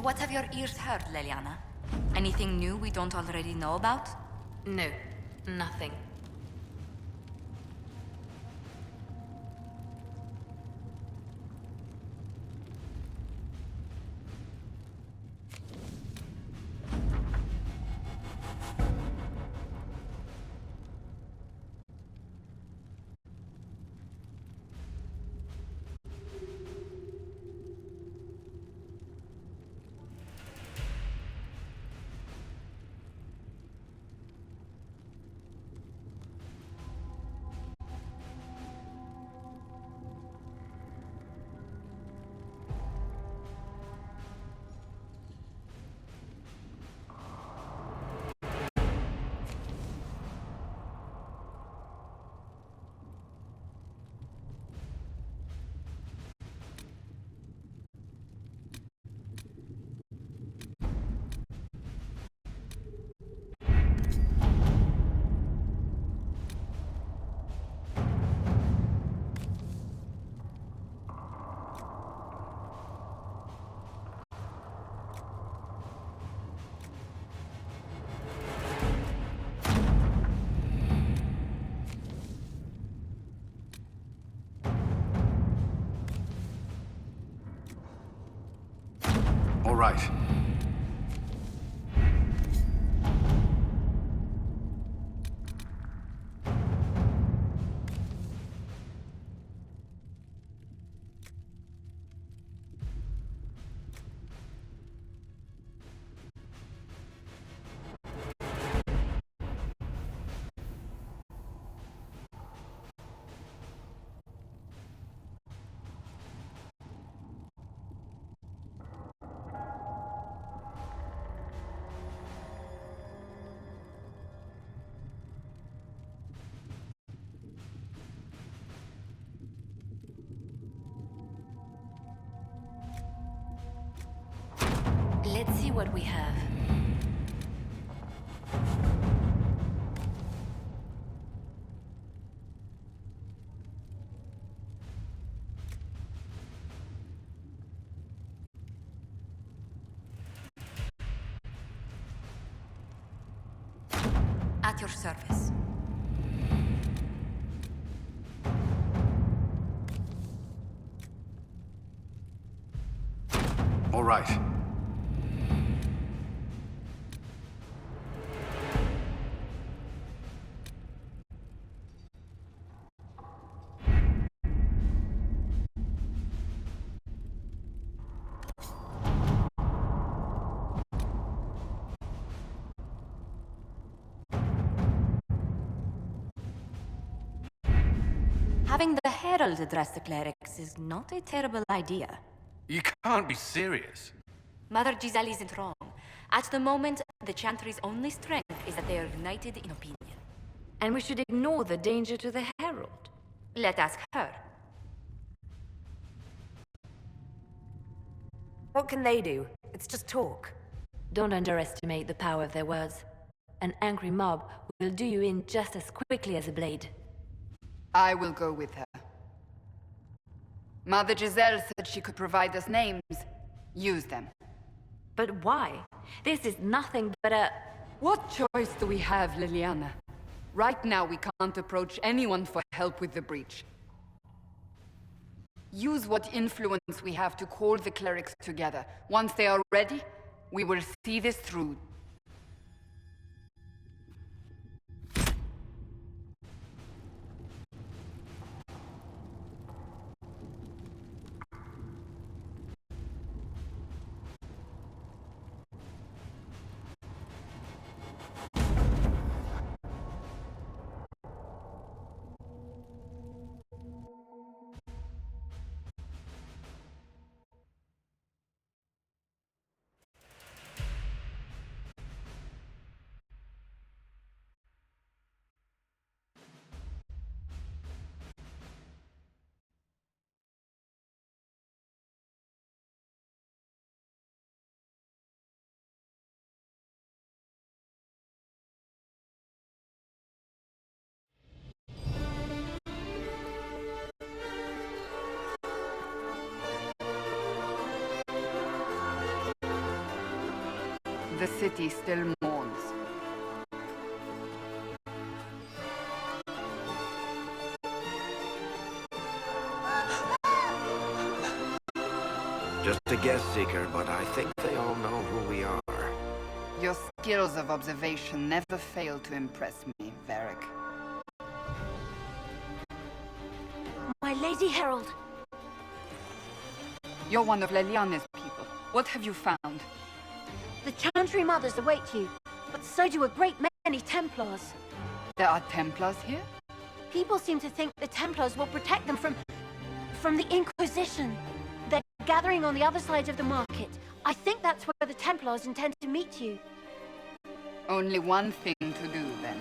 What have your ears heard, Leliana? Anything new we don't already know about? No, nothing. All right. Let's see what we have. At your service. All right. Having the Herald address the clerics is not a terrible idea. You can't be serious. Mother Giselle isn't wrong. At the moment, the Chantry's only strength is that they are united in opinion. And we should ignore the danger to the Herald. Let's ask her. What can they do? It's just talk. Don't underestimate the power of their words. An angry mob will do you in just as quickly as a blade. I will go with her. Mother Giselle said she could provide us names. Use them. But why? This is nothing but a... What choice do we have, Liliana? Right now we can't approach anyone for help with the breach. Use what influence we have to call the clerics together. Once they are ready, we will see this through. The city still mourns. Just a guest seeker, but I think they all know who we are. Your skills of observation never fail to impress me, Varric. My Lady Herald. You're one of Leliane's people. What have you found? The Chantry Mothers await you, but so do a great many Templars. There are Templars here? People seem to think the Templars will protect them from the Inquisition. They're gathering on the other side of the market. I think that's where the Templars intend to meet you. Only one thing to do, then.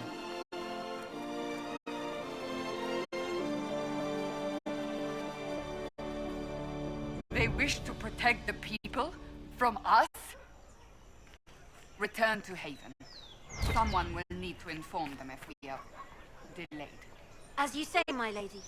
They wish to protect the people from us? Return to Haven. Someone will need to inform them if we are delayed. As you say, my lady.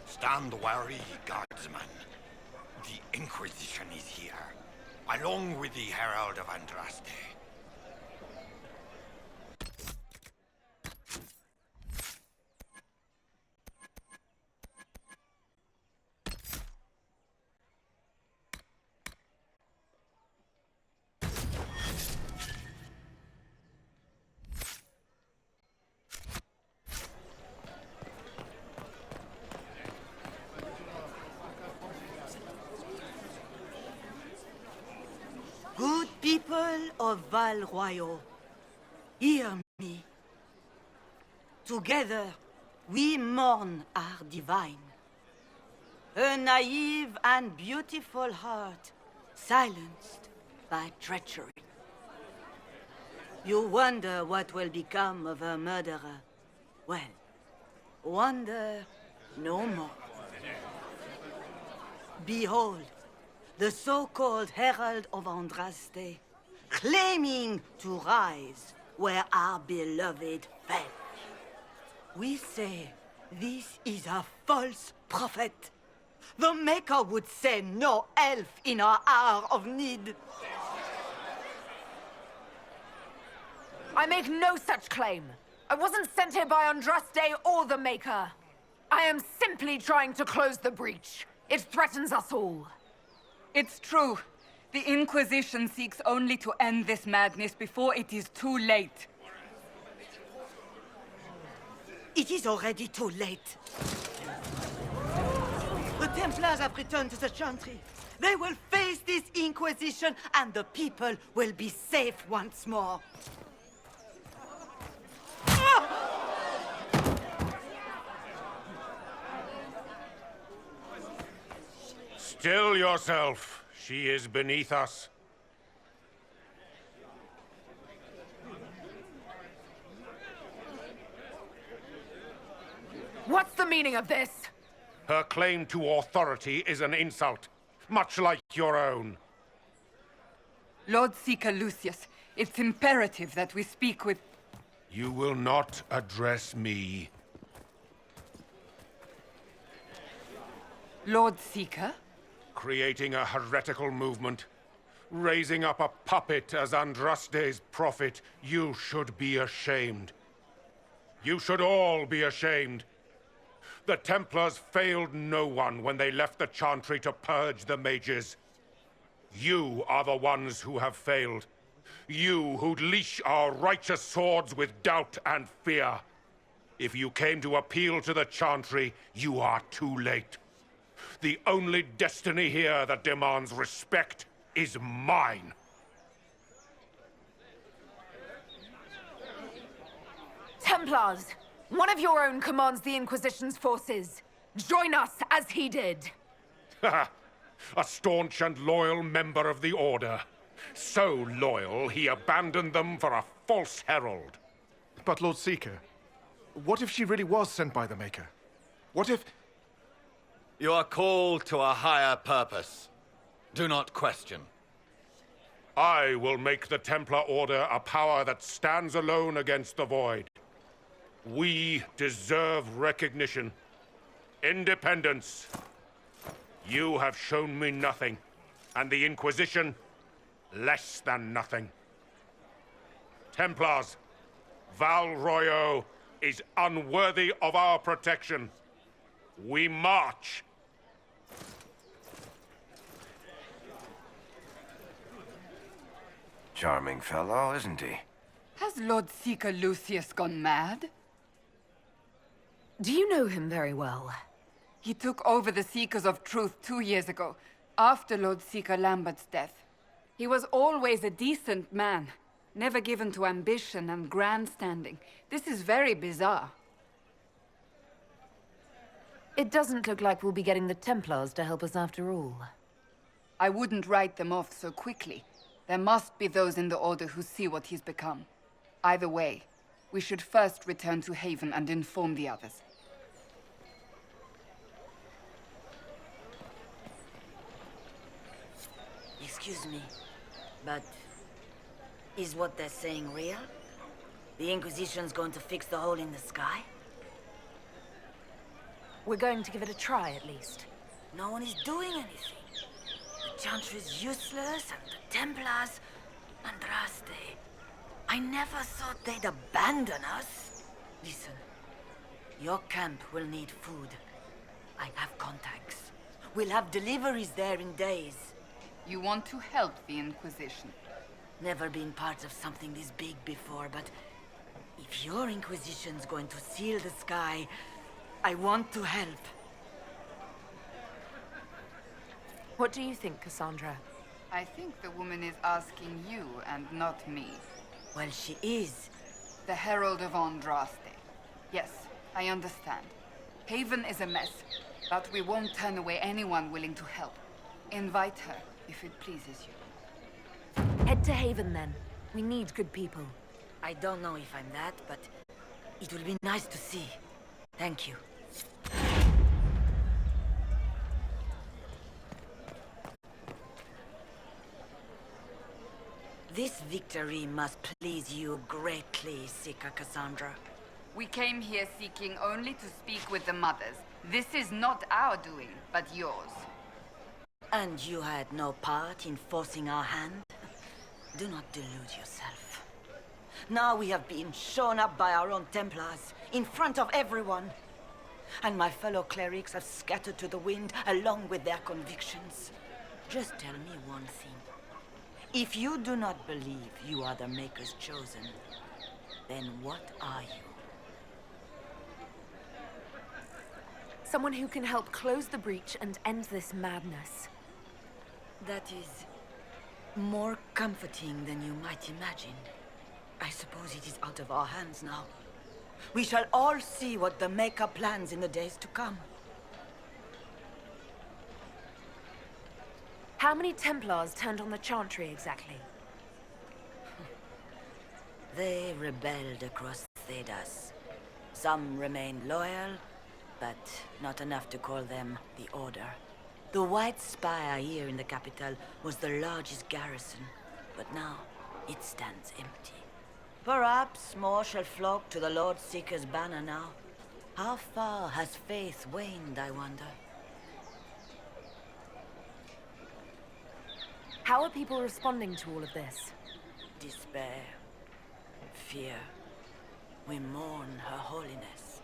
Stand wary, guardsman. The Inquisition is here, along with the Herald of Andraste. Good people of Val Royal, hear me. Together, we mourn our divine. A naive and beautiful heart, silenced by treachery. You wonder what will become of a murderer. Well, wonder no more. Behold, the so-called Herald of Andraste, claiming to rise where our beloved fell. We say this is a false prophet. The Maker would send no elf in our hour of need. I make no such claim. I wasn't sent here by Andraste or the Maker. I am simply trying to close the breach. It threatens us all. It's true. The Inquisition seeks only to end this madness before it is too late. It is already too late. The Templars have returned to the Chantry. They will face this Inquisition, and the people will be safe once more. Still yourself. She is beneath us. What's the meaning of this? Her claim to authority is an insult, much like your own. Lord Seeker Lucius, it's imperative that we speak with... You will not address me. Lord Seeker? Creating a heretical movement, raising up a puppet as Andraste's prophet, you should be ashamed. You should all be ashamed. The Templars failed no one when they left the Chantry to purge the mages. You are the ones who have failed. You who'd leash our righteous swords with doubt and fear. If you came to appeal to the Chantry, you are too late. The only destiny here that demands respect is mine. Templars! One of your own commands the Inquisition's forces. Join us as he did. A staunch and loyal member of the Order. So loyal, he abandoned them for a false herald. But Lord Seeker, what if she really was sent by the Maker? What if... You are called to a higher purpose. Do not question. I will make the Templar Order a power that stands alone against the Void. We deserve recognition. Independence. You have shown me nothing, and the Inquisition, less than nothing. Templars, Val Royo is unworthy of our protection. We march. Charming fellow, isn't he? Has Lord Seeker Lucius gone mad? Do you know him very well? He took over the Seekers of Truth 2 years ago, after Lord Seeker Lambert's death. He was always a decent man, never given to ambition and grandstanding. This is very bizarre. It doesn't look like we'll be getting the Templars to help us after all. I wouldn't write them off so quickly. There must be those in the Order who see what he's become. Either way, we should first return to Haven and inform the others. Excuse me, but is what they're saying real? The Inquisition's going to fix the hole in the sky? We're going to give it a try, at least. No one is doing anything. The Chantry's useless, and the Templars... Andraste. I never thought they'd abandon us. Listen, your camp will need food. I have contacts. We'll have deliveries there in days. You want to help the Inquisition? Never been part of something this big before, but if your Inquisition's going to seal the sky, I want to help. What do you think, Cassandra? I think the woman is asking you and not me. Well, she is. The Herald of Andraste. Yes, I understand. Haven is a mess, but we won't turn away anyone willing to help. Invite her, if it pleases you. Head to Haven, then. We need good people. I don't know if I'm that, but it will be nice to see. Thank you. This victory must please you greatly, Seeker Cassandra. We came here seeking only to speak with the mothers. This is not our doing, but yours. And you had no part in forcing our hand? Do not delude yourself. Now we have been shown up by our own Templars, in front of everyone. And my fellow clerics have scattered to the wind along with their convictions. Just tell me one thing. If you do not believe you are the Maker's chosen, then what are you? Someone who can help close the breach and end this madness. That is more comforting than you might imagine. I suppose it is out of our hands now. We shall all see what the Maker plans in the days to come. How many Templars turned on the Chantry exactly? They rebelled across Thedas. Some remained loyal, but not enough to call them the Order. The White Spire here in the capital was the largest garrison, but now it stands empty. Perhaps more shall flock to the Lord Seeker's banner now. How far has faith waned, I wonder? How are people responding to all of this? Despair. Fear. We mourn Her Holiness.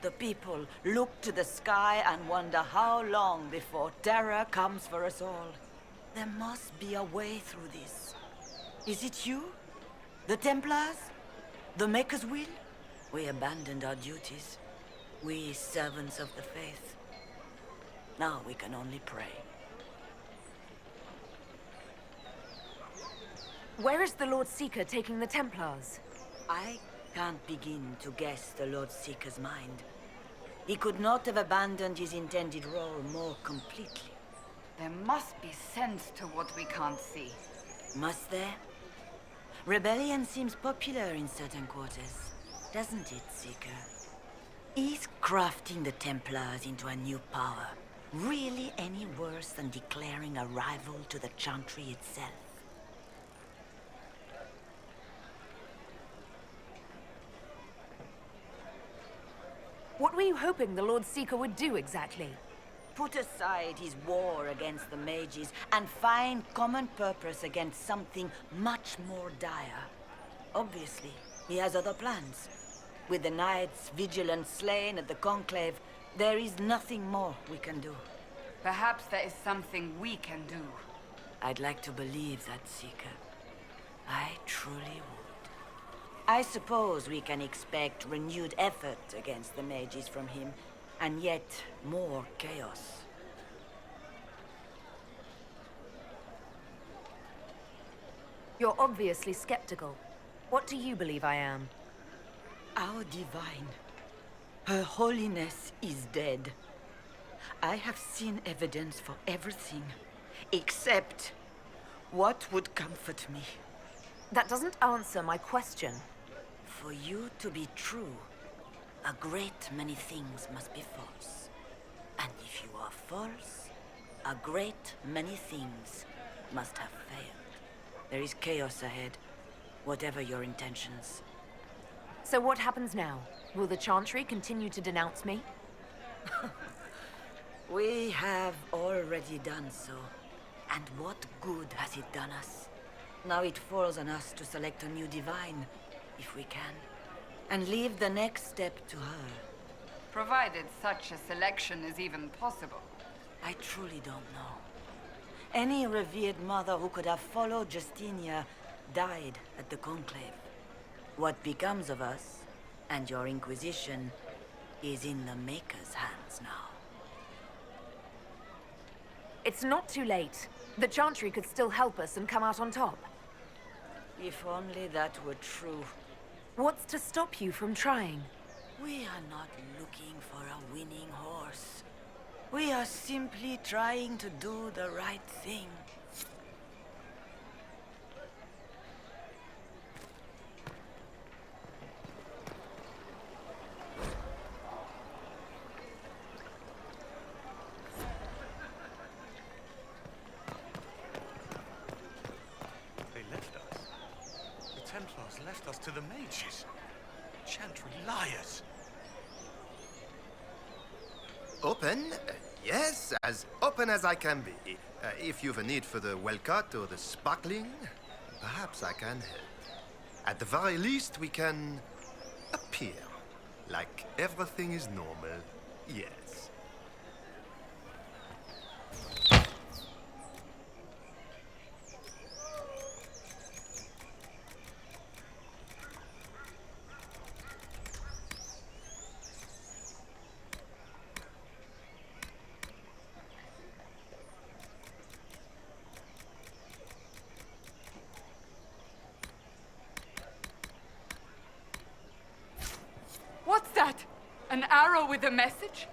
The people look to the sky and wonder how long before terror comes for us all. There must be a way through this. Is it you? The Templars? The Maker's Will? We abandoned our duties. We servants of the faith. Now we can only pray. Where is the Lord Seeker taking the Templars? I can't begin to guess the Lord Seeker's mind. He could not have abandoned his intended role more completely. There must be sense to what we can't see. Must there? Rebellion seems popular in certain quarters, doesn't it, Seeker? Is crafting the Templars into a new power really any worse than declaring a rival to the Chantry itself? What were you hoping the Lord Seeker would do exactly? Put aside his war against the mages and find common purpose against something much more dire. Obviously, he has other plans. With the knights vigilant slain at the Conclave, there is nothing more we can do. Perhaps there is something we can do. I'd like to believe that, Seeker. I truly would. I suppose we can expect renewed effort against the mages from him, and yet more chaos. You're obviously skeptical. What do you believe I am? Our divine. Her Holiness is dead. I have seen evidence for everything, except what would comfort me. That doesn't answer my question. For you to be true, a great many things must be false. And if you are false, a great many things must have failed. There is chaos ahead, whatever your intentions. So what happens now? Will the Chantry continue to denounce me? We have already done so. And what good has it done us? Now it falls on us to select a new divine, if we can, and leave the next step to her. Provided such a selection is even possible. I truly don't know. Any revered mother who could have followed Justinia died at the Conclave. What becomes of us, and your Inquisition, is in the Maker's hands now. It's not too late. The Chantry could still help us and come out on top. If only that were true. What's to stop you from trying? We are not looking for a winning horse. We are simply trying to do the right thing. Templars left us to the mages. Chantry liars. Open? Yes, as open as I can be. If you've a need for the well-cut or the sparkling, perhaps I can help. At the very least, we can appear like everything is normal. Yes. What's that? An arrow with a message?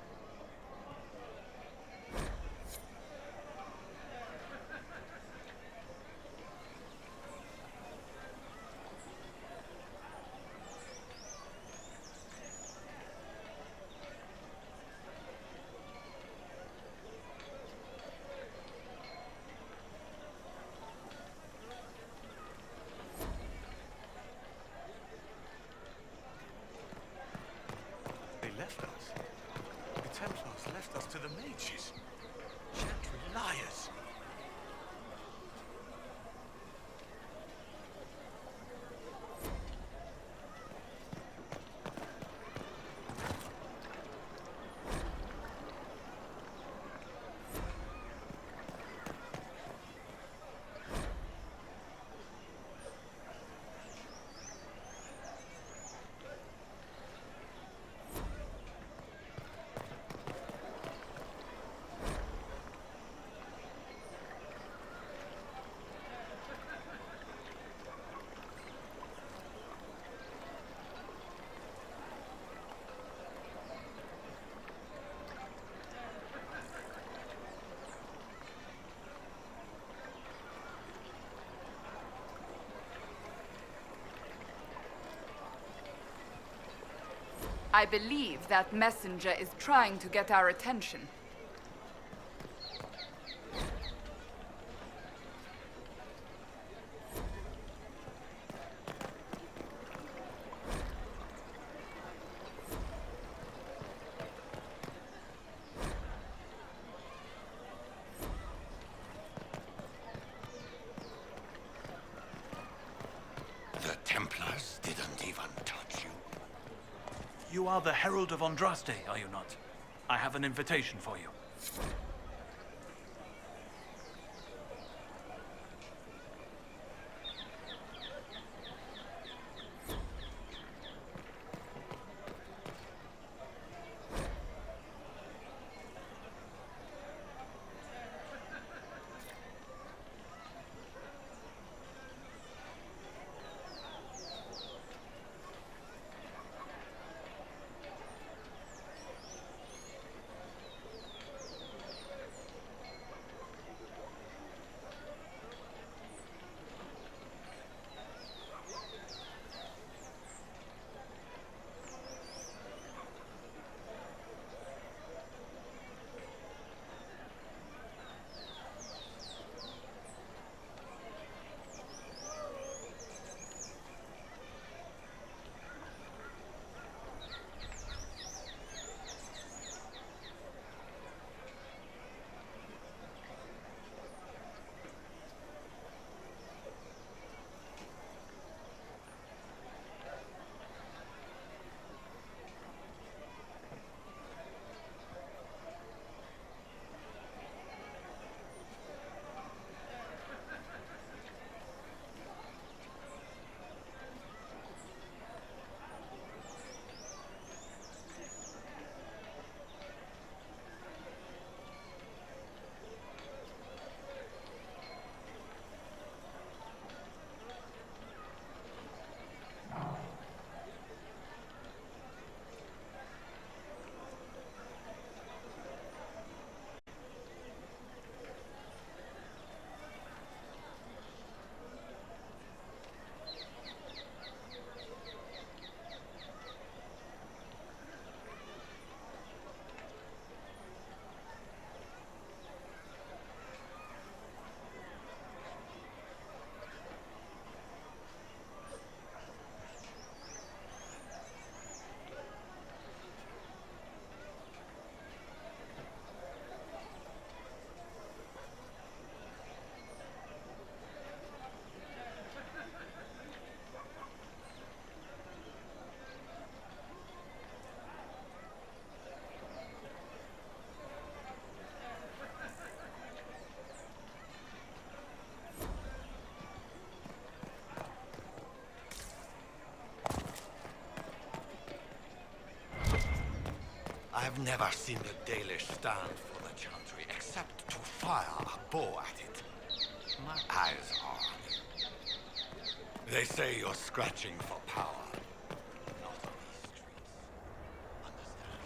I believe that messenger is trying to get our attention. The Templars didn't even touch you. You are the Herald of Andraste, are you not? I have an invitation for you. I've never seen the Dalish stand for the Chantry except to fire a bow at it. My eyes are on it. They say you're scratching for power. Not on these streets. Understand?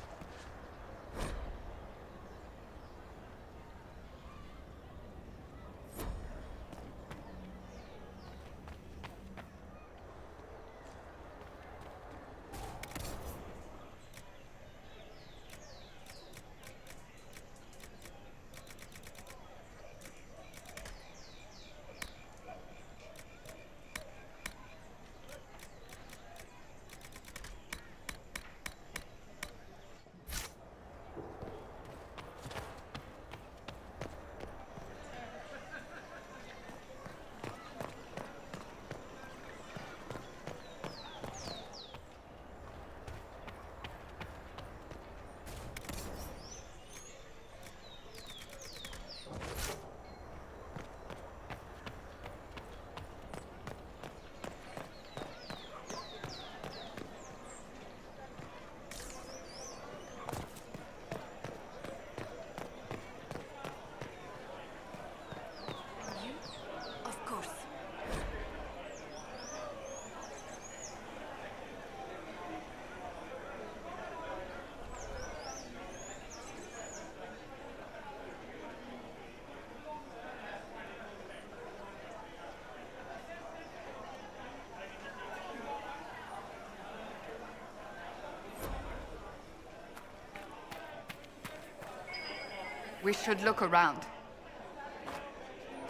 We should look around.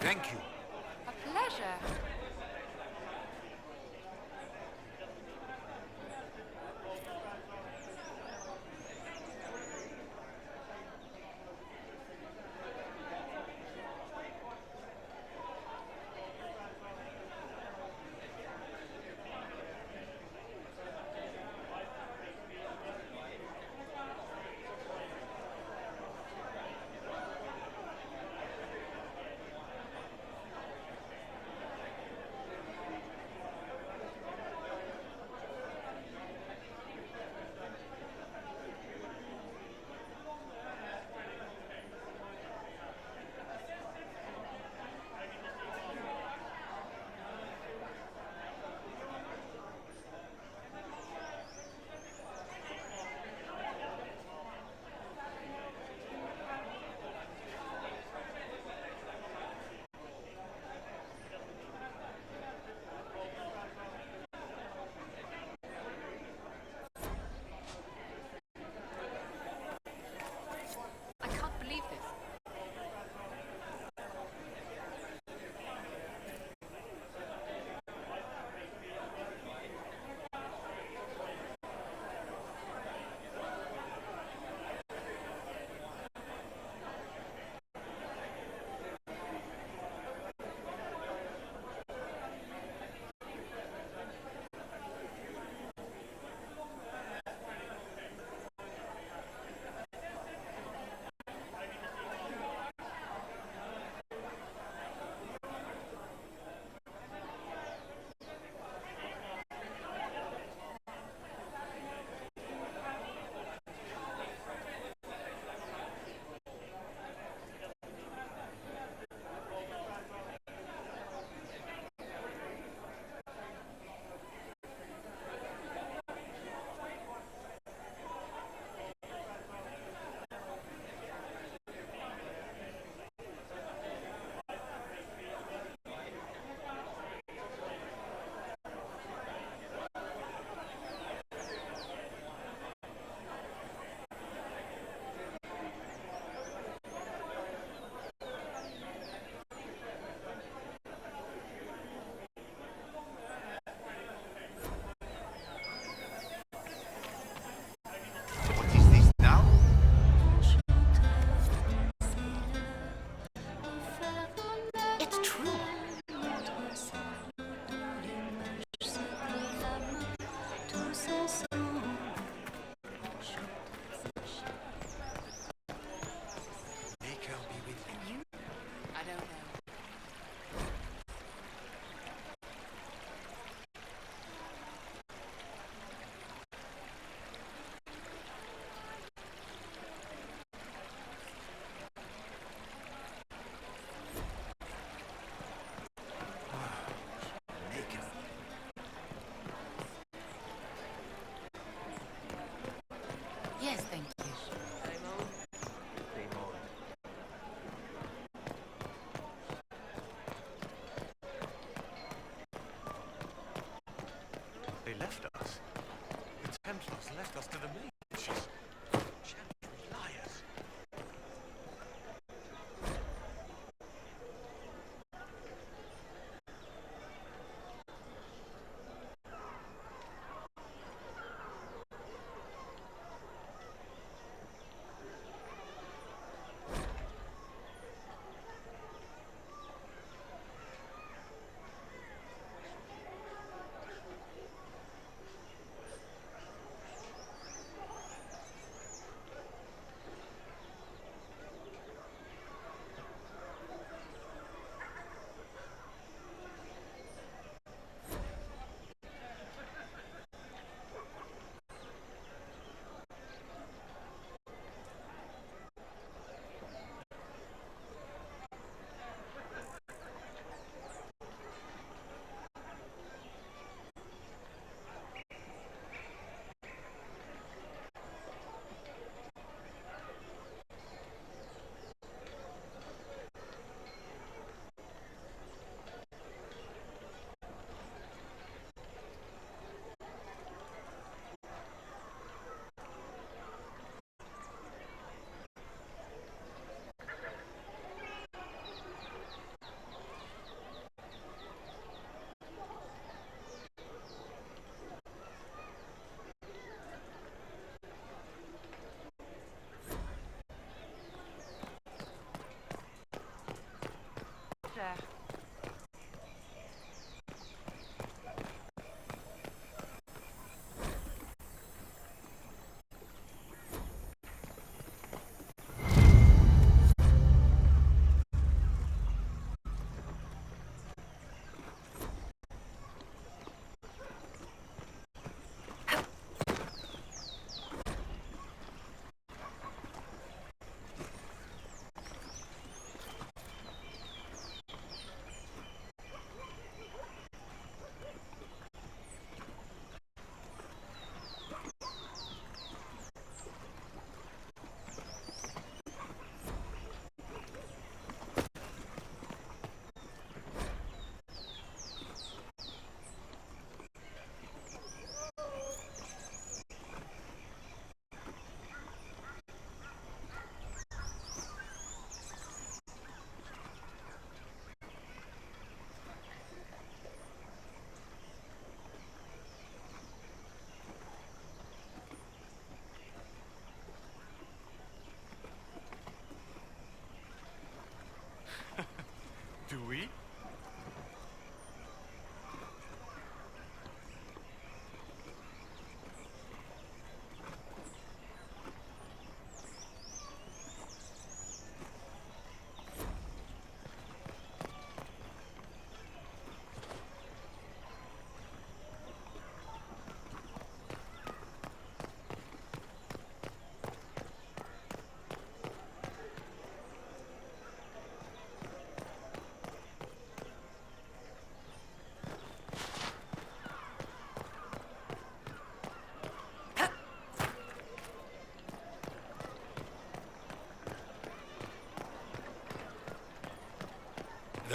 Thank you. A pleasure.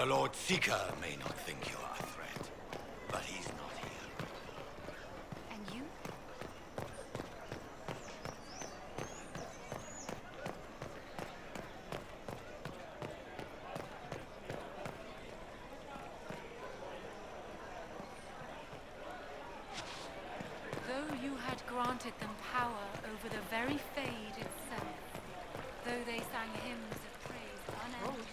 The Lord Seeker may not think you're a threat, but he's not here. And you? Though you had granted them power over the very Fade itself, though they sang hymns of praise unending.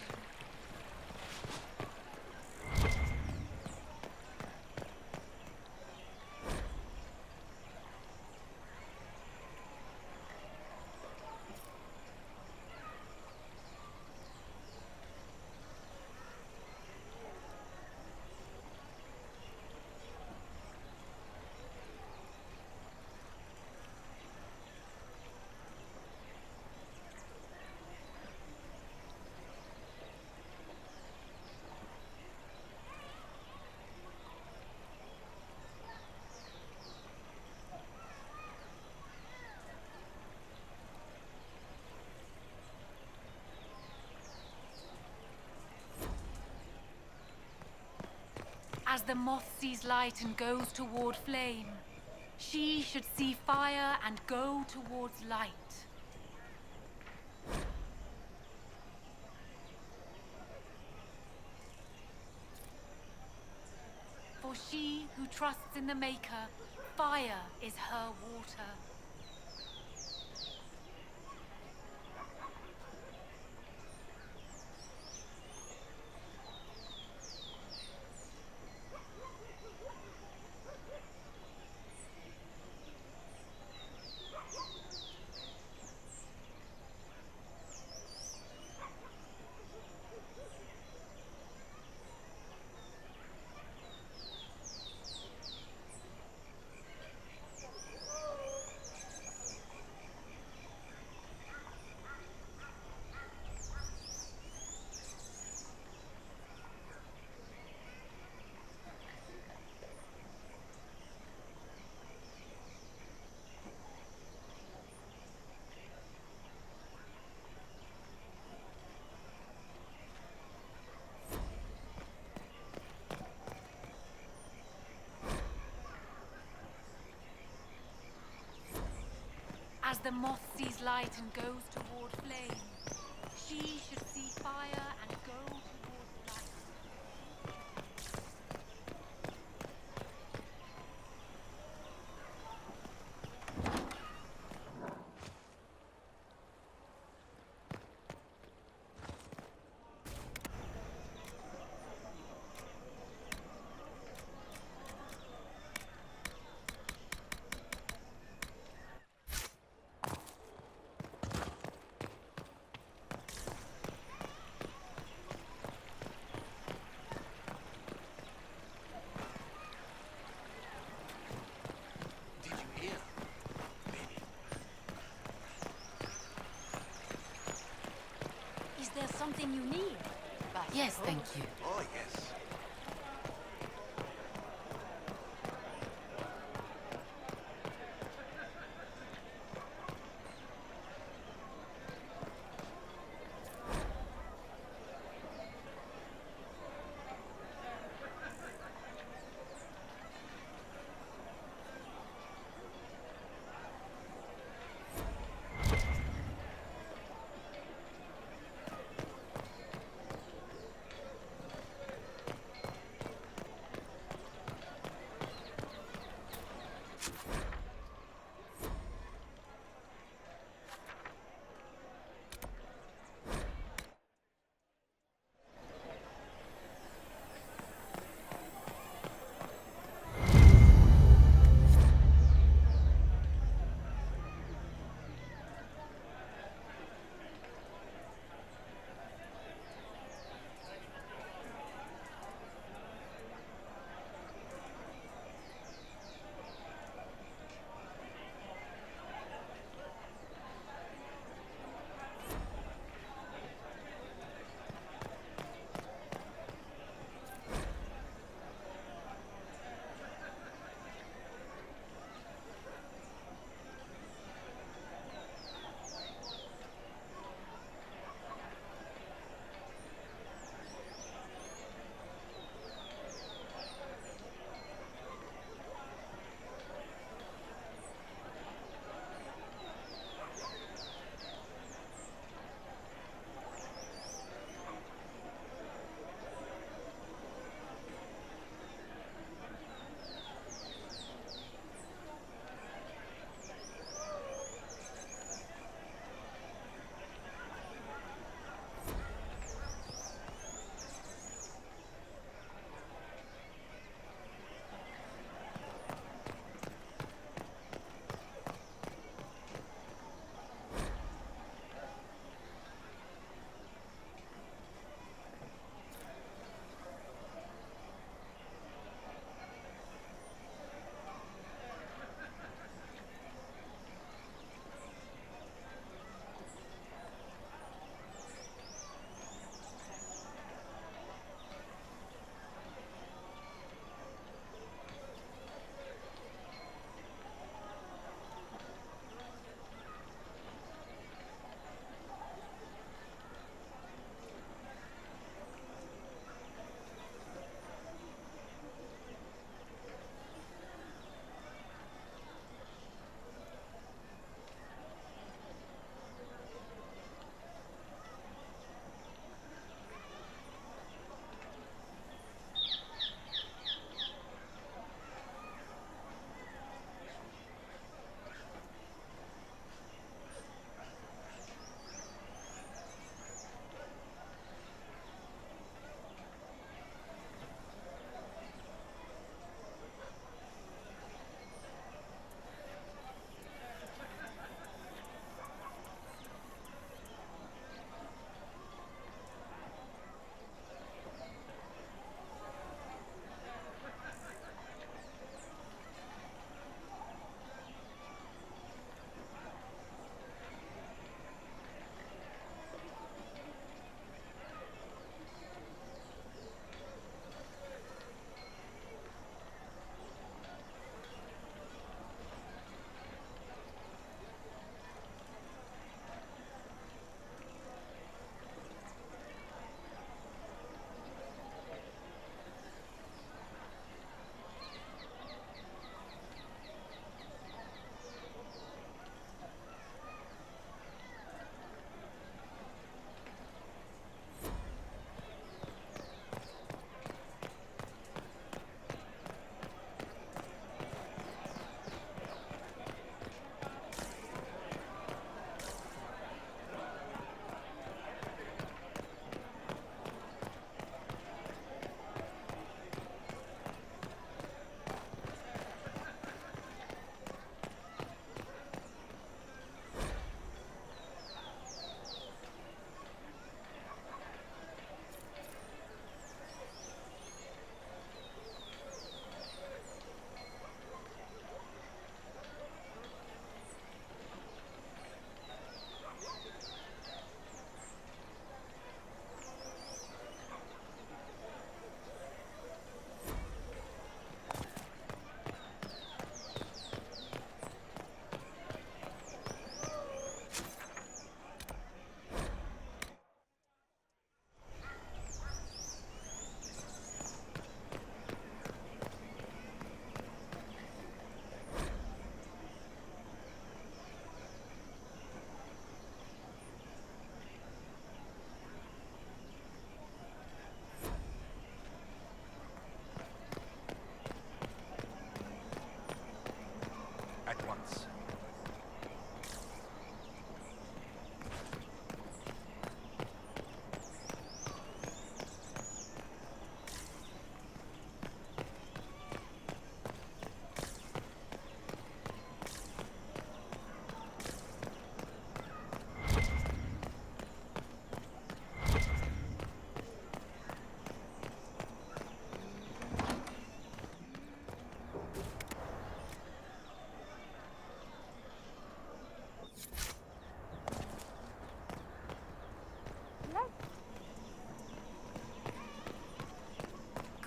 As the moth sees light and goes toward flame, she should see fire and go towards light. For she who trusts in the Maker, fire is her water. As the moth sees light and goes toward flame, she should see fire and go towards light. Is there something you need? Yes, thank you. Oh, yes.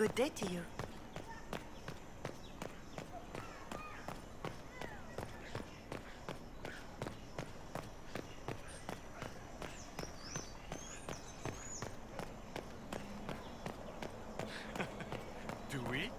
Good day to you. Do we?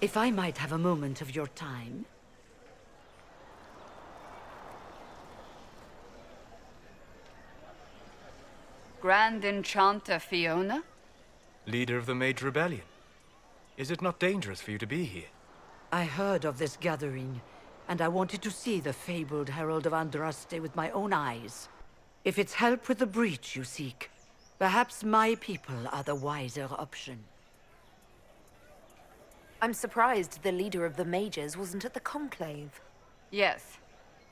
If I might have a moment of your time. Grand Enchanter Fiona? Leader of the Mage Rebellion. Is it not dangerous for you to be here? I heard of this gathering, and I wanted to see the fabled Herald of Andraste with my own eyes. If it's help with the breach you seek, perhaps my people are the wiser option. I'm surprised the leader of the mages wasn't at the conclave. Yes.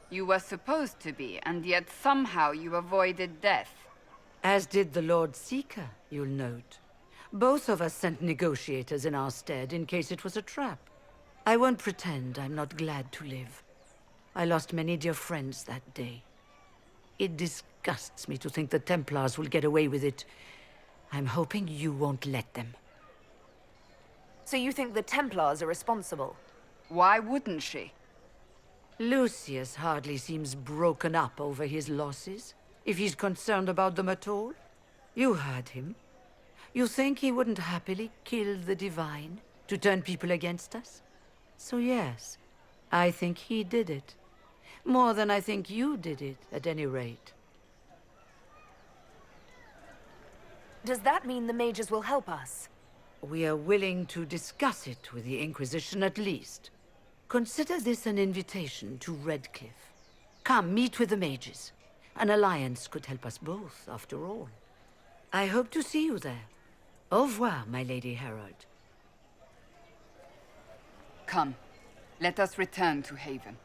You were supposed to be, and yet somehow you avoided death. As did the Lord Seeker, you'll note. Both of us sent negotiators in our stead in case it was a trap. I won't pretend I'm not glad to live. I lost many dear friends that day. It disgusts me to think the Templars will get away with it. I'm hoping you won't let them. So you think the Templars are responsible? Why wouldn't she? Lucius hardly seems broken up over his losses, if he's concerned about them at all. You heard him. You think he wouldn't happily kill the Divine to turn people against us? So yes, I think he did it. More than I think you did it, at any rate. Does that mean the mages will help us? We are willing to discuss it with the Inquisition at least. Consider this an invitation to Redcliffe. Come, meet with the mages. An alliance could help us both, after all. I hope to see you there. Au revoir, my Lady Herald. Come, let us return to Haven.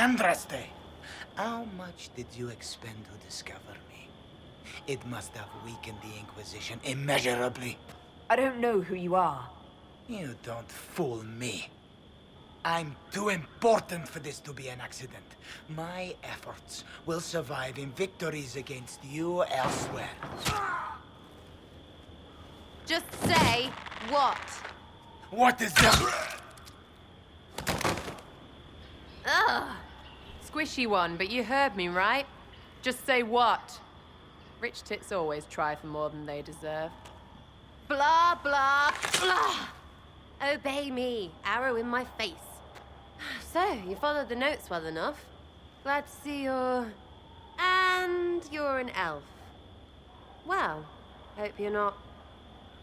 Andraste! How much did you expend to discover me? It must have weakened the Inquisition immeasurably. I don't know who you are. You don't fool me. I'm too important for this to be an accident. My efforts will survive in victories against you elsewhere. Just say what? What is that? Ugh. Squishy one, but you heard me, right? Just say what? Rich tits always try for more than they deserve. Blah, blah, blah. Obey me. Arrow in my face. So, you followed the notes well enough. Glad to see you're... And you're an elf. Well, hope you're not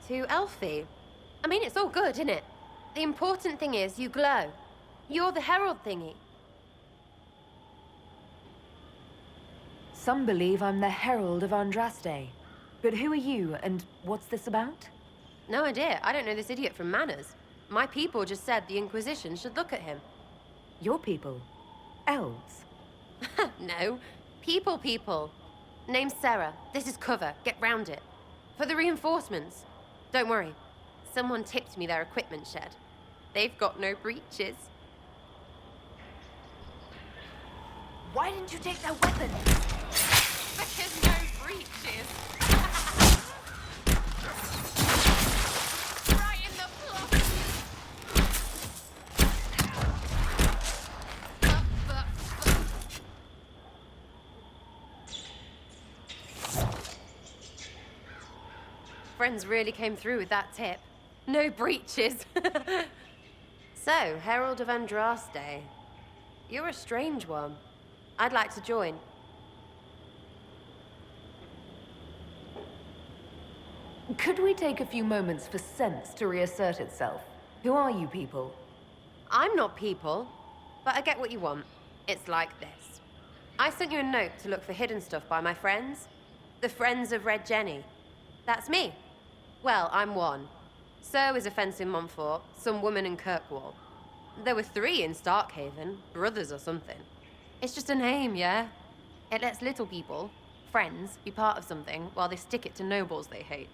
too elfy. I mean, it's all good, isn't it? The important thing is you glow. You're the herald thingy. Some believe I'm the Herald of Andraste. But who are you, and what's this about? No idea. I don't know this idiot from Manners. My people just said the Inquisition should look at him. Your people? Elves? No. People. Name's Sarah. This is cover. Get round it. For the reinforcements. Don't worry. Someone tipped me their equipment shed. They've got no breaches. Why didn't you take their weapons? Because no breaches. Right in the plot. Friends really came through with that tip. No breaches. So, Herald of Andraste. You're a strange one. I'd like to join. Could we take a few moments for sense to reassert itself? Who are you people? I'm not people, but I get what you want. It's like this. I sent you a note to look for hidden stuff by my friends. The Friends of Red Jenny. That's me. Well, I'm one. So is a fence in Montfort, some woman in Kirkwall. There were 3 in Starkhaven, brothers or something. It's just a name, yeah? It lets little people, friends, be part of something while they stick it to nobles they hate.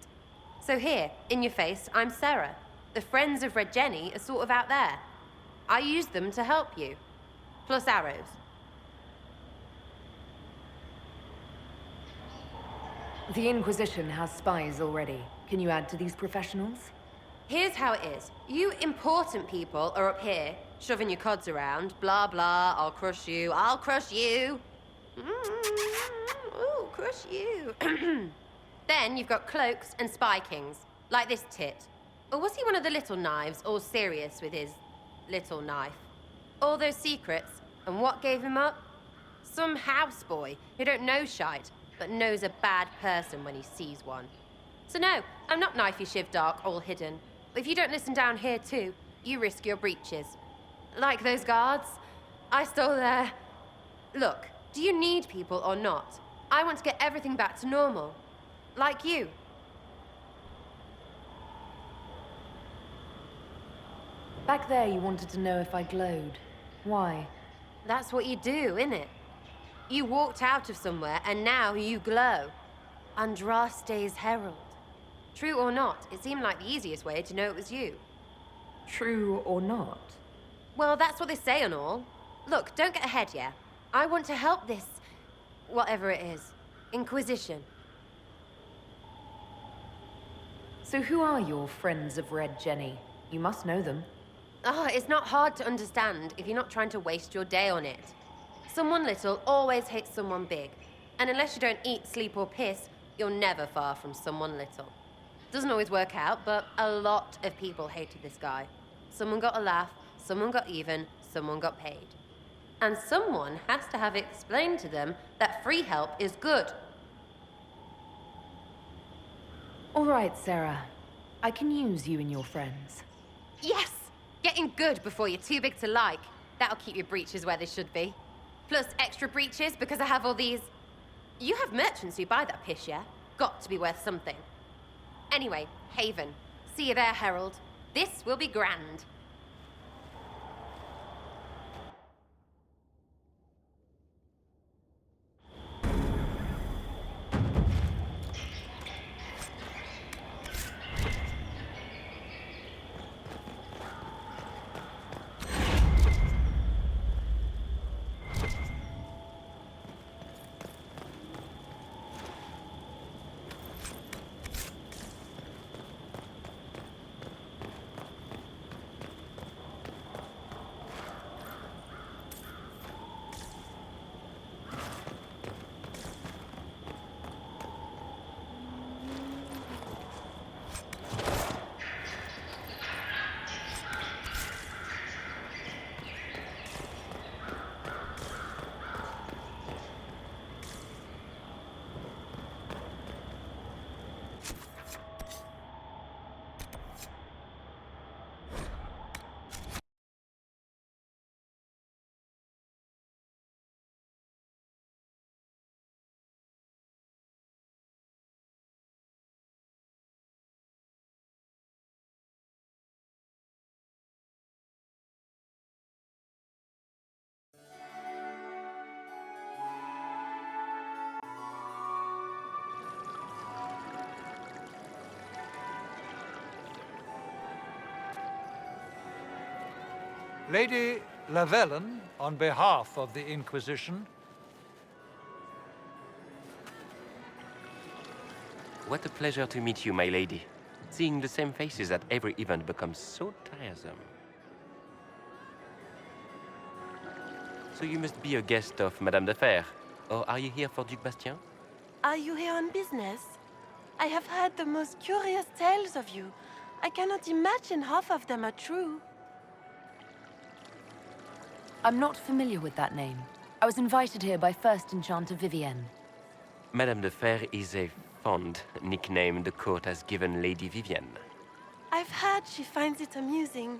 So here, in your face, I'm Sarah. The Friends of Red Jenny are sort of out there. I use them to help you. Plus arrows. The Inquisition has spies already. Can you add to these professionals? Here's how it is. You important people are up here, shoving your cods around. Blah, blah, I'll crush you. Ooh, crush you. Then you've got cloaks and spy kings, like this tit. Or was he one of the little knives, all serious with his little knife? All those secrets, and what gave him up? Some houseboy who don't know shite, but knows a bad person when he sees one. So no, I'm not knifey shiv dark, all hidden. But if you don't listen down here too, you risk your breeches. Like those guards, I stole their... Look, do you need people or not? I want to get everything back to normal. Like you. Back there you wanted to know if I glowed. Why? That's what you do, innit? You walked out of somewhere and now you glow. Andraste's herald. True or not, it seemed like the easiest way to know it was you. True or not? Well, that's what they say and all. Look, don't get ahead, yeah? I want to help this... whatever it is. Inquisition. So who are your Friends of Red Jenny? You must know them. It's not hard to understand if you're not trying to waste your day on it. Someone little always hates someone big. And unless you don't eat, sleep, or piss, you're never far from someone little. Doesn't always work out, but a lot of people hated this guy. Someone got a laugh, someone got even, someone got paid. And someone has to have explained to them that free help is good. All right, Sarah. I can use you and your friends. Yes! Getting good before you're too big to like. That'll keep your breeches where they should be. Plus extra breeches because I have all these... You have merchants who buy that piss, yeah? Got to be worth something. Anyway, Haven. See you there, Herald. This will be grand. Lady Lavellen, on behalf of the Inquisition. What a pleasure to meet you, my lady. Seeing the same faces at every event becomes so tiresome. So you must be a guest of Madame de Fer, or are you here for Duc Bastien? Are you here on business? I have heard the most curious tales of you. I cannot imagine half of them are true. I'm not familiar with that name. I was invited here by First Enchanter Vivienne. Madame de Fer is a fond nickname the court has given Lady Vivienne. I've heard she finds it amusing.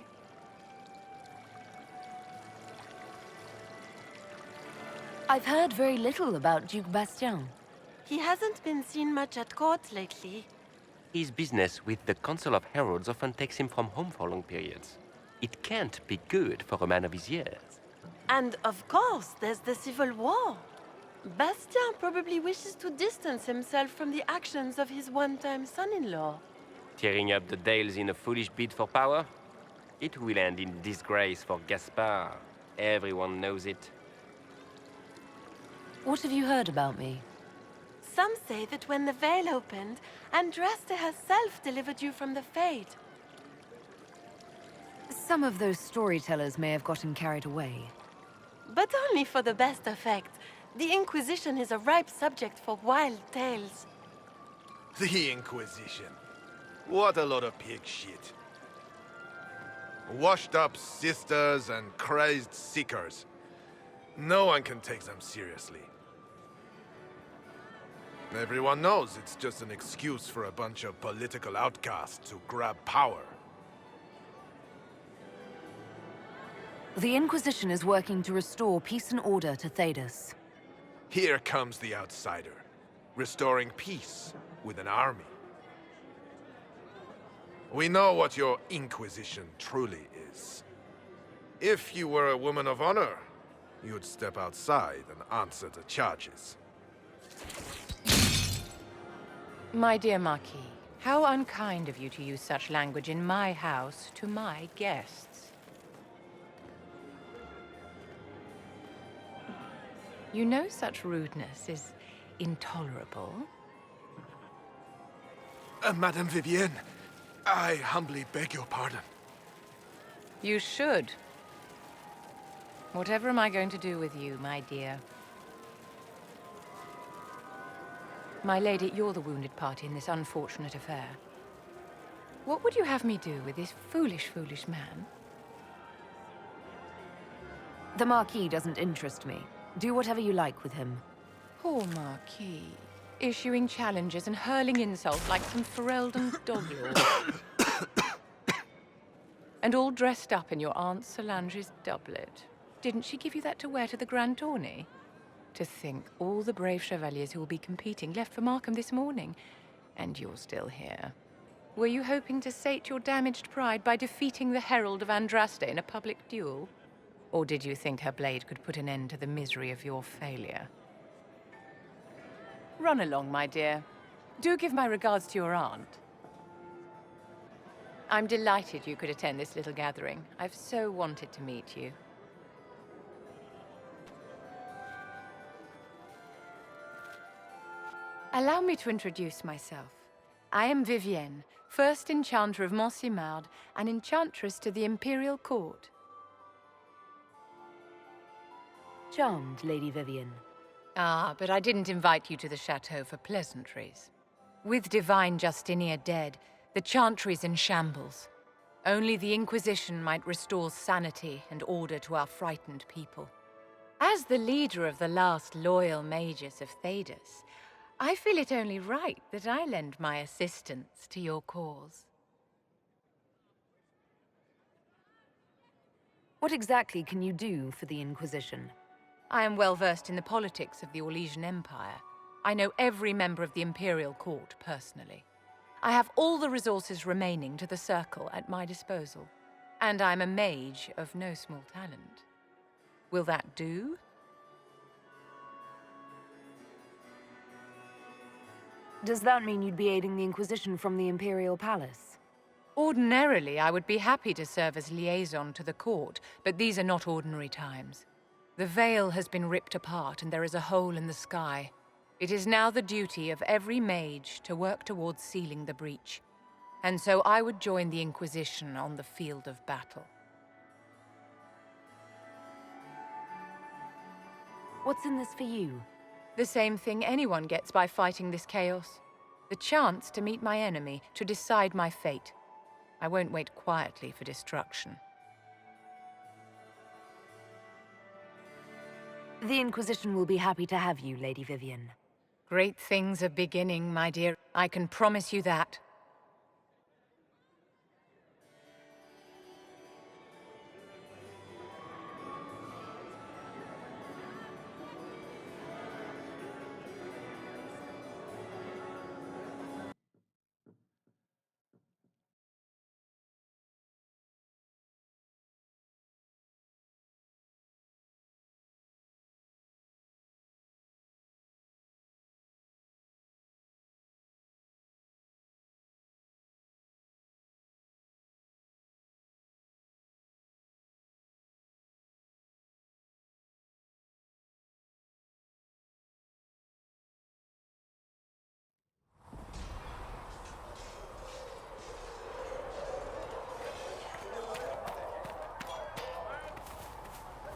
I've heard very little about Duc Bastien. He hasn't been seen much at court lately. His business with the Council of Heralds often takes him from home for long periods. It can't be good for a man of his years. And of course, there's the Civil War. Bastien probably wishes to distance himself from the actions of his one-time son-in-law. Tearing up the Dales in a foolish bid for power? It will end in disgrace for Gaspard. Everyone knows it. What have you heard about me? Some say that when the veil opened, Andraste herself delivered you from the Fade. Some of those storytellers may have gotten carried away. But only for the best effect. The Inquisition is a ripe subject for wild tales. The Inquisition. What a lot of pig shit. Washed up sisters and crazed seekers. No one can take them seriously. Everyone knows it's just an excuse for a bunch of political outcasts to grab power. The Inquisition is working to restore peace and order to Thedas. Here comes the outsider, restoring peace with an army. We know what your Inquisition truly is. If you were a woman of honor, you'd step outside and answer the charges. My dear Marquis, how unkind of you to use such language in my house to my guests. You know such rudeness is intolerable. Madame Vivienne, I humbly beg your pardon. You should. Whatever am I going to do with you, my dear? My lady, you're the wounded party in this unfortunate affair. What would you have me do with this foolish, foolish man? The Marquis doesn't interest me. Do whatever you like with him. Poor Marquis. Issuing challenges and hurling insults like some Ferelden doglord. And all dressed up in your Aunt Solange's doublet. Didn't she give you that to wear to the Grand Tourney? To think all the brave chevaliers who will be competing left for Markham this morning, and you're still here. Were you hoping to sate your damaged pride by defeating the Herald of Andraste in a public duel? Or did you think her blade could put an end to the misery of your failure? Run along, my dear. Do give my regards to your aunt. I'm delighted you could attend this little gathering. I've so wanted to meet you. Allow me to introduce myself. I am Vivienne, first Enchanter of Montsimard and Enchantress to the Imperial Court. Charmed, Lady Vivienne. Ah, but I didn't invite you to the chateau for pleasantries. With Divine Justinia dead, the Chantry's in shambles. Only the Inquisition might restore sanity and order to our frightened people. As the leader of the last loyal mages of Thedas, I feel it only right that I lend my assistance to your cause. What exactly can you do for the Inquisition? I am well versed in the politics of the Orlesian Empire. I know every member of the Imperial Court personally. I have all the resources remaining to the Circle at my disposal. And I'm a mage of no small talent. Will that do? Does that mean you'd be aiding the Inquisition from the Imperial Palace? Ordinarily, I would be happy to serve as liaison to the court, but these are not ordinary times. The veil has been ripped apart and there is a hole in the sky. It is now the duty of every mage to work towards sealing the breach. And so I would join the Inquisition on the field of battle. What's in this for you? The same thing anyone gets by fighting this chaos. The chance to meet my enemy, to decide my fate. I won't wait quietly for destruction. The Inquisition will be happy to have you, Lady Vivian. Great things are beginning, my dear. I can promise you that.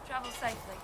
Travel safely.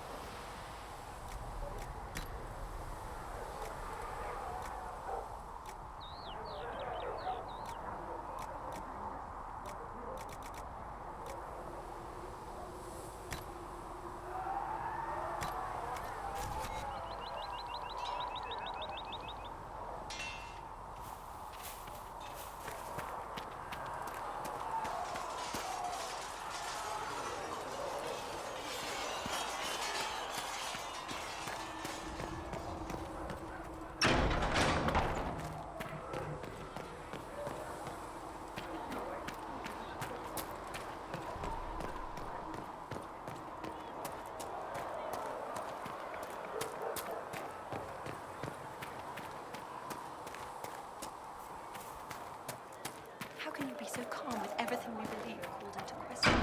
How can you be so calm with everything we believe called into question?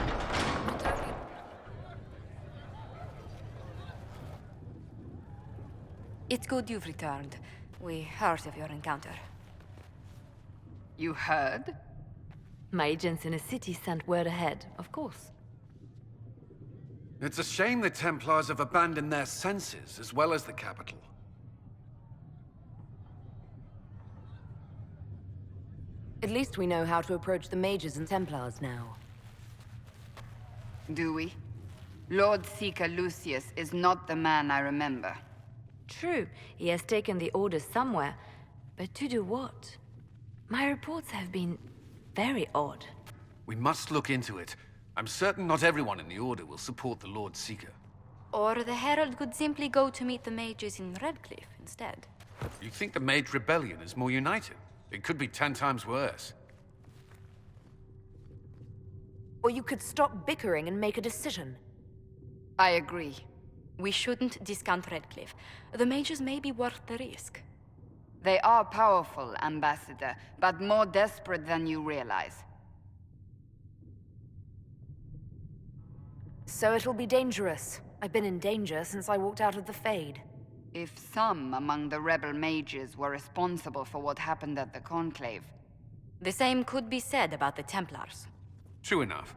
It's good you've returned. We heard of your encounter. You heard? My agents in the city sent word ahead, of course. It's a shame the Templars have abandoned their senses, as well as the capital. At least we know how to approach the mages and Templars now. Do we? Lord Seeker Lucius is not the man I remember. True, he has taken the orders somewhere, but to do what? My reports have been very odd. We must look into it. I'm certain not everyone in the Order will support the Lord Seeker. Or the Herald could simply go to meet the mages in Redcliffe instead. You think the Mage Rebellion is more united? It could be 10 times worse. Or you could stop bickering and make a decision. I agree. We shouldn't discount Redcliffe. The mages may be worth the risk. They are powerful, Ambassador, but more desperate than you realize. So it'll be dangerous. I've been in danger since I walked out of the Fade. If some among the rebel mages were responsible for what happened at the Conclave... The same could be said about the Templars. True enough.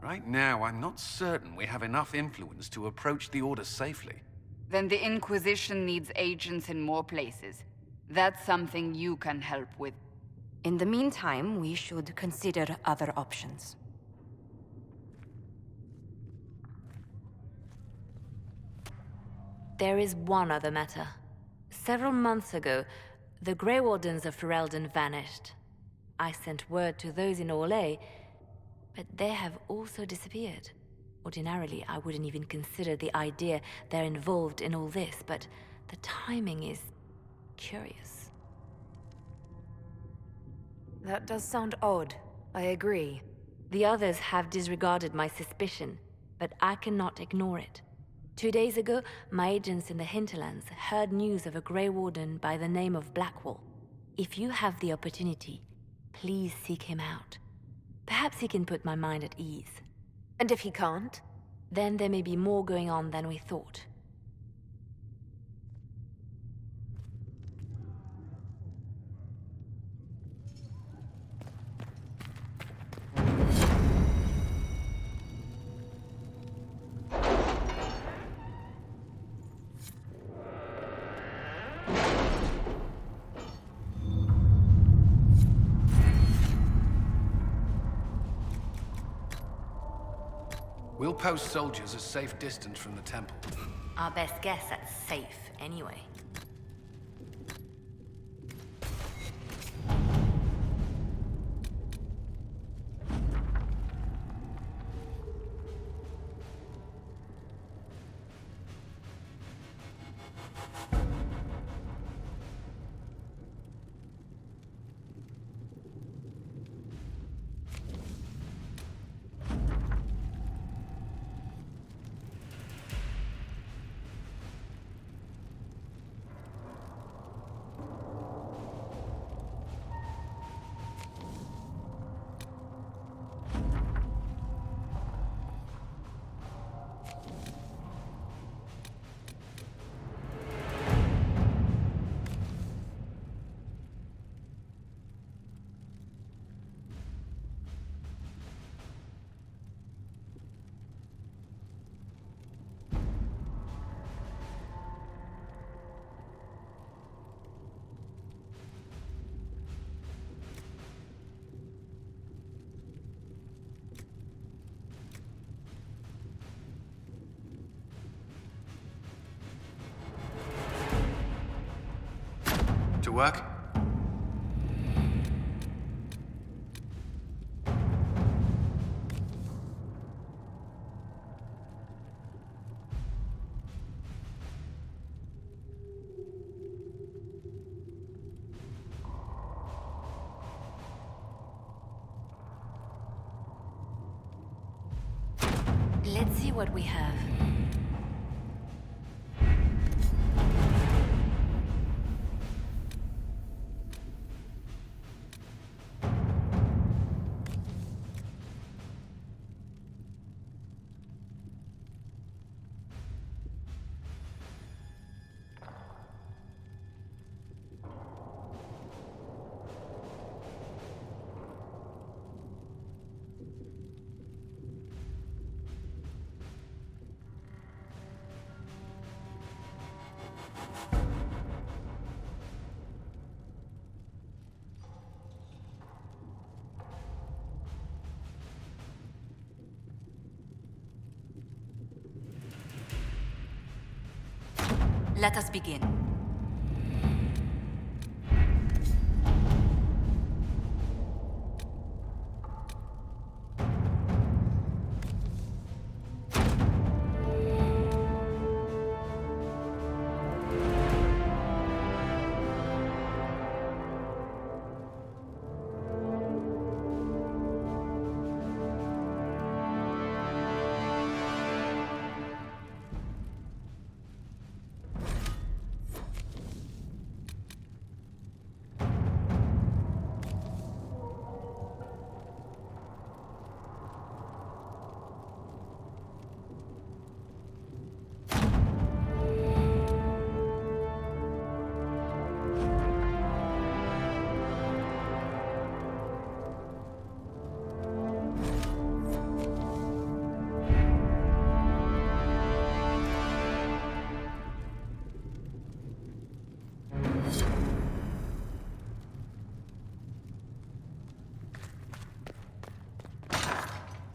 Right now, I'm not certain we have enough influence to approach the Order safely. Then the Inquisition needs agents in more places. That's something you can help with. In the meantime, we should consider other options. There is one other matter. Several months ago, the Grey Wardens of Ferelden vanished. I sent word to those in Orlais, but they have also disappeared. Ordinarily, I wouldn't even consider the idea they're involved in all this, but the timing is curious. That does sound odd. I agree. The others have disregarded my suspicion, but I cannot ignore it. 2 days ago, my agents in the hinterlands heard news of a Grey Warden by the name of Blackwall. If you have the opportunity, please seek him out. Perhaps he can put my mind at ease. And if he can't? Then there may be more going on than we thought. We'll post soldiers a safe distance from the temple. Our best guess at safe, anyway. To work? Let's see what we have. Let us begin.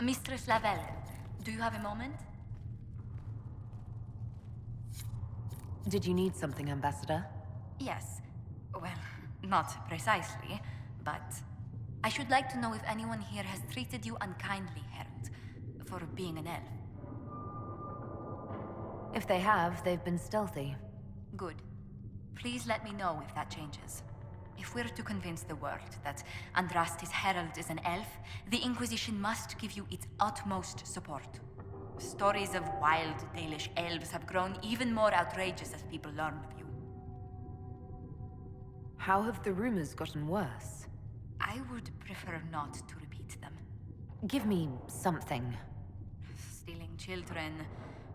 Mistress Lavelle, do you have a moment? Did you need something, Ambassador? Yes. Well, not precisely, but I should like to know if anyone here has treated you unkindly, Herald, for being an elf. If they have, they've been stealthy. Good. Please let me know if that changes. If we're to convince the world that Andraste's herald is an elf, the Inquisition must give you its utmost support. Stories of wild Dalish elves have grown even more outrageous as people learn of you. How have the rumors gotten worse? I would prefer not to repeat them. Give me something. Stealing children,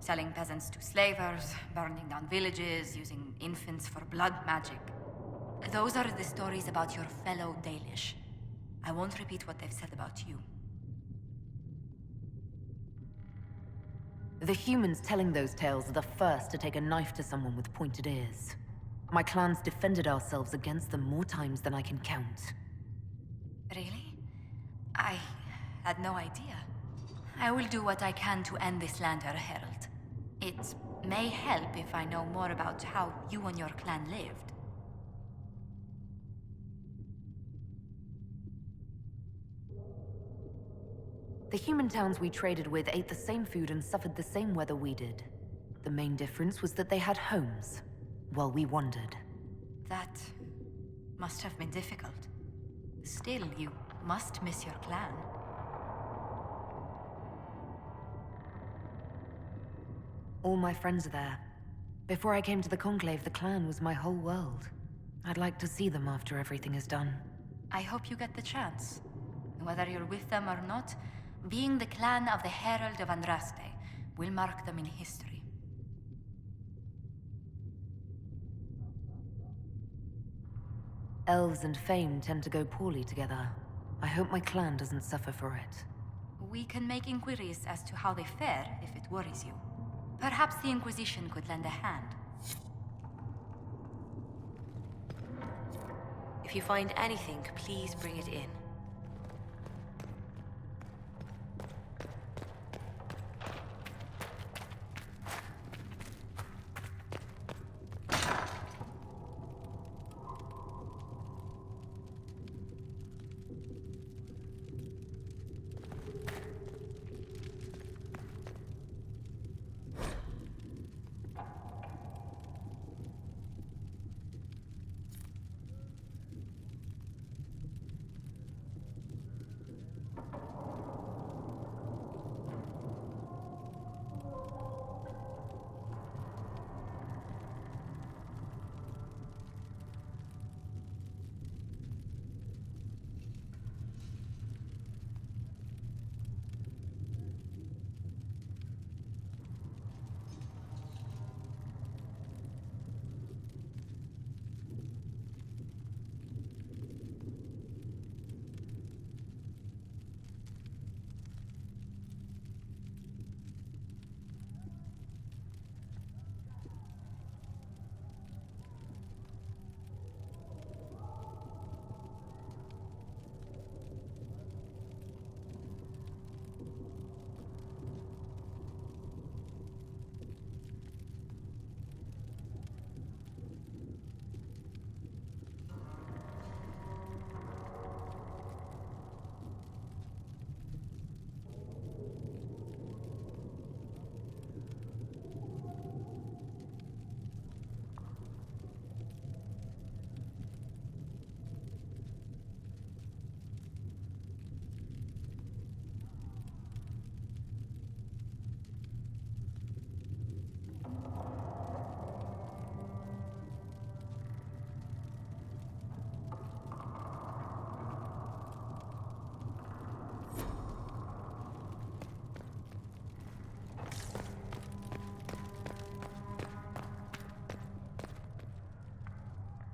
selling peasants to slavers, burning down villages, using infants for blood magic. Those are the stories about your fellow Dalish. I won't repeat what they've said about you. The humans telling those tales are the first to take a knife to someone with pointed ears. My clans defended ourselves against them more times than I can count. Really? I had no idea. I will do what I can to end this slander, Herald. It may help if I know more about how you and your clan lived. The human towns we traded with ate the same food and suffered the same weather we did. The main difference was that they had homes, while we wandered. That must have been difficult. Still, you must miss your clan. All my friends are there. Before I came to the Conclave, the clan was my whole world. I'd like to see them after everything is done. I hope you get the chance. Whether you're with them or not, being the clan of the Herald of Andraste will mark them in history. Elves and fame tend to go poorly together. I hope my clan doesn't suffer for it. We can make inquiries as to how they fare if it worries you. Perhaps the Inquisition could lend a hand. If you find anything, please bring it in.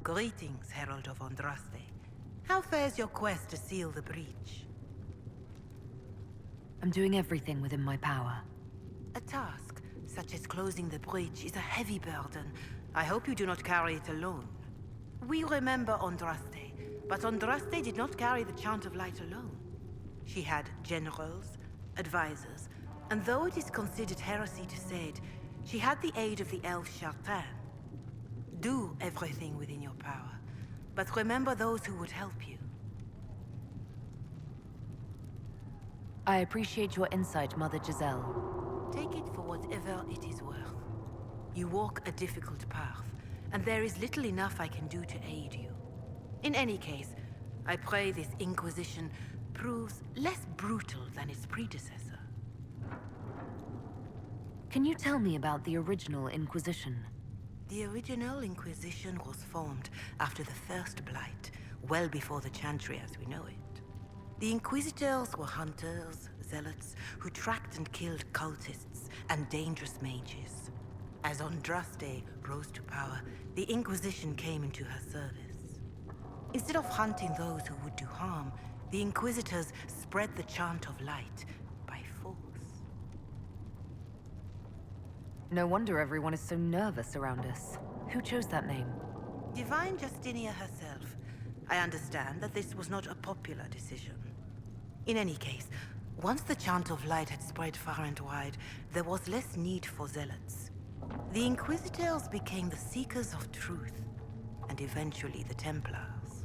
Greetings, Herald of Andraste. How fares your quest to seal the breach? I'm doing everything within my power. A task, such as closing the breach, is a heavy burden. I hope you do not carry it alone. We remember Andraste, but Andraste did not carry the Chant of Light alone. She had generals, advisors, and though it is considered heresy to say it, she had the aid of the elf Chartan. Do everything within your power, but remember those who would help you. I appreciate your insight, Mother Giselle. Take it for whatever it is worth. You walk a difficult path, and there is little enough I can do to aid you. In any case, I pray this Inquisition proves less brutal than its predecessor. Can you tell me about the original Inquisition? The original Inquisition was formed after the First Blight, well before the Chantry as we know it. The Inquisitors were hunters, zealots, who tracked and killed cultists and dangerous mages. As Andraste rose to power, the Inquisition came into her service. Instead of hunting those who would do harm, the Inquisitors spread the chant of light by force. No wonder everyone is so nervous around us. Who chose that name? Divine Justinia herself. I understand that this was not a popular decision. In any case, once the chant of light had spread far and wide, there was less need for zealots. The Inquisitors became the seekers of truth, and eventually the Templars.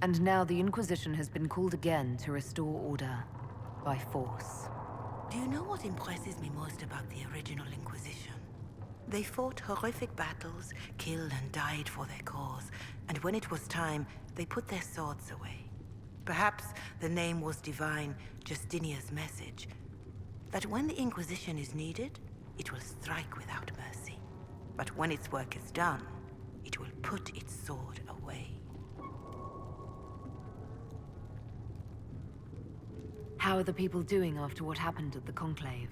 And now the Inquisition has been called again to restore order by force. Do you know what impresses me most about the original Inquisition? They fought horrific battles, killed and died for their cause, and when it was time, they put their swords away. Perhaps the name was Divine Justinia's message, that when the Inquisition is needed, it will strike without mercy. But when its work is done, it will put its sword away. How are the people doing after what happened at the Conclave?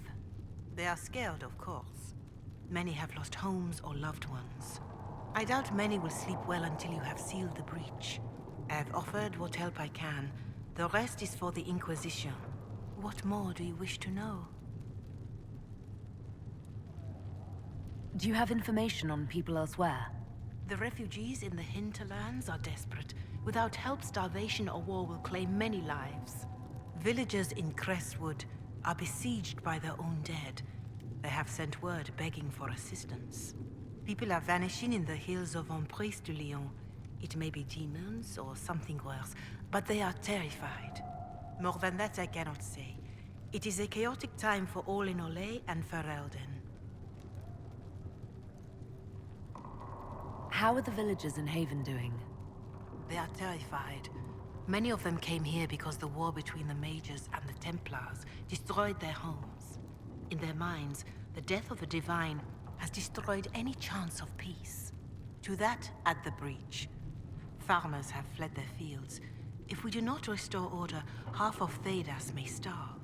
They are scared, of course. Many have lost homes or loved ones. I doubt many will sleep well until you have sealed the breach. I have offered what help I can. The rest is for the Inquisition. What more do you wish to know? Do you have information on people elsewhere? The refugees in the hinterlands are desperate. Without help, starvation or war will claim many lives. Villagers in Crestwood are besieged by their own dead. They have sent word begging for assistance. People are vanishing in the hills of Emprise de Lyon. It may be demons or something worse, but they are terrified. More than that I cannot say. It is a chaotic time for all in Olay and Ferelden. How are the villagers in Haven doing? They are terrified. Many of them came here because the war between the mages and the Templars destroyed their homes. In their minds, the death of a divine has destroyed any chance of peace. To that, add the breach. Farmers have fled their fields. If we do not restore order, half of Thedas may starve.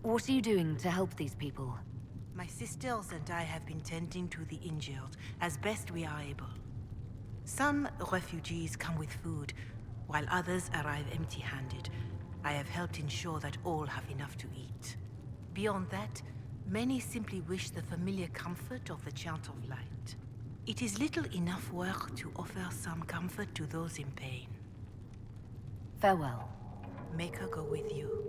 What are you doing to help these people? My sisters and I have been tending to the injured as best we are able. Some refugees come with food, while others arrive empty-handed. I have helped ensure that all have enough to eat. Beyond that, many simply wish the familiar comfort of the Chant of Light. It is little enough work to offer some comfort to those in pain. Farewell. Make her go with you.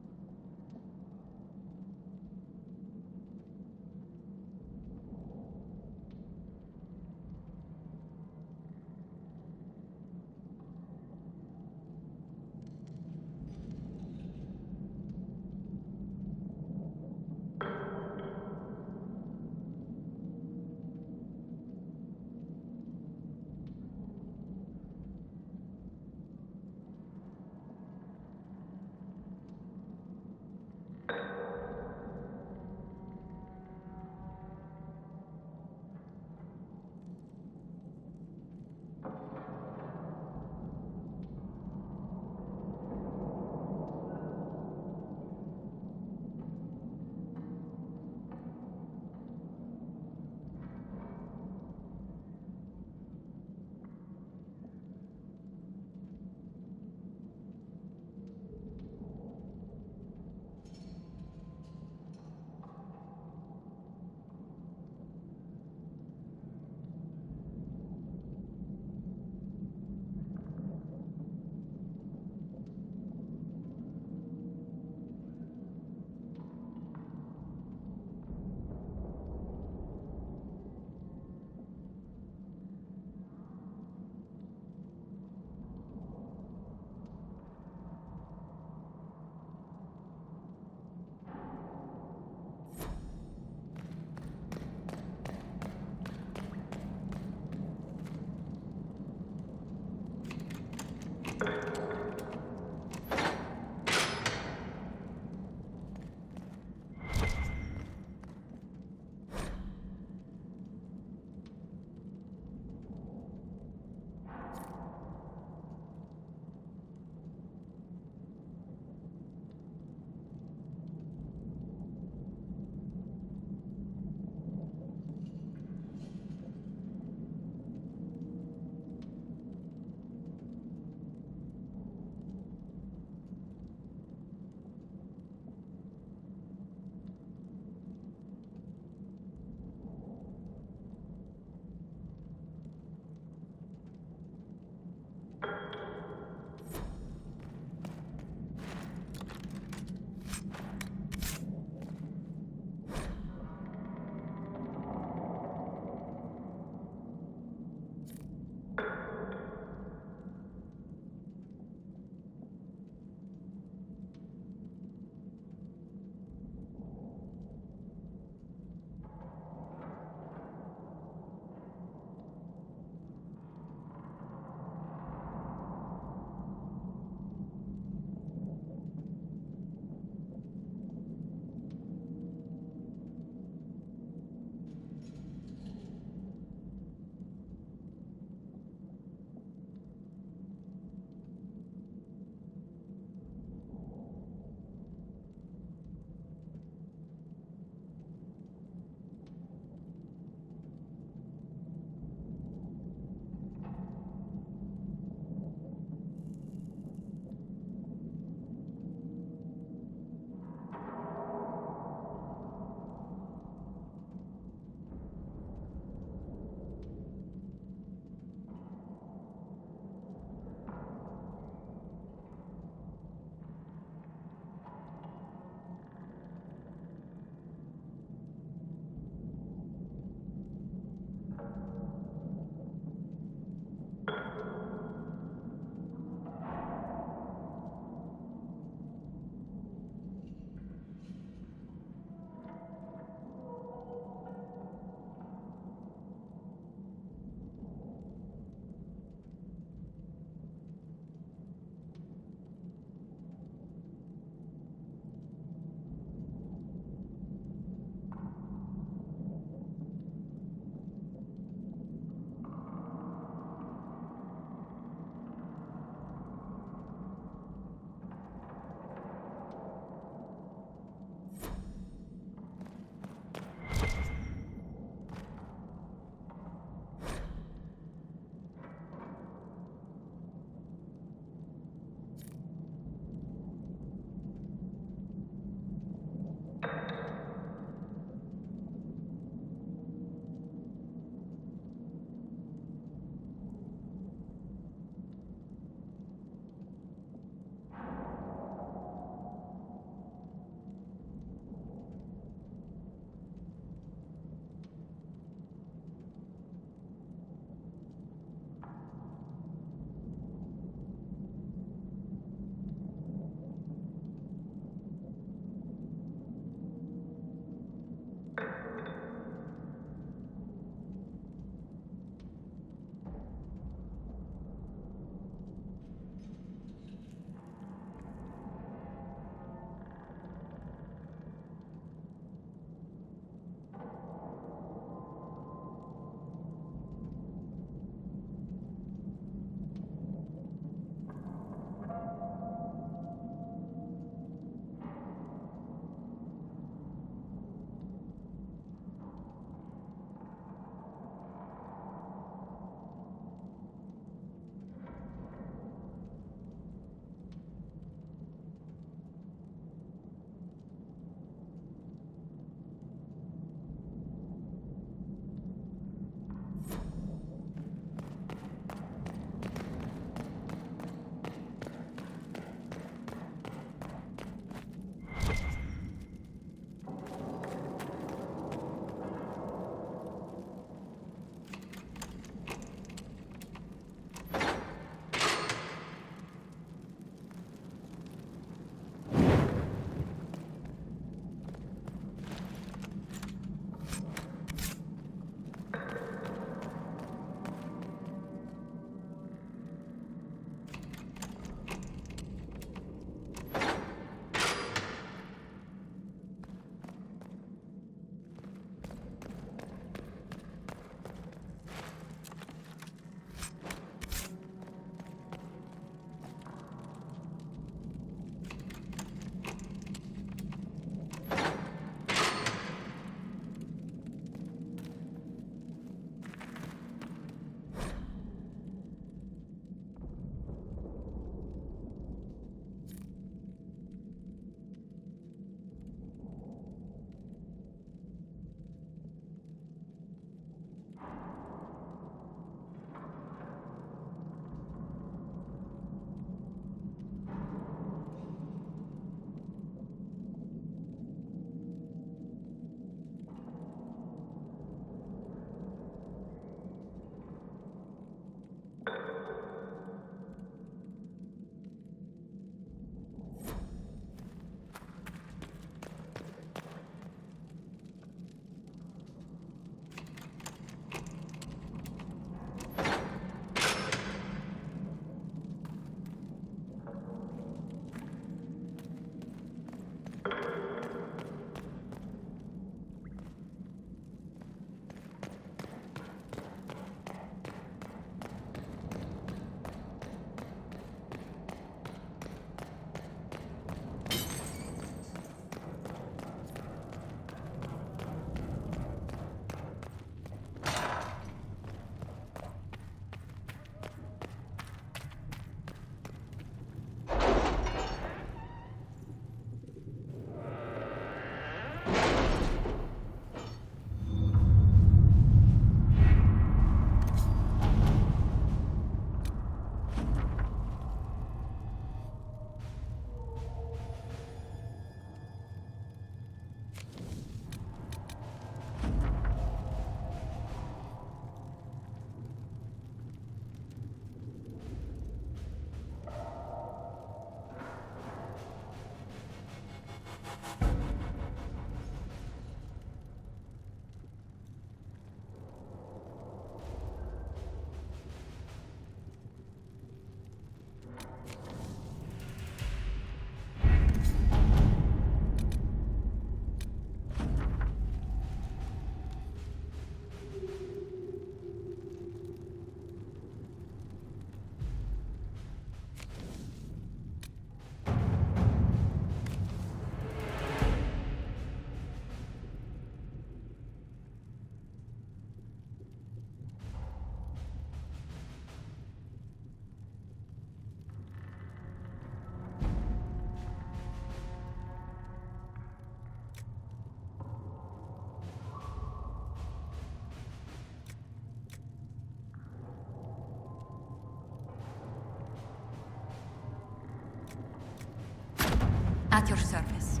At your service.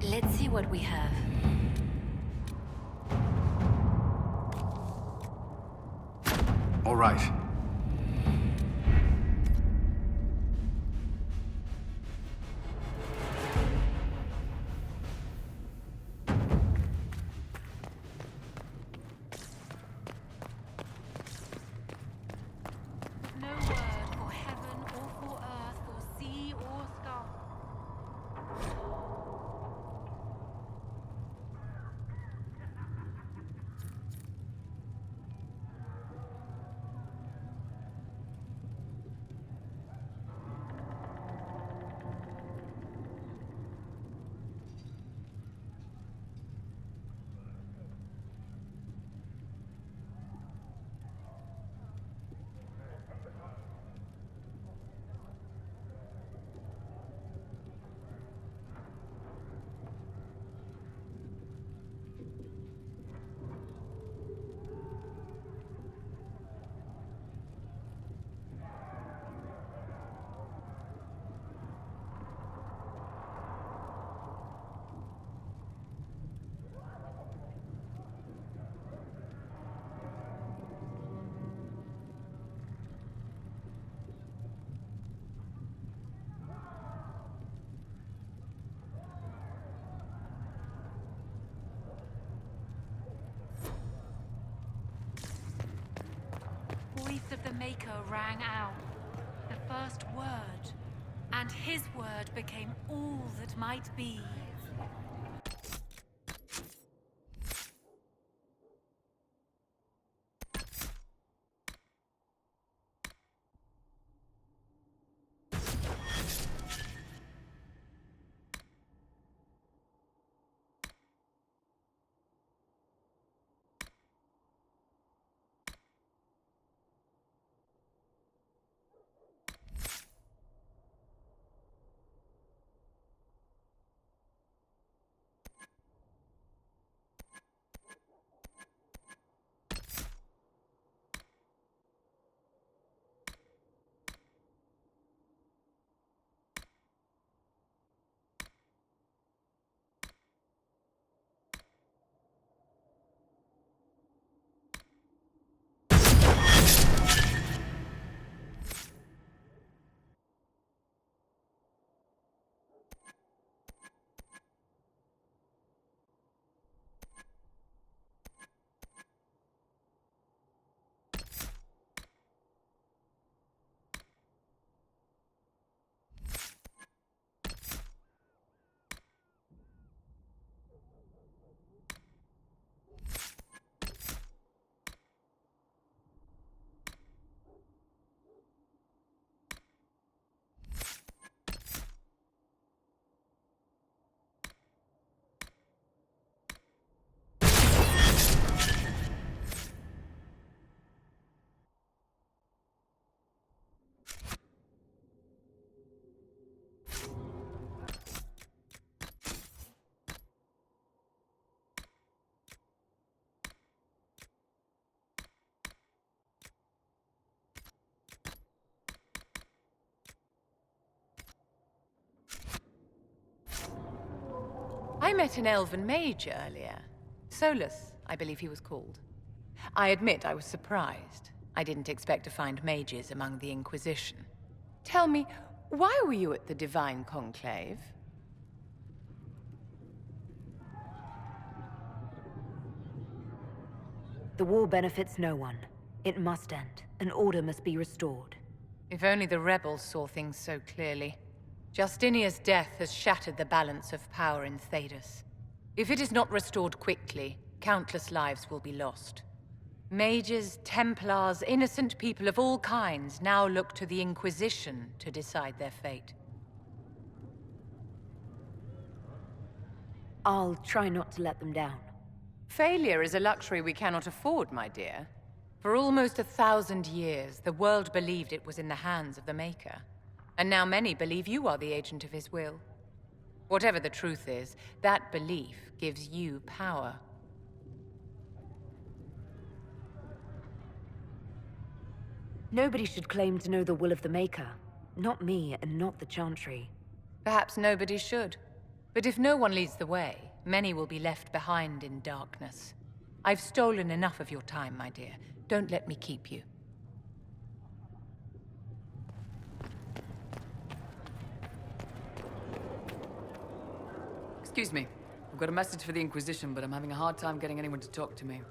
Let's see what we have. All right. No word for heaven or for earth or sea or sky. Voice of the Maker rang out, the first word, and his word became all that might be. I met an elven mage earlier. Solus, I believe he was called. I admit I was surprised. I didn't expect to find mages among the Inquisition. Tell me, why were you at the Divine Conclave? The war benefits no one. It must end, and order must be restored. If only the rebels saw things so clearly. Justinia's death has shattered the balance of power in Thedas. If it is not restored quickly, countless lives will be lost. Mages, Templars, innocent people of all kinds now look to the Inquisition to decide their fate. I'll try not to let them down. Failure is a luxury we cannot afford, my dear. For almost 1,000 years, the world believed it was in the hands of the Maker. And now many believe you are the agent of his will. Whatever the truth is, that belief gives you power. Nobody should claim to know the will of the Maker. Not me, and not the Chantry. Perhaps nobody should. But if no one leads the way, many will be left behind in darkness. I've stolen enough of your time, my dear. Don't let me keep you. Excuse me. I've got a message for the Inquisition, but I'm having a hard time getting anyone to talk to me.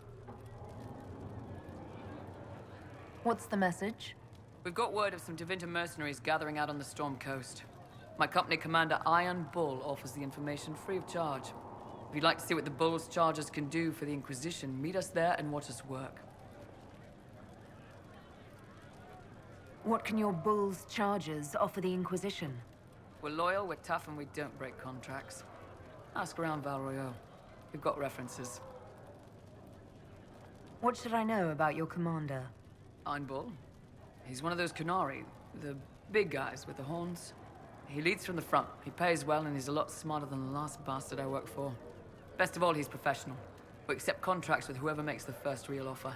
What's the message? We've got word of some Tevinter mercenaries gathering out on the Storm Coast. My company commander, Iron Bull, offers the information free of charge. If you'd like to see what the Bull's charges can do for the Inquisition, meet us there and watch us work. What can your Bull's charges offer the Inquisition? We're loyal, we're tough, and we don't break contracts. Ask around Val Royeaux. We've got references. What should I know about your commander? Iron Bull. He's one of those Kunari, the big guys with the horns. He leads from the front. He pays well, and he's a lot smarter than the last bastard I worked for. Best of all, he's professional. We accept contracts with whoever makes the first real offer.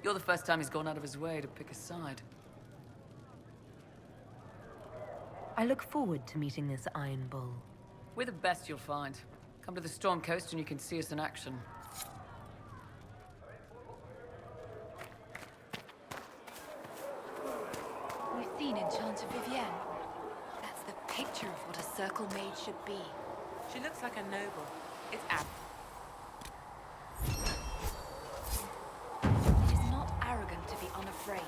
You're the first time he's gone out of his way to pick a side. I look forward to meeting this Iron Bull. We're the best you'll find. Come to the Storm Coast and you can see us in action. We've seen Enchanter Vivienne. That's the picture of what a circle maid should be. She looks like a noble. It's ab. It is not arrogant to be unafraid.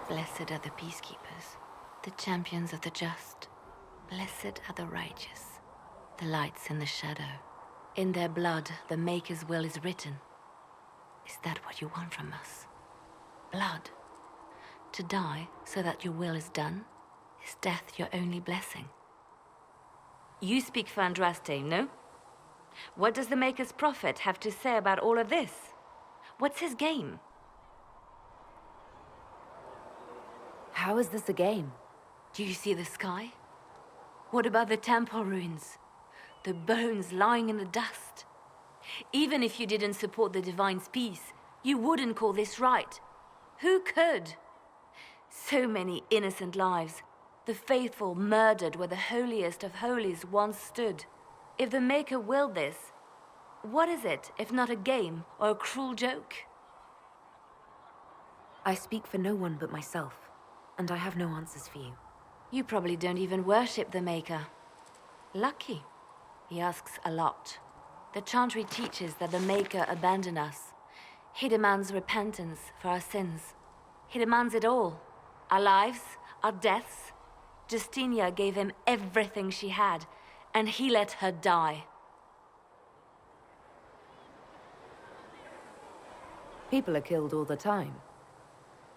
Blessed are the peacekeepers, the champions of the just. Blessed are the righteous, the lights in the shadow. In their blood, the Maker's will is written. Is that what you want from us? Blood? To die so that your will is done? Is death your only blessing? You speak for Andraste, no? What does the Maker's prophet have to say about all of this? What's his game? How is this a game? Do you see the sky? What about the temple ruins? The bones lying in the dust? Even if you didn't support the Divine's peace, you wouldn't call this right. Who could? So many innocent lives. The faithful murdered where the holiest of holies once stood. If the Maker willed this, what is it if not a game or a cruel joke? I speak for no one but myself, and I have no answers for you. You probably don't even worship the Maker. Lucky. He asks a lot. The Chantry teaches that the Maker abandoned us. He demands repentance for our sins. He demands it all. Our lives, our deaths. Justinia gave him everything she had, and he let her die. People are killed all the time.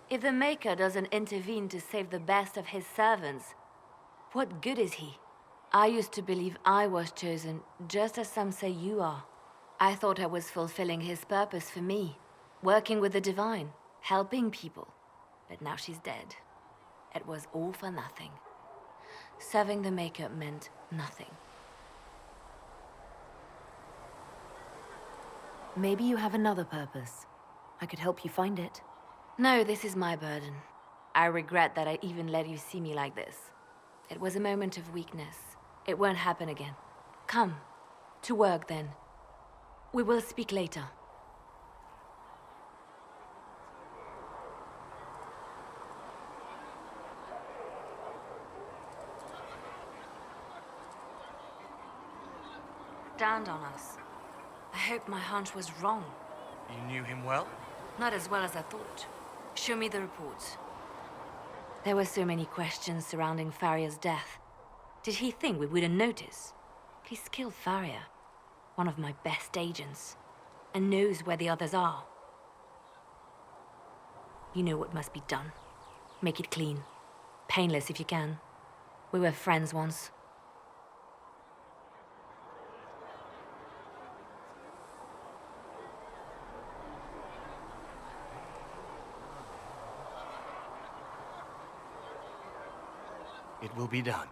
If the Maker doesn't intervene to save the best of his servants, what good is he? I used to believe I was chosen, just as some say you are. I thought I was fulfilling his purpose for me, working with the Divine, helping people. But now she's dead. It was all for nothing. Serving the Maker meant nothing. Maybe you have another purpose. I could help you find it. No, this is my burden. I regret that I even let you see me like this. It was a moment of weakness. It won't happen again. Come, to work then. We will speak later. Downed on us. I hope my hunch was wrong. You knew him well? Not as well as I thought. Show me the reports. There were so many questions surrounding Faria's death. Did he think we wouldn't notice? He's killed Faria, one of my best agents, and knows where the others are. You know what must be done. Make it clean. Painless if you can. We were friends once. It will be done.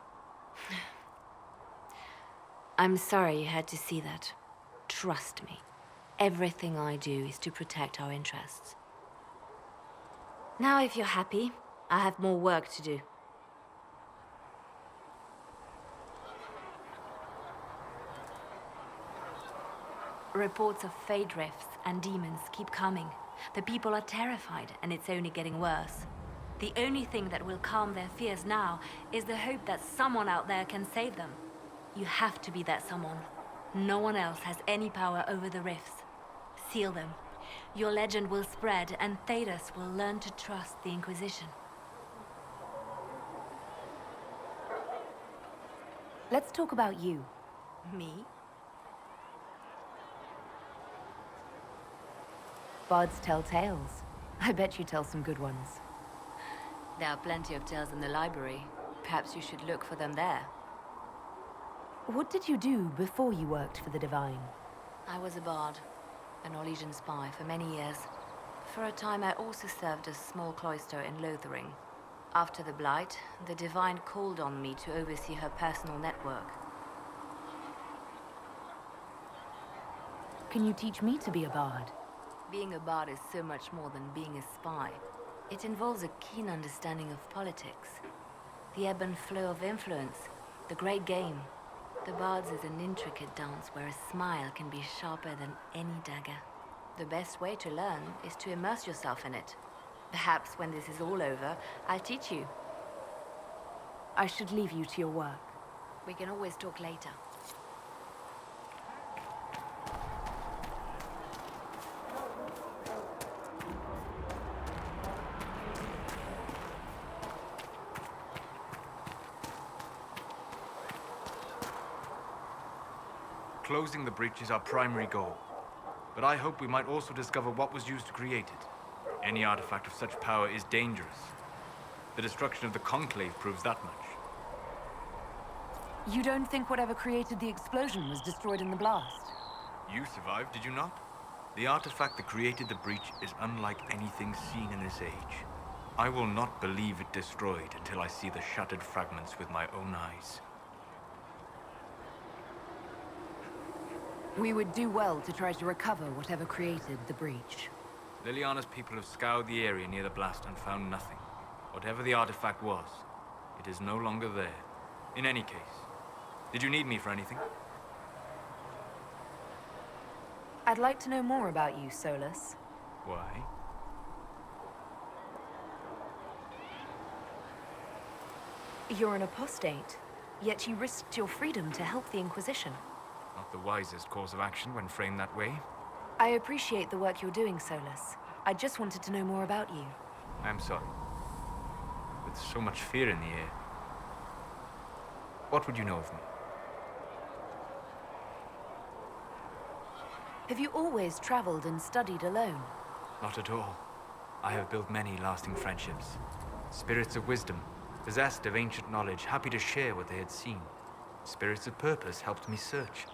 I'm sorry you had to see that. Trust me. Everything I do is to protect our interests. Now, if you're happy, I have more work to do. Reports of fade rifts and demons keep coming. The people are terrified, and it's only getting worse. The only thing that will calm their fears now is the hope that someone out there can save them. You have to be that someone. No one else has any power over the rifts. Seal them. Your legend will spread, and Thedas will learn to trust the Inquisition. Let's talk about you. Me? Bards tell tales. I bet you tell some good ones. There are plenty of tales in the library. Perhaps you should look for them there. What did you do before you worked for the Divine? I was a bard, a Norwegian spy for many years. For a time I also served a small cloister in Lothering. After the Blight, the Divine called on me to oversee her personal network. Can you teach me to be a bard? Being a bard is so much more than being a spy. It involves a keen understanding of politics, the ebb and flow of influence, the great game. The Bards is an intricate dance where a smile can be sharper than any dagger. The best way to learn is to immerse yourself in it. Perhaps when this is all over, I'll teach you. I should leave you to your work. We can always talk later. Closing the breach is our primary goal. But I hope we might also discover what was used to create it. Any artifact of such power is dangerous. The destruction of the Conclave proves that much. You don't think whatever created the explosion was destroyed in the blast? You survived, did you not? The artifact that created the breach is unlike anything seen in this age. I will not believe it destroyed until I see the shattered fragments with my own eyes. We would do well to try to recover whatever created the breach. Liliana's people have scoured the area near the blast and found nothing. Whatever the artifact was, it is no longer there. In any case, did you need me for anything? I'd like to know more about you, Solus. Why? You're an apostate, yet you risked your freedom to help the Inquisition. Not the wisest course of action when framed that way. I appreciate the work you're doing, Solus. I just wanted to know more about you. I'm sorry. With so much fear in the air. What would you know of me? Have you always traveled and studied alone? Not at all. I have built many lasting friendships. Spirits of wisdom, possessed of ancient knowledge, happy to share what they had seen. Spirits of purpose helped me search.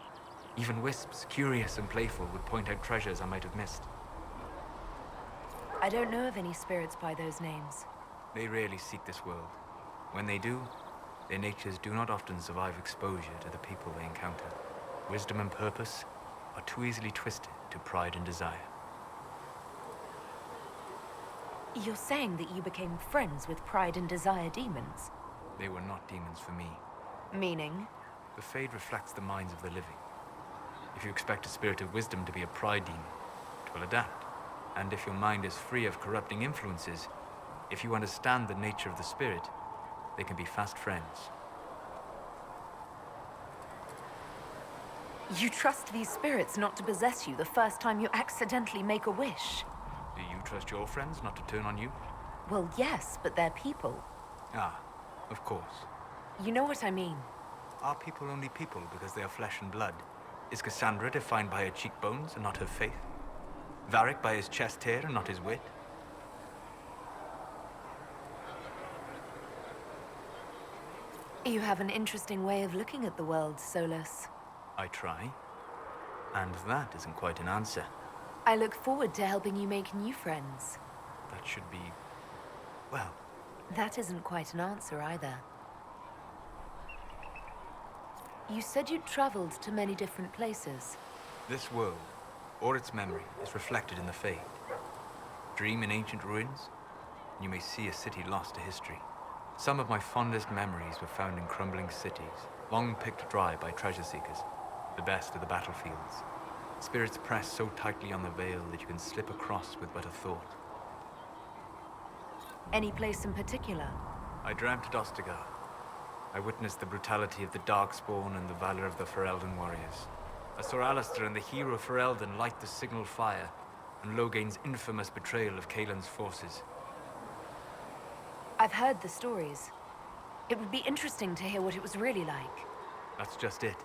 Even wisps, curious and playful, would point out treasures I might have missed. I don't know of any spirits by those names. They rarely seek this world. When they do, their natures do not often survive exposure to the people they encounter. Wisdom and purpose are too easily twisted to pride and desire. You're saying that you became friends with Pride and Desire demons? They were not demons for me. Meaning? The Fade reflects the minds of the living. If you expect a spirit of wisdom to be a pride demon, it will adapt. And if your mind is free of corrupting influences, if you understand the nature of the spirit, they can be fast friends. You trust these spirits not to possess you the first time you accidentally make a wish? Do you trust your friends not to turn on you? Well, yes, but they're people. Ah, of course. You know what I mean. Are people only people because they are flesh and blood? Is Cassandra defined by her cheekbones and not her faith? Varric by his chest hair and not his wit? You have an interesting way of looking at the world, Solus. I try. And that isn't quite an answer. I look forward to helping you make new friends. That should be... well... That isn't quite an answer either. You said you'd traveled to many different places. This world, or its memory, is reflected in the Fade. Dream in ancient ruins, and you may see a city lost to history. Some of my fondest memories were found in crumbling cities, long picked dry by treasure seekers, the best of the battlefields. Spirits press so tightly on the veil that you can slip across with but a thought. Any place in particular? I dreamt at Ostagar. I witnessed the brutality of the Darkspawn and the valor of the Ferelden warriors. I saw Alistair and the hero Ferelden light the signal fire, and Logain's infamous betrayal of Caelan's forces. I've heard the stories. It would be interesting to hear what it was really like. That's just it.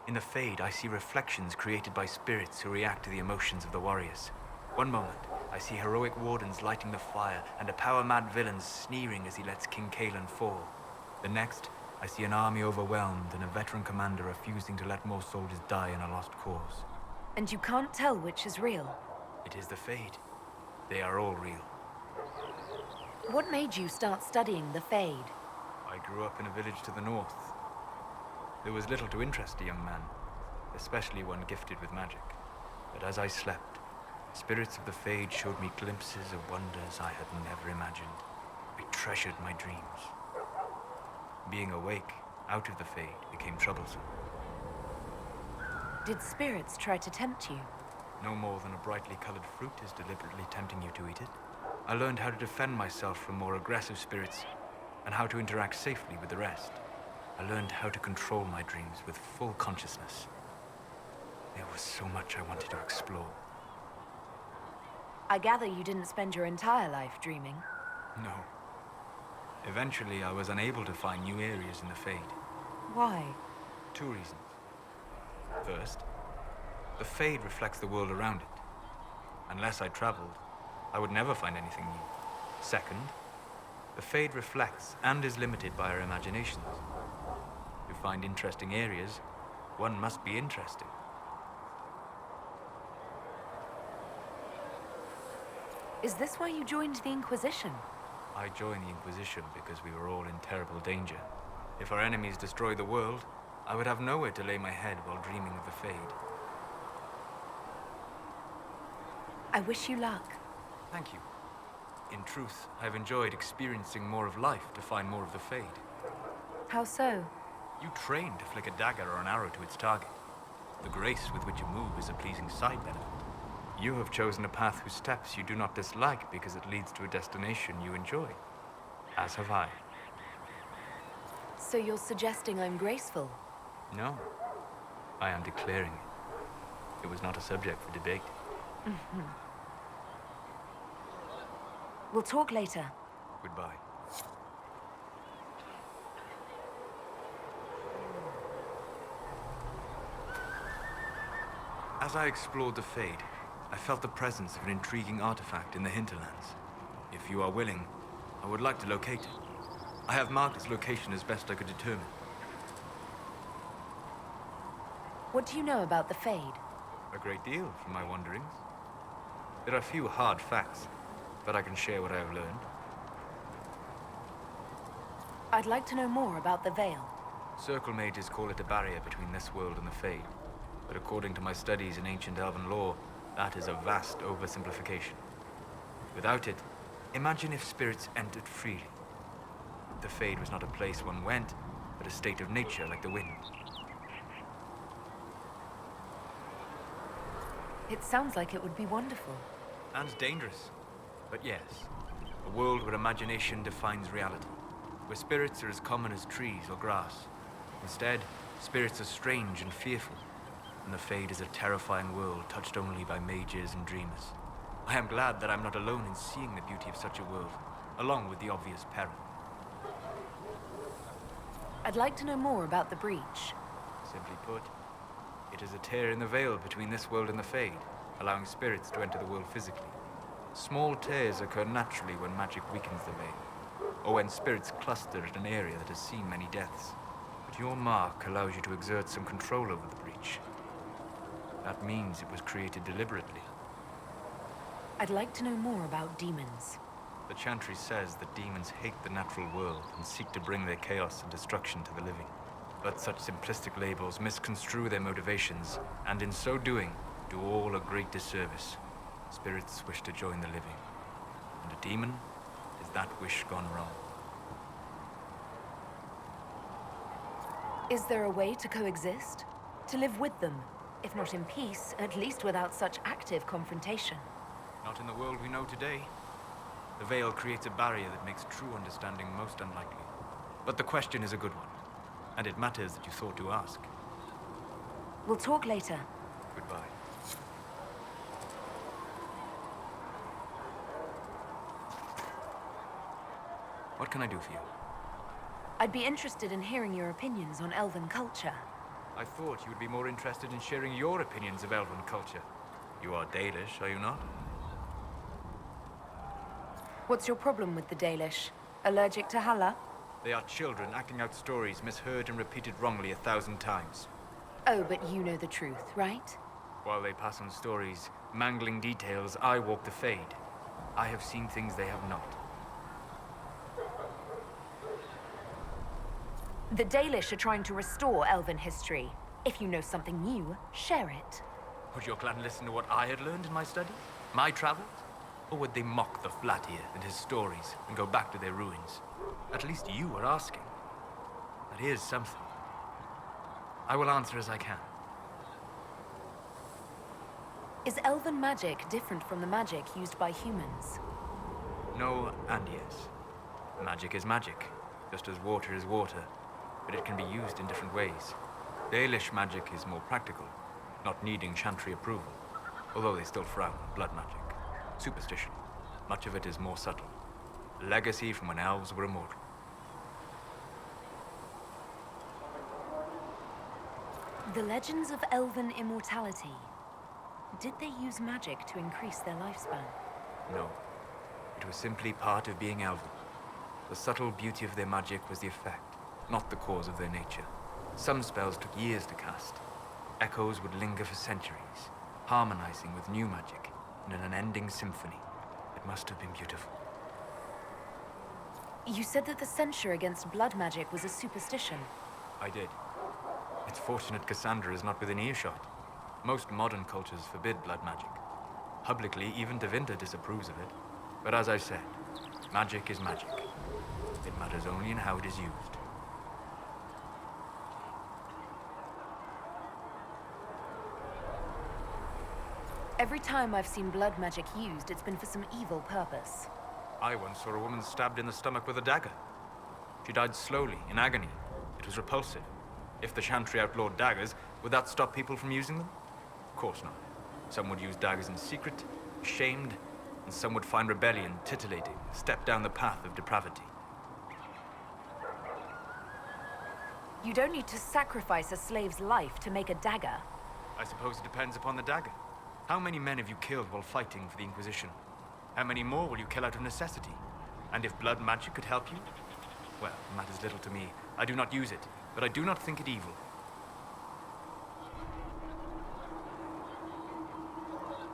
In the Fade, I see reflections created by spirits who react to the emotions of the warriors. One moment, I see heroic wardens lighting the fire, and a power-mad villain sneering as he lets King Caelan fall. The next, I see an army overwhelmed and a veteran commander refusing to let more soldiers die in a lost cause. And you can't tell which is real? It is the Fade. They are all real. What made you start studying the Fade? I grew up in a village to the north. There was little to interest a young man, especially one gifted with magic. But as I slept, spirits of the Fade showed me glimpses of wonders I had never imagined. I treasured my dreams. Being awake, out of the Fade, became troublesome. Did spirits try to tempt you? No more than a brightly colored fruit is deliberately tempting you to eat it. I learned how to defend myself from more aggressive spirits, and how to interact safely with the rest. I learned how to control my dreams with full consciousness. There was so much I wanted to explore. I gather you didn't spend your entire life dreaming. No. Eventually, I was unable to find new areas in the Fade. Why? 2 reasons. First, the Fade reflects the world around it. Unless I traveled, I would never find anything new. Second, the Fade reflects and is limited by our imaginations. To find interesting areas, one must be interesting. Is this why you joined the Inquisition? I joined the Inquisition because we were all in terrible danger. If our enemies destroyed the world, I would have nowhere to lay my head while dreaming of the Fade. I wish you luck. Thank you. In truth, I've enjoyed experiencing more of life to find more of the Fade. How so? You train to flick a dagger or an arrow to its target. The grace with which you move is a pleasing side benefit. You have chosen a path whose steps you do not dislike because it leads to a destination you enjoy. As have I. So you're suggesting I'm graceful? No. I am declaring it. It was not a subject for debate. We'll talk later. Goodbye. As I explored the Fade, I felt the presence of an intriguing artifact in the hinterlands. If you are willing, I would like to locate it. I have marked its location as best I could determine. What do you know about the Fade? A great deal from my wanderings. There are few hard facts, but I can share what I have learned. I'd like to know more about the Veil. Circle mages call it a barrier between this world and the Fade. But according to my studies in ancient elven lore, that is a vast oversimplification. Without it, imagine if spirits entered freely. The Fade was not a place one went, but a state of nature like the wind. It sounds like it would be wonderful. And dangerous. But yes, a world where imagination defines reality. Where spirits are as common as trees or grass. Instead, spirits are strange and fearful. And the Fade is a terrifying world touched only by mages and dreamers. I am glad that I'm not alone in seeing the beauty of such a world, along with the obvious peril. I'd like to know more about the breach. Simply put, it is a tear in the veil between this world and the Fade, allowing spirits to enter the world physically. Small tears occur naturally when magic weakens the veil, or when spirits cluster at an area that has seen many deaths. But your mark allows you to exert some control over the breach. That means it was created deliberately. I'd like to know more about demons. The Chantry says that demons hate the natural world and seek to bring their chaos and destruction to the living. But such simplistic labels misconstrue their motivations, and in so doing, do all a great disservice. Spirits wish to join the living, and a demon is that wish gone wrong. Is there a way to coexist? To live with them? If not in peace, at least without such active confrontation. Not in the world we know today. The veil creates a barrier that makes true understanding most unlikely. But the question is a good one, and it matters that you thought to ask. We'll talk later. Goodbye. What can I do for you? I'd be interested in hearing your opinions on elven culture. I thought you would be more interested in sharing your opinions of elven culture. You are Dalish, are you not? What's your problem with the Dalish? Allergic to Halla? They are children acting out stories misheard and repeated wrongly 1,000 times. Oh, but you know the truth, right? While they pass on stories, mangling details, I walk the Fade. I have seen things they have not. The Dalish are trying to restore elven history. If you know something new, share it. Would your clan listen to what I had learned in my study? My travels? Or would they mock the Flatir and his stories and go back to their ruins? At least you are asking. That is something. I will answer as I can. Is elven magic different from the magic used by humans? No and yes. Magic is magic, just as water is water, but it can be used in different ways. Dalish magic is more practical, not needing chantry approval, although they still frown on blood magic. Superstition. Much of it is more subtle. A legacy from when elves were immortal. The legends of elven immortality. Did they use magic to increase their lifespan? No. It was simply part of being elven. The subtle beauty of their magic was the effect, not the cause of their nature. Some spells took years to cast. Echoes would linger for centuries, harmonizing with new magic in an unending symphony. It must have been beautiful. You said that the censure against blood magic was a superstition. I did. It's fortunate Cassandra is not within earshot. Most modern cultures forbid blood magic. Publicly, even Devinter disapproves of it. But as I said, magic is magic. It matters only in how it is used. Every time I've seen blood magic used, it's been for some evil purpose. I once saw a woman stabbed in the stomach with a dagger. She died slowly, in agony. It was repulsive. If the Chantry outlawed daggers, would that stop people from using them? Of course not. Some would use daggers in secret, ashamed, and some would find rebellion titillating, step down the path of depravity. You don't need to sacrifice a slave's life to make a dagger. I suppose it depends upon the dagger. How many men have you killed while fighting for the Inquisition? How many more will you kill out of necessity? And if blood magic could help you? Well, it matters little to me. I do not use it, but I do not think it evil.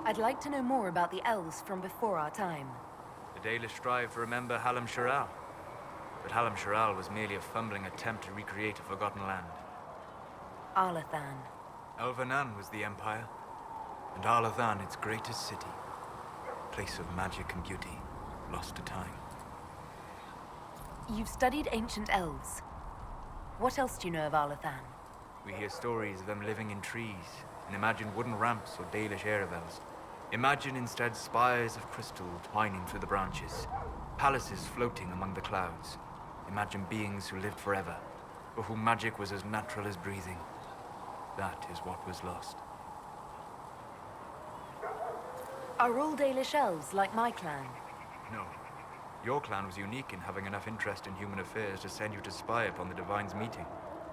I'd like to know more about the elves from before our time. The Dalish strive to remember Hallam Sharal. But Hallam Sharal was merely a fumbling attempt to recreate a forgotten land. Arlathan. Elvanan was the empire, and Arlathan its greatest city. Place of magic and beauty, lost to time. You've studied ancient elves. What else do you know of Arlathan? We hear stories of them living in trees, and imagine wooden ramps or Dalish aeravels. Imagine instead spires of crystal twining through the branches, palaces floating among the clouds. Imagine beings who lived forever, for whom magic was as natural as breathing. That is what was lost. Are all Dalish elves like my clan? No. Your clan was unique in having enough interest in human affairs to send you to spy upon the Divine's meeting.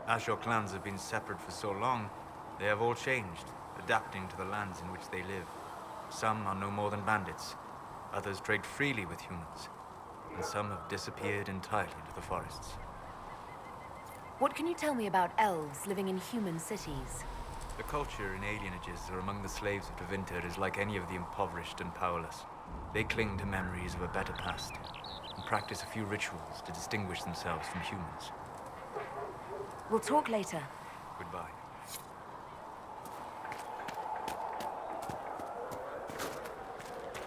As your clans have been separate for so long, they have all changed, adapting to the lands in which they live. Some are no more than bandits, others trade freely with humans, and some have disappeared entirely into the forests. What can you tell me about elves living in human cities? The culture in alienages or among the slaves of Devinter is like any of the impoverished and powerless. They cling to memories of a better past, and practice a few rituals to distinguish themselves from humans. We'll talk later. Goodbye.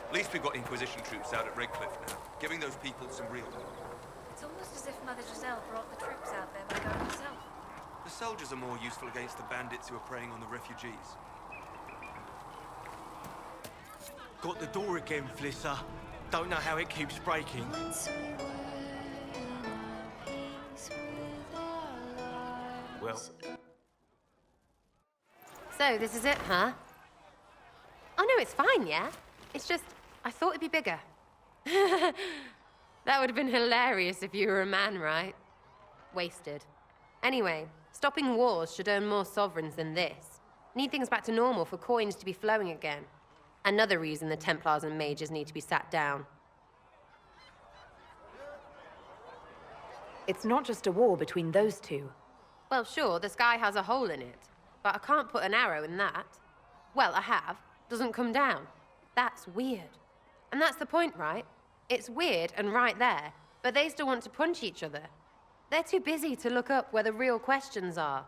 At least we've got Inquisition troops out at Redcliffe now, giving those people some real... It's almost as if Mother Giselle brought the troops out there by going herself. The soldiers are more useful against the bandits who are preying on the refugees. Got the door again, Flisser. Don't know how it keeps breaking. Well... So, this is it, huh? Oh no, it's fine, yeah? It's just, I thought it'd be bigger. That would have been hilarious if you were a man, right? Wasted. Anyway, stopping wars should earn more sovereigns than this. Need things back to normal for coins to be flowing again. Another reason the Templars and mages need to be sat down. It's not just a war between those two. Well, sure, the sky has a hole in it, but I can't put an arrow in that. Well, I have. Doesn't come down. That's weird. And that's the point, right? It's weird and right there, but they still want to punch each other. They're too busy to look up where the real questions are.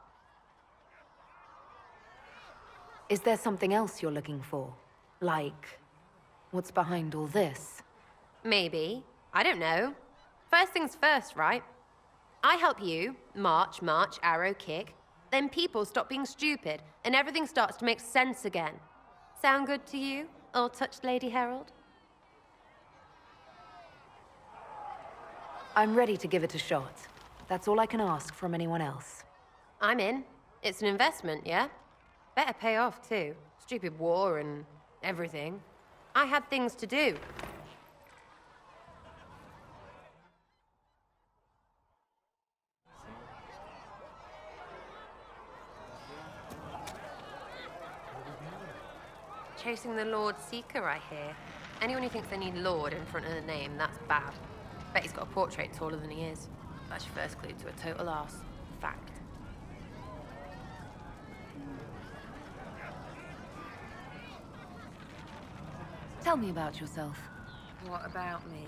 Is there something else you're looking for? Like, what's behind all this? Maybe. I don't know. First things first, right? I help you, march, arrow, kick. Then people stop being stupid, and everything starts to make sense again. Sound good to you, all-touched Lady Herald? I'm ready to give it a shot. That's all I can ask from anyone else. I'm in. It's an investment, yeah? Better pay off, too. Stupid war and everything. I had things to do. Chasing the Lord Seeker, I hear. Anyone who thinks they need Lord in front of the name, that's bad. Bet he's got a portrait taller than he is. That's your first clue to a total arse. Fact. Tell me about yourself. What about me?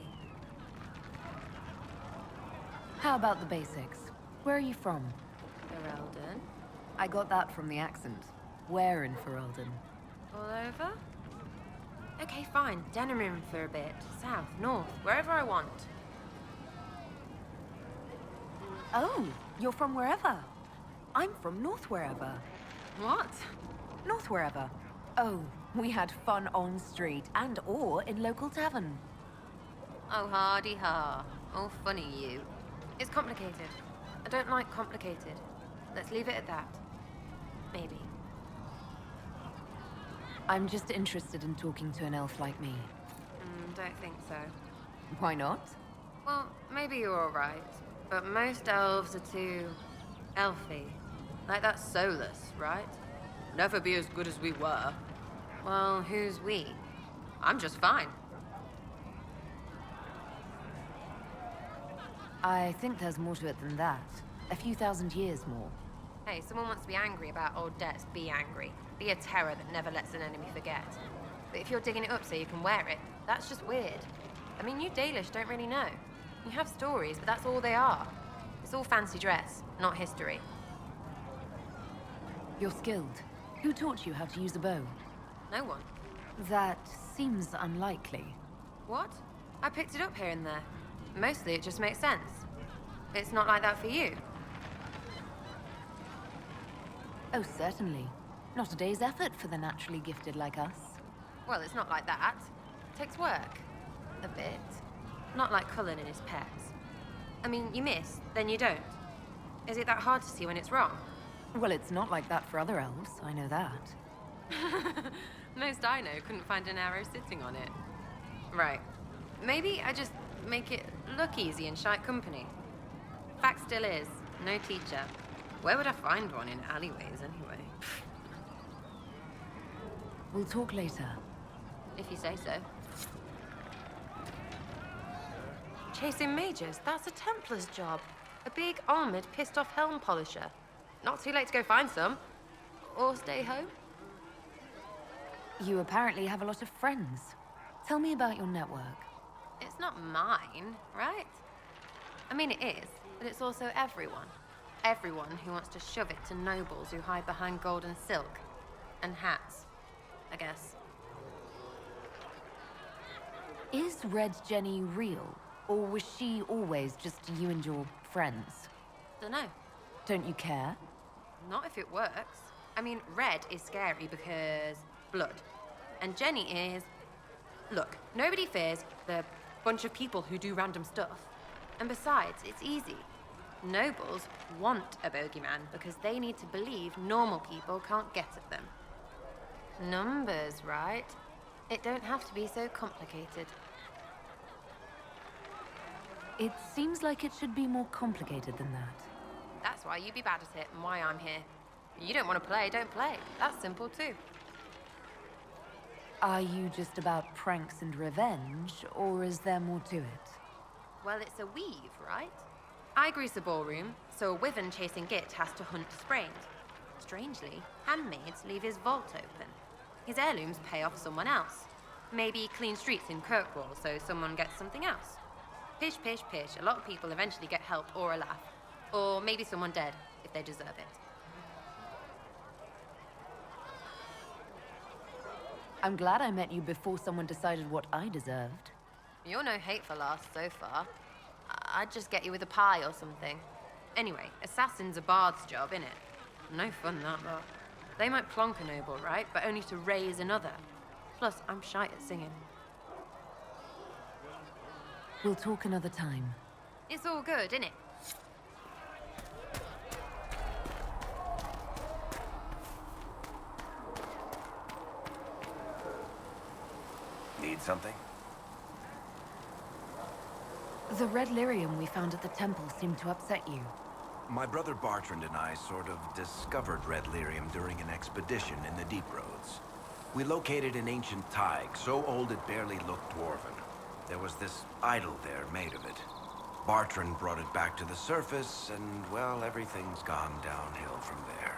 How about the basics? Where are you from? Ferelden? I got that from the accent. Where in Ferelden? All over? Okay, fine. Denerim for a bit. South, north, wherever I want. Oh, you're from wherever. I'm from north wherever. What? North wherever. Oh, we had fun on street and or in local tavern. Oh, hardy ha. Oh, funny you. It's complicated. I don't like complicated. Let's leave it at that. Maybe. I'm just interested in talking to an elf like me. Don't think so. Why not? Well, maybe you're all right. But most elves are too... elfy. Like that's soulless, right? Never be as good as we were. Well, who's we? I'm just fine. I think there's more to it than that. A few thousand years more. Hey, someone wants to be angry about old debts, be angry. Be a terror that never lets an enemy forget. But if you're digging it up so you can wear it, that's just weird. I mean, you Dalish don't really know. You have stories, but that's all they are. It's all fancy dress, not history. You're skilled. Who taught you how to use a bow? No one. That seems unlikely. What? I picked it up here and there. Mostly it just makes sense. It's not like that for you. Oh, certainly. Not a day's effort for the naturally gifted like us. Well, it's not like that. It takes work. A bit. Not like Cullen and his pets. I mean, you miss, then you don't. Is it that hard to see when it's wrong? Well, it's not like that for other elves, I know that. Most I know couldn't find an arrow sitting on it. Right. Maybe I just make it look easy in shite company. Fact still is, no teacher. Where would I find one in alleyways, anyway? We'll talk later. If you say so. Chasing mages, that's a Templar's job. A big, armored, pissed-off helm polisher. Not too late to go find some. Or stay home. You apparently have a lot of friends. Tell me about your network. It's not mine, right? I mean, it is, but it's also everyone. Everyone who wants to shove it to nobles who hide behind gold and silk. And hats, I guess. Is Red Jenny real? Or was she always just you and your friends? Dunno. Don't you care? Not if it works. I mean, red is scary because blood. And Jenny is... Look, nobody fears the bunch of people who do random stuff. And besides, it's easy. Nobles want a bogeyman because they need to believe normal people can't get at them. Numbers, right? It don't have to be so complicated. It seems like it should be more complicated than that. That's why you be bad at it and why I'm here. You don't want to play, don't play. That's simple too. Are you just about pranks and revenge, or is there more to it? Well, it's a weave, right? I grease a ballroom, so a wyvern chasing Git has to hunt sprained. Strangely, handmaids leave his vault open. His heirlooms pay off someone else. Maybe clean streets in Kirkwall so someone gets something else. Pish, pish, pish. A lot of people eventually get help or a laugh. Or maybe someone dead, if they deserve it. I'm glad I met you before someone decided what I deserved. You're no hateful ass so far. I'd just get you with a pie or something. Anyway, assassin's a bard's job, innit? No fun, that lot. They might plonk a noble, right? But only to raise another. Plus, I'm shy at singing. We'll talk another time. It's all good, innit? Need something? The red lyrium we found at the temple seemed to upset you. My brother Bartrand and I sort of discovered red lyrium during an expedition in the Deep Roads. We located an ancient thaig, so old it barely looked dwarven. There was this idol there made of it. Bartrand brought it back to the surface, and, well, everything's gone downhill from there.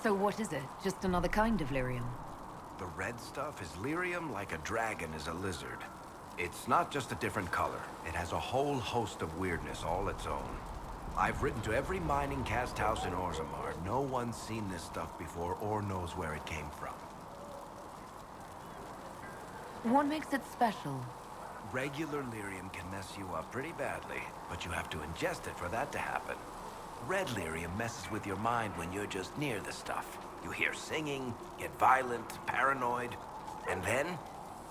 So what is it? Just another kind of lyrium? The red stuff is lyrium like a dragon is a lizard. It's not just a different color. It has a whole host of weirdness all its own. I've written to every mining cast house in Orzammar. No one's seen this stuff before or knows where it came from. What makes it special? Regular lyrium can mess you up pretty badly, but you have to ingest it for that to happen. Red lyrium messes with your mind when you're just near the stuff. You hear singing, get violent, paranoid, and then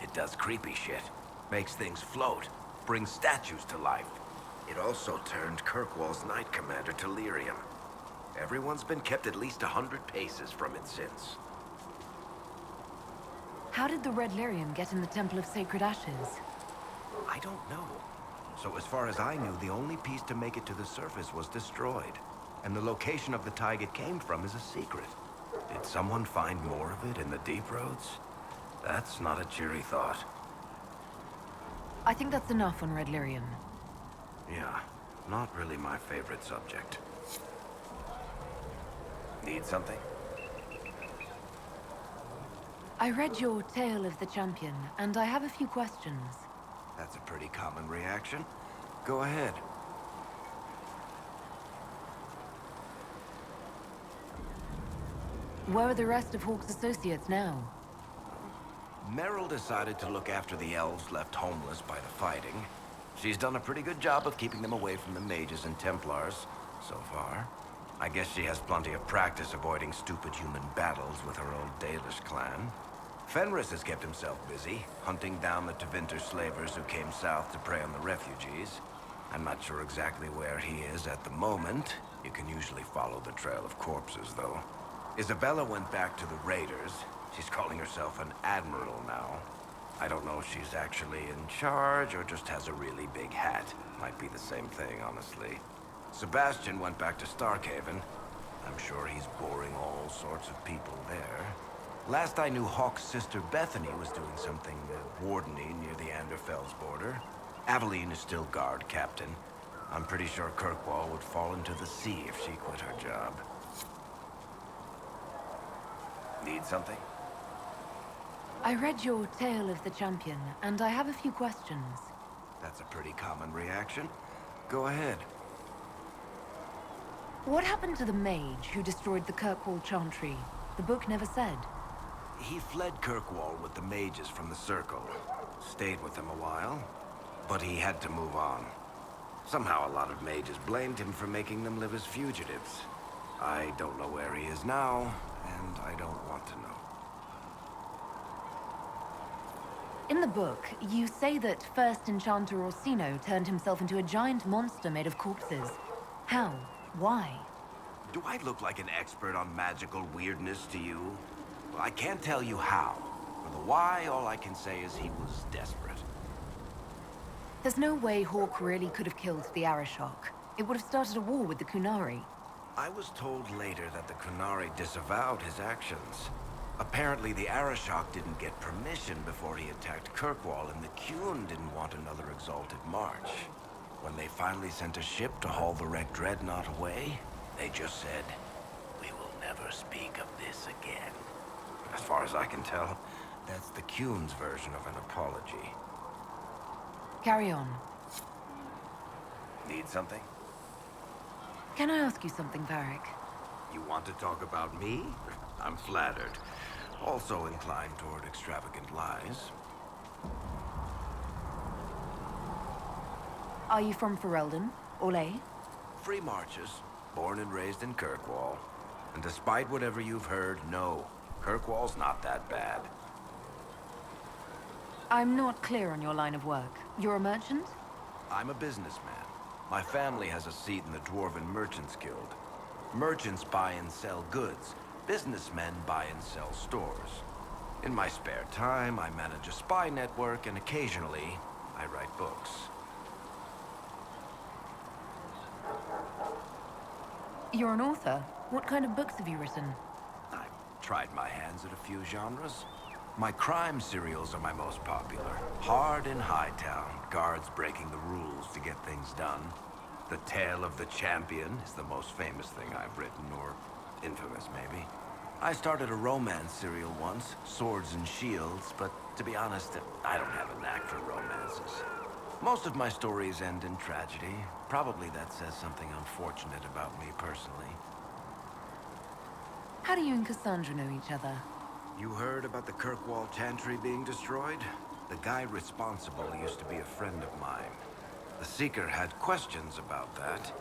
it does creepy shit. Makes things float, brings statues to life. It also turned Kirkwall's Knight Commander to lyrium. Everyone's been kept at least 100 paces from it since. How did the red lyrium get in the Temple of Sacred Ashes? I don't know. So as far as I knew, the only piece to make it to the surface was destroyed. And the location of the thaig it came from is a secret. Did someone find more of it in the Deep Roads? That's not a cheery thought. I think that's enough on red lyrium. Yeah, not really my favorite subject. Need something? I read your Tale of the Champion, and I have a few questions. That's a pretty common reaction. Go ahead. Where are the rest of Hawke's associates now? Merrill decided to look after the elves left homeless by the fighting. She's done a pretty good job of keeping them away from the mages and Templars, so far. I guess she has plenty of practice avoiding stupid human battles with her old Dalish clan. Fenris has kept himself busy, hunting down the Tevinter slavers who came south to prey on the refugees. I'm not sure exactly where he is at the moment. You can usually follow the trail of corpses, though. Isabella went back to the raiders. She's calling herself an admiral now. I don't know if she's actually in charge or just has a really big hat. Might be the same thing, honestly. Sebastian went back to Starkhaven. I'm sure he's boring all sorts of people there. Last I knew, Hawke's sister Bethany was doing something wardeny near the Anderfell's border. Aveline is still guard captain. I'm pretty sure Kirkwall would fall into the sea if she quit her job. Need something? I read your Tale of the Champion, and I have a few questions. That's a pretty common reaction. Go ahead. What happened to the mage who destroyed the Kirkwall Chantry? The book never said. He fled Kirkwall with the mages from the Circle. Stayed with them a while, but he had to move on. Somehow a lot of mages blamed him for making them live as fugitives. I don't know where he is now, and I don't want to know. In the book, you say that first Enchanter Orsino turned himself into a giant monster made of corpses. How? Why? Do I look like an expert on magical weirdness to you? Well, I can't tell you how. For the why, all I can say is he was desperate. There's no way Hawk really could have killed the Arishok. It would have started a war with the Kunari. I was told later that the Kunari disavowed his actions. Apparently the Arishok didn't get permission before he attacked Kirkwall, and the Qun didn't want another exalted march. When they finally sent a ship to haul the wrecked dreadnought away, they just said, "We will never speak of this again." As far as I can tell, that's the Qun's version of an apology. Carry on. Need something? Can I ask you something, Varric? You want to talk about me? I'm flattered. Also inclined toward extravagant lies. Are you from Ferelden? Orlais? Free marches, born and raised in Kirkwall. And despite whatever you've heard, no, Kirkwall's not that bad. I'm not clear on your line of work. You're a merchant? I'm a businessman. My family has a seat in the Dwarven Merchants Guild. Merchants buy and sell goods. Businessmen buy and sell stores. In my spare time, I manage a spy network, and occasionally, I write books. You're an author. What kind of books have you written? I've tried my hands at a few genres. My crime serials are my most popular. Hard in Hightown, guards breaking the rules to get things done. The Tale of the Champion is the most famous thing I've written, or infamous maybe. I started a romance serial once, Swords and Shields, but to be honest, I don't have a knack for romances. Most of my stories end in tragedy. Probably that says something unfortunate about me personally. How do you and Cassandra know each other? You heard about the Kirkwall Chantry being destroyed? The guy responsible used to be a friend of mine. The Seeker had questions about that,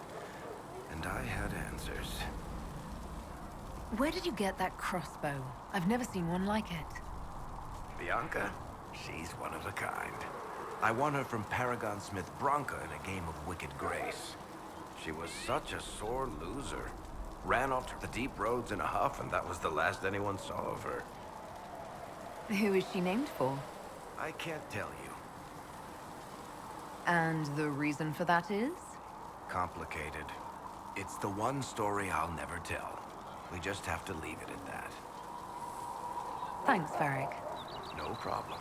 and I had answers. Where did you get that crossbow? I've never seen one like it. Bianca? She's one of a kind. I won her from Paragon Smith Bronca in a game of Wicked Grace. She was such a sore loser. Ran off to the deep roads in a huff, and that was the last anyone saw of her. Who is she named for? I can't tell you. And the reason for that is? Complicated. It's the one story I'll never tell. We just have to leave it at that. Thanks, Varric. No problem.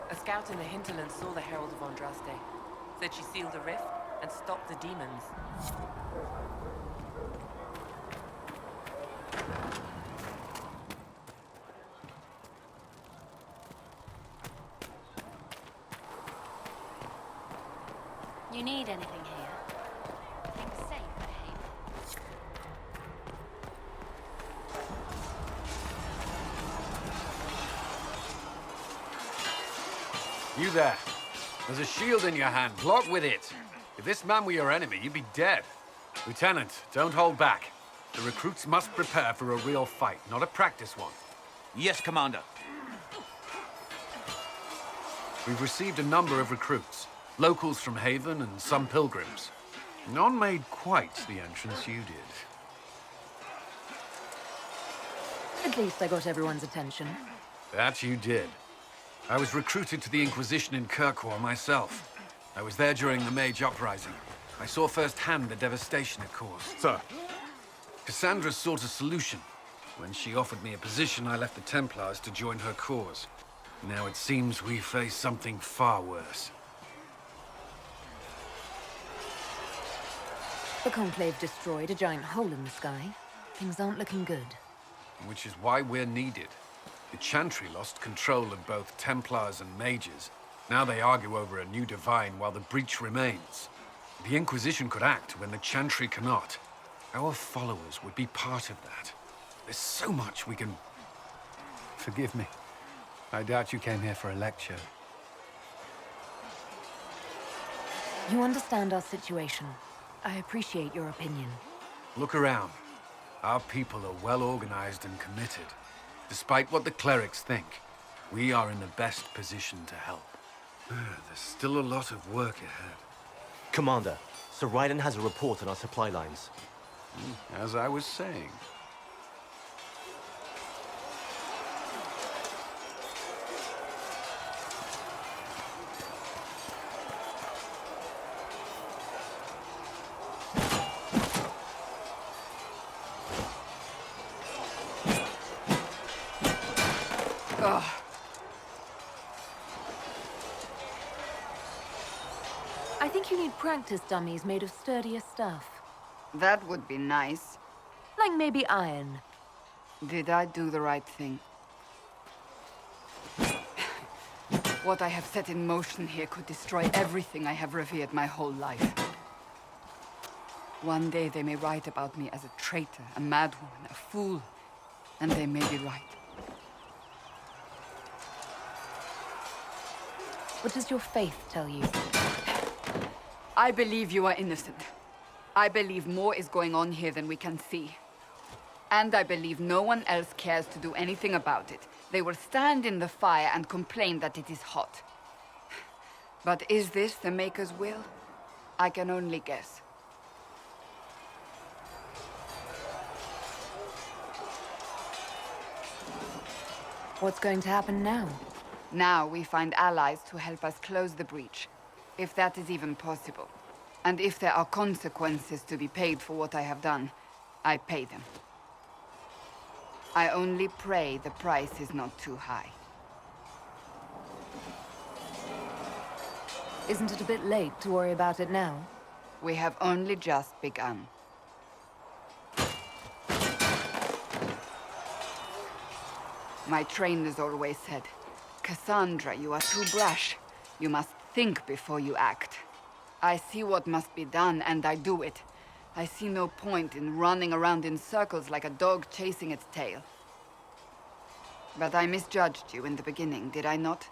A scout in the hinterland saw the Herald of Andraste. Said she sealed the rift and stopped the demons. You need anything here? Think safe at Haven. You there. There's a shield in your hand. Block with it. If this man were your enemy, you'd be dead. Lieutenant, don't hold back. The recruits must prepare for a real fight, not a practice one. Yes, Commander. We've received a number of recruits. Locals from Haven and some pilgrims. None made quite the entrance you did. At least I got everyone's attention. That you did. I was recruited to the Inquisition in Kirkwall myself. I was there during the Mage Uprising. I saw firsthand the devastation it caused. Sir. Cassandra sought a solution. When she offered me a position, I left the Templars to join her cause. Now it seems we face something far worse. The Conclave destroyed a giant hole in the sky. Things aren't looking good. Which is why we're needed. The Chantry lost control of both Templars and Mages. Now they argue over a new Divine while the breach remains. The Inquisition could act when the Chantry cannot. Our followers would be part of that. There's so much we can... Forgive me. I doubt you came here for a lecture. You understand our situation. I appreciate your opinion. Look around. Our people are well organized and committed. Despite what the clerics think, we are in the best position to help. There's still a lot of work ahead. Commander, Sir Ryden has a report on our supply lines. As I was saying. I think you need practice dummies made of sturdier stuff. That would be nice. Like maybe iron. Did I do the right thing? What I have set in motion here could destroy everything I have revered my whole life. One day they may write about me as a traitor, a madwoman, a fool. And they may be right. What does your faith tell you? I believe you are innocent. I believe more is going on here than we can see. And I believe no one else cares to do anything about it. They will stand in the fire and complain that it is hot. But is this the Maker's will? I can only guess. What's going to happen now? Now we find allies to help us close the breach, if that is even possible. And if there are consequences to be paid for what I have done, I pay them. I only pray the price is not too high. Isn't it a bit late to worry about it now? We have only just begun. My trainers always said, Cassandra, you are too brash. You must think before you act. I see what must be done, and I do it. I see no point in running around in circles like a dog chasing its tail. But I misjudged you in the beginning, did I not?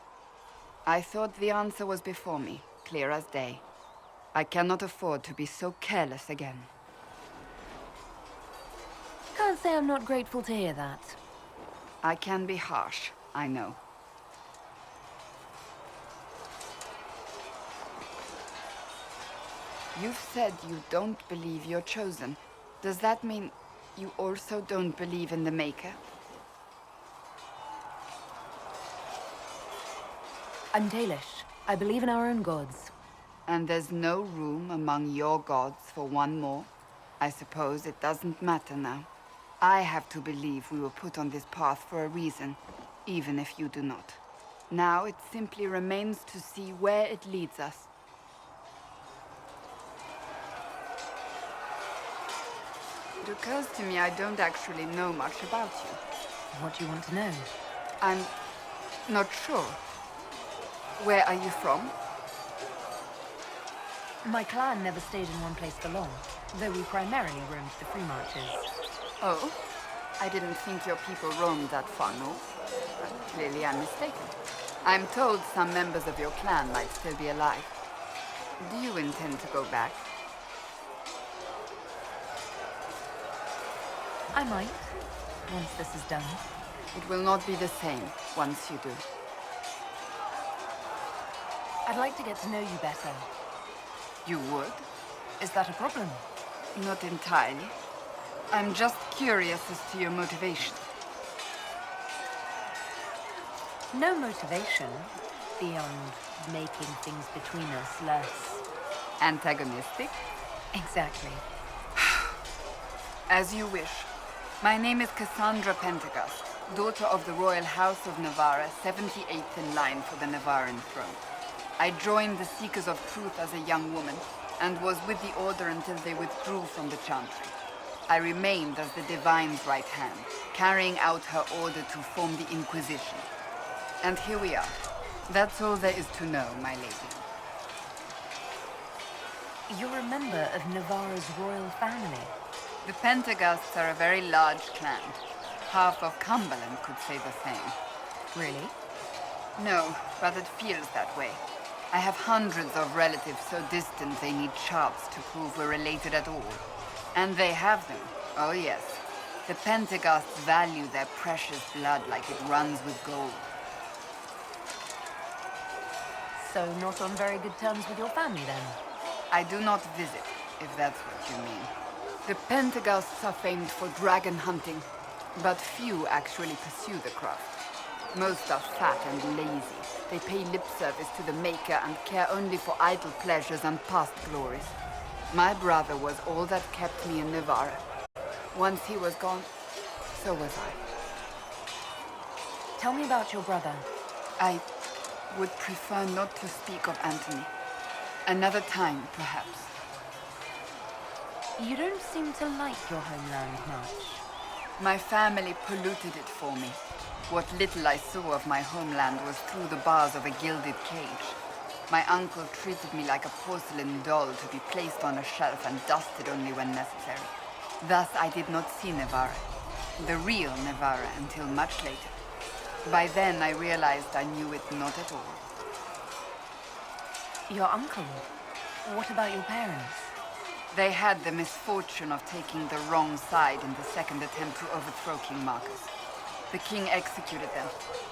I thought the answer was before me, clear as day. I cannot afford to be so careless again. Can't say I'm not grateful to hear that. I can be harsh, I know. You've said you don't believe you're chosen. Does that mean you also don't believe in the Maker? I'm Dalish. I believe in our own gods. And there's no room among your gods for one more? I suppose it doesn't matter now. I have to believe we were put on this path for a reason, even if you do not. Now it simply remains to see where it leads us. It occurs to me I don't actually know much about you. What do you want to know? I'm not sure. Where are you from? My clan never stayed in one place for long, though we primarily roamed the free marches. Oh? I didn't think your people roamed that far north. But clearly I'm mistaken. I'm told some members of your clan might still be alive. Do you intend to go back? I might, once this is done. It will not be the same once you do. I'd like to get to know you better. You would? Is that a problem? Not entirely. I'm just curious as to your motivation. No motivation, beyond making things between us less... antagonistic? Exactly. As you wish. My name is Cassandra Pentecost, daughter of the Royal House of Navarra, 78th in line for the Navarran throne. I joined the Seekers of Truth as a young woman, and was with the Order until they withdrew from the Chantry. I remained as the Divine's right hand, carrying out her order to form the Inquisition. And here we are. That's all there is to know, my lady. You're a member of Navarra's royal family. The Pentecosts are a very large clan. Half of Cumberland could say the same. Really? No, but it feels that way. I have hundreds of relatives so distant they need charts to prove we're related at all. And they have them. Oh yes. The Pentecosts value their precious blood like it runs with gold. So not on very good terms with your family, then? I do not visit, if that's what you mean. The Pentecosts are famed for dragon hunting, but few actually pursue the craft. Most are fat and lazy. They pay lip service to the Maker and care only for idle pleasures and past glories. My brother was all that kept me in Navarra. Once he was gone, so was I. Tell me about your brother. I would prefer not to speak of Anthony. Another time, perhaps. You don't seem to like your homeland much. My family polluted it for me. What little I saw of my homeland was through the bars of a gilded cage. My uncle treated me like a porcelain doll to be placed on a shelf and dusted only when necessary. Thus, I did not see Navarra, the real Navarra, until much later. By then, I realized I knew it not at all. Your uncle? What about your parents? They had the misfortune of taking the wrong side in the second attempt to overthrow King Marcus. The king executed them,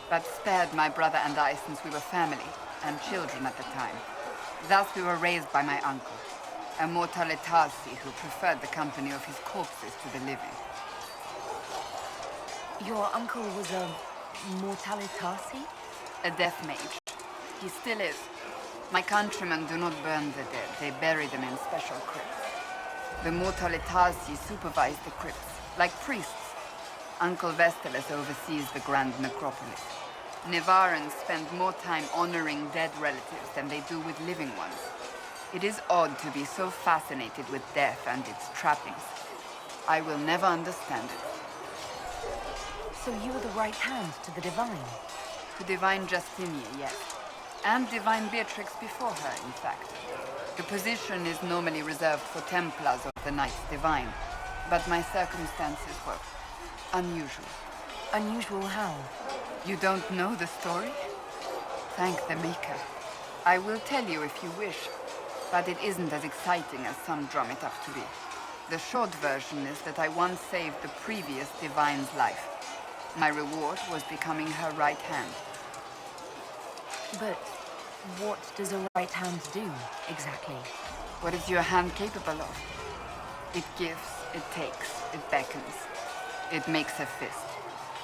but spared my brother and I since we were family, and children at the time. Thus we were raised by my uncle, a mortalitasi who preferred the company of his corpses to the living. Your uncle was a mortalitasi? A death mage. He still is. My countrymen do not burn the dead, they bury them in special crypts. The mortalitasi supervise the crypts, like priests. Uncle Vestalis oversees the grand necropolis. Navarrans spend more time honoring dead relatives than they do with living ones. It is odd to be so fascinated with death and its trappings. I will never understand it. So you were the right hand to the Divine? To Divine Justinia, yes. And Divine Beatrix before her, in fact. The position is normally reserved for Templars of the Knights Divine, but my circumstances were unusual. Unusual how? You don't know the story? Thank the Maker. I will tell you if you wish, but it isn't as exciting as some drum it up to be. The short version is that I once saved the previous Divine's life. My reward was becoming her right hand. But what does a right hand do, exactly? What is your hand capable of? It gives, it takes, it beckons. It makes a fist.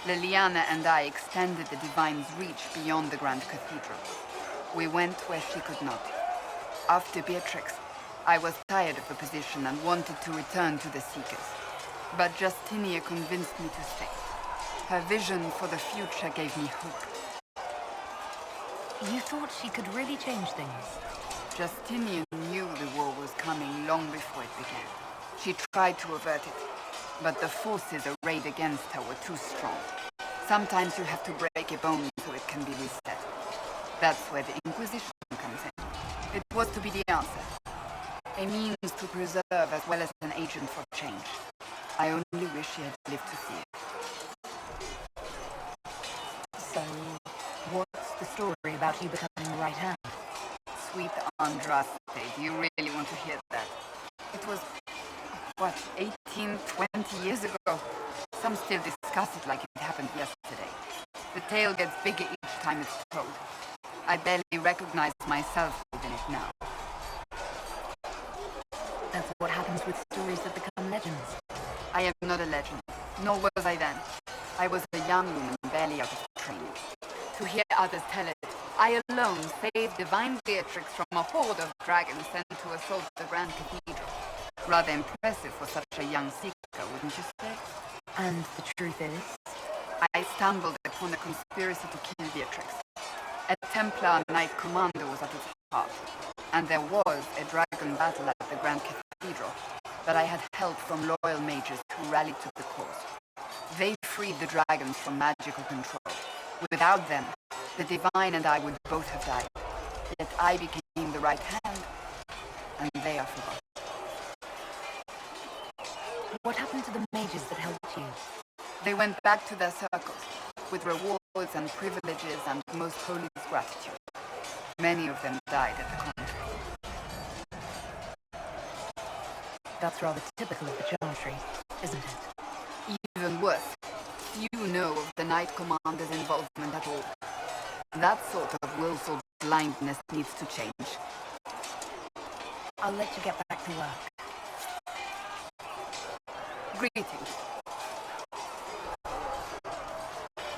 Liliana and I extended the Divine's reach beyond the Grand Cathedral. We went where she could not. After Beatrix, I was tired of the position and wanted to return to the Seekers. But Justinia convinced me to stay. Her vision for the future gave me hope. You thought she could really change things? Justinian knew the war was coming long before it began. She tried to avert it, but the forces arrayed against her were too strong. Sometimes you have to break a bone so it can be reset. That's where the Inquisition comes in. It was to be the answer. A means to preserve as well as an agent for change. I only wish she had lived to see it. So, what's the story about you becoming the right hand? Sweet Andraste, do you really want to hear that? It was, what, 18, 20 years ago? Some still discuss it like it happened yesterday. The tale gets bigger each time it's told. I barely recognize myself within it now. That's what happens with stories that become legends. I am not a legend, nor was I then. I was a young woman barely out of training. To hear others tell it, I alone saved Divine Beatrix from a horde of dragons sent to assault the Grand Cathedral. Rather impressive for such a young seeker, wouldn't you say? And the truth is? I stumbled upon a conspiracy to kill Beatrix. A Templar Knight Commander was at its heart, and there was a dragon battle at the Grand Cathedral, but I had help from loyal mages who rallied to the cause. They freed the dragons from magical control. Without them, the Divine and I would both have died. Yet I became the right hand, and they are forgotten. What happened to the mages that helped you? They went back to their circles, with rewards and privileges and most holy gratitude. Many of them died at the convent. That's rather typical of the Chantry, isn't it? Even worse, few know of the Knight Commander's involvement at all. That sort of willful blindness needs to change. I'll let you get back to work. Greetings.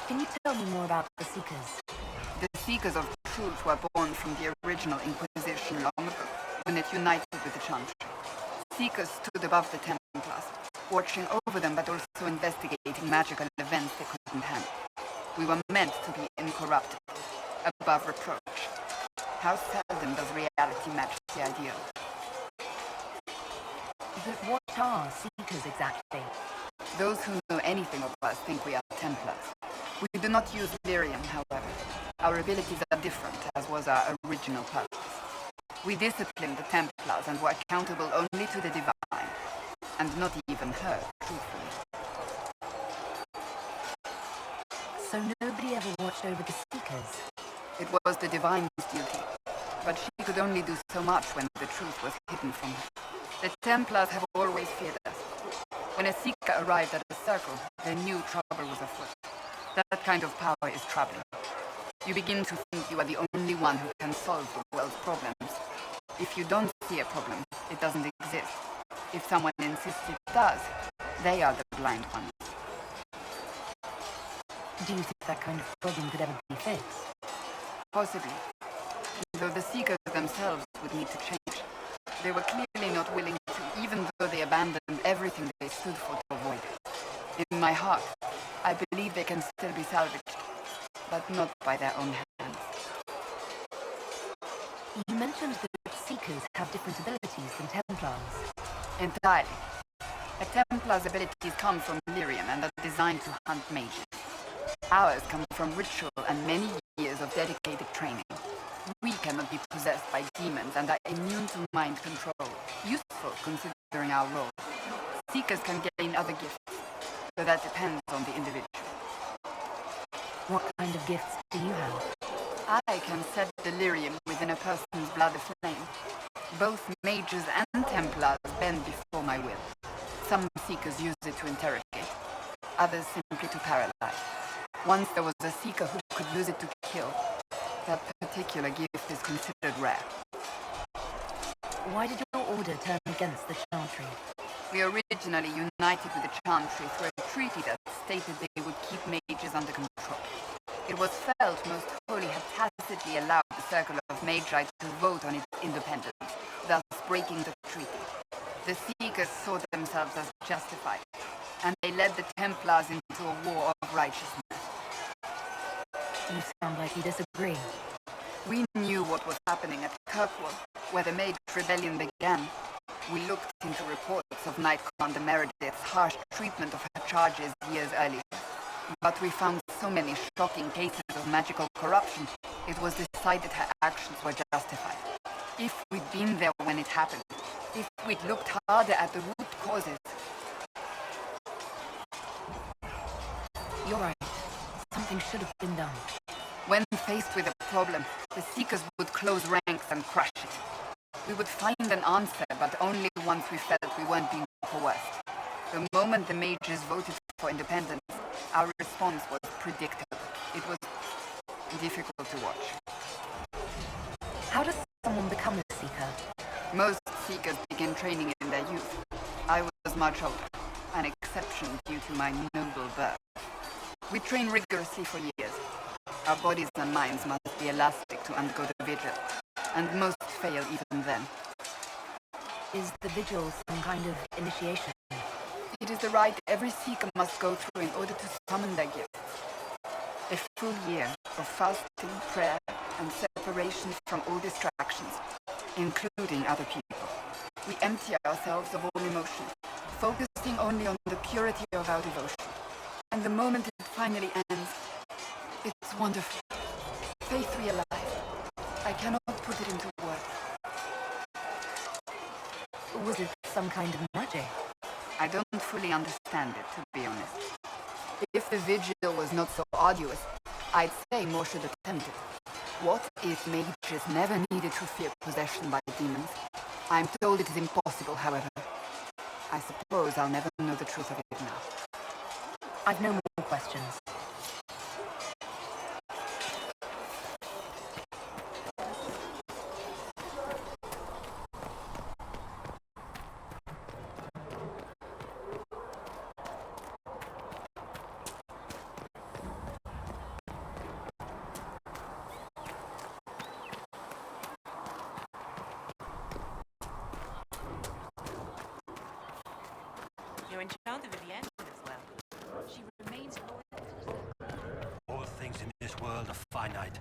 Can you tell me more about the Seekers? The Seekers of Truth were born from the original Inquisition long ago, when it united with the Chantry. Seekers stood above the Templars, watching over them but also investigating magical events they couldn't handle. We were meant to be incorruptible, above reproach. How seldom does reality match the ideal? But what are Seekers exactly? Those who know anything of us think we are Templars. We do not use lyrium, however. Our abilities are different, as was our original purpose. We disciplined the Templars and were accountable only to the Divine, and not even her, truthfully. So nobody ever watched over the Seekers? It was the Divine's duty, but she could only do so much when the truth was hidden from her. The Templars have always feared us. When a Seeker arrived at a circle, they knew trouble was afoot. That kind of power is troubling. You begin to think you are the only one who can solve the world's problems. If you don't see a problem, it doesn't exist. If someone insists it does, they are the blind ones. Do you think that kind of problem could ever be fixed? Possibly. Though the Seekers themselves would need to change. They were clearly not willing to, even though they abandoned everything they stood for to avoid it. In my heart, I believe they can still be salvaged, but not by their own hands. You mentioned that Seekers have different abilities than Templars. Entirely. A Templar's abilities come from lyrium and are designed to hunt mages. Ours come from ritual and many years of dedicated training. We cannot be possessed by demons and are immune to mind control. Useful considering our role. Seekers can gain other gifts, so that depends on the individual. What kind of gifts do you have? I can set delirium within a person's blood aflame. Both mages and Templars bend before my will. Some Seekers use it to interrogate, others simply to paralyze. Once there was a Seeker who could use it to kill. That particular gift is considered rare. Why did your order turn against the Chantry? We originally united with the Chantry through a treaty that stated they would keep mages under control. It was felt Most Holy had tacitly allowed the Circle of Magi to vote on its independence, thus breaking the treaty. The Seekers saw themselves as justified, and they led the Templars into a war of righteousness. You sound like you disagree. We knew what was happening at Kirkwall, where the Mage Rebellion began. We looked into reports of Knight Commander Meredith's harsh treatment of her charges years earlier. But we found so many shocking cases of magical corruption, it was decided her actions were justified. If we'd been there when it happened, if we'd looked harder at the root causes... You're right. Something should have been done. When faced with a problem, the Seekers would close ranks and crush it. We would find an answer, but only once we felt we weren't being coerced. The moment the mages voted for independence, our response was predictable. It was difficult to watch. How does someone become a Seeker? Most Seekers begin training in their youth. I was much older, an exception due to my noble birth. We train rigorously for years. Our bodies and minds must be elastic to undergo the vigil, and most fail even then. Is the vigil some kind of initiation? It is the rite every Seeker must go through in order to summon their gift. A full year of fasting, prayer, and separation from all distractions, including other people. We empty ourselves of all emotion, focusing only on the purity of our devotion. And the moment it finally ends, it's wonderful. Faith realized. I cannot put it into words. Was it some kind of magic? I don't fully understand it, to be honest. If the vigil was not so arduous, I'd say more should attempt it. What if mages never needed to fear possession by demons? I'm told it is impossible, however. I suppose I'll never know the truth of it now. I've no more questions. You're in charge of Vivienne as well. She remains loyal. All things in this world are finite.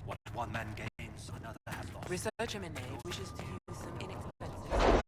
What one man gains, another has lost. Researcher Minay wishes to use some inexpensive...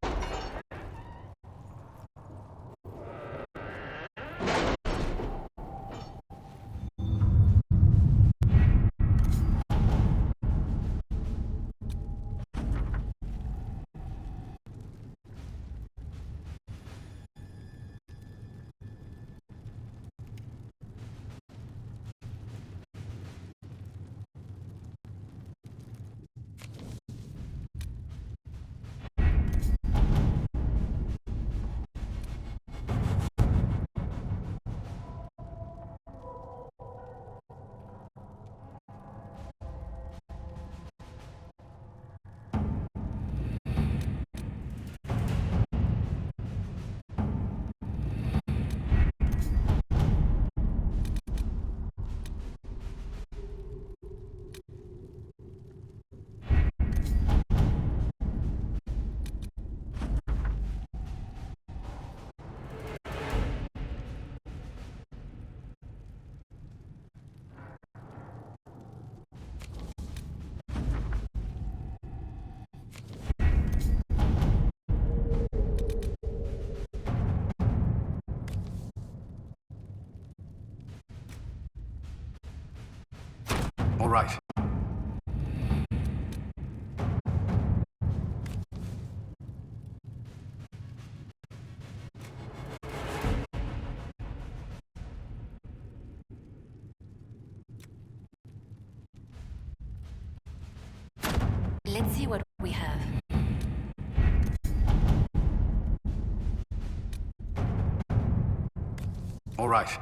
All right. Let's see what we have. All right.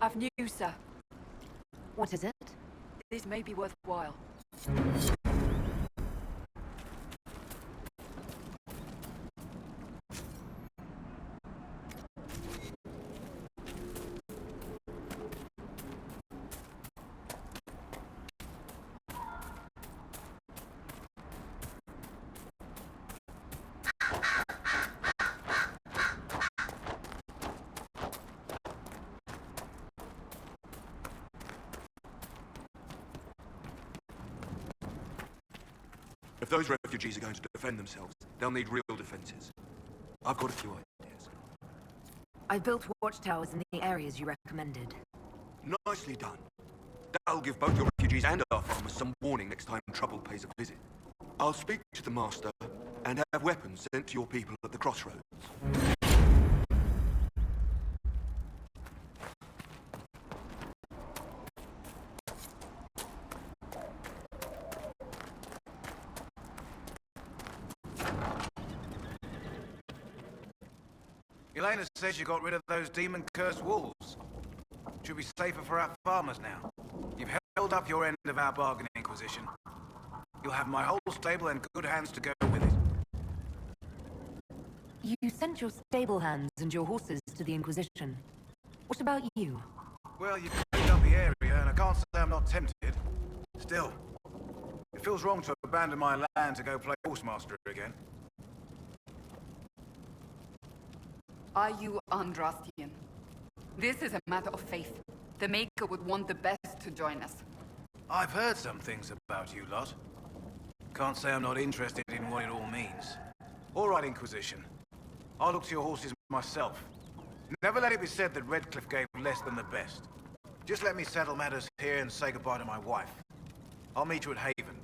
I've news, sir. What is it? This may be worthwhile. those refugees are going to defend themselves, they'll need real defenses. I've got a few ideas. I built watchtowers in the areas you recommended. Nicely done. That'll give both your refugees and our farmers some warning next time trouble pays a visit. I'll speak to the Master and have weapons sent to your people at the crossroads. Elena says you got rid of those demon-cursed wolves. Should be safer for our farmers now. You've held up your end of our bargain, Inquisition. You'll have my whole stable and good hands to go with it. You sent your stable hands and your horses to the Inquisition. What about you? Well, you cleaned up the area, and I can't say I'm not tempted. Still, it feels wrong to abandon my land to go play horsemaster again. Are you Andrastian? This is a matter of faith. The Maker would want the best to join us. I've heard some things about you lot. Can't say I'm not interested in what it all means. All right, Inquisition. I'll look to your horses myself. Never let it be said that Redcliffe gave less than the best. Just let me settle matters here and say goodbye to my wife. I'll meet you at Haven.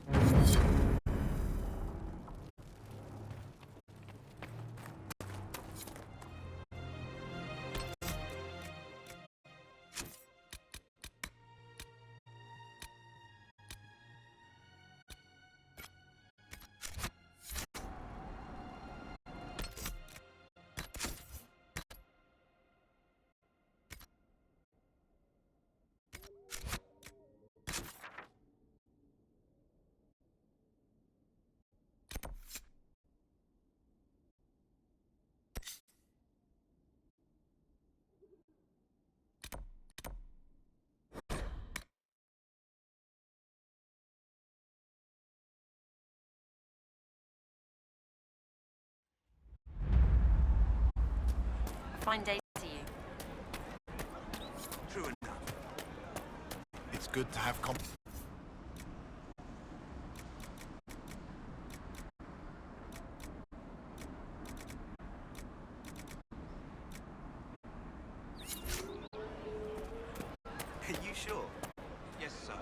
Fine day to you. True enough. It's good to have Are you sure? Yes, sir.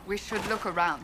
We should look around.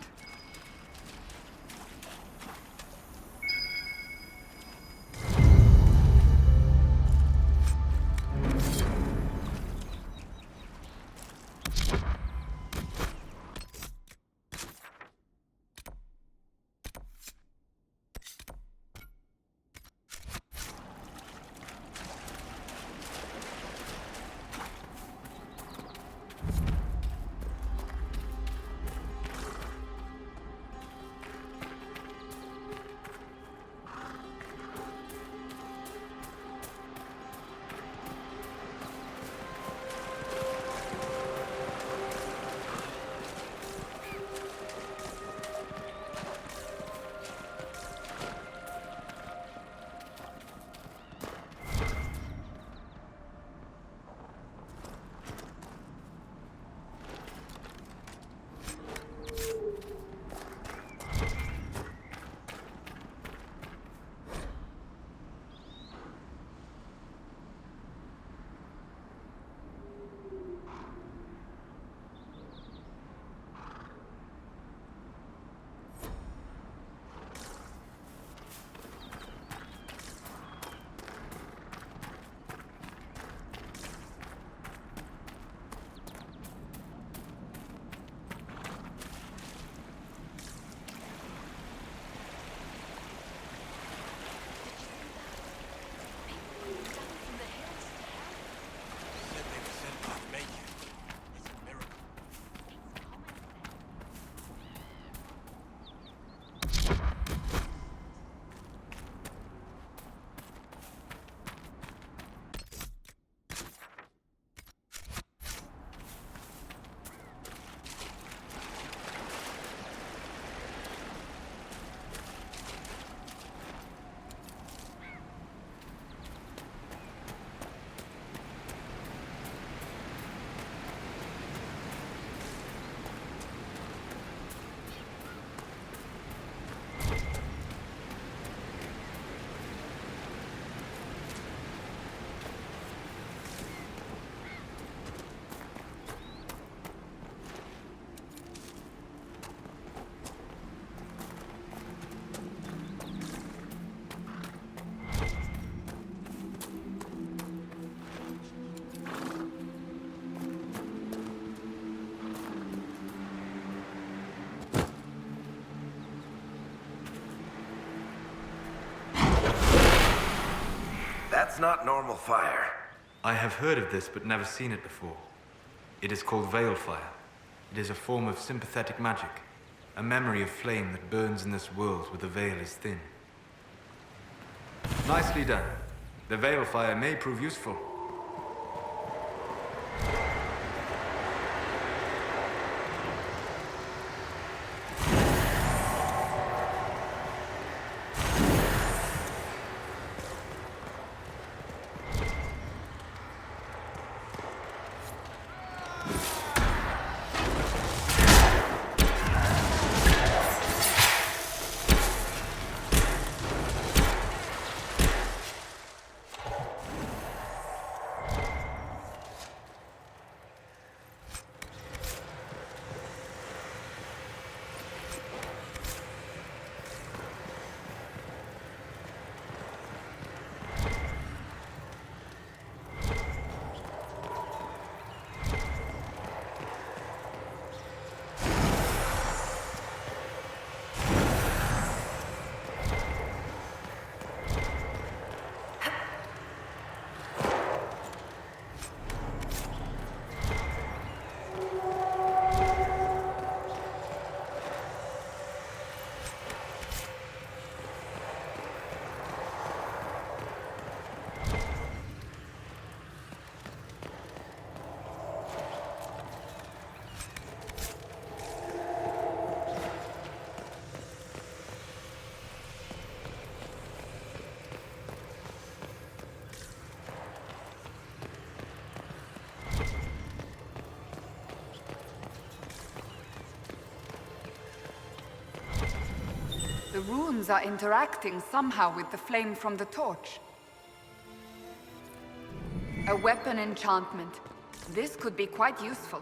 That's not normal fire. I have heard of this, but never seen it before. It is called veil fire. It is a form of sympathetic magic, a memory of flame that burns in this world where the veil is thin. Nicely done. The veil fire may prove useful. The runes are interacting somehow with the flame from the torch. A weapon enchantment. This could be quite useful.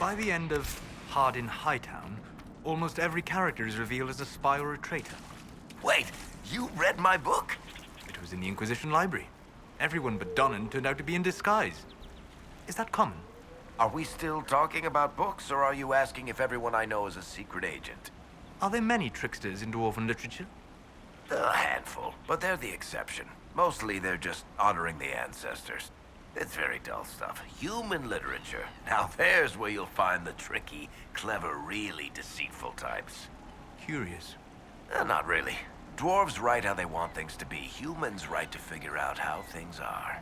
By the end of Hard in Hightown, almost every character is revealed as a spy or a traitor. Wait, you read my book? It was in the Inquisition library. Everyone but Donnan turned out to be in disguise. Is that common? Are we still talking about books, or are you asking if everyone I know is a secret agent? Are there many tricksters in dwarven literature? A handful, but they're the exception. Mostly they're just honoring the ancestors. It's very dull stuff. Human literature. Now there's where you'll find the tricky, clever, really deceitful types. Curious. Not really. Dwarves write how they want things to be. Humans write to figure out how things are.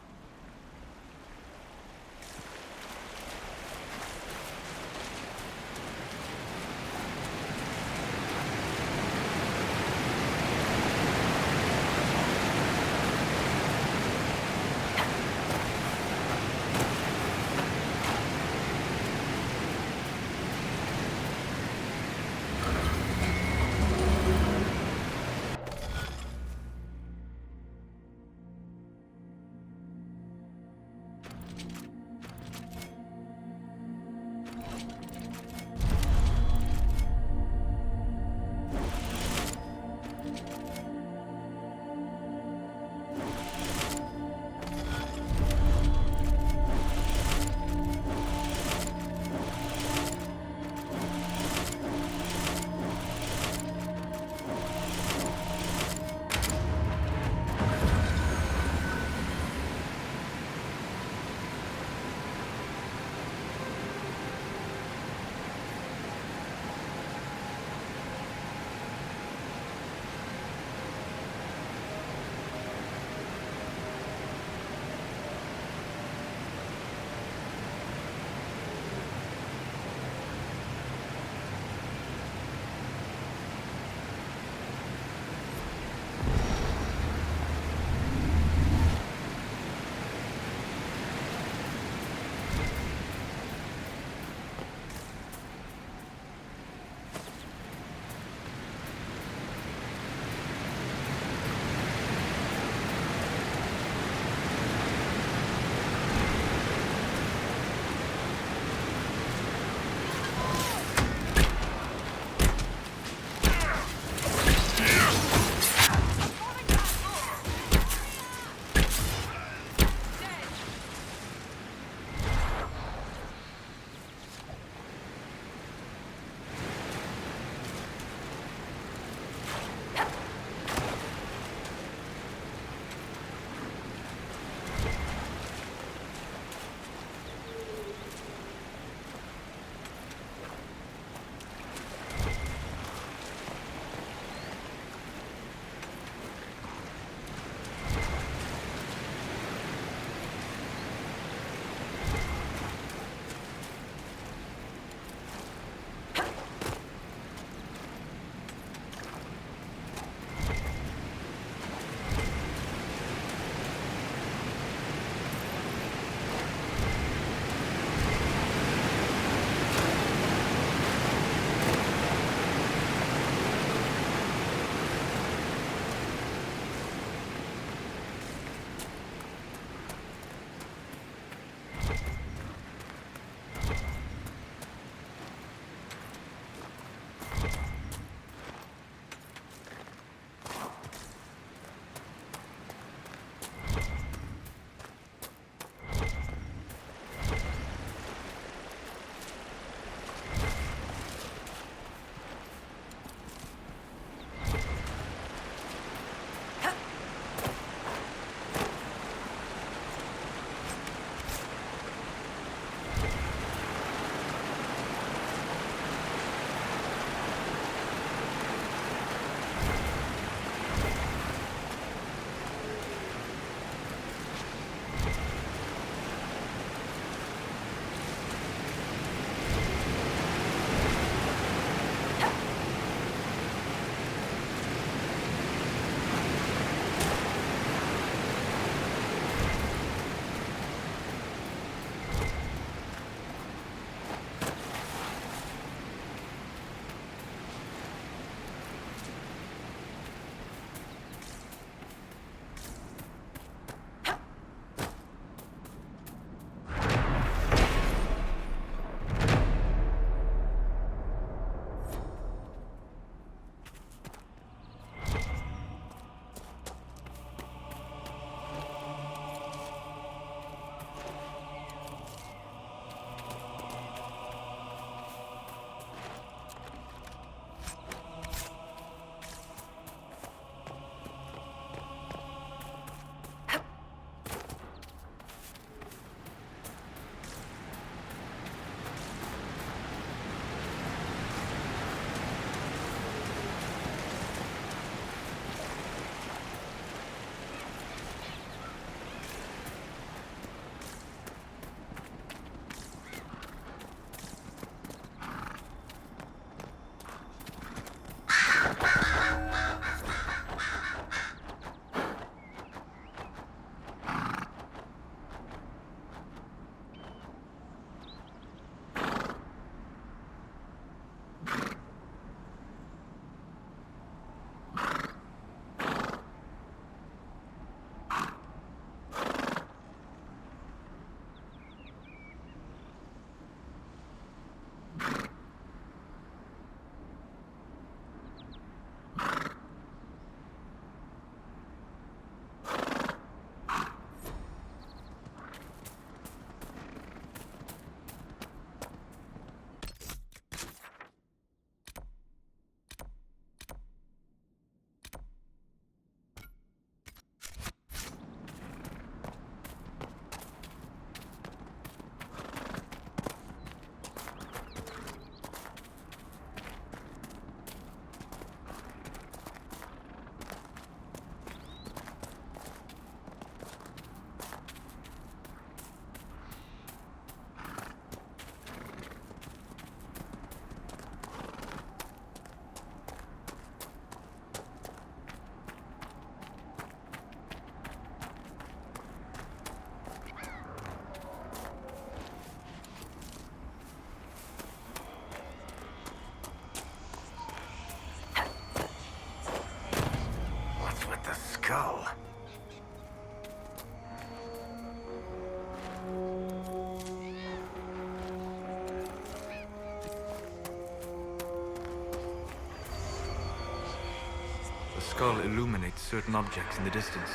The skull illuminates certain objects in the distance.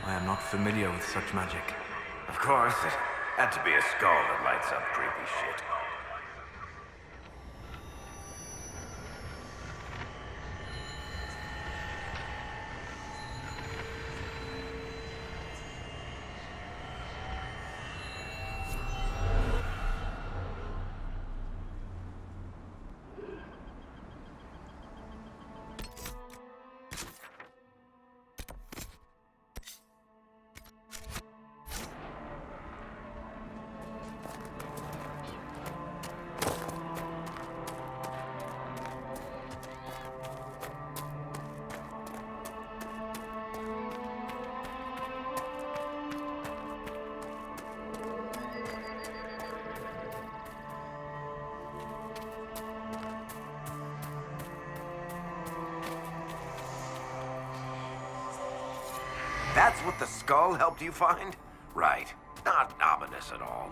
I am not familiar with such magic. Of course, it had to be a skull that lights up creepy shit. That's what the skull helped you find? Right. Not ominous at all.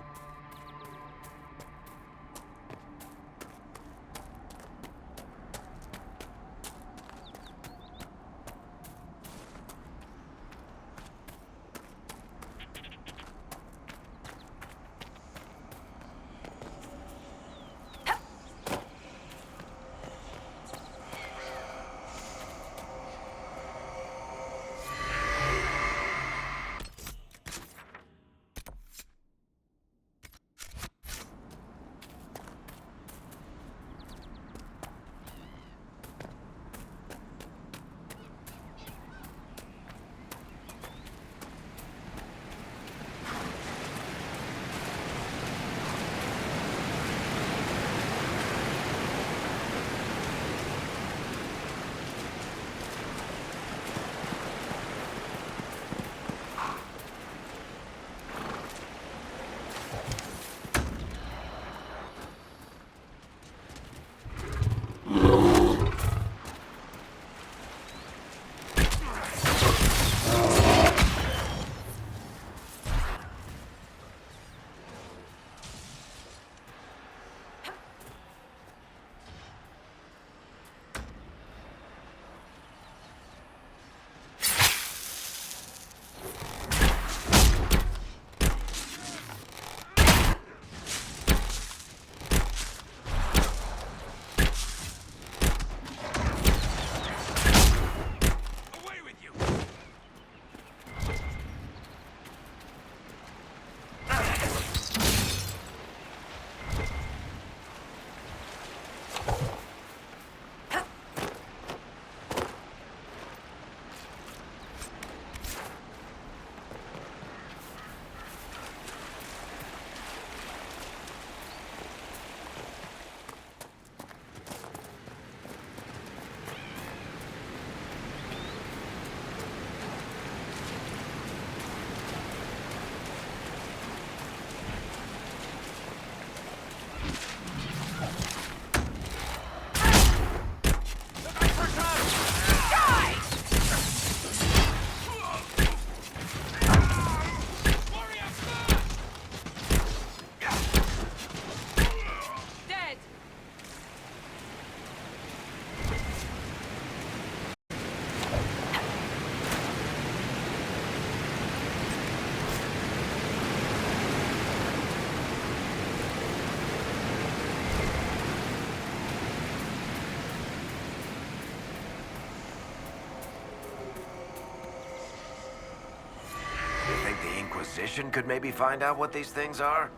Inquisition could maybe find out what these things are?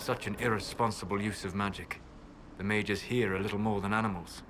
Such an irresponsible use of magic. The mages here are little more than animals.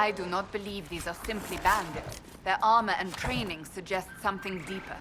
I do not believe these are simply bandits. Their armor and training suggest something deeper.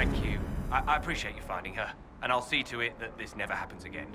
Thank you. I appreciate you finding her, and I'll see to it that this never happens again.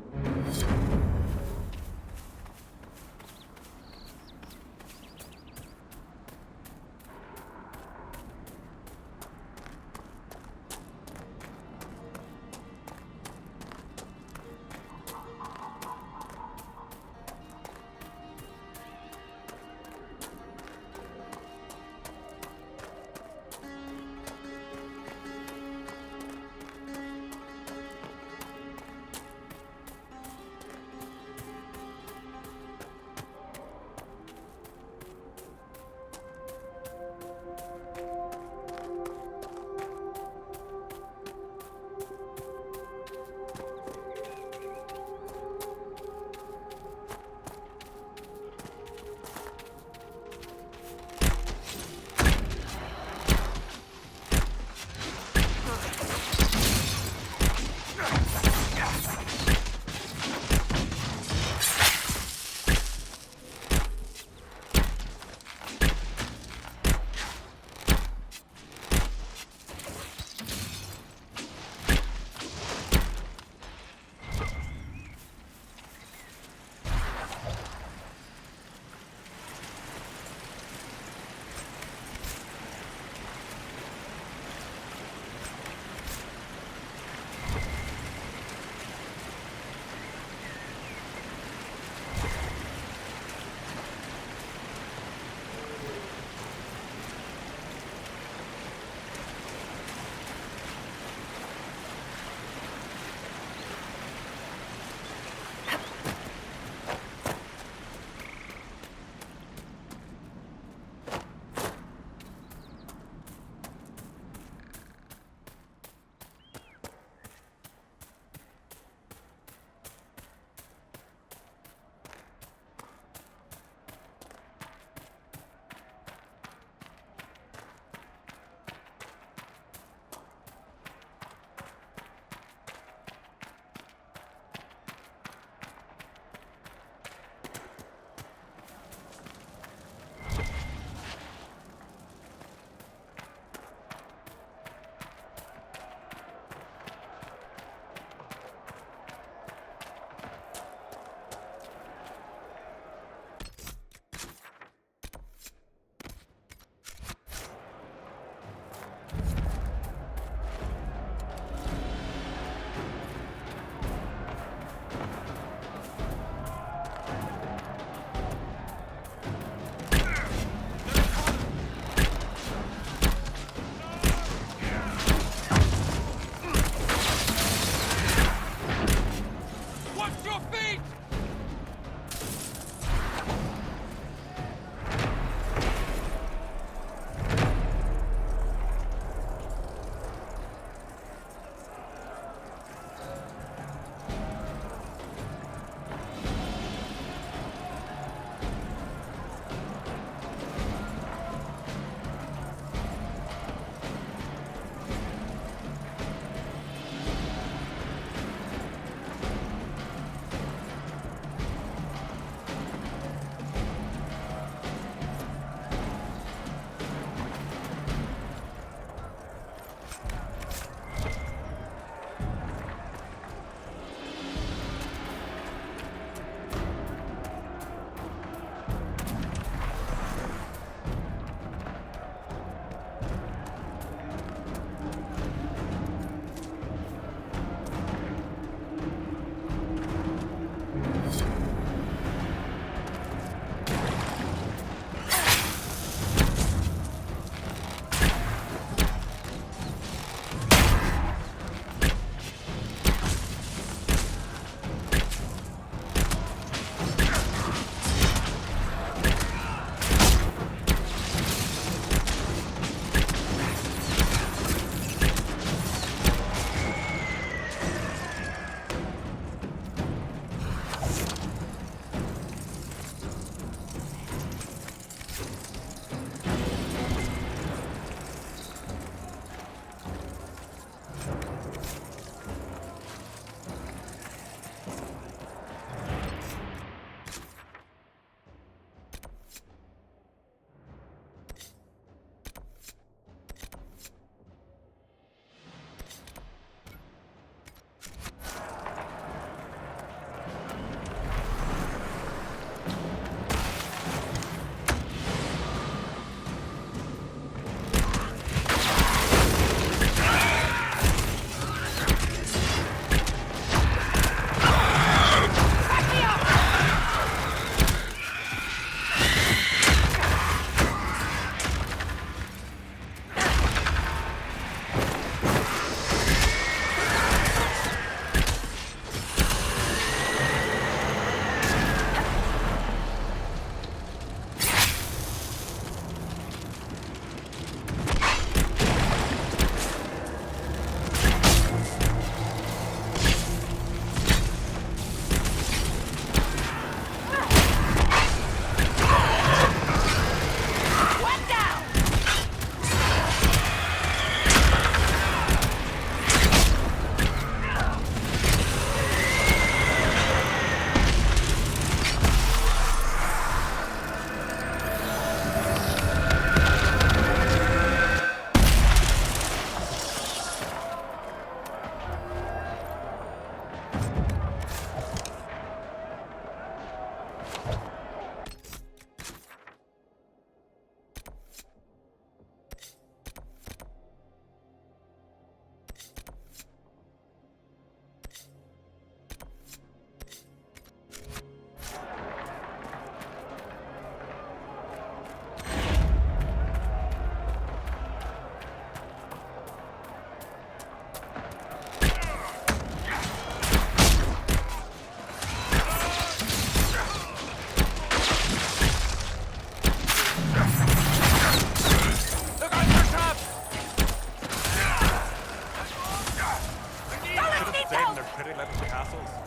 stayed in their pretty little castles.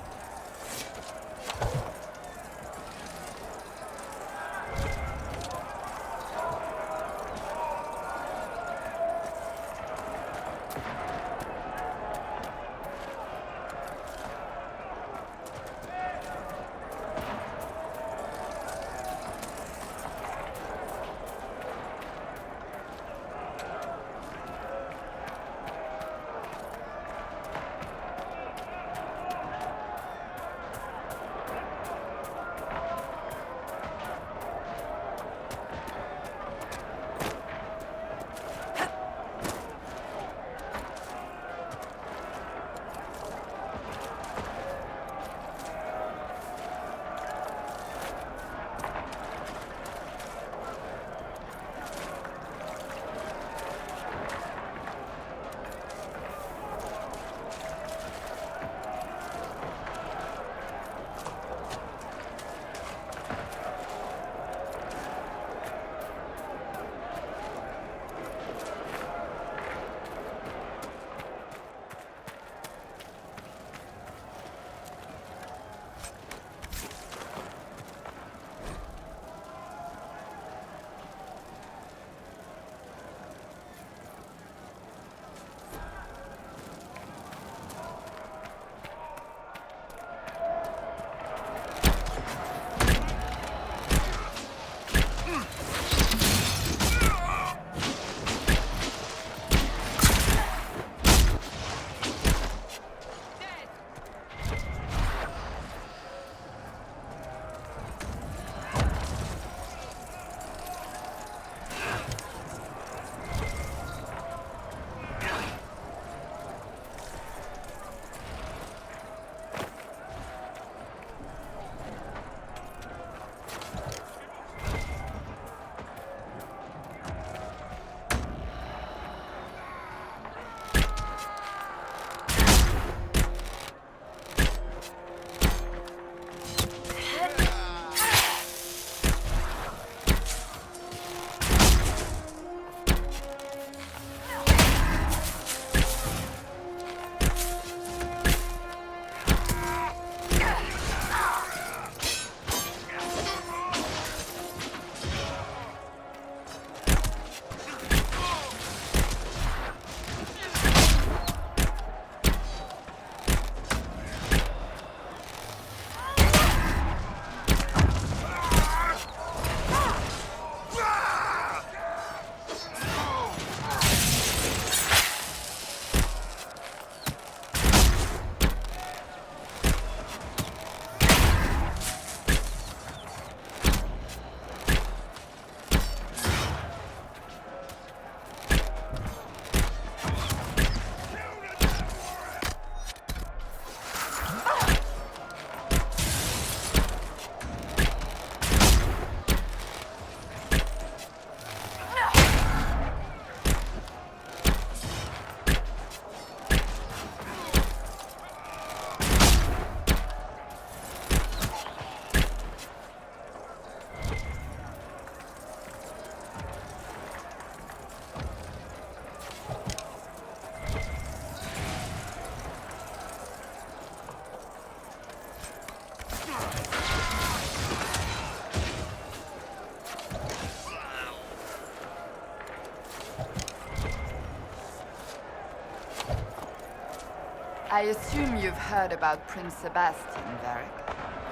I assume you've heard about Prince Sebastian, Varric.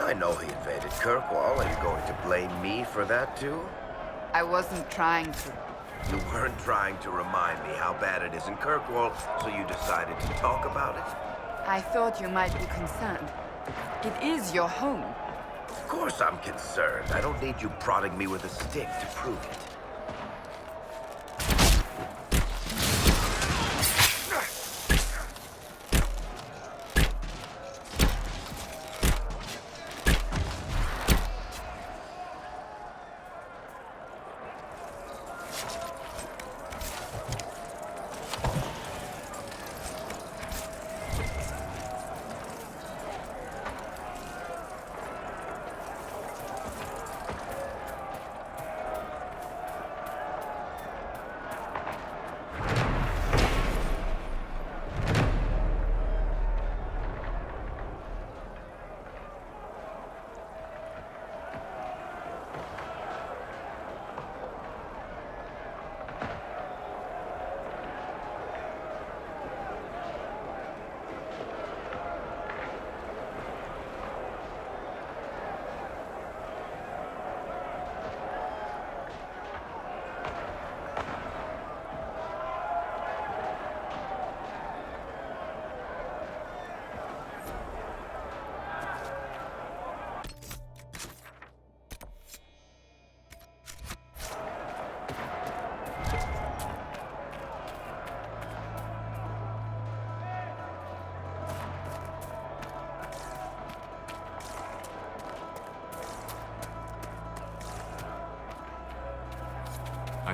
I know he invaded Kirkwall. Are you going to blame me for that, too? I wasn't trying to. You weren't trying to remind me how bad it is in Kirkwall, so you decided to talk about it? I thought you might be concerned. It is your home. Of course I'm concerned. I don't need you prodding me with a stick to prove it.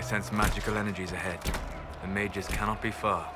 sense magical energies ahead. The mages cannot be far.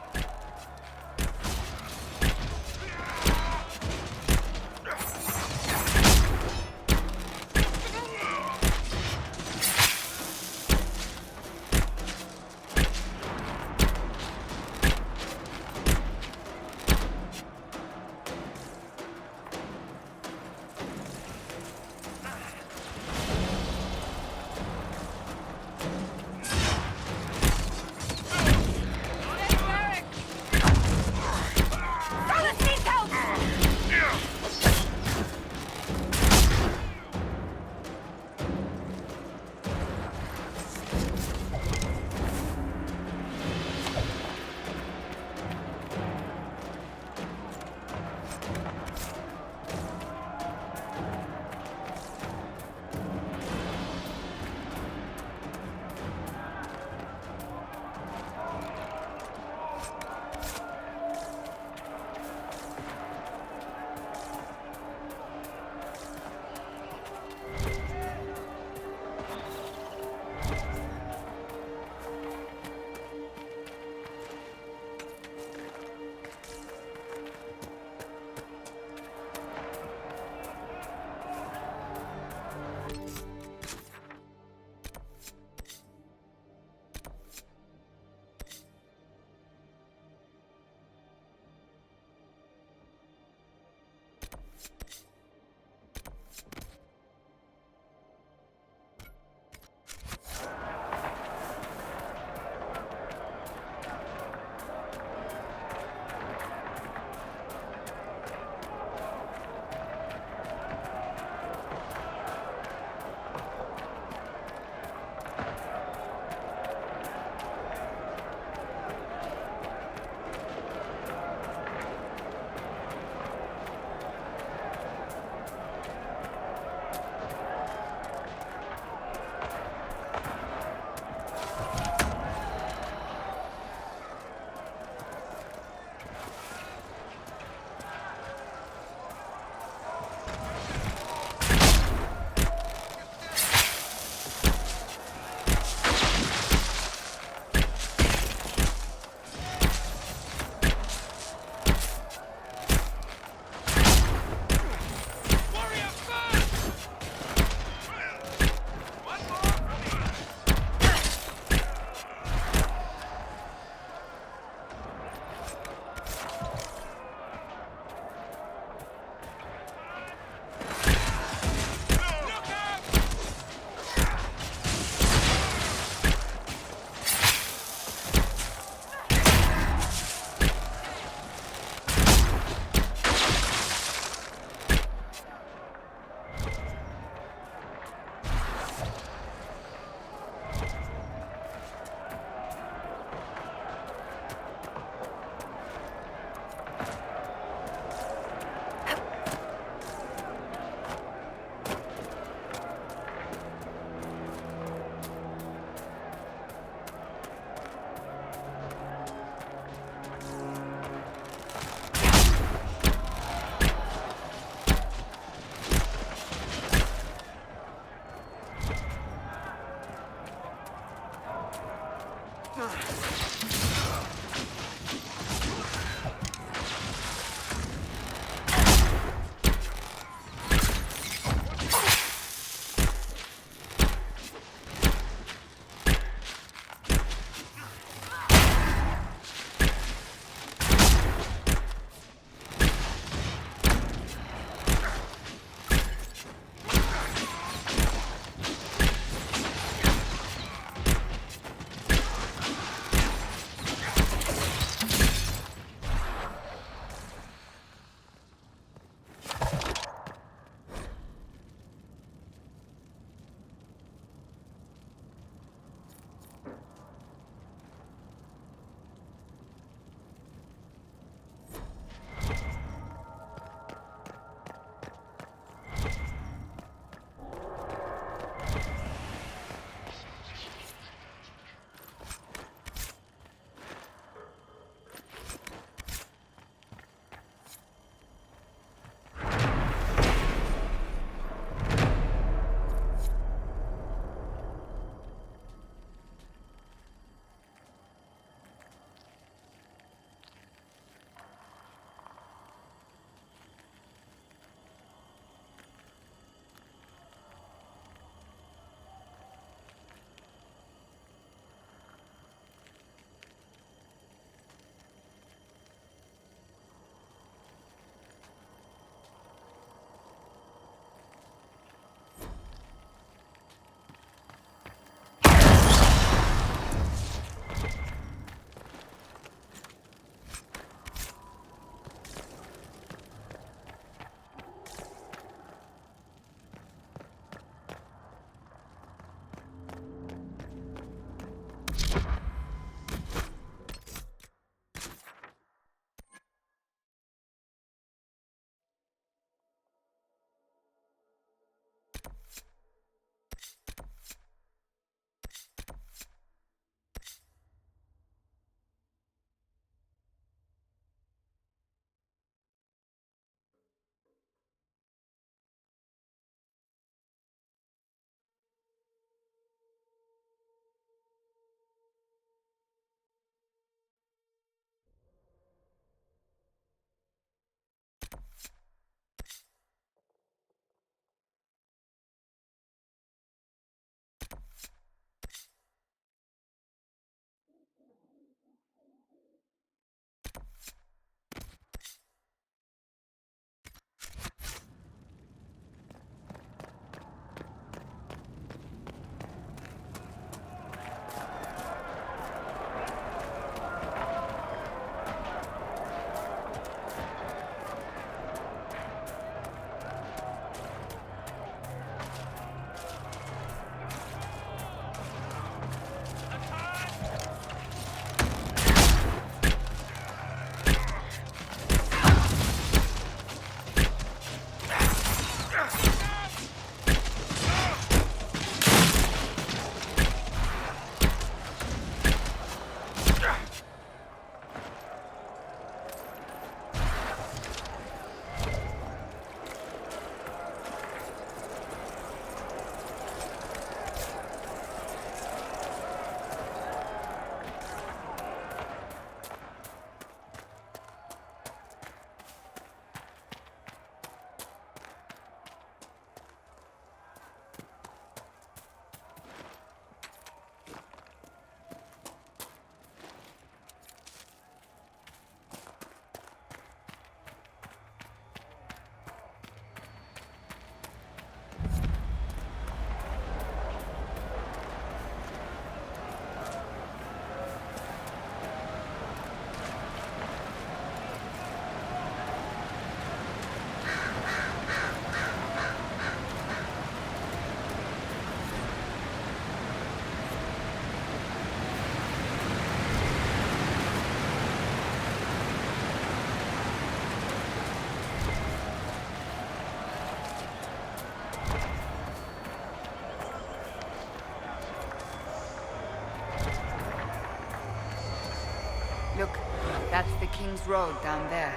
King's Road down there.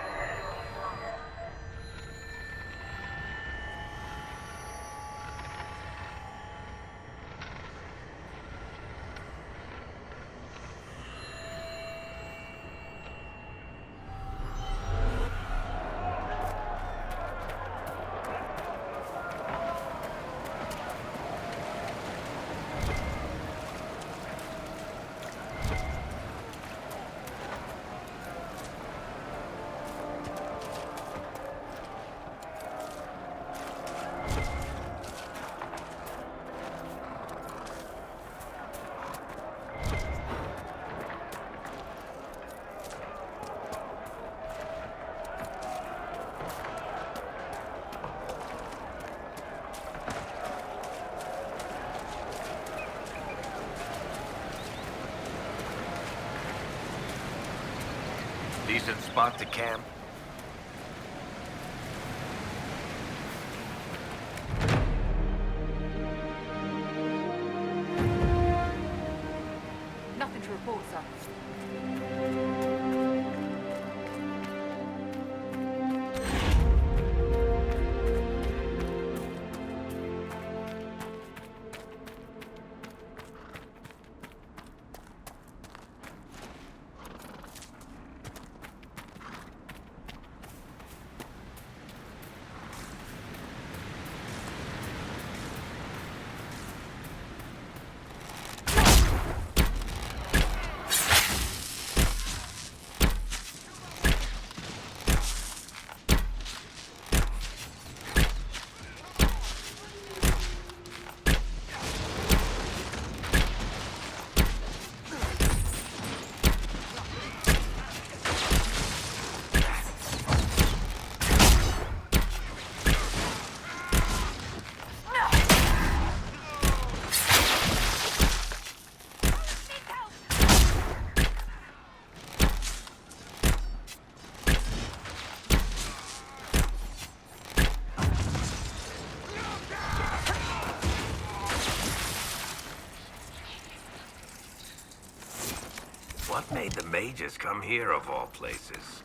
Decent spot to camp. Nothing to report, sir. What made the mages come here of all places?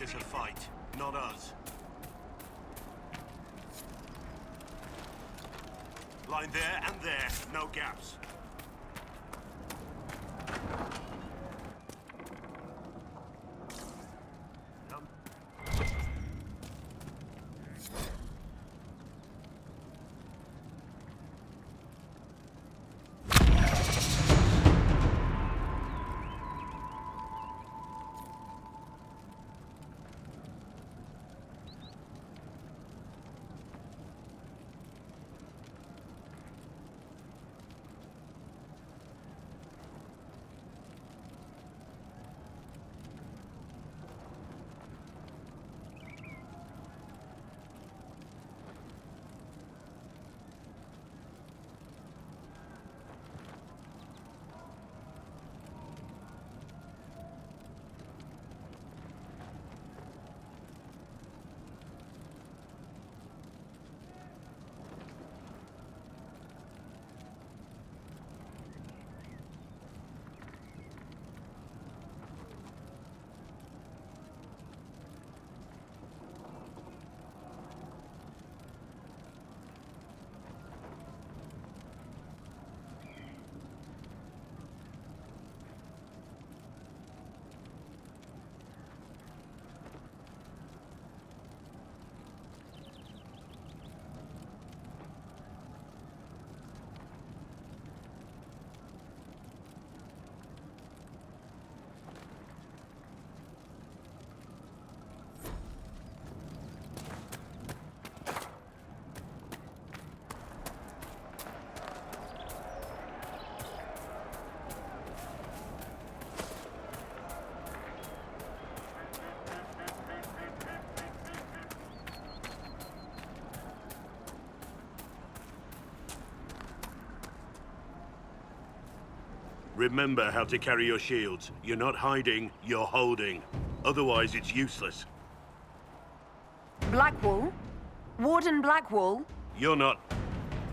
this a fight, not us. Line there and there, no gaps. Remember how to carry your shields. You're not hiding, you're holding. Otherwise, it's useless. Blackwall? Warden Blackwall? You're not...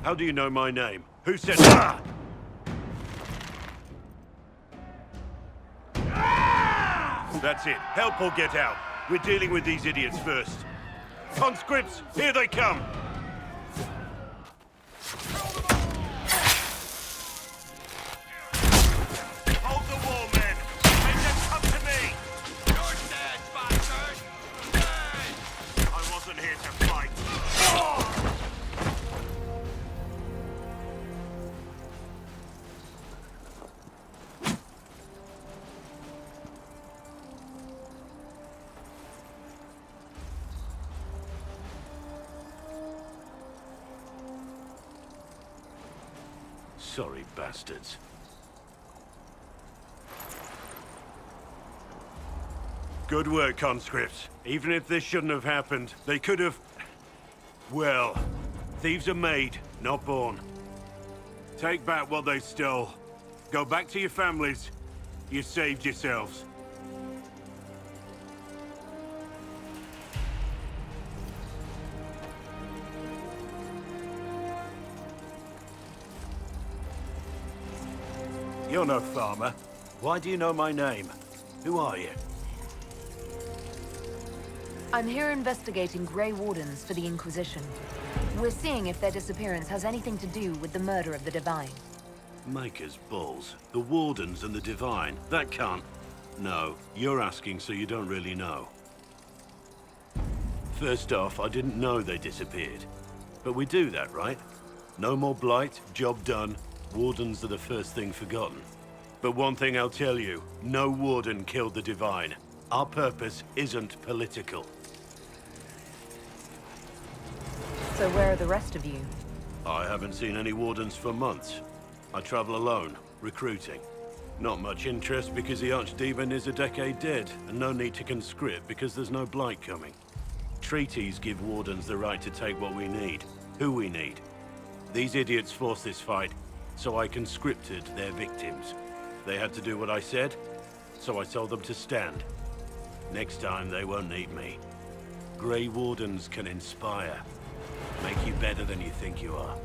How do you know my name? Who said... Ah! That's it. Help or get out. We're dealing with these idiots first. Conscripts, here they come! Sorry, bastards. Good work, conscripts. Even if this shouldn't have happened, they could have... Well, thieves are made, not born. Take back what they stole. Go back to your families. You saved yourselves. You're no farmer. Why do you know my name? Who are you? I'm here investigating Grey Wardens for the Inquisition. We're seeing if their disappearance has anything to do with the murder of the Divine. Maker's balls. The Wardens and the Divine. That can't... No, you're asking so you don't really know. First off, I didn't know they disappeared. But we do that, right? No more blight, job done. Wardens are the first thing forgotten. But one thing I'll tell you, no Warden killed the Divine. Our purpose isn't political. So where are the rest of you? I haven't seen any Wardens for months. I travel alone, recruiting. Not much interest because the Archdemon is a decade dead, and no need to conscript because there's no blight coming. Treaties give Wardens the right to take what we need, who we need. These idiots forced this fight, so I conscripted their victims. They had to do what I said, so I told them to stand. Next time, they won't need me. Grey Wardens can inspire. Make you better than you think you are.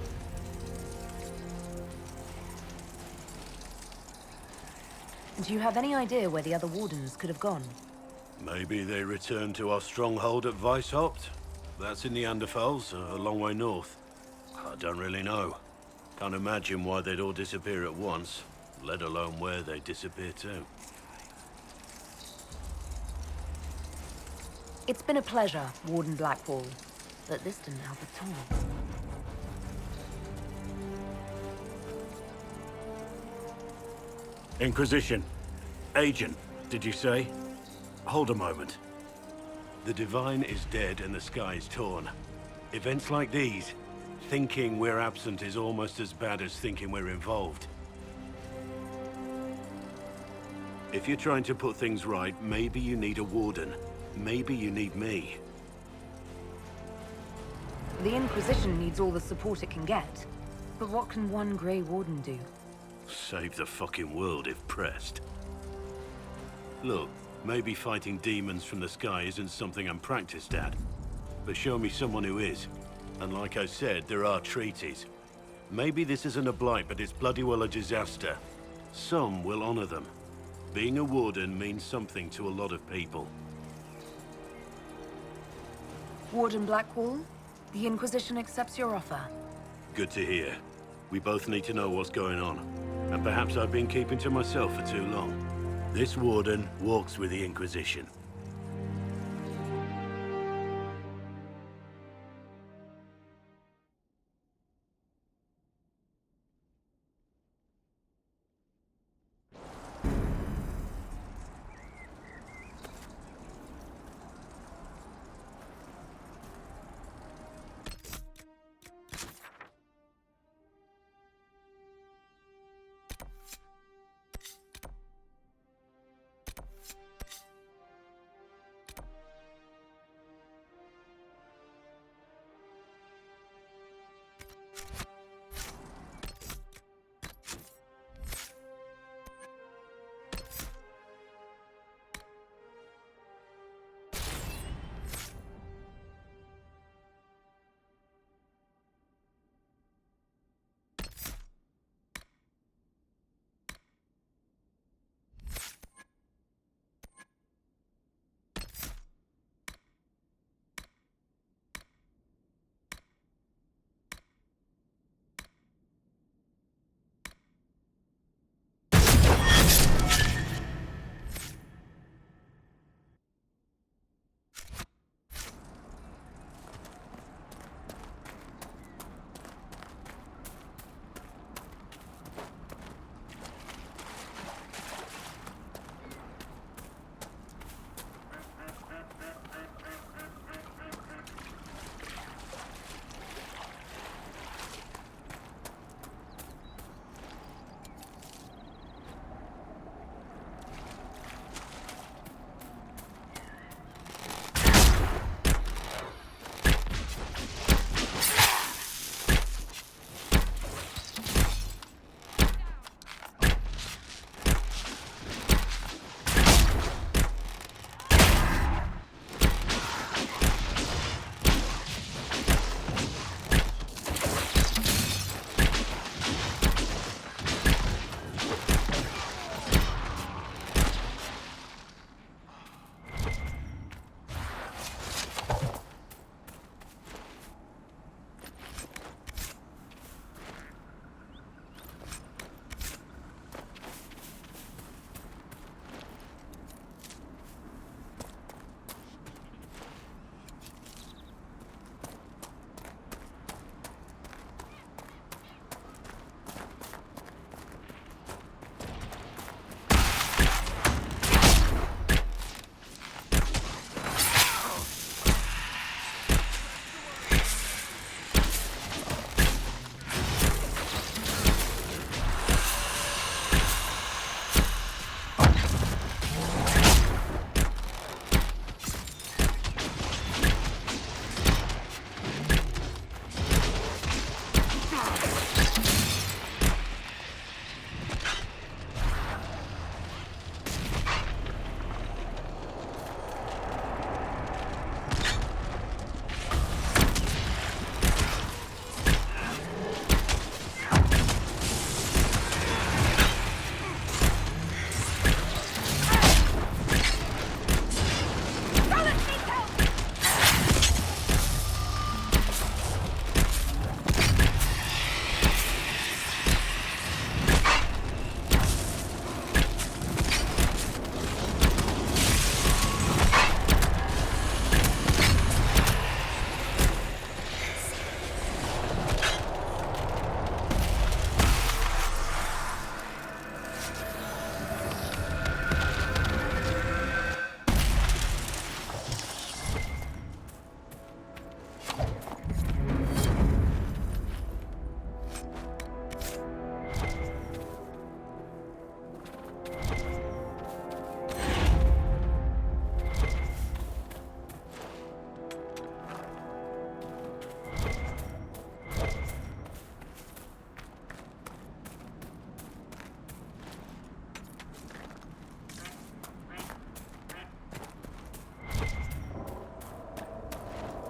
Do you have any idea where the other Wardens could have gone? Maybe they return to our stronghold at Weishaupt? That's in the Anderfels, a long way north. I don't really know. Can't imagine why they'd all disappear at once, let alone where they'd disappear to. It's been a pleasure, Warden Blackwall, but this didn't help at all. Inquisition. Agent, did you say? Hold a moment. The Divine is dead and the sky is torn. Events like these, thinking we're absent is almost as bad as thinking we're involved. If you're trying to put things right, maybe you need a warden. Maybe you need me. The Inquisition needs all the support it can get. But what can one Grey Warden do? Save the fucking world if pressed. Look, maybe fighting demons from the sky isn't something I'm practiced at. But show me someone who is. And like I said, there are treaties. Maybe this isn't a blight, but it's bloody well a disaster. Some will honor them. Being a warden means something to a lot of people. Warden Blackwall, the Inquisition accepts your offer. Good to hear. We both need to know what's going on. And perhaps I've been keeping to myself for too long. This warden walks with the Inquisition.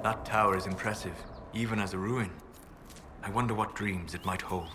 That tower is impressive, even as a ruin. I wonder what dreams it might hold.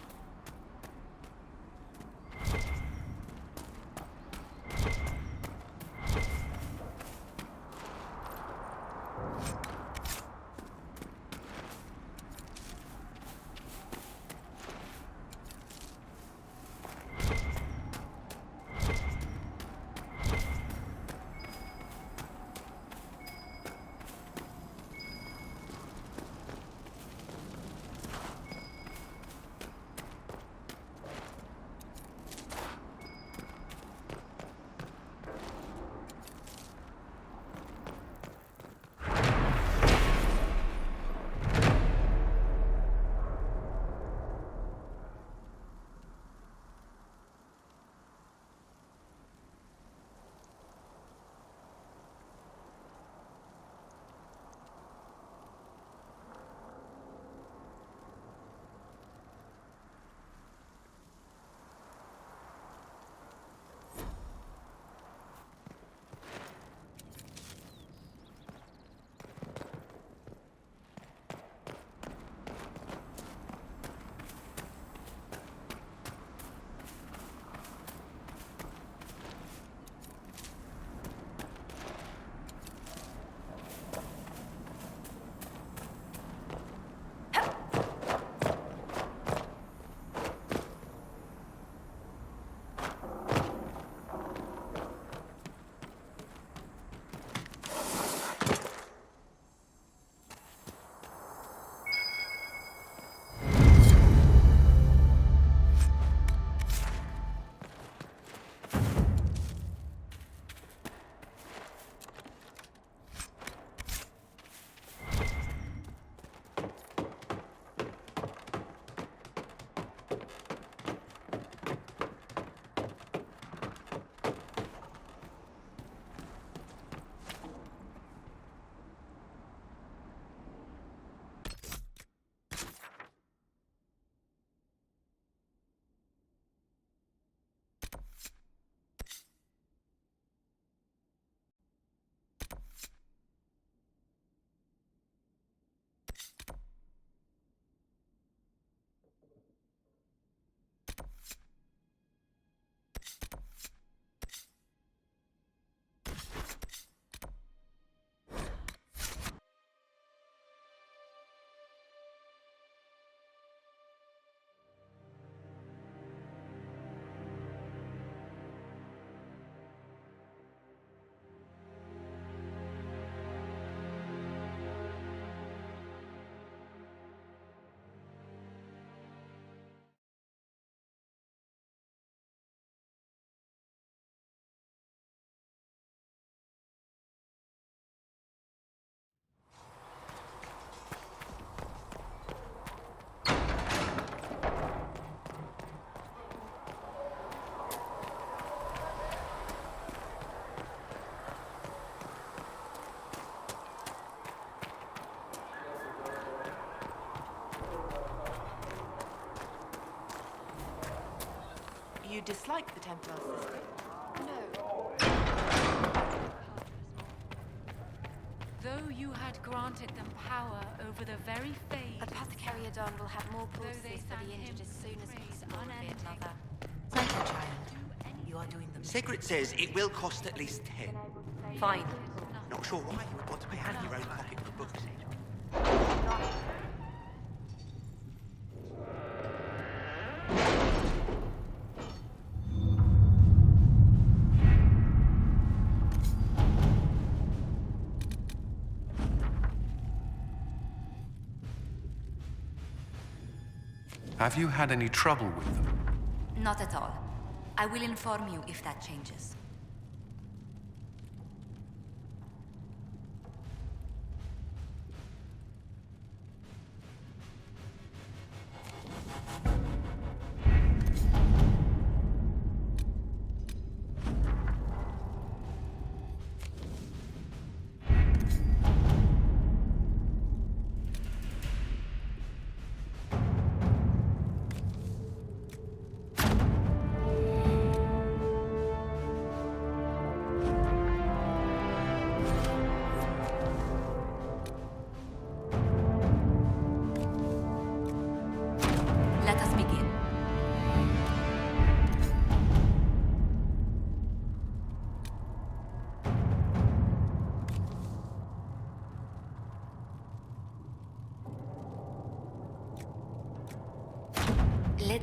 You dislike the Templar system? No. Though you had granted them power over the very fate... Apothecary Adon will have more Though they poultices for the sang injured as hymns soon as of praise possible, unending. Mother. Thank you, child. You are doing the Sigrid says it will cost at least 10. Fine. Not sure why you would want to pay out of your own pocket for books. Have you had any trouble with them? Not at all. I will inform you if that changes.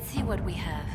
Let's see what we have.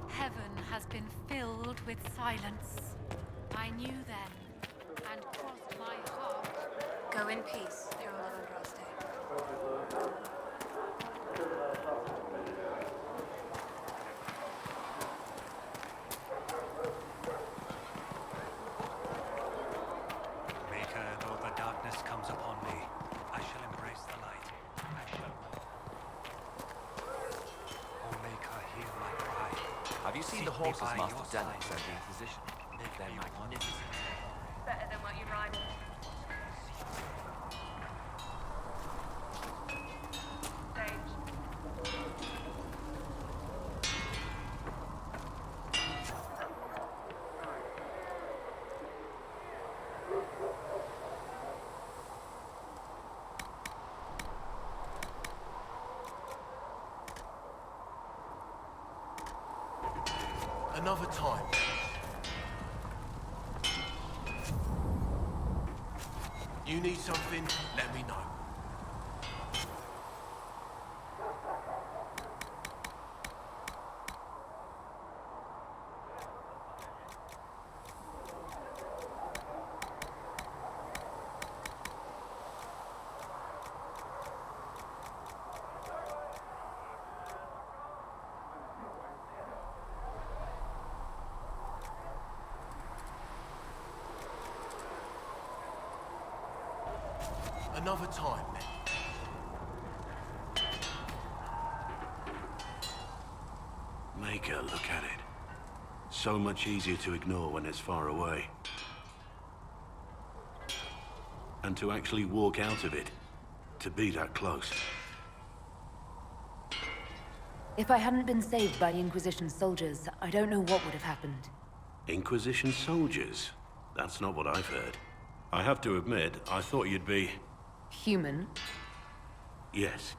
Heaven has been filled with silence. I knew then, and crossed my heart. Go in peace, Herald of Andraste. Maker, though the darkness comes upon me, I shall embrace the light. I shall know. O Maker, hear my cry. Have you seen Seek the me horses by Master your Dennis side. and the Inquisition? They're magnificent. Better than what you ride. Another time. You need something, let me know. Another time, then. Maker, look at it. So much easier to ignore when it's far away. And to actually walk out of it. To be that close. If I hadn't been saved by the Inquisition soldiers, I don't know what would have happened. Inquisition soldiers? That's not what I've heard. I have to admit, I thought you'd be... Human? Yes.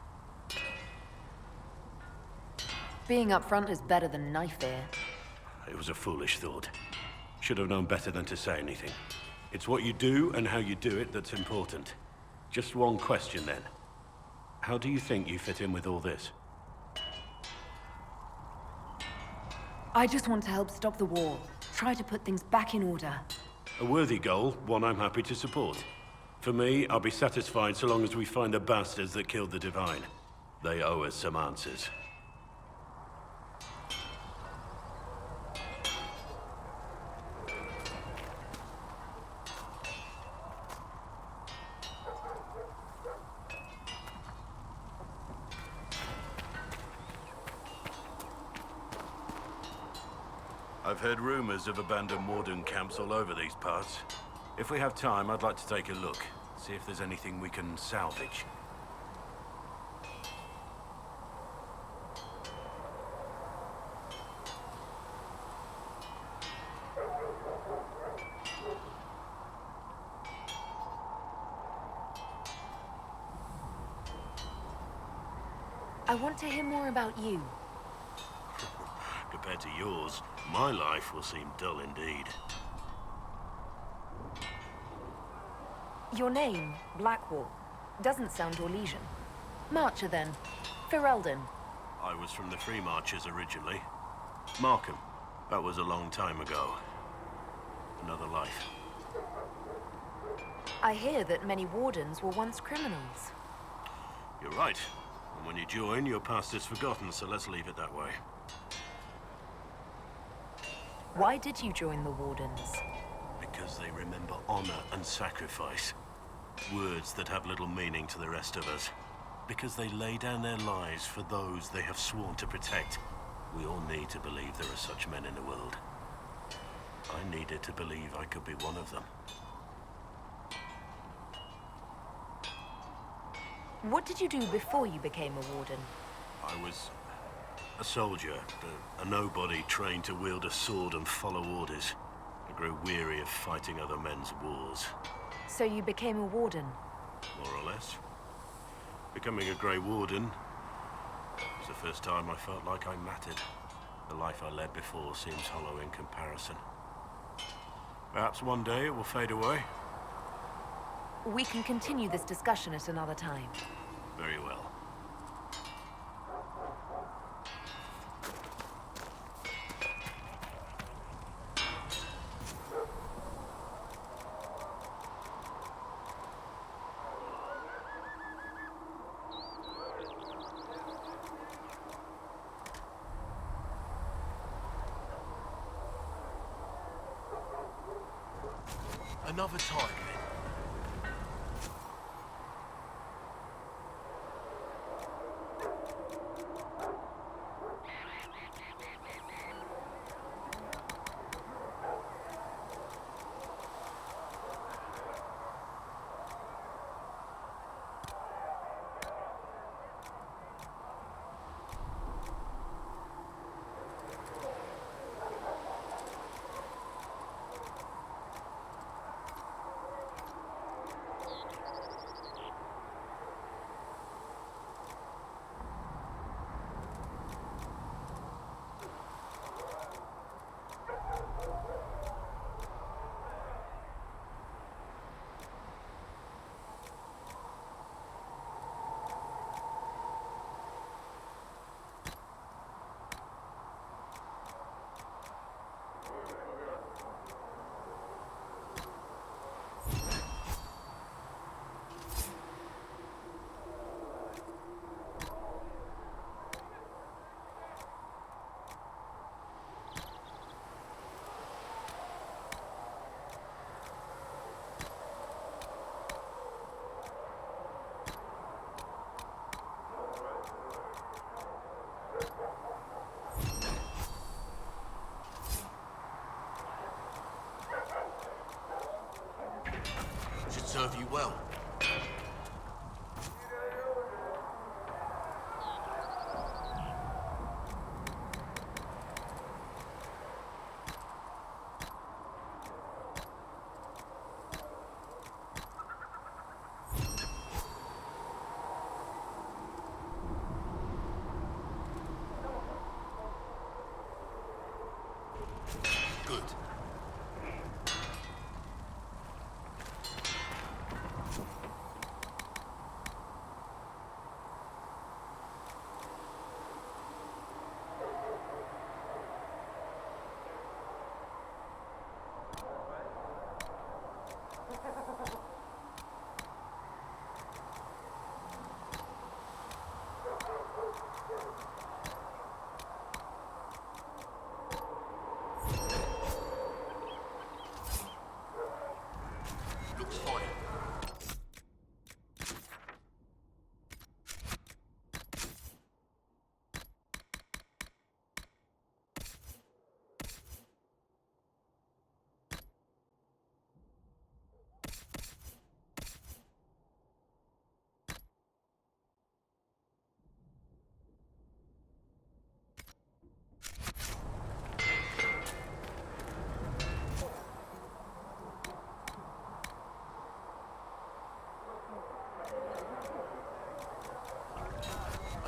Being up front is better than knife fear. It was a foolish thought. Should have known better than to say anything. It's what you do and how you do it that's important. Just one question then. How do you think you fit in with all this? I just want to help stop the war. Try to put things back in order. A worthy goal, one I'm happy to support. For me, I'll be satisfied so long as we find the bastards that killed the Divine. They owe us some answers. I've heard rumors of abandoned warden camps all over these parts. If we have time, I'd like to take a look, see if there's anything we can salvage. I want to hear more about you. Compared to yours, my life will seem dull indeed. Your name, Blackwall, doesn't sound Orlesian. Marcher, then. Ferelden. I was from the Free Marchers originally. Markham. That was a long time ago. Another life. I hear that many wardens were once criminals. You're right. And when you join, your past is forgotten, so let's leave it that way. Why did you join the Wardens? Because they remember honor and sacrifice. Words that have little meaning to the rest of us. Because they lay down their lives for those they have sworn to protect. We all need to believe there are such men in the world. I needed to believe I could be one of them. What did you do before you became a Warden? I was a soldier, a nobody trained to wield a sword and follow orders. I grew weary of fighting other men's wars. So you became a Warden? More or less. Becoming a Grey Warden was the first time I felt like I mattered. The life I led before seems hollow in comparison. Perhaps one day it will fade away. We can continue this discussion at another time. Very well. Another time, then. Should serve you well. Good.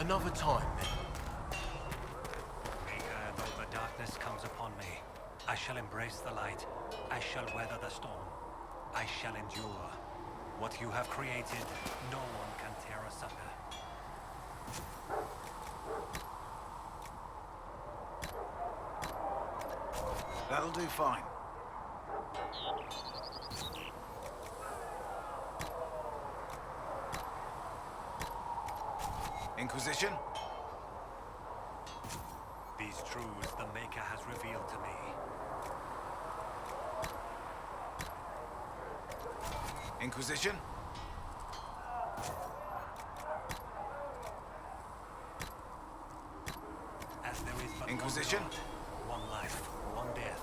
Another time, then. Maker, though the darkness comes upon me, I shall embrace the light. I shall weather the storm. I shall endure. What you have created, no one can tear asunder. That'll do fine. Inquisition? These truths the Maker has revealed to me. Inquisition? As there is but Inquisition? one God, one life, one death.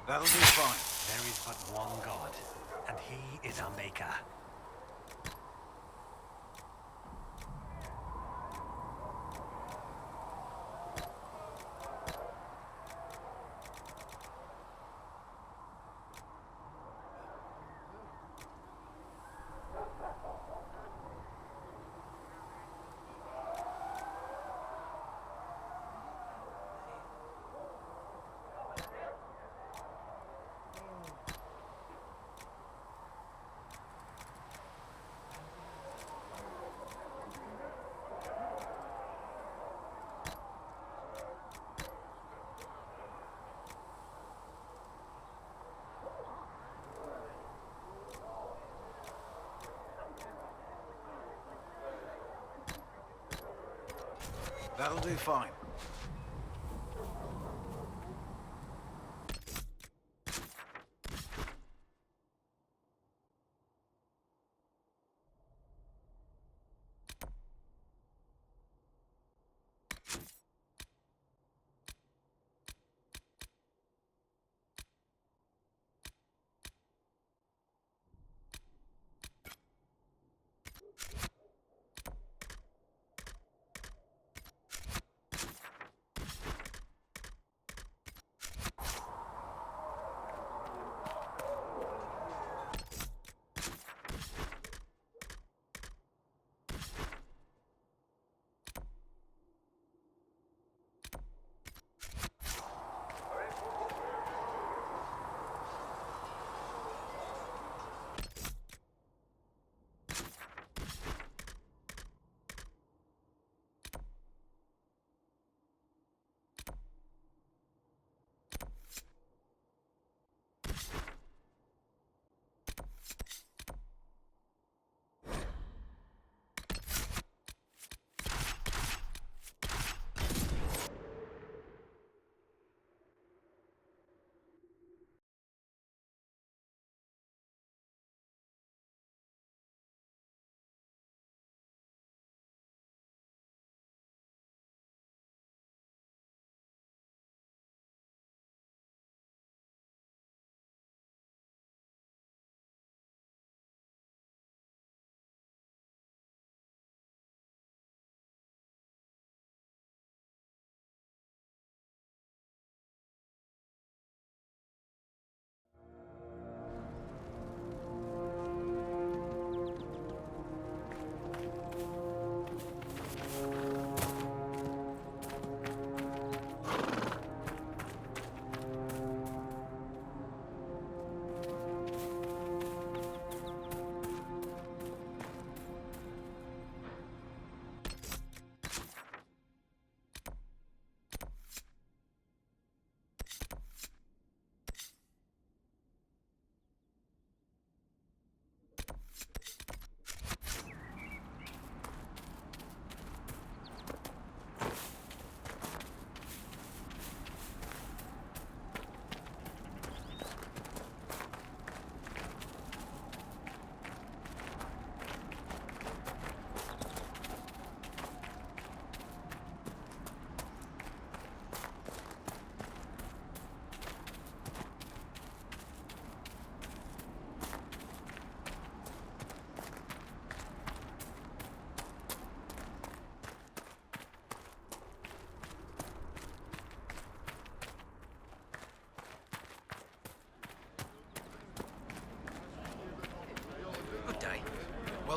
That'll do fine. There is but one God, and he is our Maker. That'll do fine.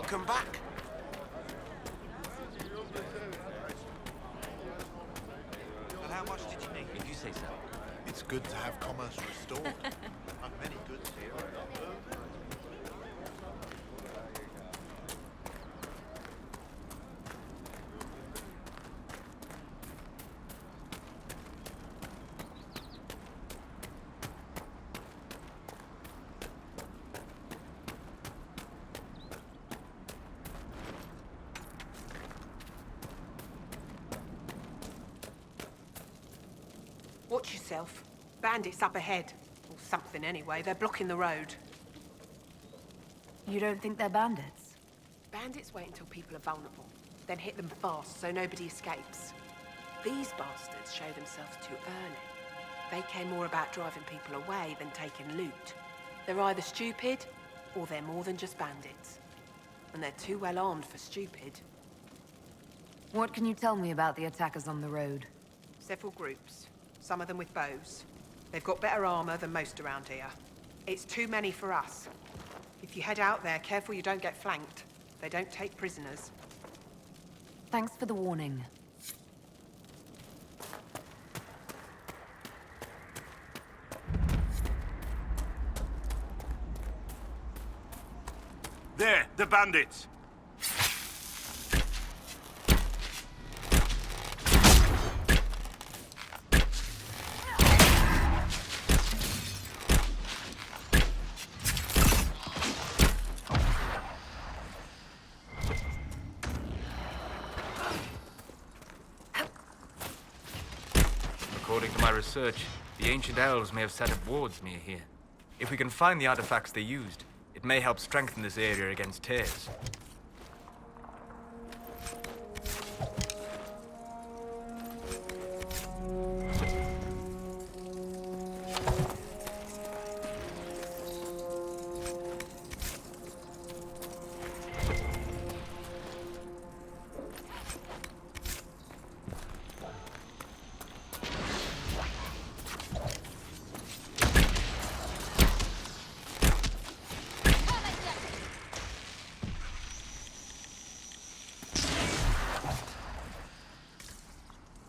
Welcome back. And how much did you need? If you say so. It's good to have commerce restored. I've many goods here. Watch yourself. Bandits up ahead. Or something anyway. They're blocking the road. You don't think they're bandits? Bandits wait until people are vulnerable, then hit them fast so nobody escapes. These bastards show themselves too early. They care more about driving people away than taking loot. They're either stupid, or they're more than just bandits. And they're too well armed for stupid. What can you tell me about the attackers on the road? Several groups, some of them with bows. They've got better armor than most around here. It's too many for us. If you head out there, careful you don't get flanked. They don't take prisoners. Thanks for the warning. There, the bandits! According to my research, the ancient elves may have set up wards near here. If we can find the artifacts they used, it may help strengthen this area against tears.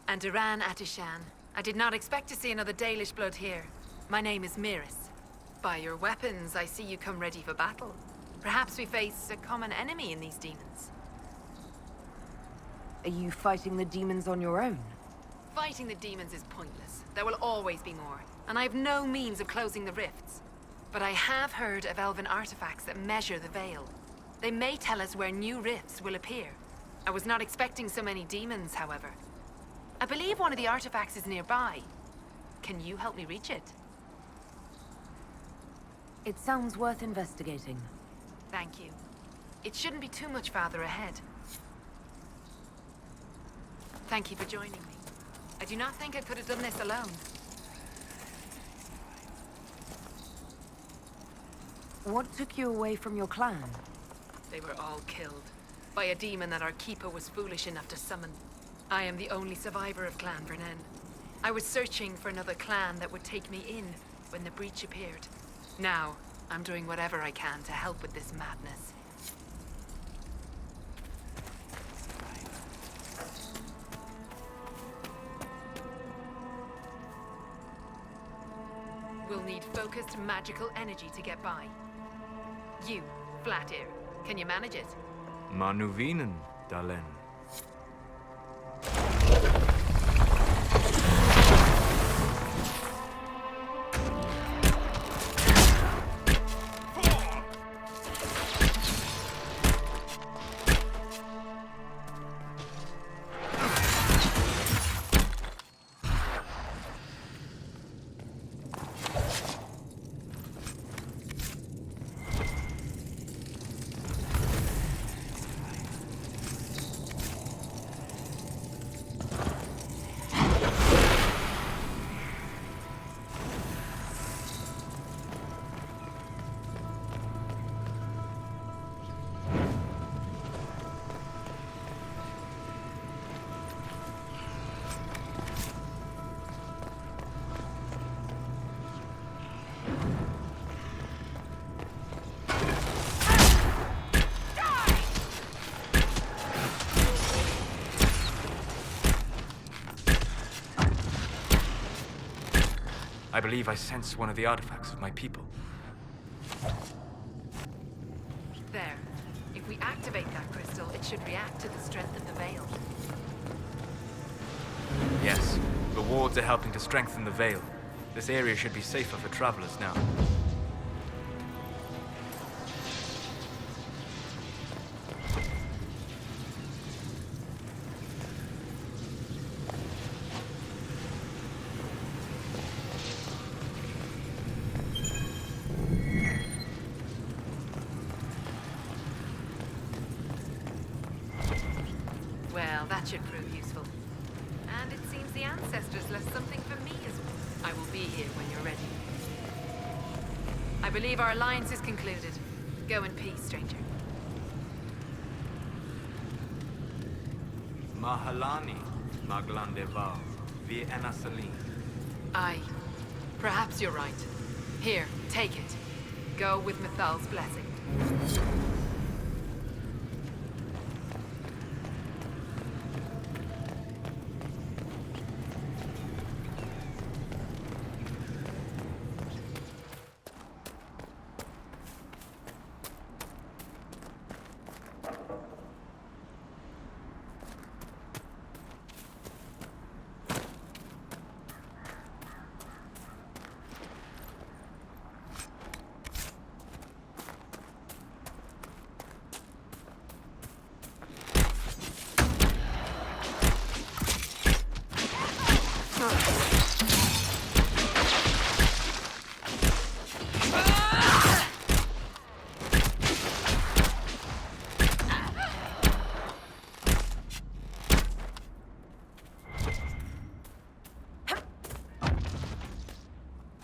And Duran Atishan. I did not expect to see another Dalish blood here. My name is Miris. By your weapons, I see you come ready for battle. Perhaps we face a common enemy in these demons. Are you fighting the demons on your own? Fighting the demons is pointless. There will always be more, and I have no means of closing the rifts. But I have heard of elven artifacts that measure the veil. They may tell us where new rifts will appear. I was not expecting so many demons, however. I believe one of the artifacts is nearby. Can you help me reach it? It sounds worth investigating. Thank you. It shouldn't be too much farther ahead. Thank you for joining me. I do not think I could have done this alone. What took you away from your clan? They were all killed by a demon that our keeper was foolish enough to summon. I am the only survivor of Clan Vernen. I was searching for another clan that would take me in when the breach appeared. Now, I'm doing whatever I can to help with this madness. We'll need focused magical energy to get by. You, Flatear, can you manage it? Manuvinen, Dalen. I believe I sense one of the artifacts of my people. There. If we activate that crystal, it should react to the strength of the veil. Yes, the wards are helping to strengthen the veil. This area should be safer for travelers now. Well, that should prove useful. And it seems the ancestors left something for me as well. I will be here when you're ready. I believe our alliance is concluded. Go in peace, stranger. Mahalani, Maglandeval, Vi Enasalin. Aye. Perhaps you're right. Here, take it. Go with Mithal's blessing.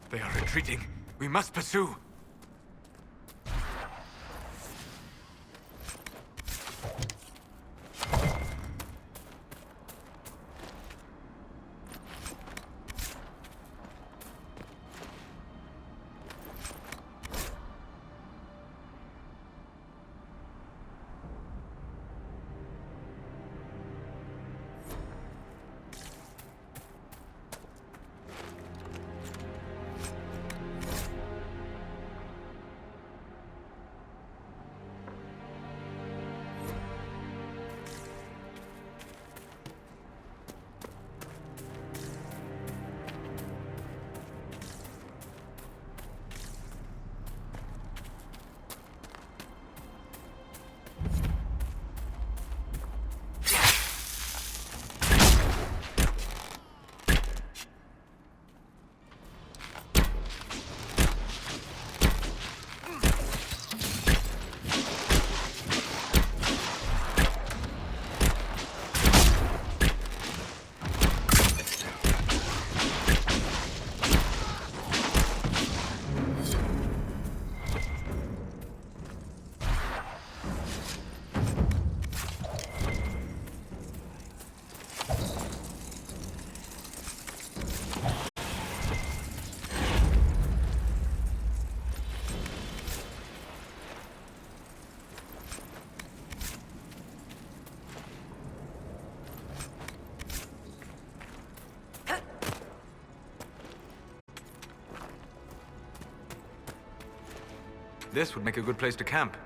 They are retreating. We must pursue. This would make a good place to camp.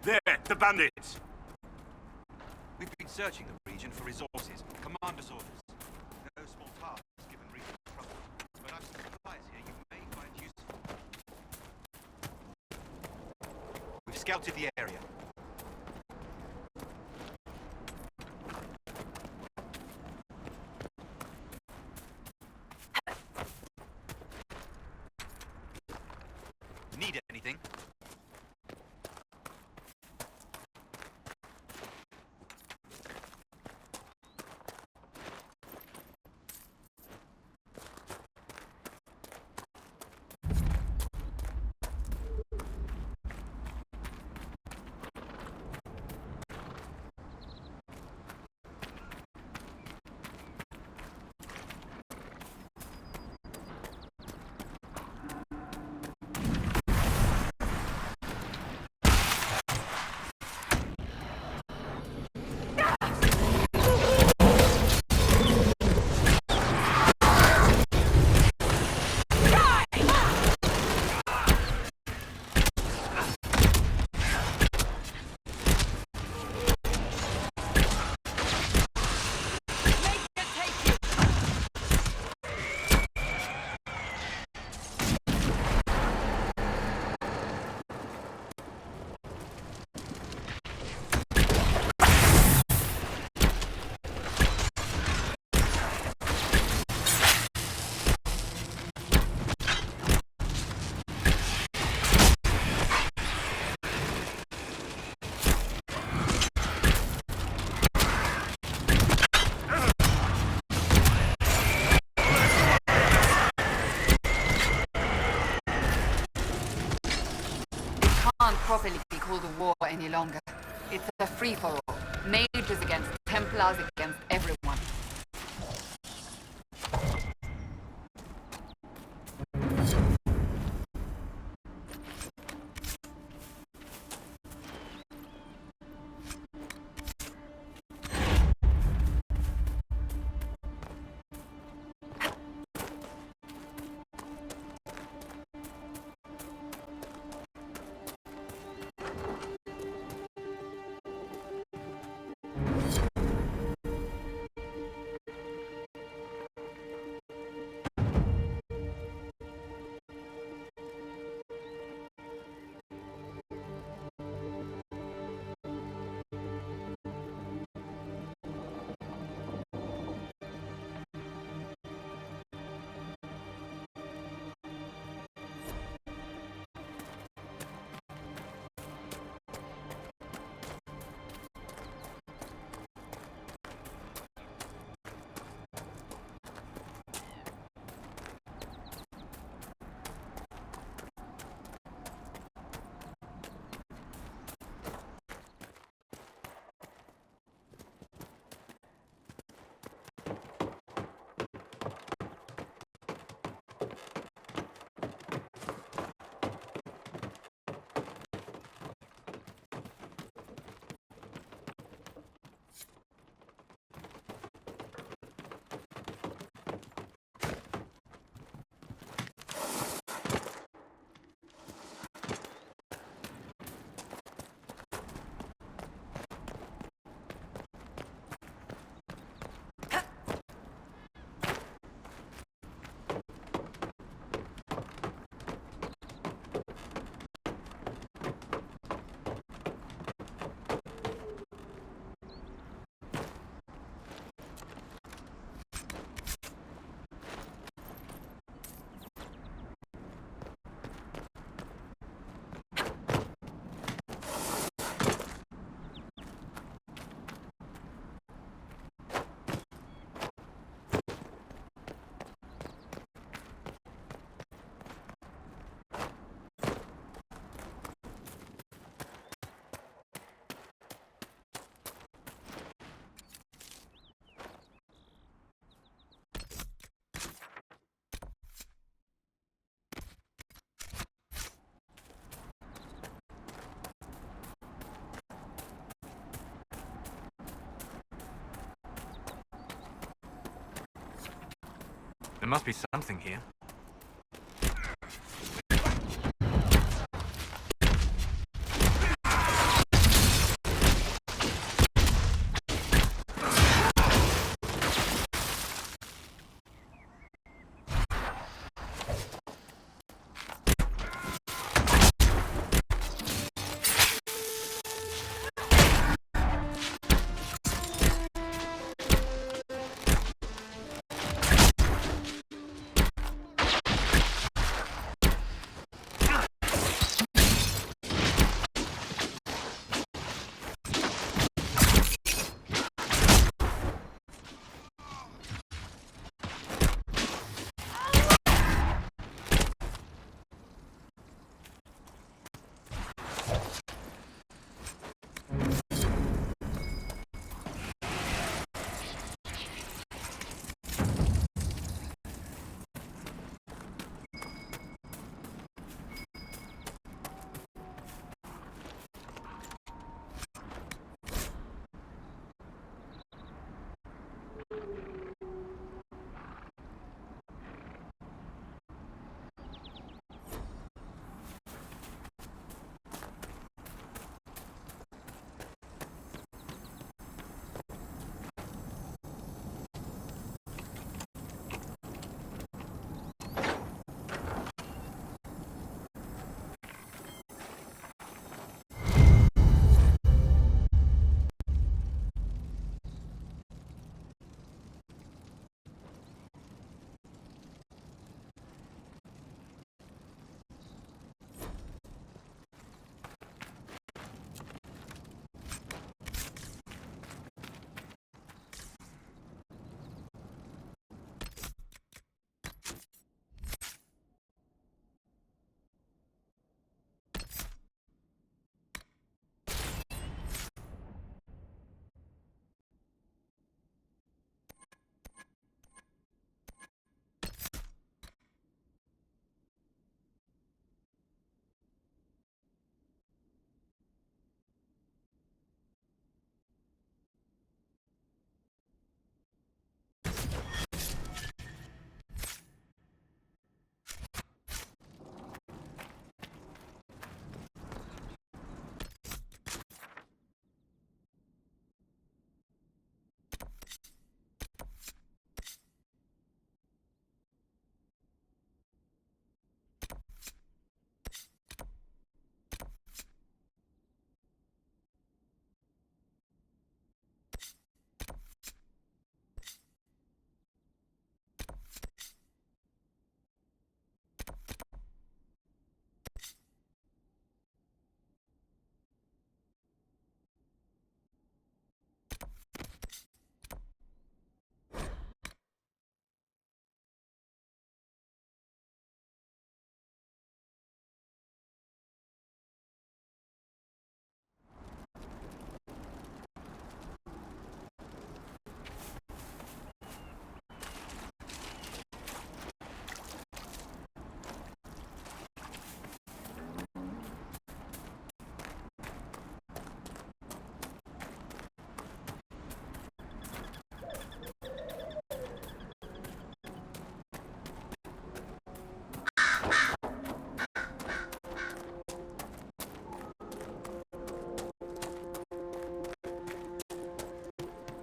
There, the bandits! We've been searching the region for resources. Commander's orders. No small task given recent trouble. But I've some supplies here you may find useful. We've scouted the area. Need anything? Can't properly be called a war any longer. It's a free-for-all. Mages against Templars against everyone. There must be something here.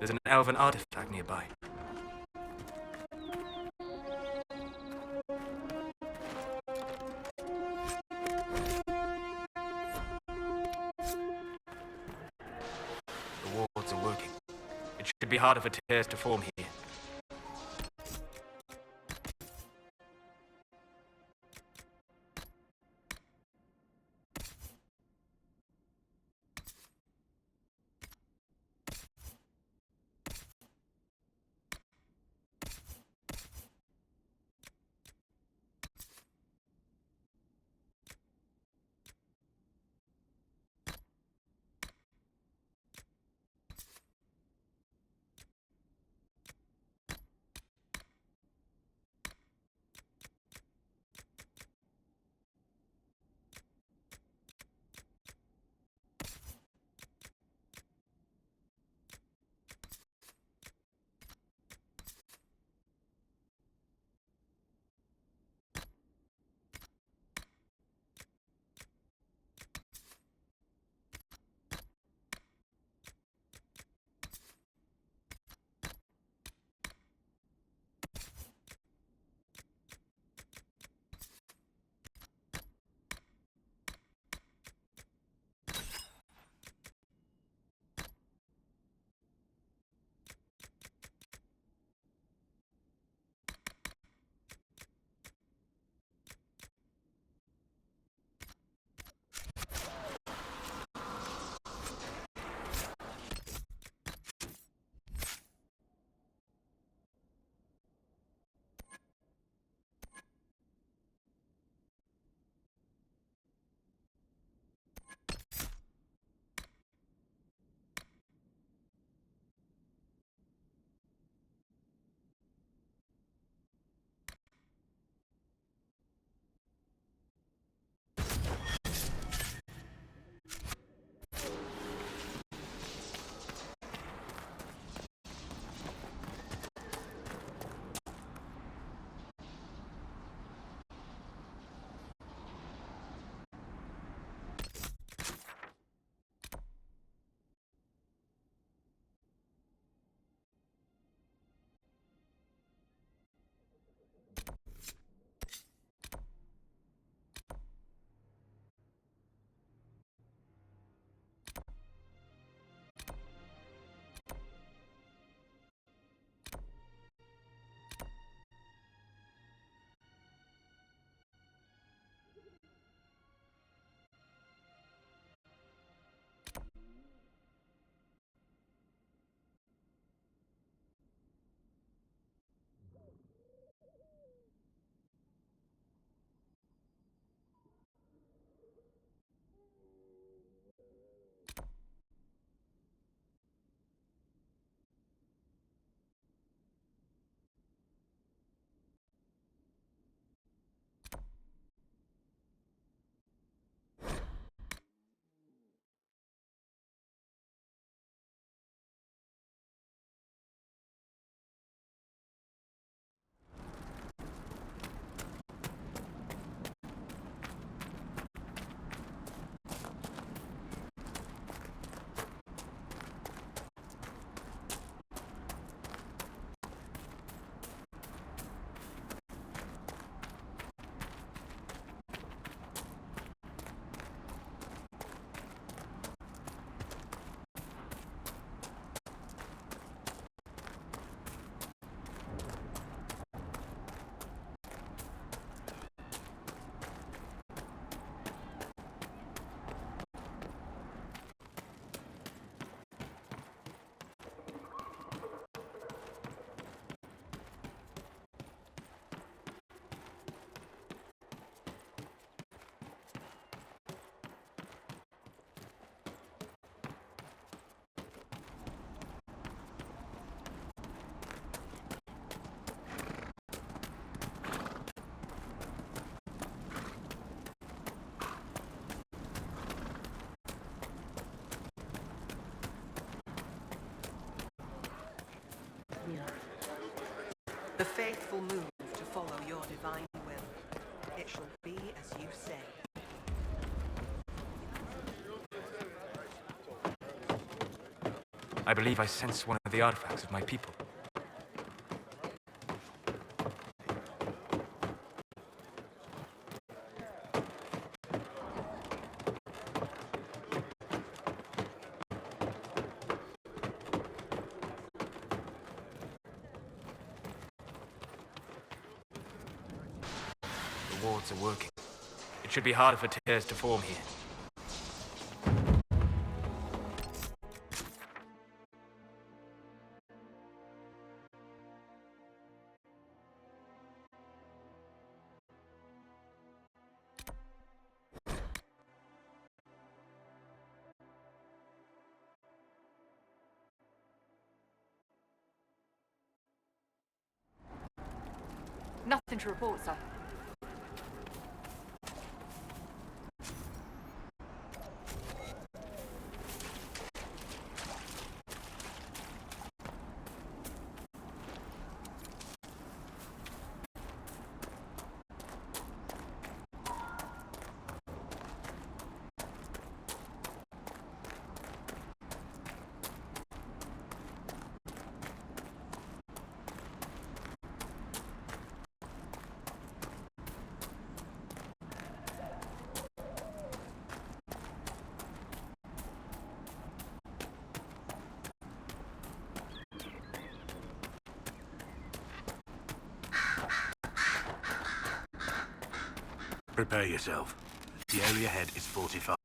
There's an elven artifact nearby. The wards are working. It should be harder for tears to form here. The faithful move to follow your divine will. It shall be as you say. I believe I sense one of the artifacts of my people. The wards are working. It should be harder for tears to form here. Nothing to report, sir. Prepare yourself. The area ahead is fortified.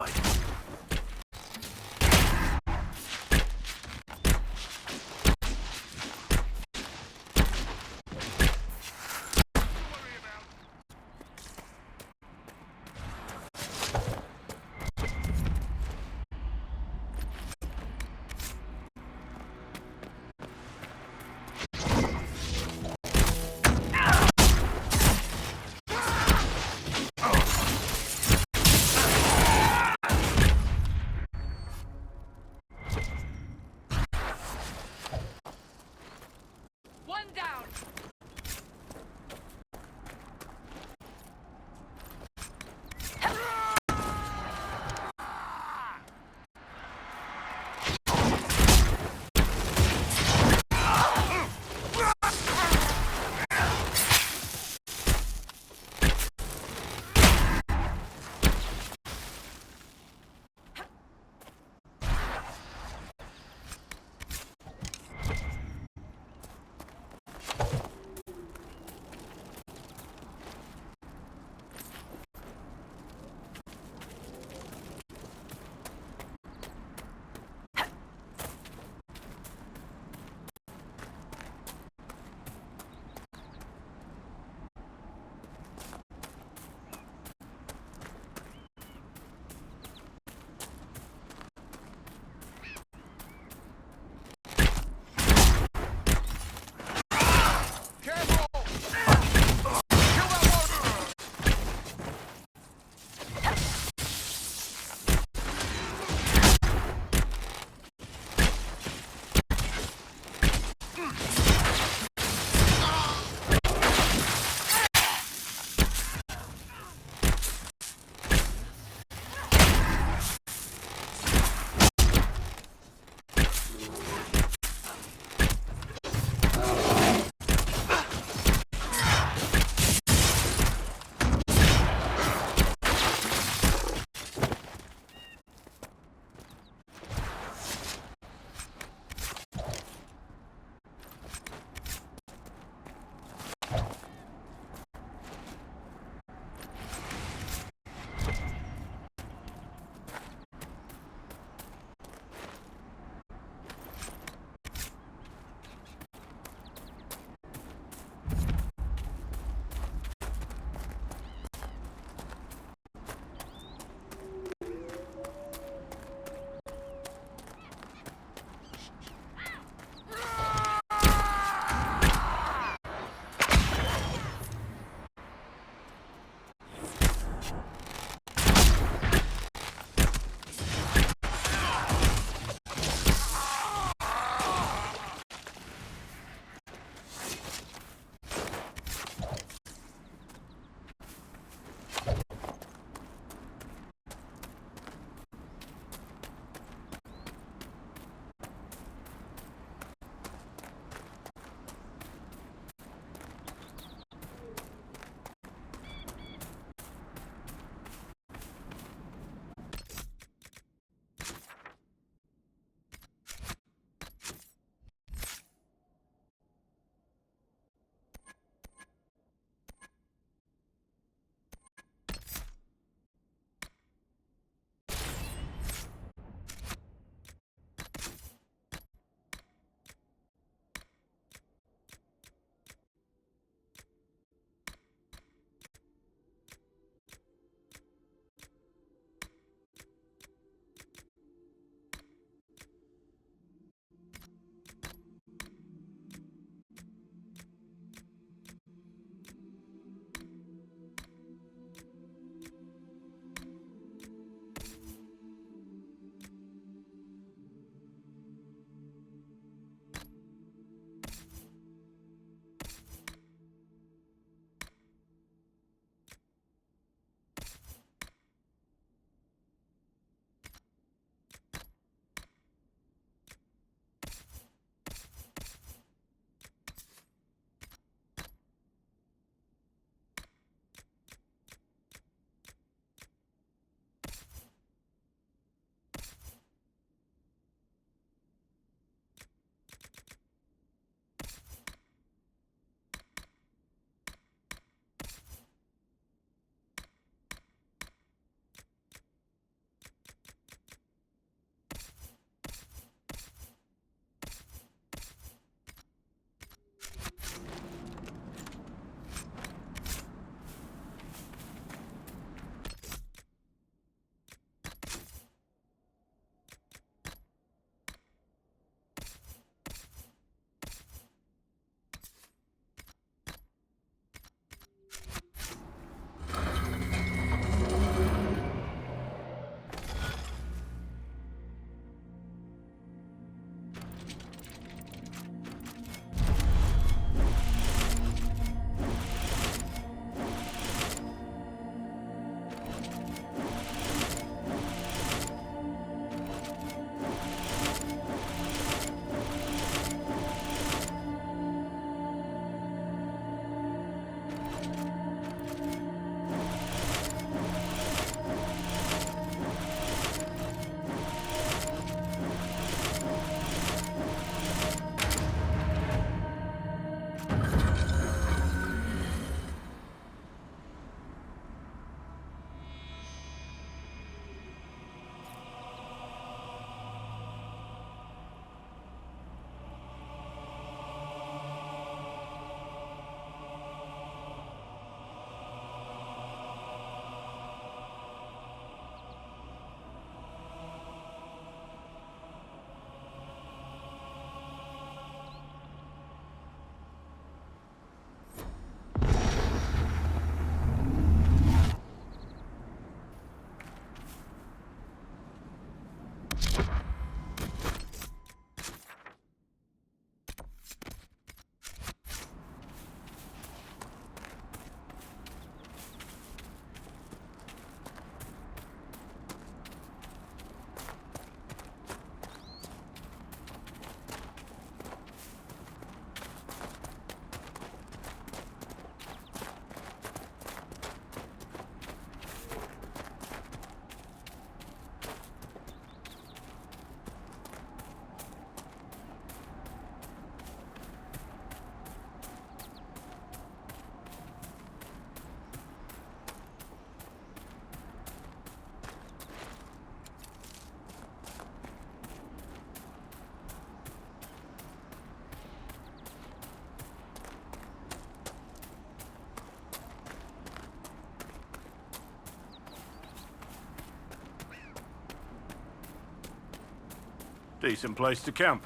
Decent place to camp.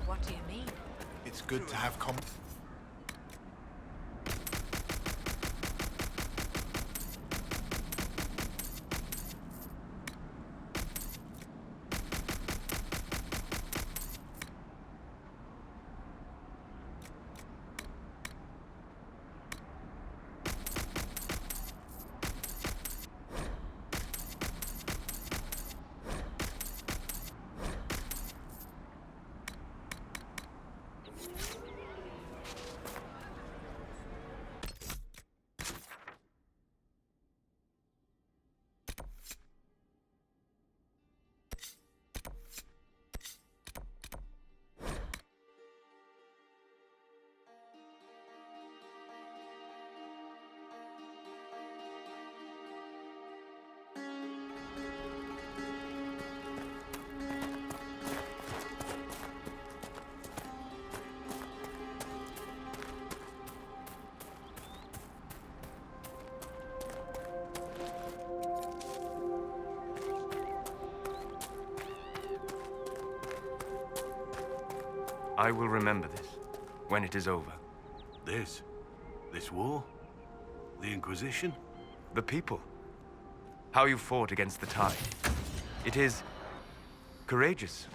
What do you mean? It's good to have I will remember this when it is over. This? This war? The Inquisition? The people. How you fought against the tide. It is courageous.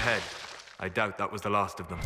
ahead. I doubt that was the last of them.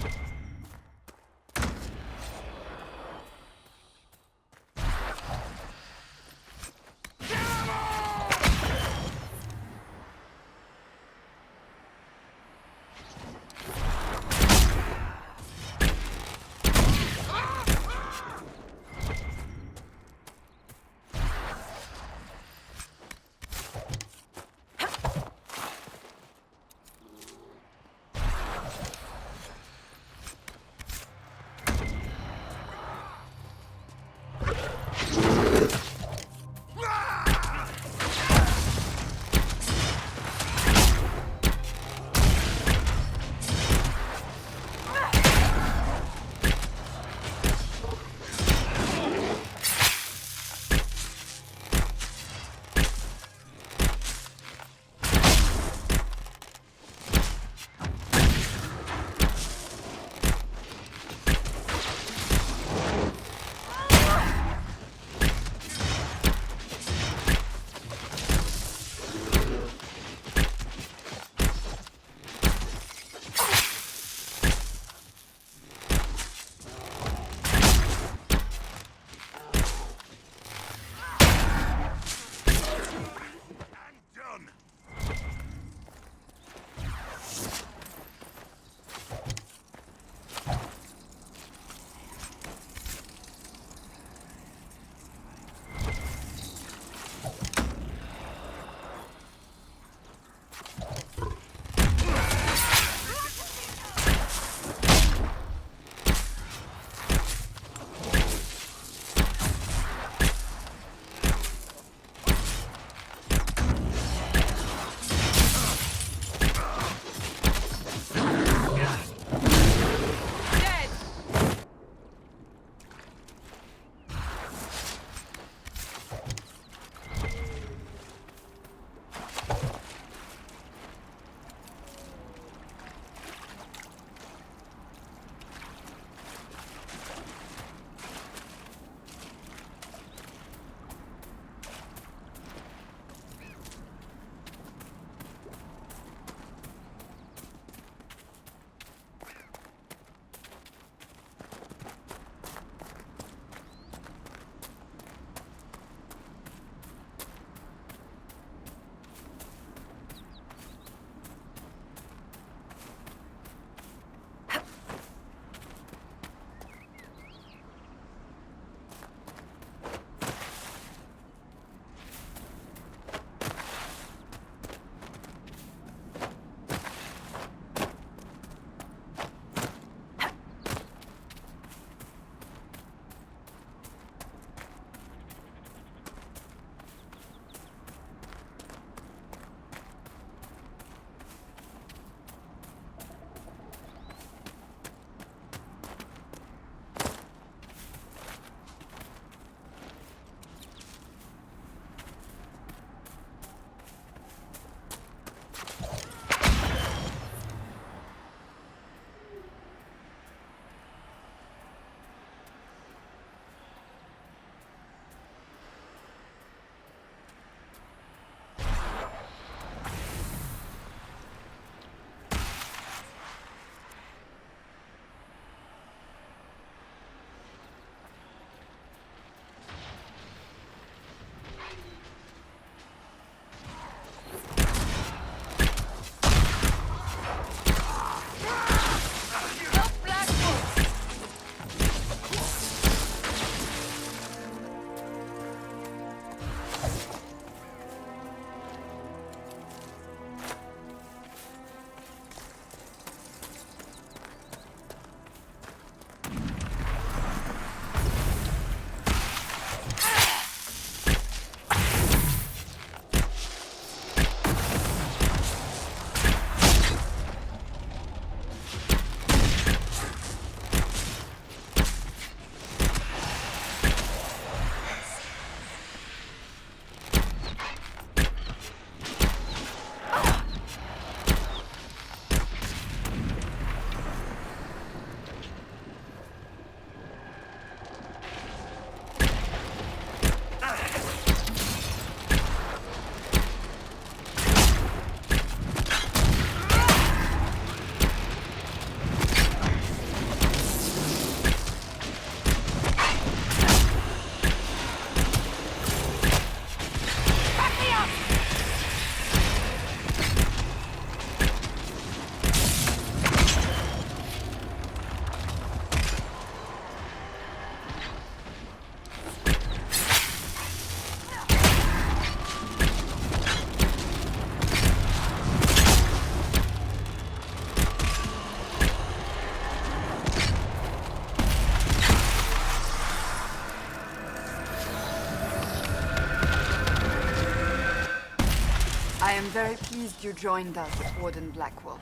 I am very pleased you joined us, Warden Blackwell.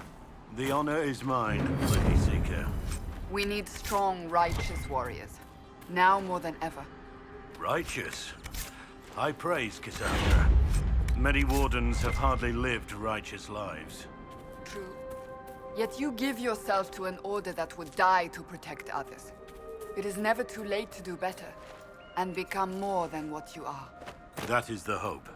The honor is mine, Lady Seeker. We need strong, righteous warriors. Now more than ever. Righteous? High praise, Cassandra. Many wardens have hardly lived righteous lives. True. Yet you give yourself to an order that would die to protect others. It is never too late to do better, and become more than what you are. That is the hope.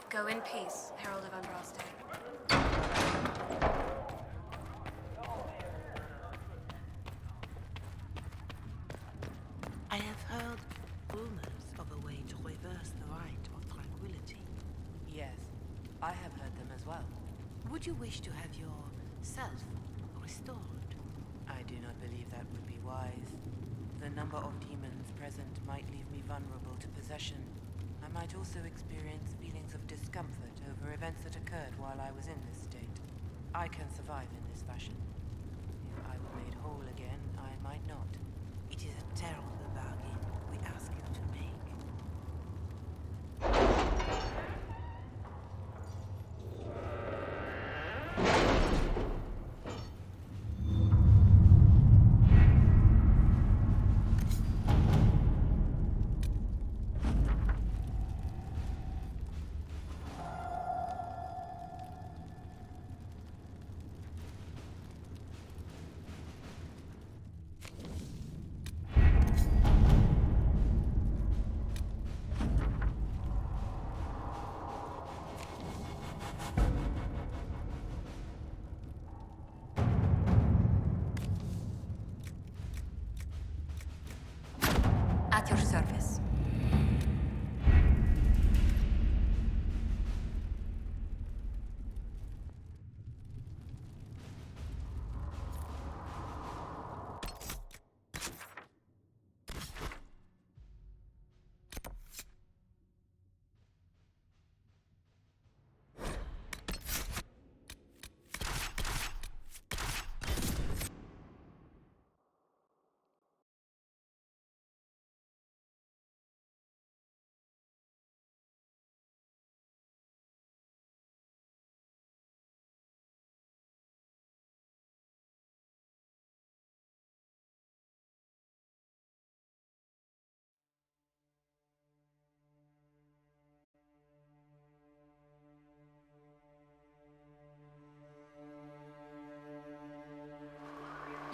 Go in peace, Herald of Andraste. I have heard rumors of a way to reverse the right of tranquility. Yes, I have heard them as well. Would you wish to have yourself restored? I do not believe that would be wise. The number of demons present might leave me vulnerable to possession. I might also experience feelings of discomfort over events that occurred while I was in this state. I can survive in this fashion. If I were made whole again, I might not. It is a terrible bargain we ask you to make.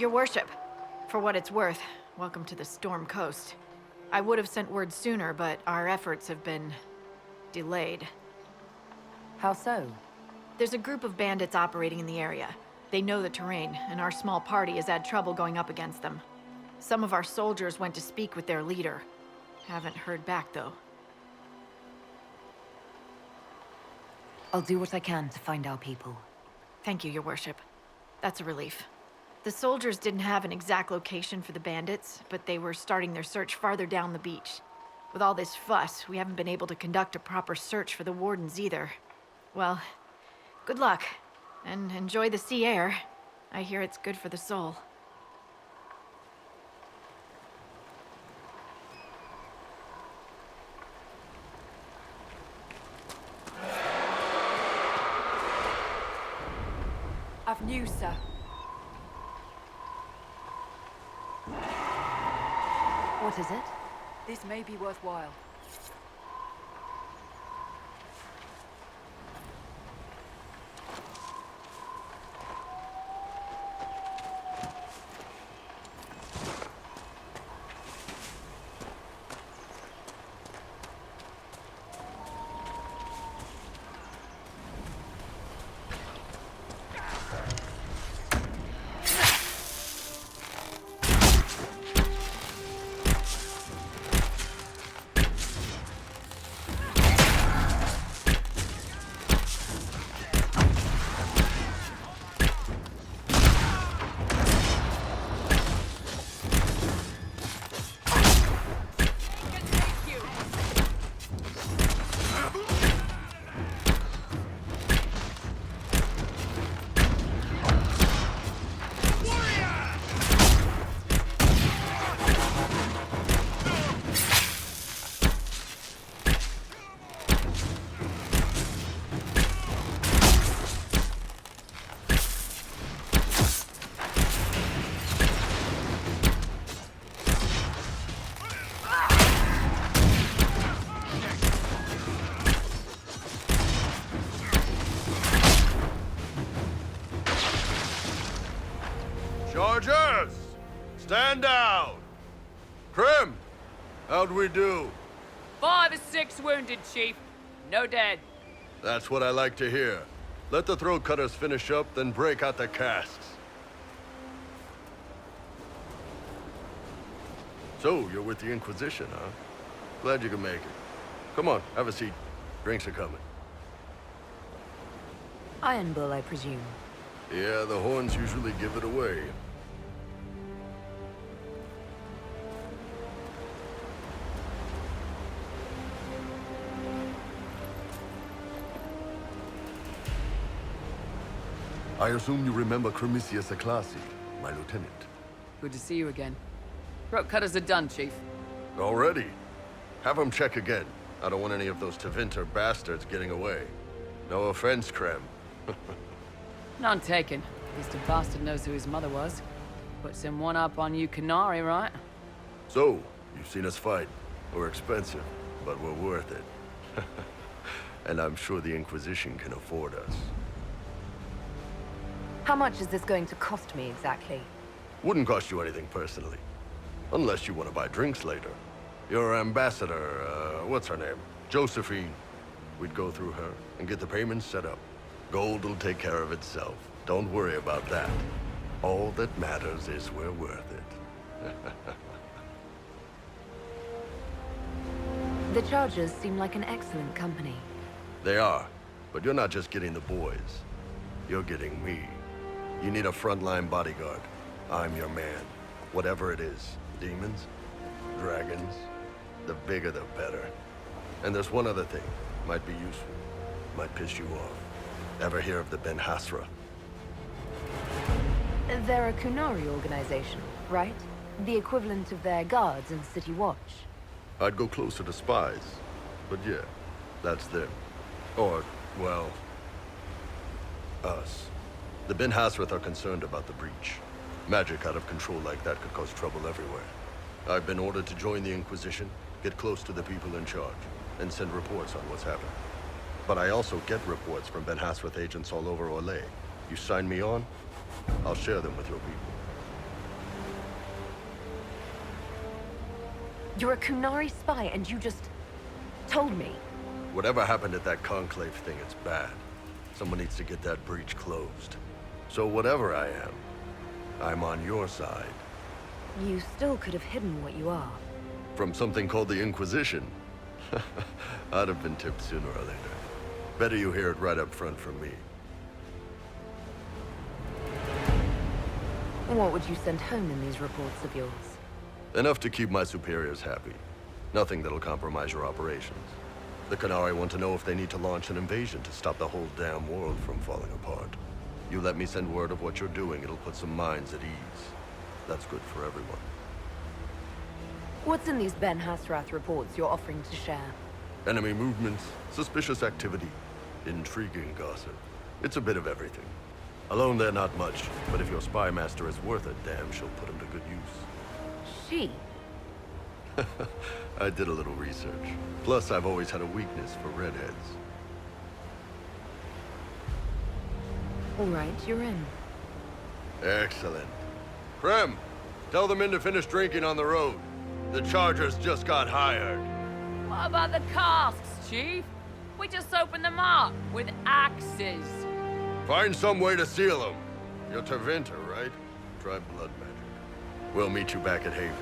Your worship, for what it's worth, welcome to the Storm Coast. I would have sent word sooner, but our efforts have been delayed. How so? There's a group of bandits operating in the area. They know the terrain, and our small party has had trouble going up against them. Some of our soldiers went to speak with their leader. Haven't heard back, though. I'll do what I can to find our people. Thank you, Your Worship. That's a relief. The soldiers didn't have an exact location for the bandits, but they were starting their search farther down the beach. With all this fuss, we haven't been able to conduct a proper search for the wardens either. Well, good luck, and enjoy the sea air. I hear it's good for the soul. I've news, sir. What is it? This may be worthwhile. Chargers! Stand down! Krim! How'd we do? 5 or 6 wounded, Chief. No dead. That's what I like to hear. Let the throat cutters finish up, then break out the casks. So, you're with the Inquisition, huh? Glad you could make it. Come on, have a seat. Drinks are coming. Iron Bull, I presume. Yeah, the horns usually give it away. I assume you remember Cremisius Aclassi, my lieutenant. Good to see you again. Throat cutters are done, Chief. Already? Have them check again. I don't want any of those Tevinter bastards getting away. No offense, Krem. None taken. At least a bastard knows who his mother was. Puts him one up on you Canary, right? So, you've seen us fight. We're expensive, but we're worth it. And I'm sure the Inquisition can afford us. How much is this going to cost me exactly? Wouldn't cost you anything personally. Unless you want to buy drinks later. Your ambassador, what's her name? Josephine. We'd go through her and get the payments set up. Gold will take care of itself. Don't worry about that. All that matters is we're worth it. The Chargers seem like an excellent company. They are, but you're not just getting the boys. You're getting me. You need a frontline bodyguard. I'm your man. Whatever it is. Demons? Dragons? The bigger the better. And there's one other thing. Might be useful. Might piss you off. Ever hear of the Ben Hasra? They're a Kunari organization, right? The equivalent of their guards in City Watch. I'd go closer to spies. But yeah, that's them. Or, well, us. The Ben Hasrath are concerned about the breach. Magic out of control like that could cause trouble everywhere. I've been ordered to join the Inquisition, get close to the people in charge, and send reports on what's happening. But I also get reports from Ben Hasrath agents all over Orlais. You sign me on, I'll share them with your people. You're a Kunari spy, and you just told me. Whatever happened at that Conclave thing, it's bad. Someone needs to get that breach closed. So whatever I am, I'm on your side. You still could have hidden what you are. From something called the Inquisition. I'd have been tipped sooner or later. Better you hear it right up front from me. What would you send home in these reports of yours? Enough to keep my superiors happy. Nothing that'll compromise your operations. The Qunari want to know if they need to launch an invasion to stop the whole damn world from falling apart. You let me send word of what you're doing, it'll put some minds at ease. That's good for everyone. What's in these Ben Hasrath reports you're offering to share? Enemy movements, suspicious activity, intriguing gossip. It's a bit of everything. Alone they're not much, but if your spy master is worth a damn, she'll put him to good use. She? I did a little research. Plus, I've always had a weakness for redheads. All right, you're in. Excellent. Krem, tell the men to finish drinking on the road. The Chargers just got hired. What about the casks, Chief? We just opened them up with axes. Find some way to seal them. You're Tevinter, right? Try blood magic. We'll meet you back at Haven.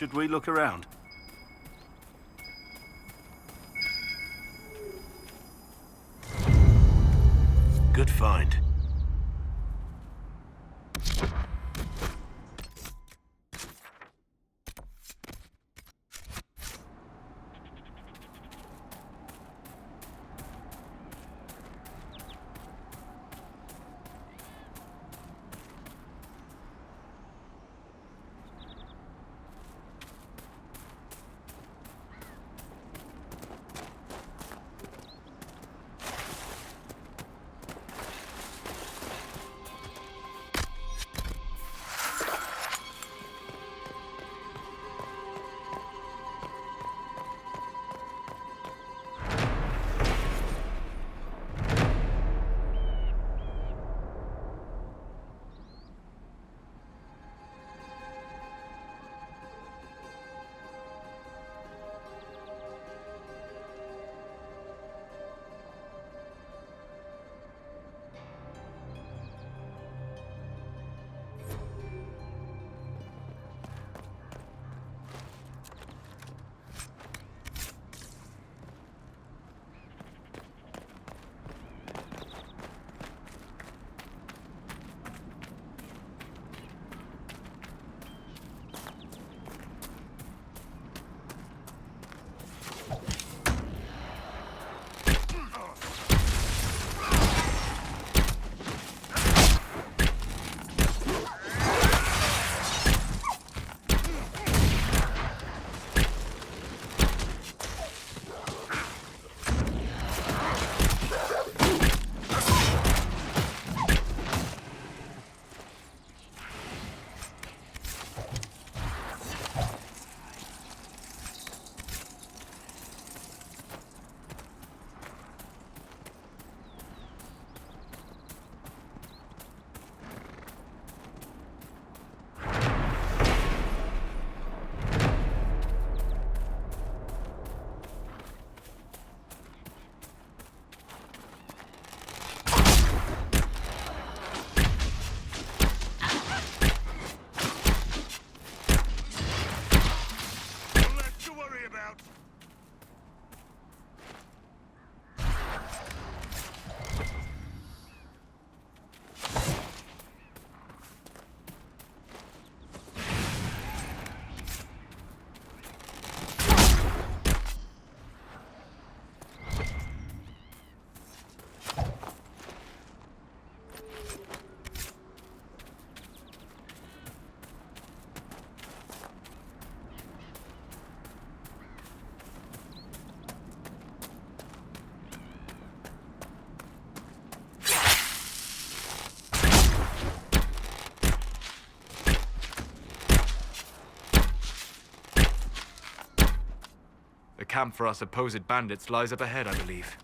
Should we look around? Good find. The camp for our supposed bandits lies up ahead, I believe.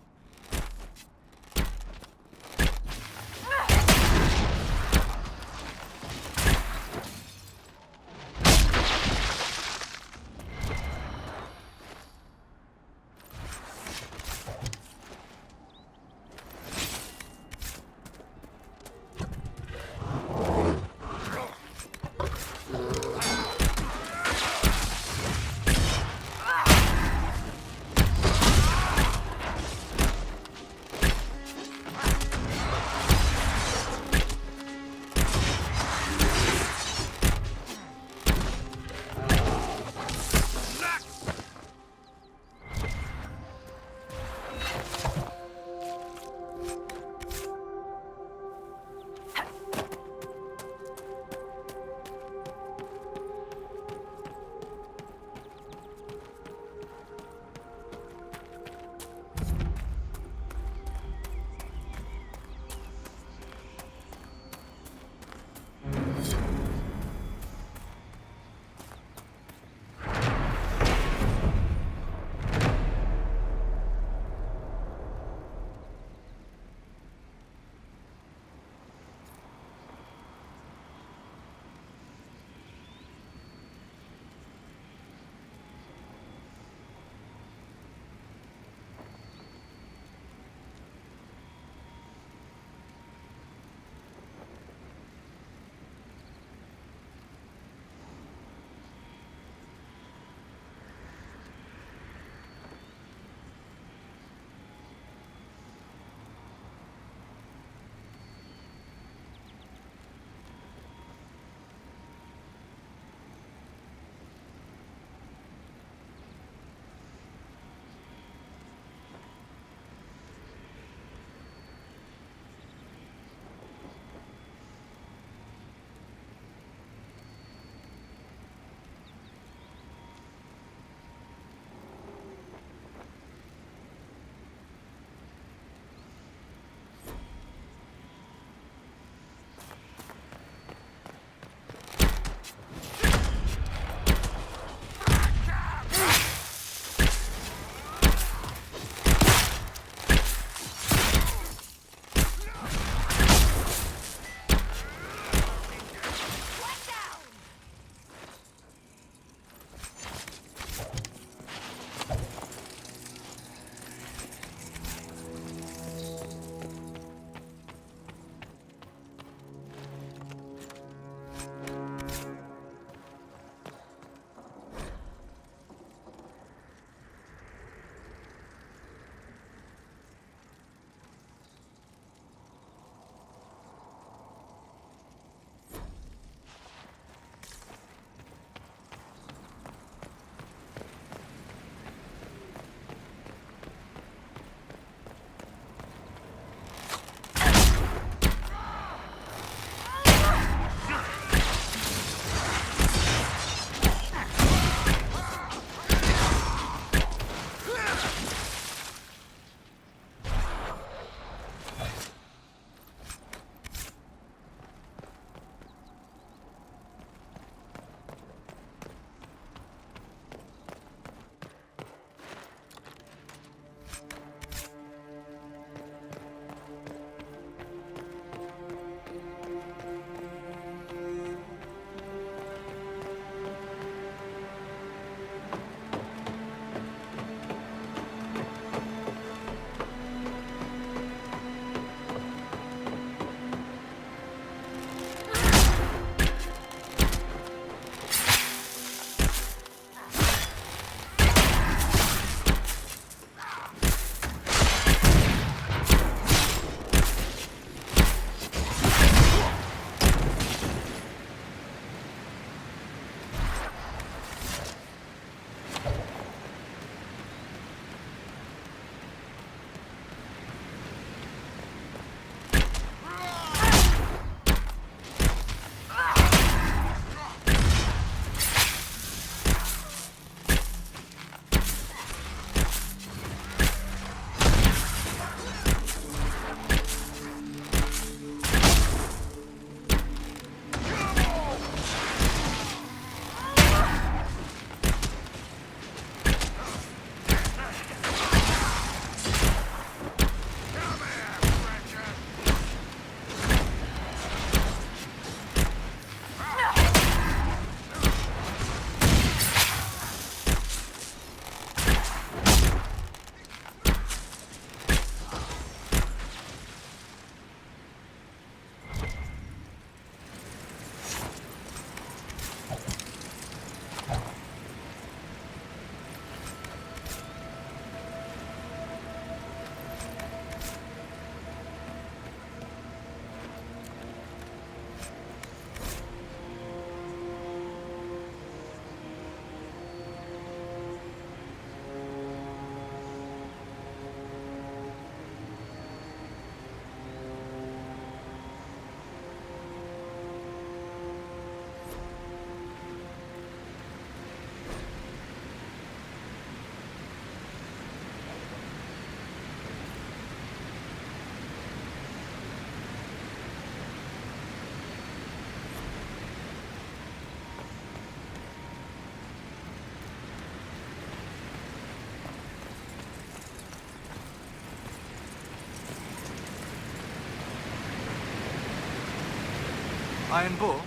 Iron Bull?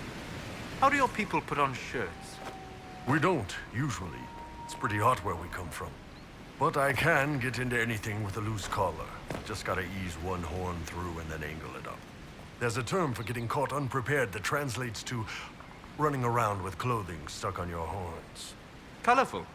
How do your people put on shirts? We don't, usually. It's pretty hot where we come from. But I can get into anything with a loose collar. Just gotta ease one horn through and then angle it up. There's a term for getting caught unprepared that translates to running around with clothing stuck on your horns. Colorful.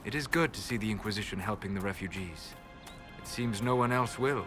It is good to see the Inquisition helping the refugees. It seems no one else will.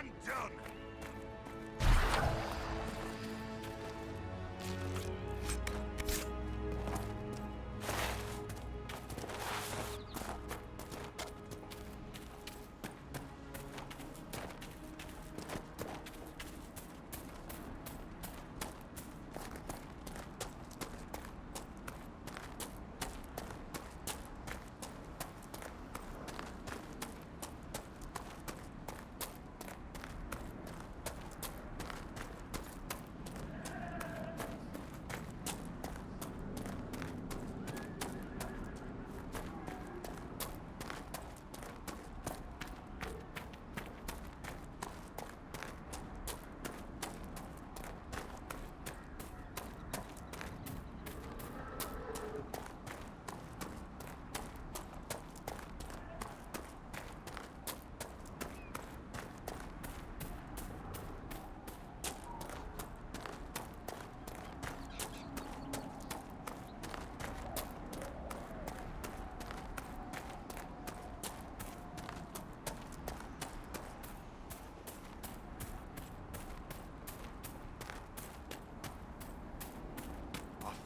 and done!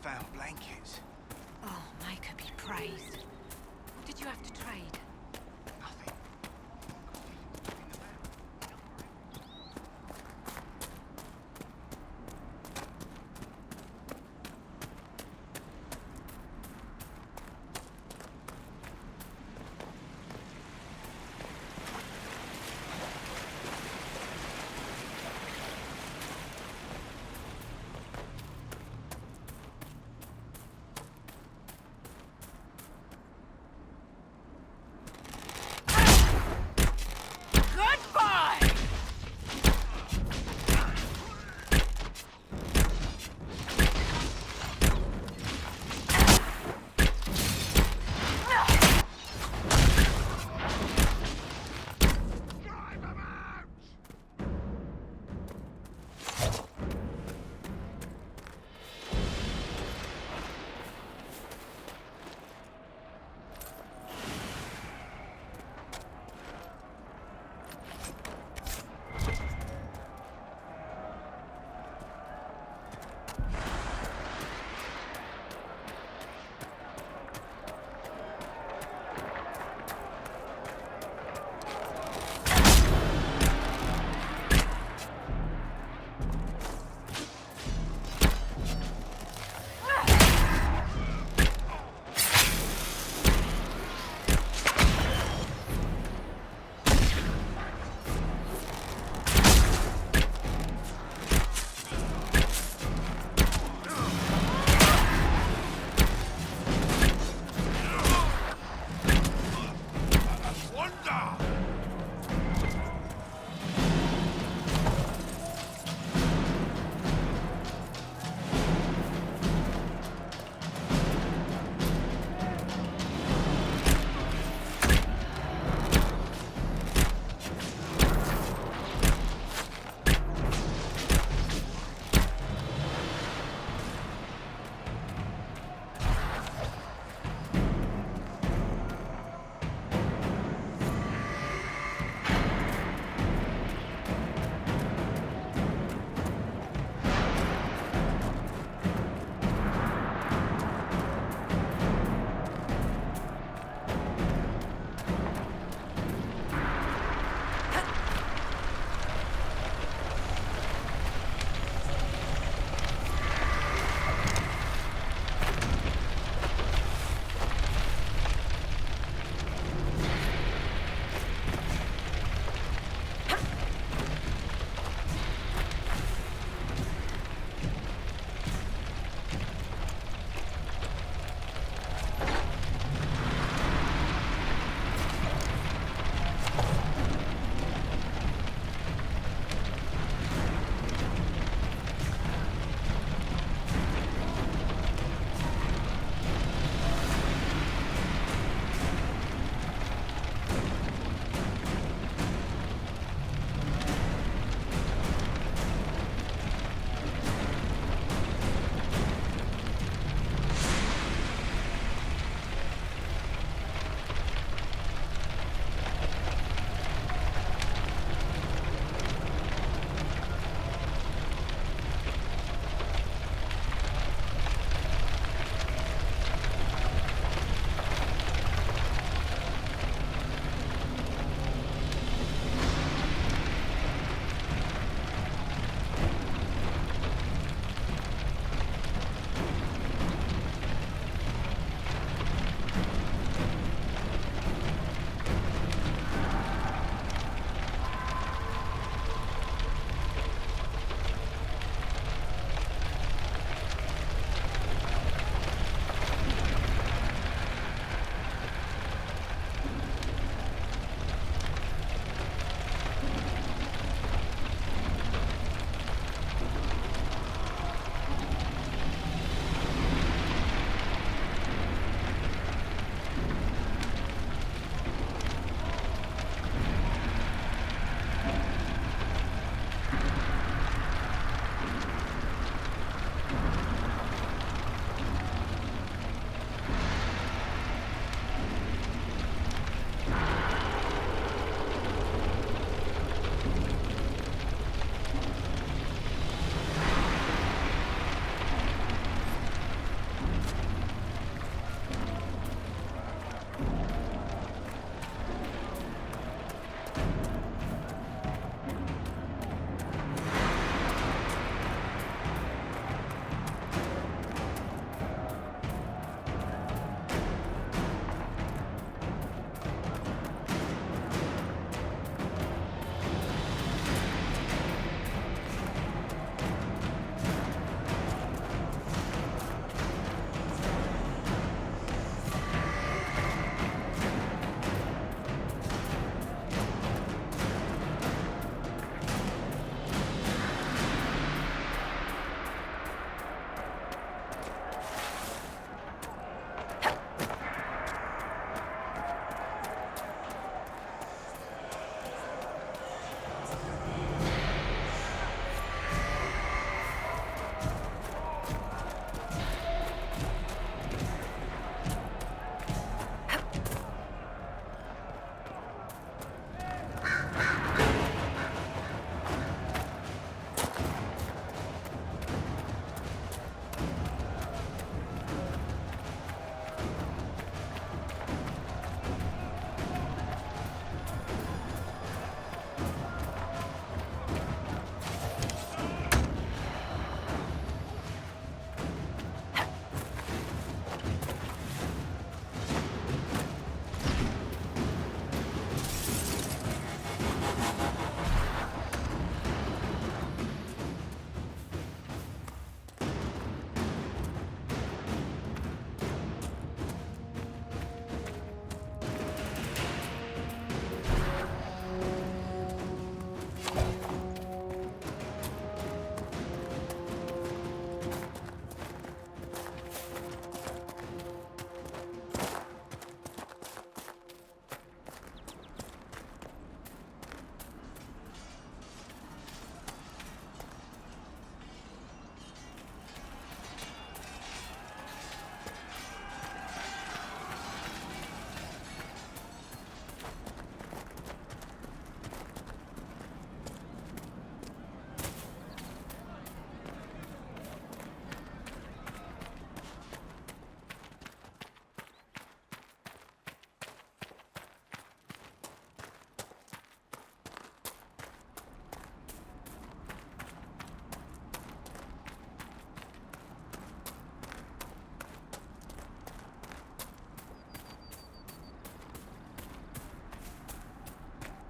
Found blankets. Oh, Micah be praised. What did you have to trade? Nothing.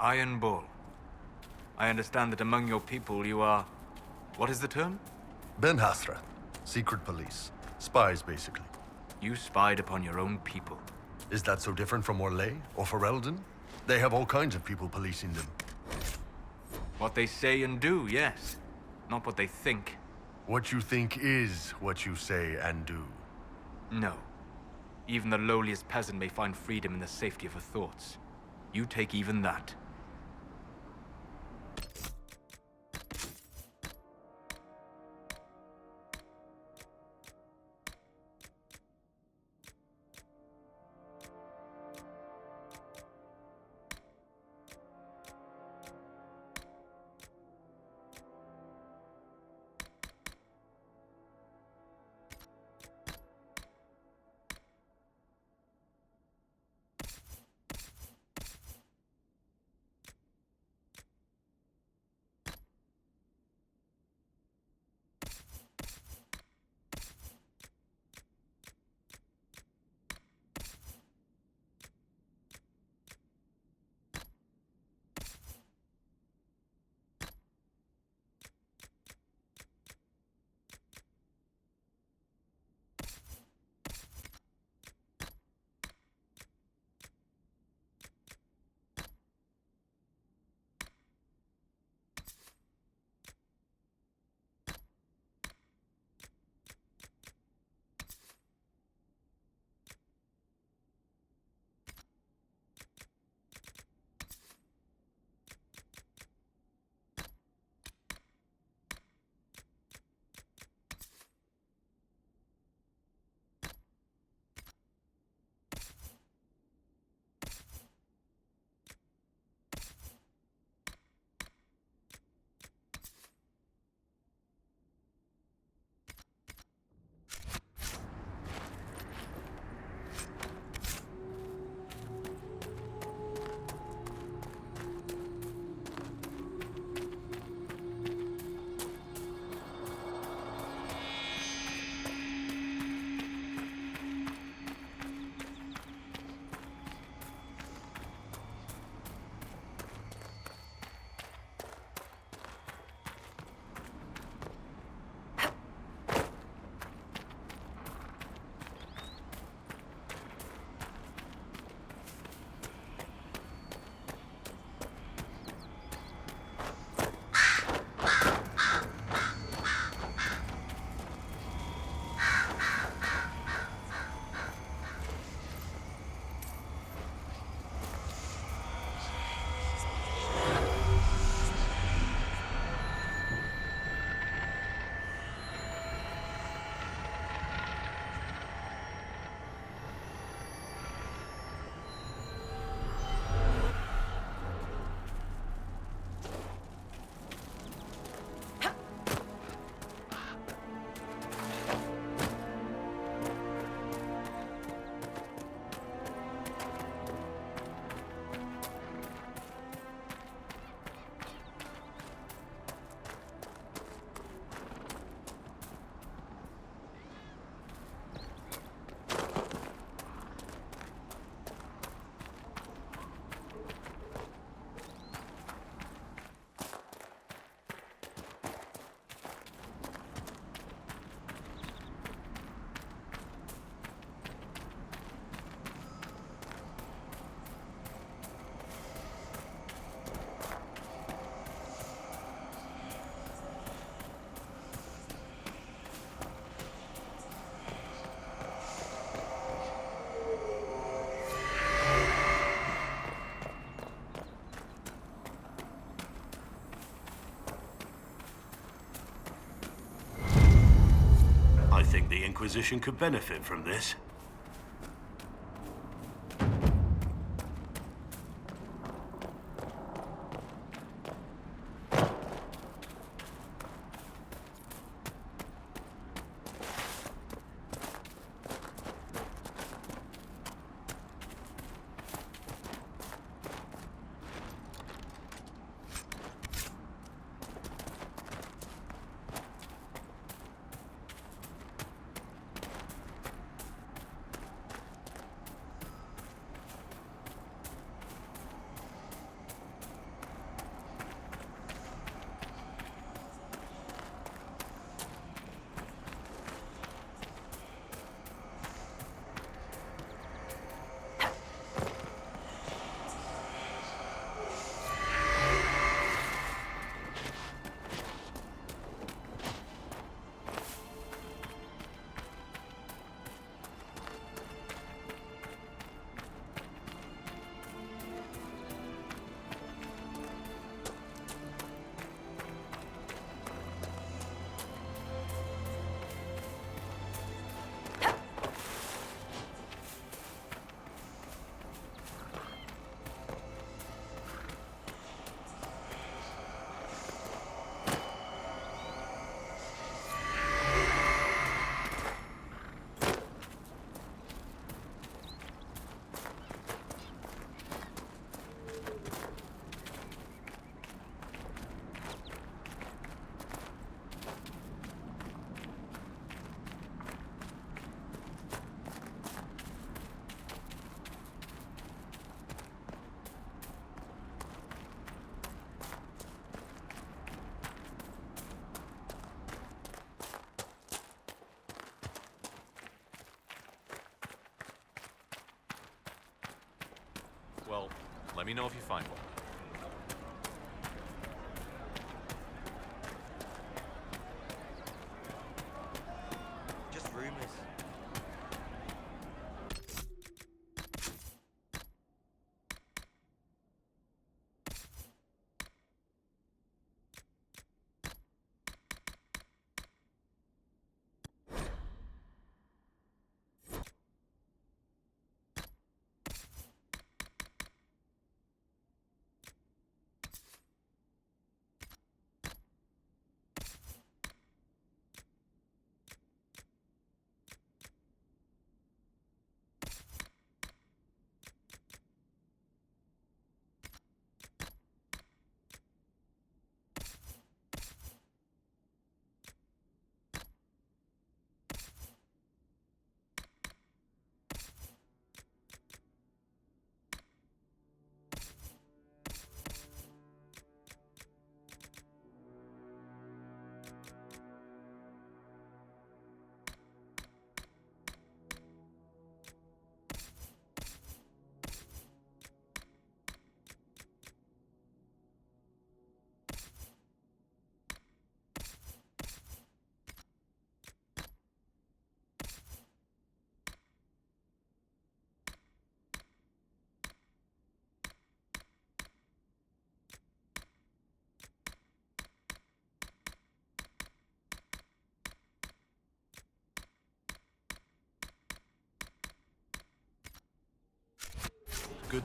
Iron Bull. I understand that among your people you are... What is the term? Ben Hasra. Secret police. Spies, basically. You spied upon your own people. Is that so different from Orlais or Ferelden? They have all kinds of people policing them. What they say and do, yes. Not what they think. What you think is what you say and do. No. Even the lowliest peasant may find freedom in the safety of her thoughts. You take even that. I think the Inquisition could benefit from this. Let me know if you find one. Just rumors. Good.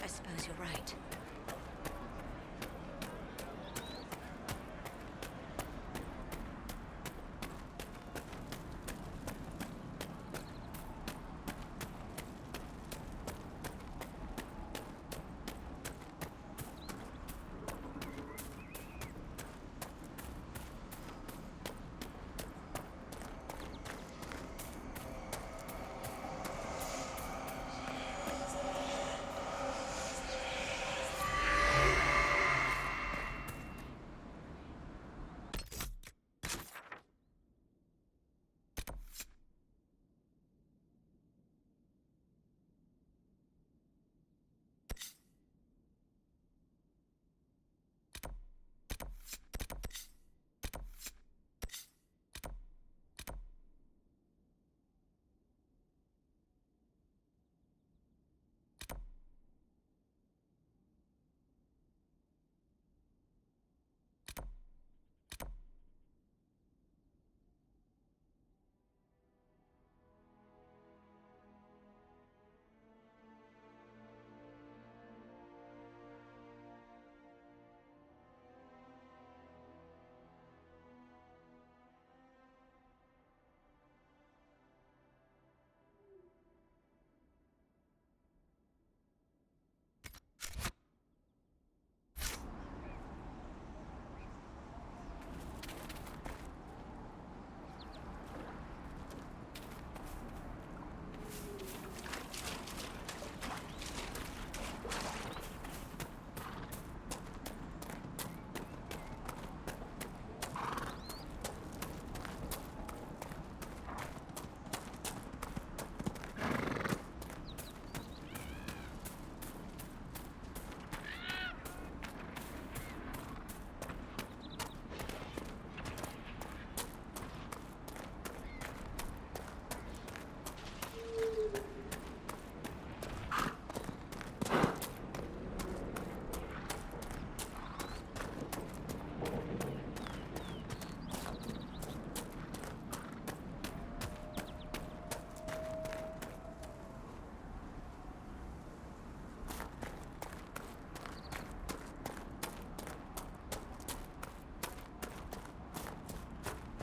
I suppose you're right.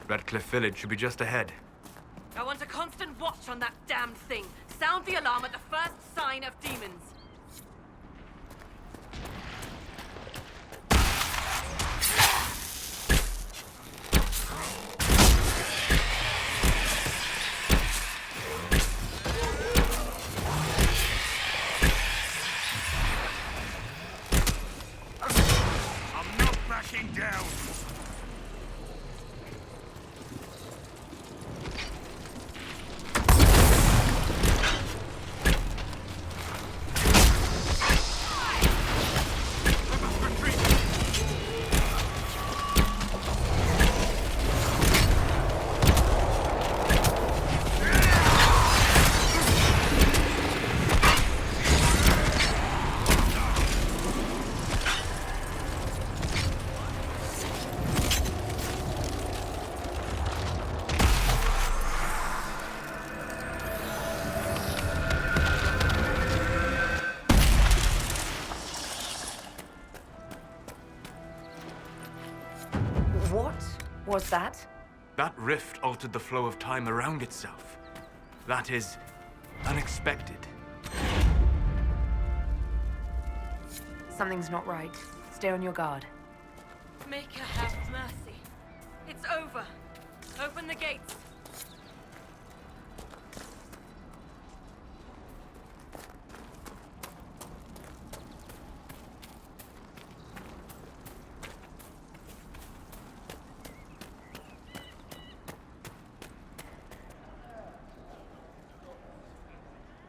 Redcliffe Village should be just ahead. I want a constant watch on that damned thing. Sound the alarm at the first sign of demons. Was that? That rift altered the flow of time around itself. That is unexpected. Something's not right. Stay on your guard. Maker have mercy. It's over. Open the gates.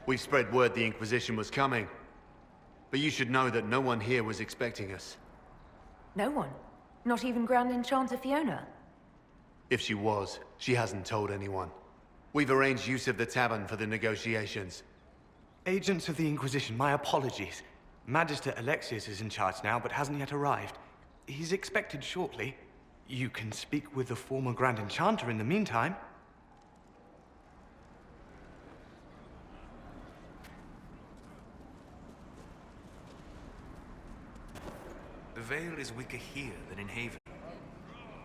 We spread word the Inquisition was coming. But you should know that no one here was expecting us. No one? Not even Grand Enchanter Fiona? If she was, she hasn't told anyone. We've arranged use of the tavern for the negotiations. Agents of the Inquisition, my apologies. Magister Alexius is in charge now, but hasn't yet arrived. He's expected shortly. You can speak with the former Grand Enchanter in the meantime. The Veil is weaker here than in Haven.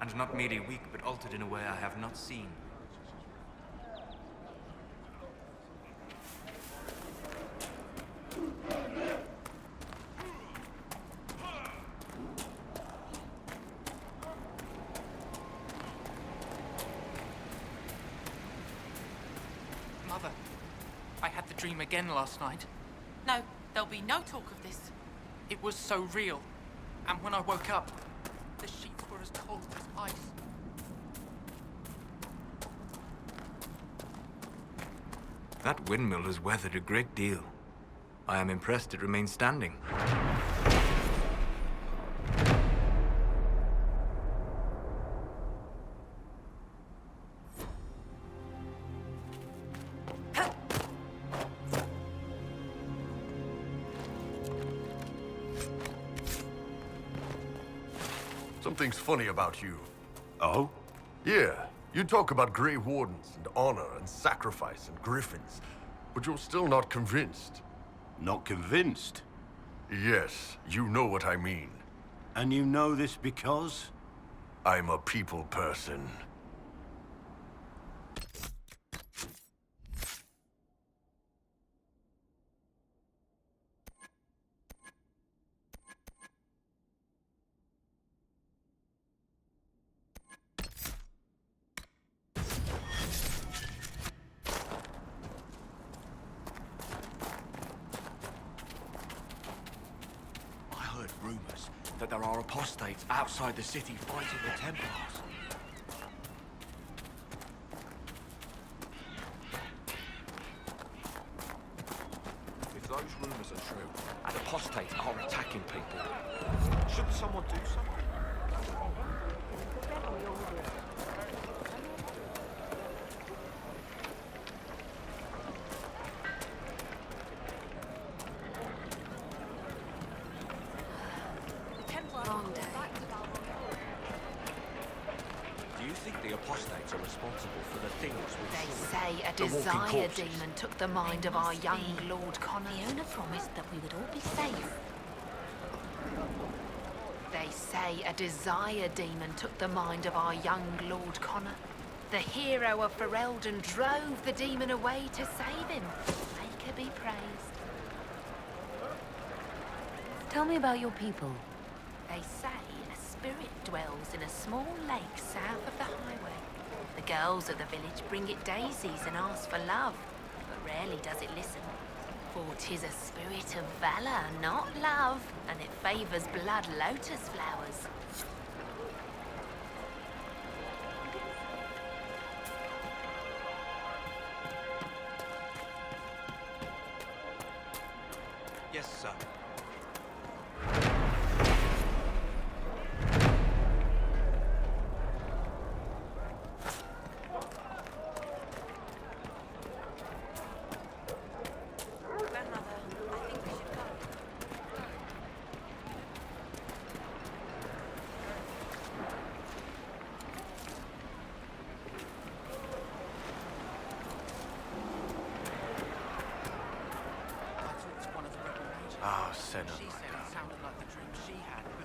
And not merely weak, but altered in a way I have not seen. Mother, I had the dream again last night. No, there'll be no talk of this. It was so real. And when I woke up, the sheets were as cold as ice. That windmill has weathered a great deal. I am impressed it remains standing. Something's funny about you. Oh? Yeah, you talk about Grey Wardens and honor and sacrifice and griffins, but you're still not convinced. Not convinced? Yes, you know what I mean. And you know this because? I'm a people person. Rumors that there are apostates outside the city fighting the Templars. If those rumors are true, and apostates are attacking people, shouldn't someone do something? Apostates are responsible for the things we They see. say a The walking desire corpses. demon took the mind of our young Lord Connor. Fiona promised that we would all be safe. They say a desire demon took the mind of our young Lord Connor. The hero of Ferelden drove the demon away to save him. Make her be praised. Tell me about your people. They say a spirit dwells in a small lake south of the highway. The girls of the village bring it daisies and ask for love, but rarely does it listen. For 'tis a spirit of valor, not love, and it favors blood lotus flowers. Yes, sir.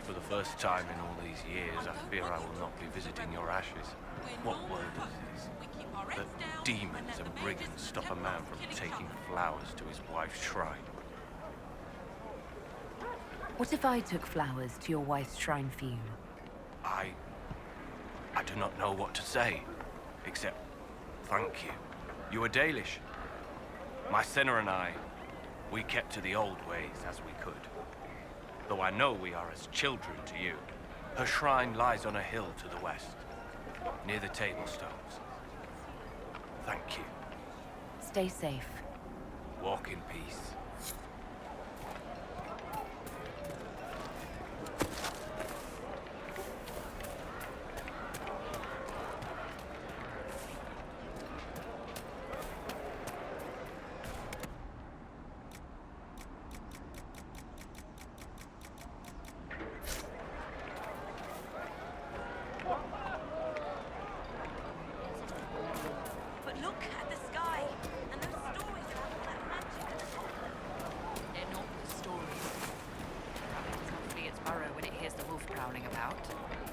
For the first time in all these years, I fear I will not be visiting your ashes. What word is this? That demons and brigands stop a man from taking flowers to his wife's shrine. What if I took flowers to your wife's shrine for you? I do not know what to say, except thank you. You are Dalish. My sinner and I, we kept to the old ways as we could. Though I know we are as children to you. Her shrine lies on a hill to the west, near the table stones. Thank you. Stay safe. Walk in peace.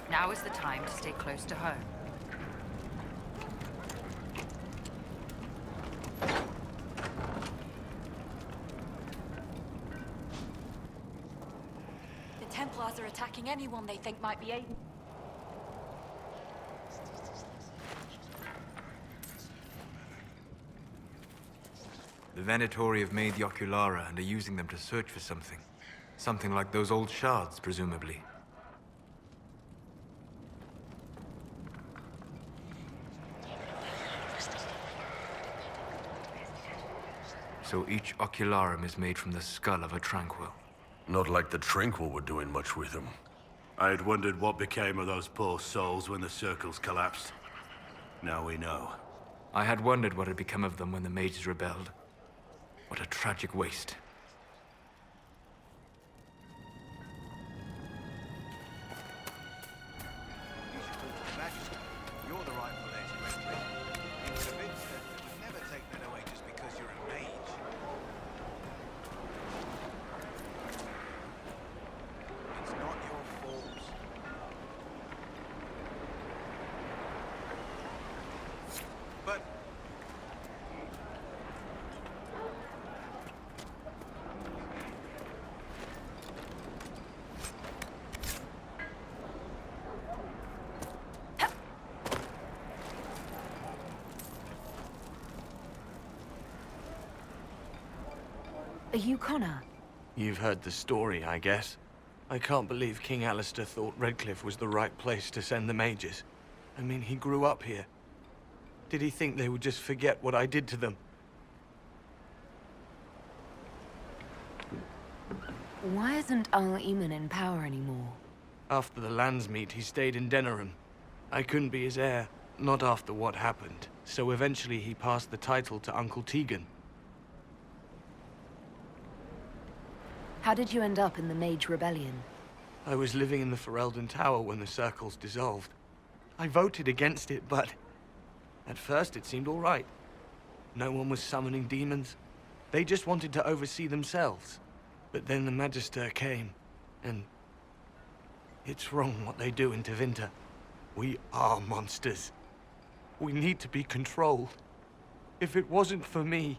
Now is the time to stay close to home. The Templars are attacking anyone they think might be aiding. The Venatori have made the Oculara and are using them to search for something. Something like those old shards, presumably. So each ocularum is made from the skull of a tranquil. Not like the Tranquil were doing much with them. I had wondered what became of those poor souls when the circles collapsed. Now we know. I had wondered what had become of them when the mages rebelled. What a tragic waste. You're the rightful heir to Redcliffe. In Tevinter, they would never take men away just because you're a mage. It's not your fault. But... Are you Connor? You've heard the story, I guess. I can't believe King Alistair thought Redcliffe was the right place to send the mages. I mean, he grew up here. Did he think they would just forget what I did to them? Why isn't Al-Eamon in power anymore? After the Landsmeet, he stayed in Denerim. I couldn't be his heir, not after what happened. So eventually he passed the title to Uncle Tegan. How did you end up in the Mage Rebellion? I was living in the Ferelden Tower when the circles dissolved. I voted against it, but... at first it seemed all right. No one was summoning demons. They just wanted to oversee themselves. But then the Magister came, and... it's wrong what they do in Tevinter. We are monsters. We need to be controlled. If it wasn't for me,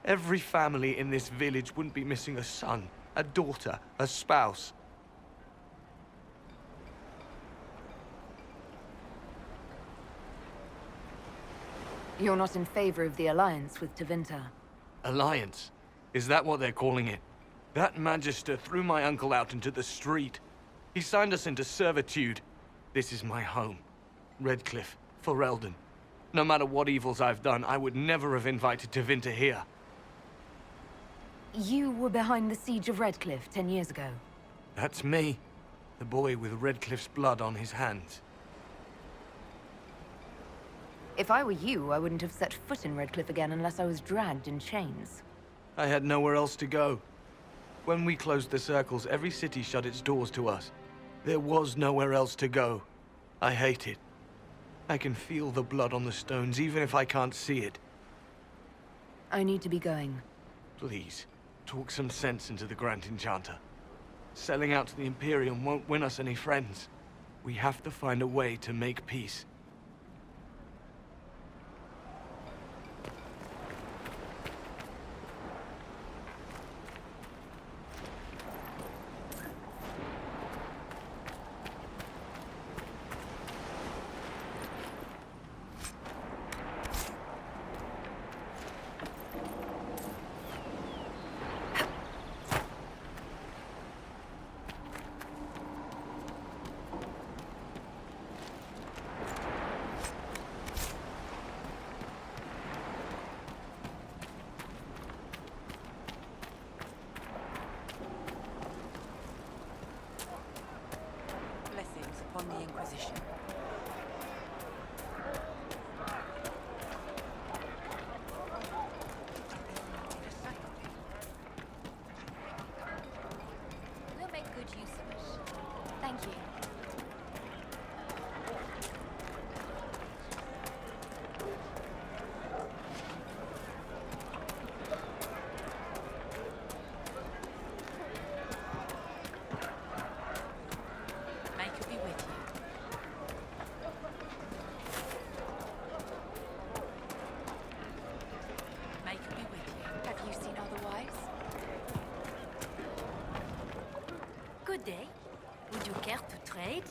every family in this village wouldn't be missing a son, a daughter, a spouse. You're not in favor of the alliance with Tevinter. Alliance? Is that what they're calling it? That Magister threw my uncle out into the street. He signed us into servitude. This is my home. Redcliffe, Ferelden. No matter what evils I've done, I would never have invited Tevinter here. You were behind the siege of Redcliffe 10 years ago. That's me. The boy with Redcliffe's blood on his hands. If I were you, I wouldn't have set foot in Redcliffe again unless I was dragged in chains. I had nowhere else to go. When we closed the circles, every city shut its doors to us. There was nowhere else to go. I hate it. I can feel the blood on the stones, even if I can't see it. I need to be going. Please, talk some sense into the Grand Enchanter. Selling out to the Imperium won't win us any friends. We have to find a way to make peace. Blessings upon the Inquisition. We'll make good use of it. Thank you. May it be with you. May it be with you. Have you seen otherwise? Good day. Would you care to trade?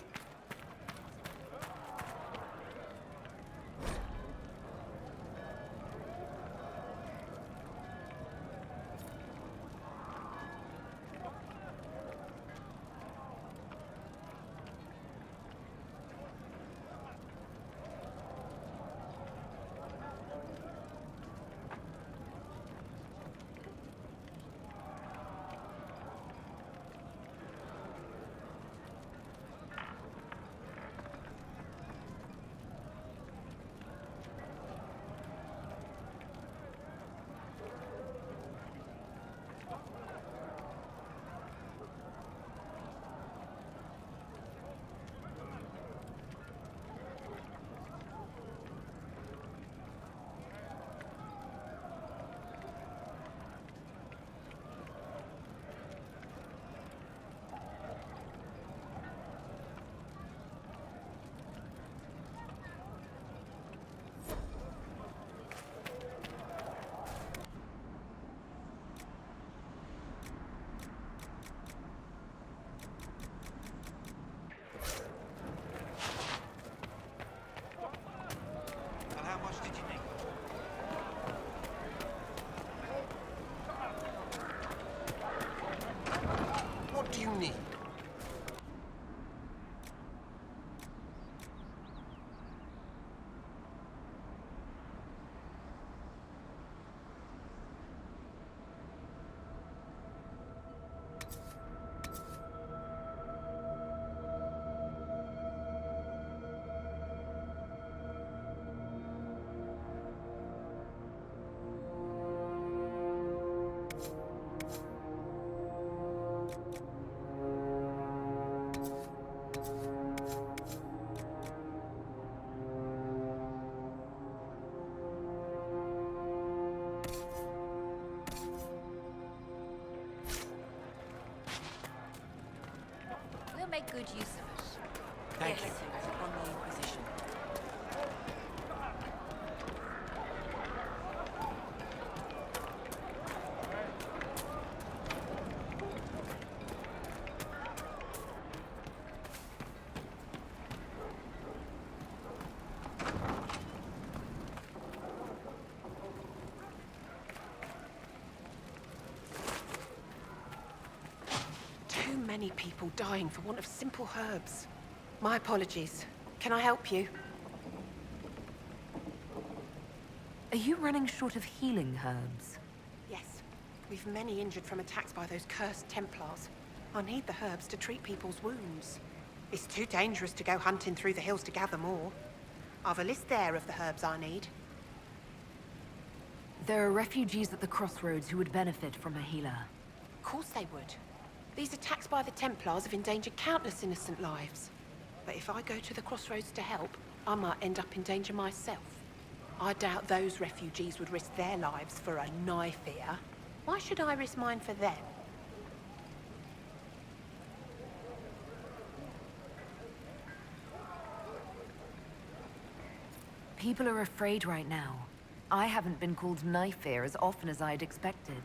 And how much did you need? What do you need? We'll make good use of it. Thank you. Blessings upon the Inquisition. Too many people dying for want of simple herbs. My apologies. Can I help you? Are you running short of healing herbs? Yes. We've many injured from attacks by those cursed Templars. I need the herbs to treat people's wounds. It's too dangerous to go hunting through the hills to gather more. I've a list there of the herbs I need. There are refugees at the crossroads who would benefit from a healer. Of course they would. These attacks by the Templars have endangered countless innocent lives. But if I go to the crossroads to help, I might end up in danger myself. I doubt those refugees would risk their lives for a knife here. Why should I risk mine for them? People are afraid right now. I haven't been called knife-ear as often as I'd expected.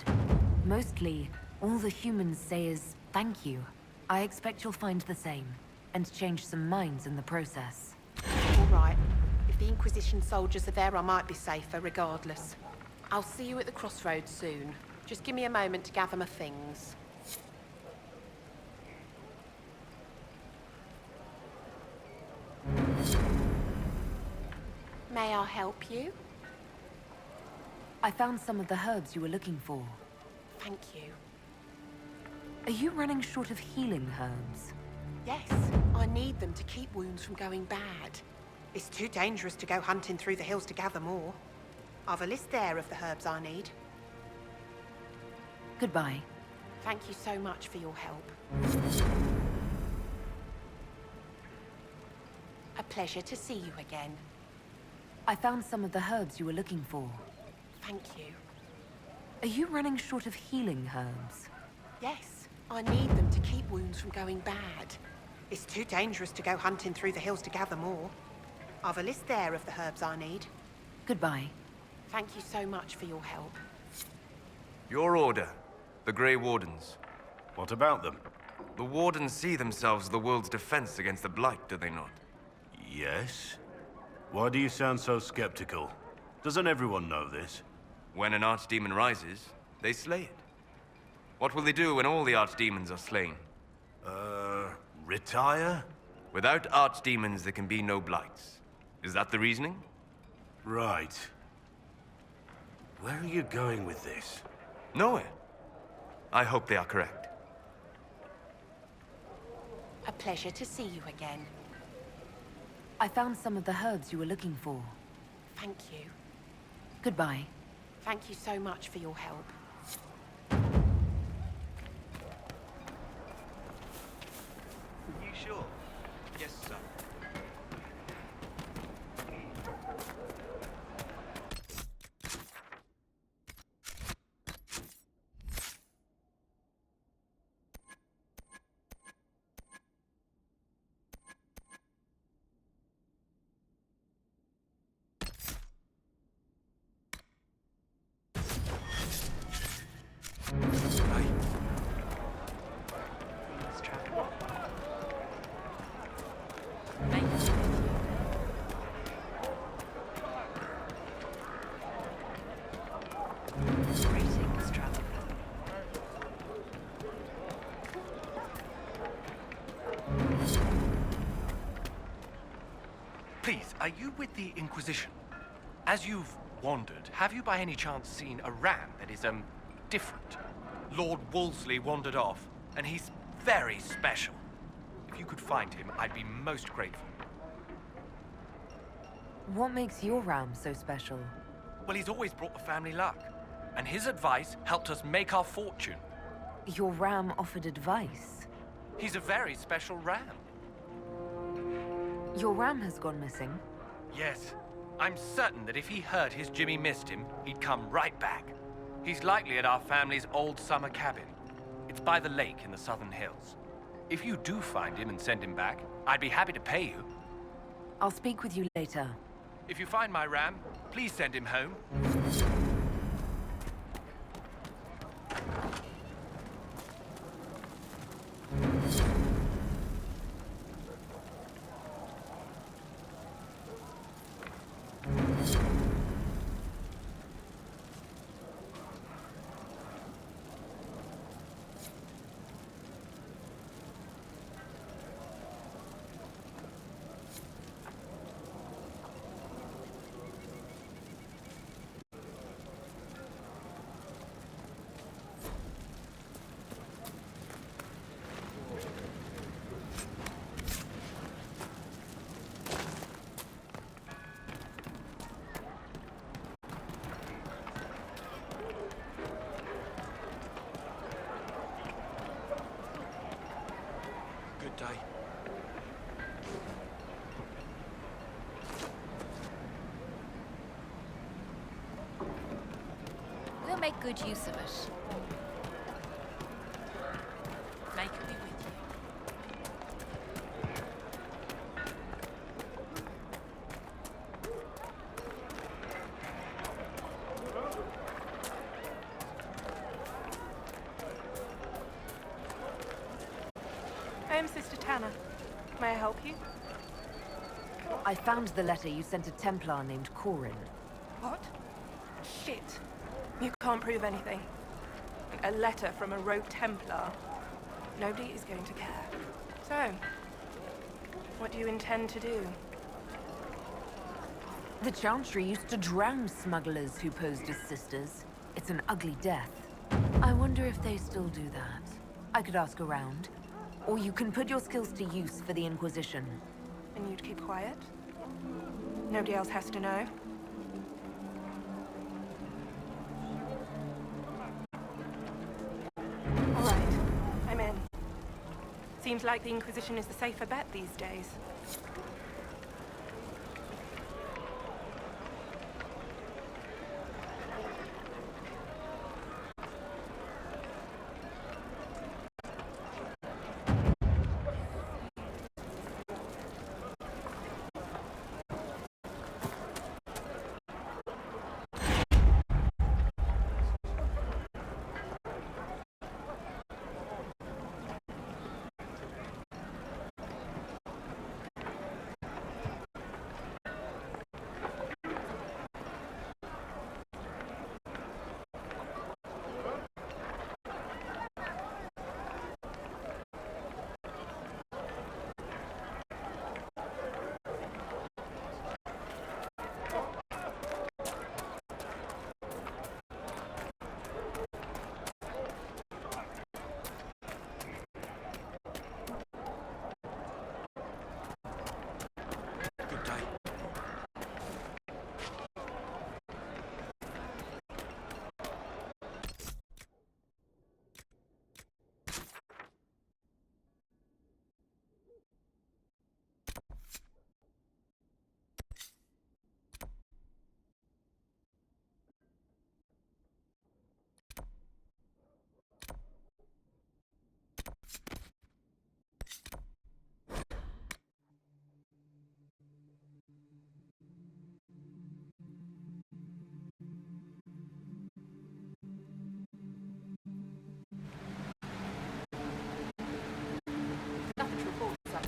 Mostly, all the humans say is, thank you. I expect you'll find the same, and change some minds in the process. All right. If the Inquisition soldiers are there, I might be safer regardless. I'll see you at the crossroads soon. Just give me a moment to gather my things. May I help you? I found some of the herbs you were looking for. Thank you. Are you running short of healing herbs? Yes, I need them to keep wounds from going bad. It's too dangerous to go hunting through the hills to gather more. I've a list there of the herbs I need. Goodbye. Thank you so much for your help. A pleasure to see you again. I found some of the herbs you were looking for. Thank you. Are you running short of healing herbs? Yes, I need them to keep wounds from going bad. It's too dangerous to go hunting through the hills to gather more. I've a list there of the herbs I need. Goodbye. Thank you so much for your help. Your order, the Grey Wardens. What about them? The Wardens see themselves as the world's defense against the Blight, do they not? Yes? Why do you sound so skeptical? Doesn't everyone know this? When an archdemon rises, they slay it. What will they do when all the archdemons are slain? Retire? Without archdemons, there can be no Blights. Is that the reasoning? Right. Where are you going with this? Nowhere. I hope they are correct. A pleasure to see you again. I found some of the herbs you were looking for. Thank you. Goodbye. Thank you so much for your help. You sure? Yes, sir. Greetings, traveler. Please, are you with the Inquisition? As you've wandered, have you by any chance seen a ram that is, different? Lord Wolseley wandered off, and he's very special. If you could find him, I'd be most grateful. What makes your ram so special? Well, he's always brought the family luck, and his advice helped us make our fortune. Your ram offered advice? He's a very special ram. Your ram has gone missing? Yes. I'm certain that if he heard his Jimmy missed him, he'd come right back. He's likely at our family's old summer cabin. It's by the lake in the southern hills. If you do find him and send him back, I'd be happy to pay you. I'll speak with you later. If you find my ram, please send him home. Good day. We'll make good use of it. May it be with you. Montana. May I help you? I found the letter you sent a Templar named Corin. What? Shit. You can't prove anything. A letter from a rogue Templar. Nobody is going to care. So, what do you intend to do? The Chantry used to drown smugglers who posed as sisters. It's an ugly death. I wonder if they still do that. I could ask around. Or you can put your skills to use for the Inquisition. And you'd keep quiet? Nobody else has to know? All right, I'm in. Seems like the Inquisition is the safer bet these days. Nothing to report, sir.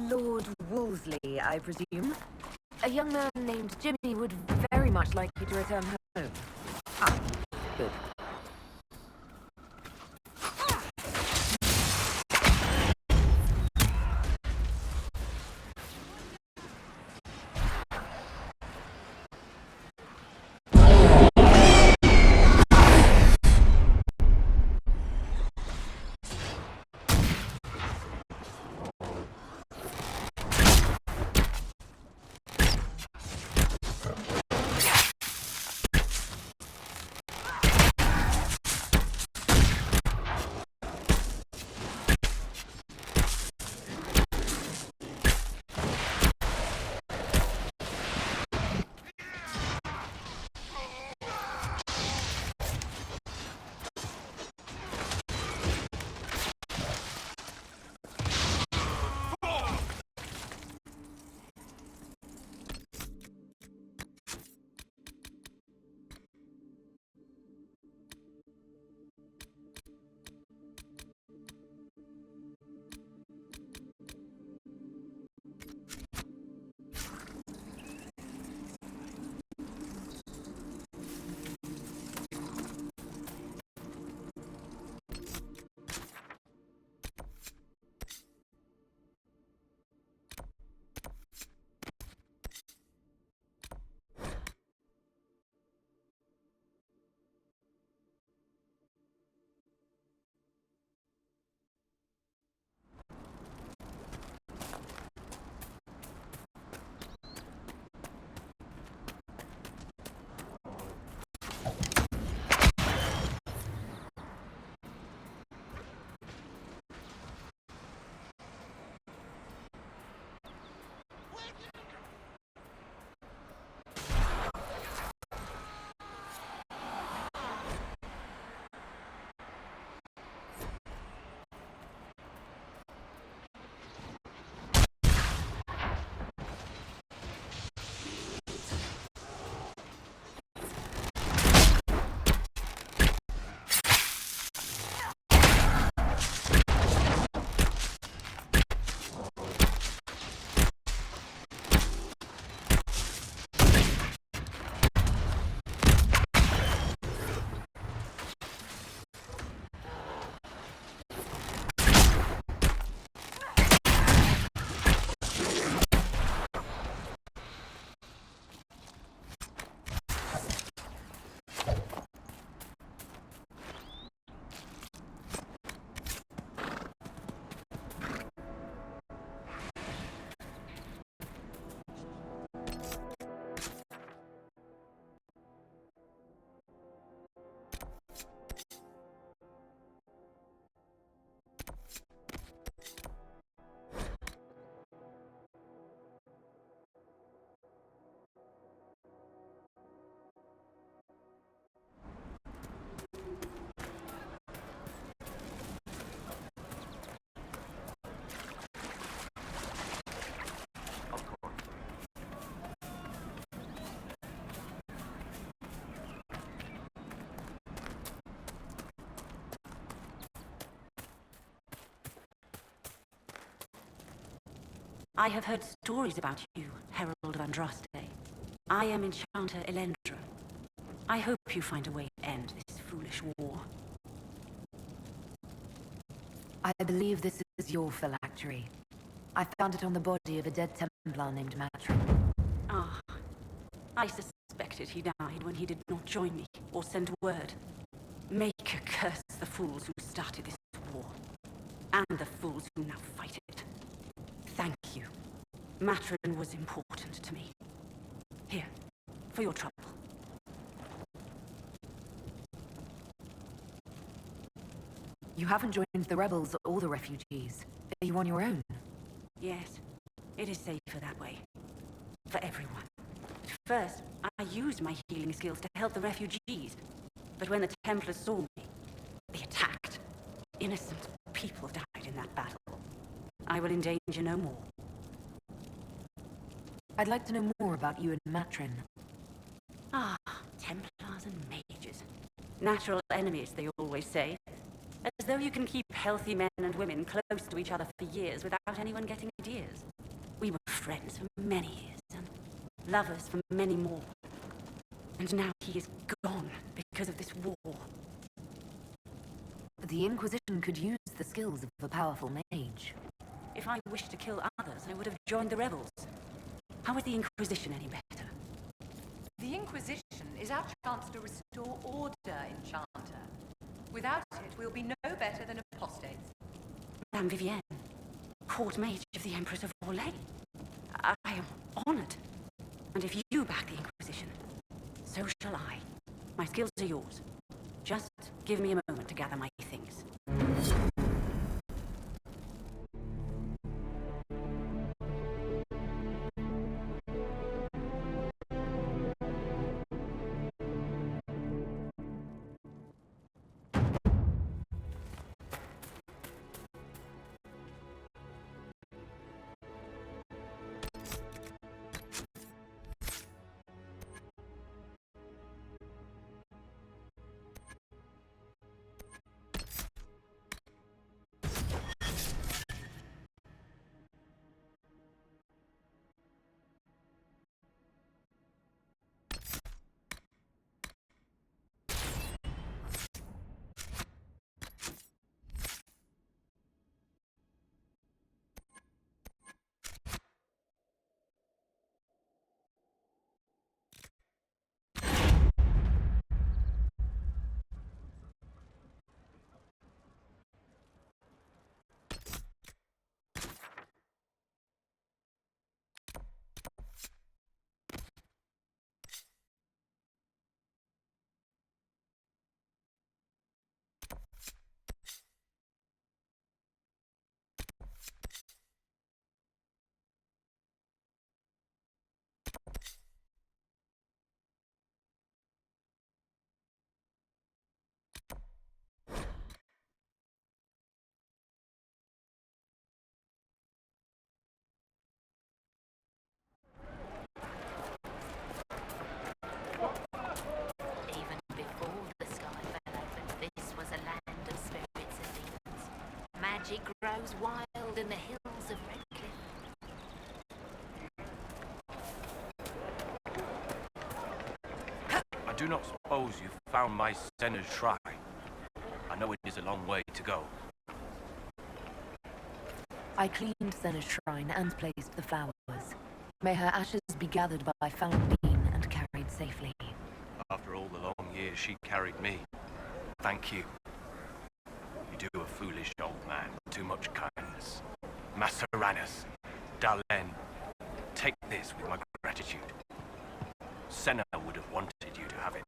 Lord Wolseley, I presume? A young man named Jimmy would very much like you to return home. Ah, good. I have heard stories about you, Herald of Andraste. I am Enchanter Elendra. I hope you find a way to end this foolish war. I believe this is your phylactery. I found it on the body of a dead Templar named Matrin. Ah, I suspected he died when he did not join me or send word. Make curse the fools who started this war, and the fools who now fight it. Thank you. Matrin was important to me. Here, for your trouble. You haven't joined the rebels or the refugees. Are you on your own? Yes, it is safer that way. For everyone. At first, I used my healing skills to help the refugees. But when the Templars saw me, they attacked. Innocent people died in that battle. I will endanger no more. I'd like to know more about you and Matrin. Ah, Templars and mages. Natural enemies, they always say. As though you can keep healthy men and women close to each other for years without anyone getting ideas. We were friends for many years, and lovers for many more. And now he is gone because of this war. The Inquisition could use the skills of a powerful mage. If I wished to kill others, I would have joined the rebels. How is the Inquisition any better? The Inquisition is our chance to restore order, Enchanter. Without it, we'll be no better than apostates. Madame Vivienne, court mage of the Empress of Orlais. I am honored. And if you back the Inquisition, so shall I. My skills are yours. Just give me a moment to gather my things. Magic grows wild in the hills of Redcliffe. I do not suppose you found my Senna's shrine. I know it is a long way to go. I cleaned Senna's shrine and placed the flowers. May her ashes be gathered by Fountain and carried safely. After all the long years she carried me, thank you. You do a foolish old man too much kindness. Masseranus, Dalen, take this with my gratitude. Senna would have wanted you to have it.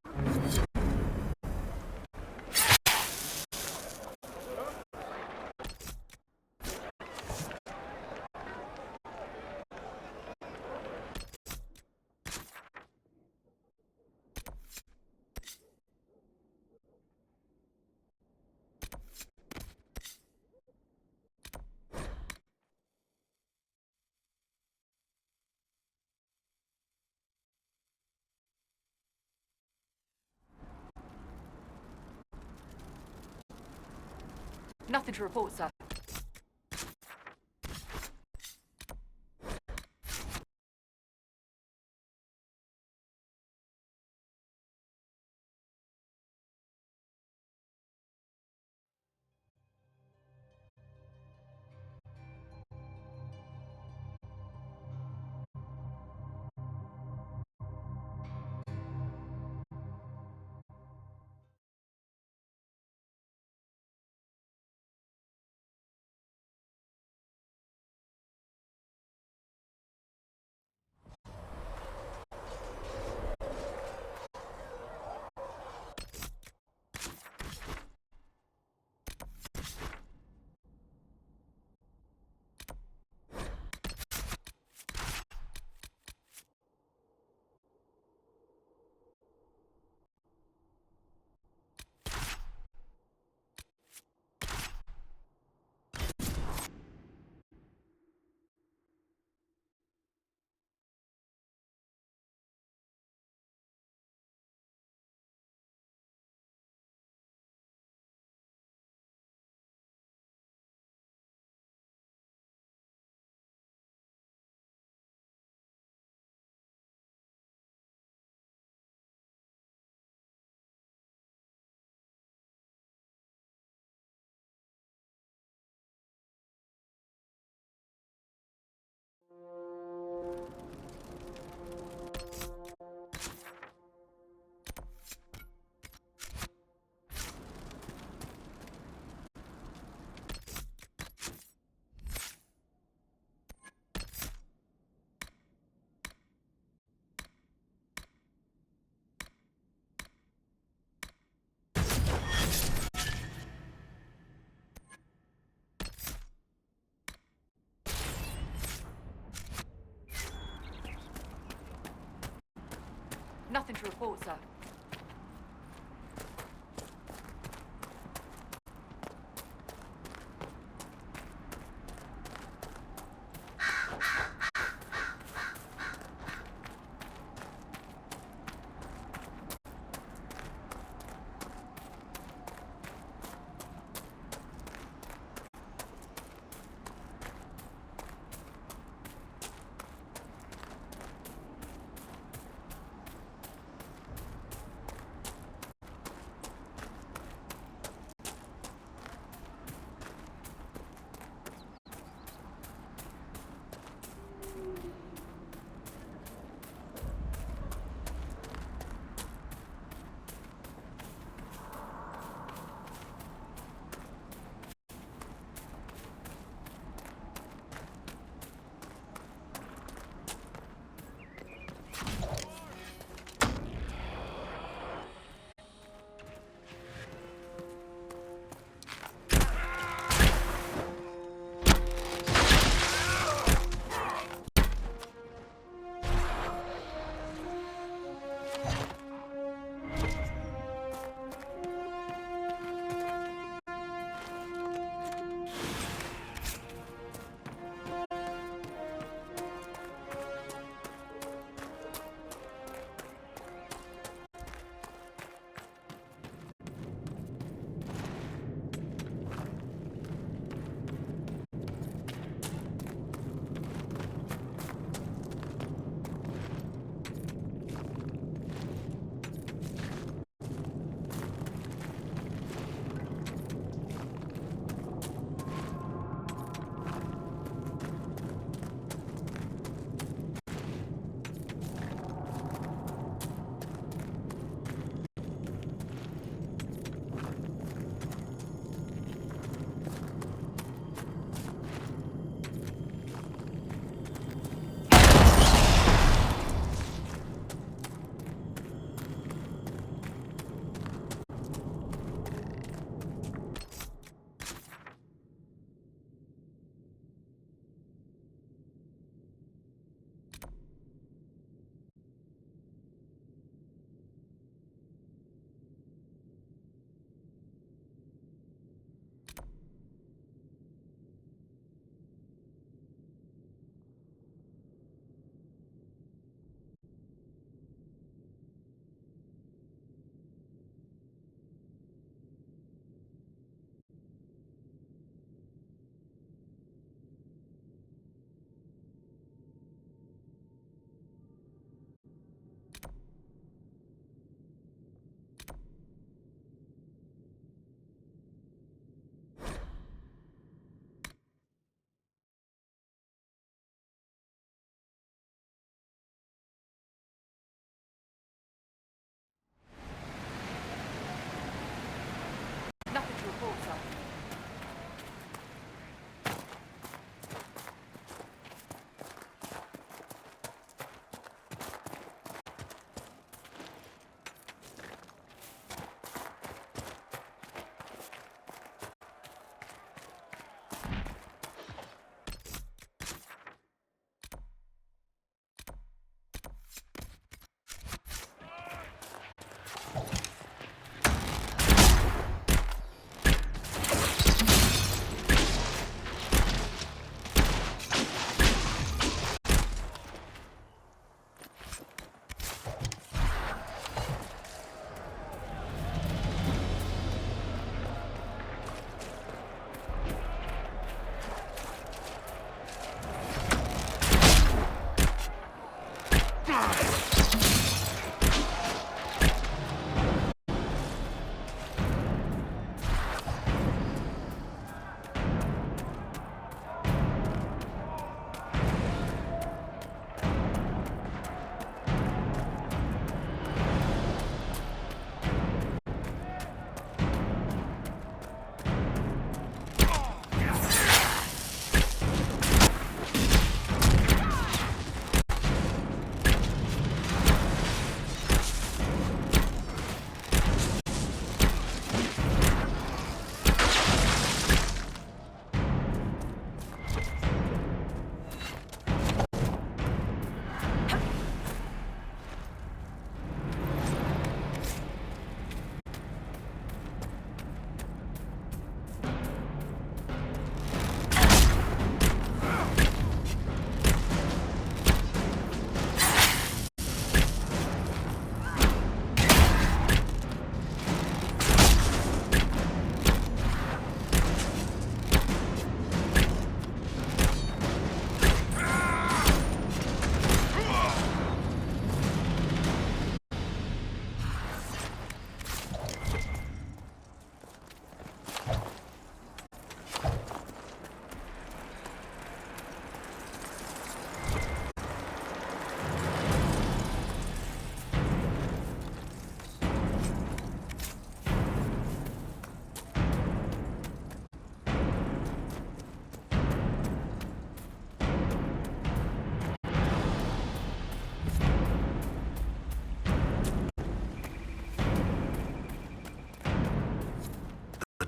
Nothing to report, sir. Nothing to report, sir.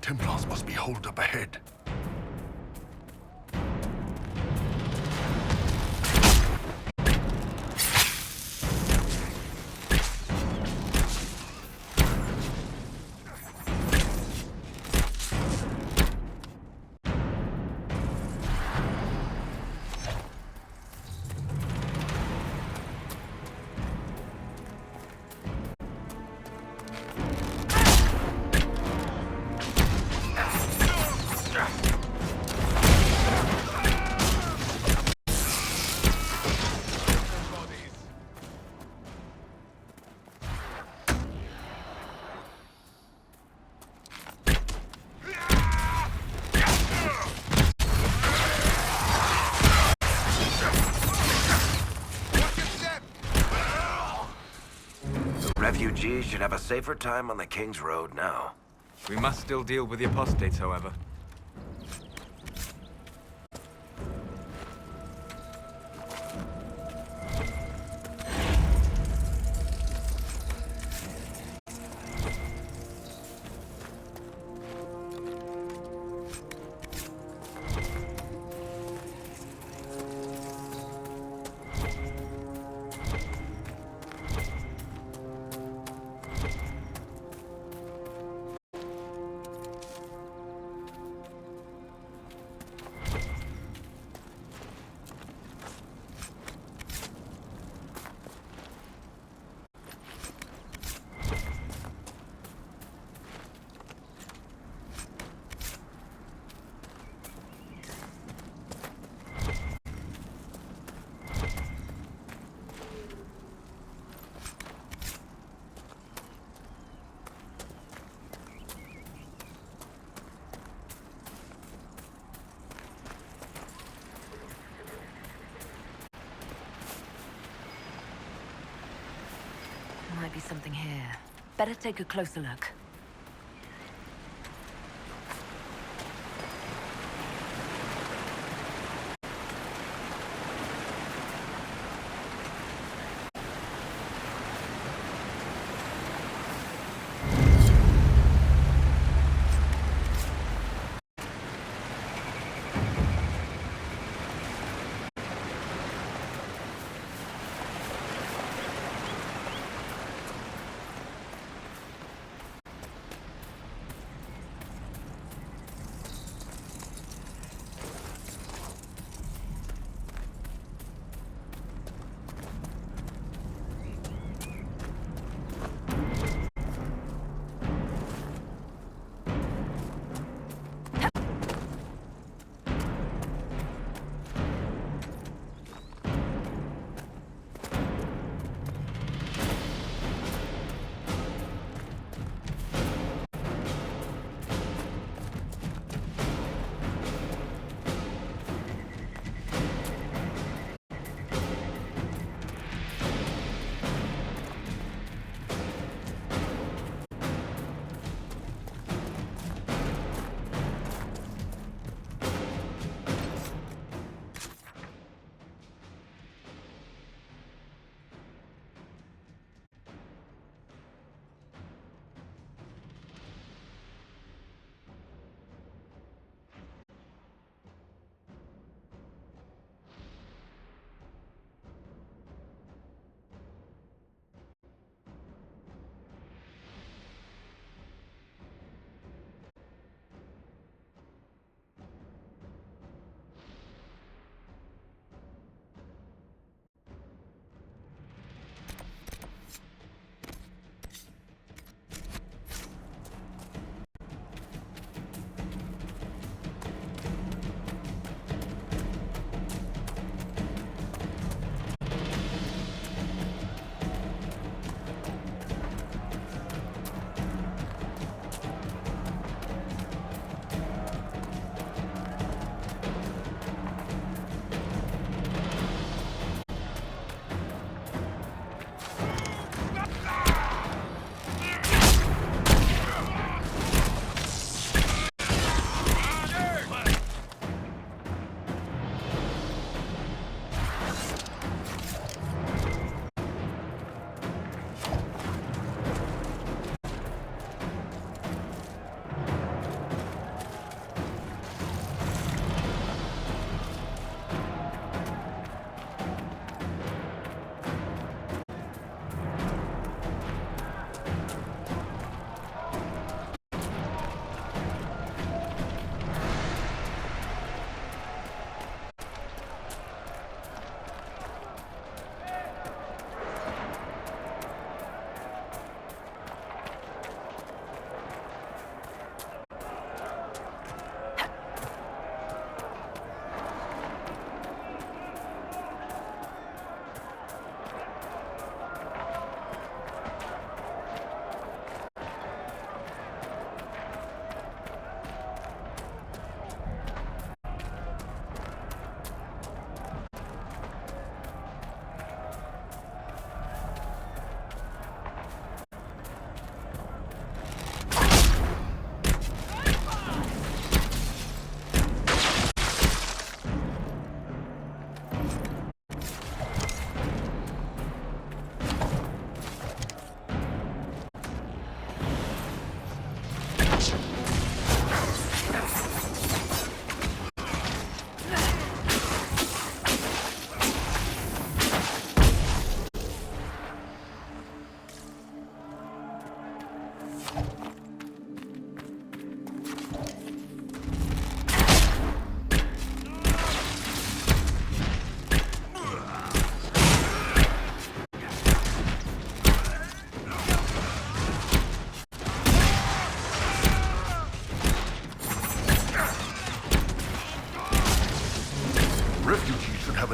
Templars must be holed up ahead. Refugees should have a safer time on the King's Road now. We must still deal with the apostates, however. Might be something here. Better take a closer look.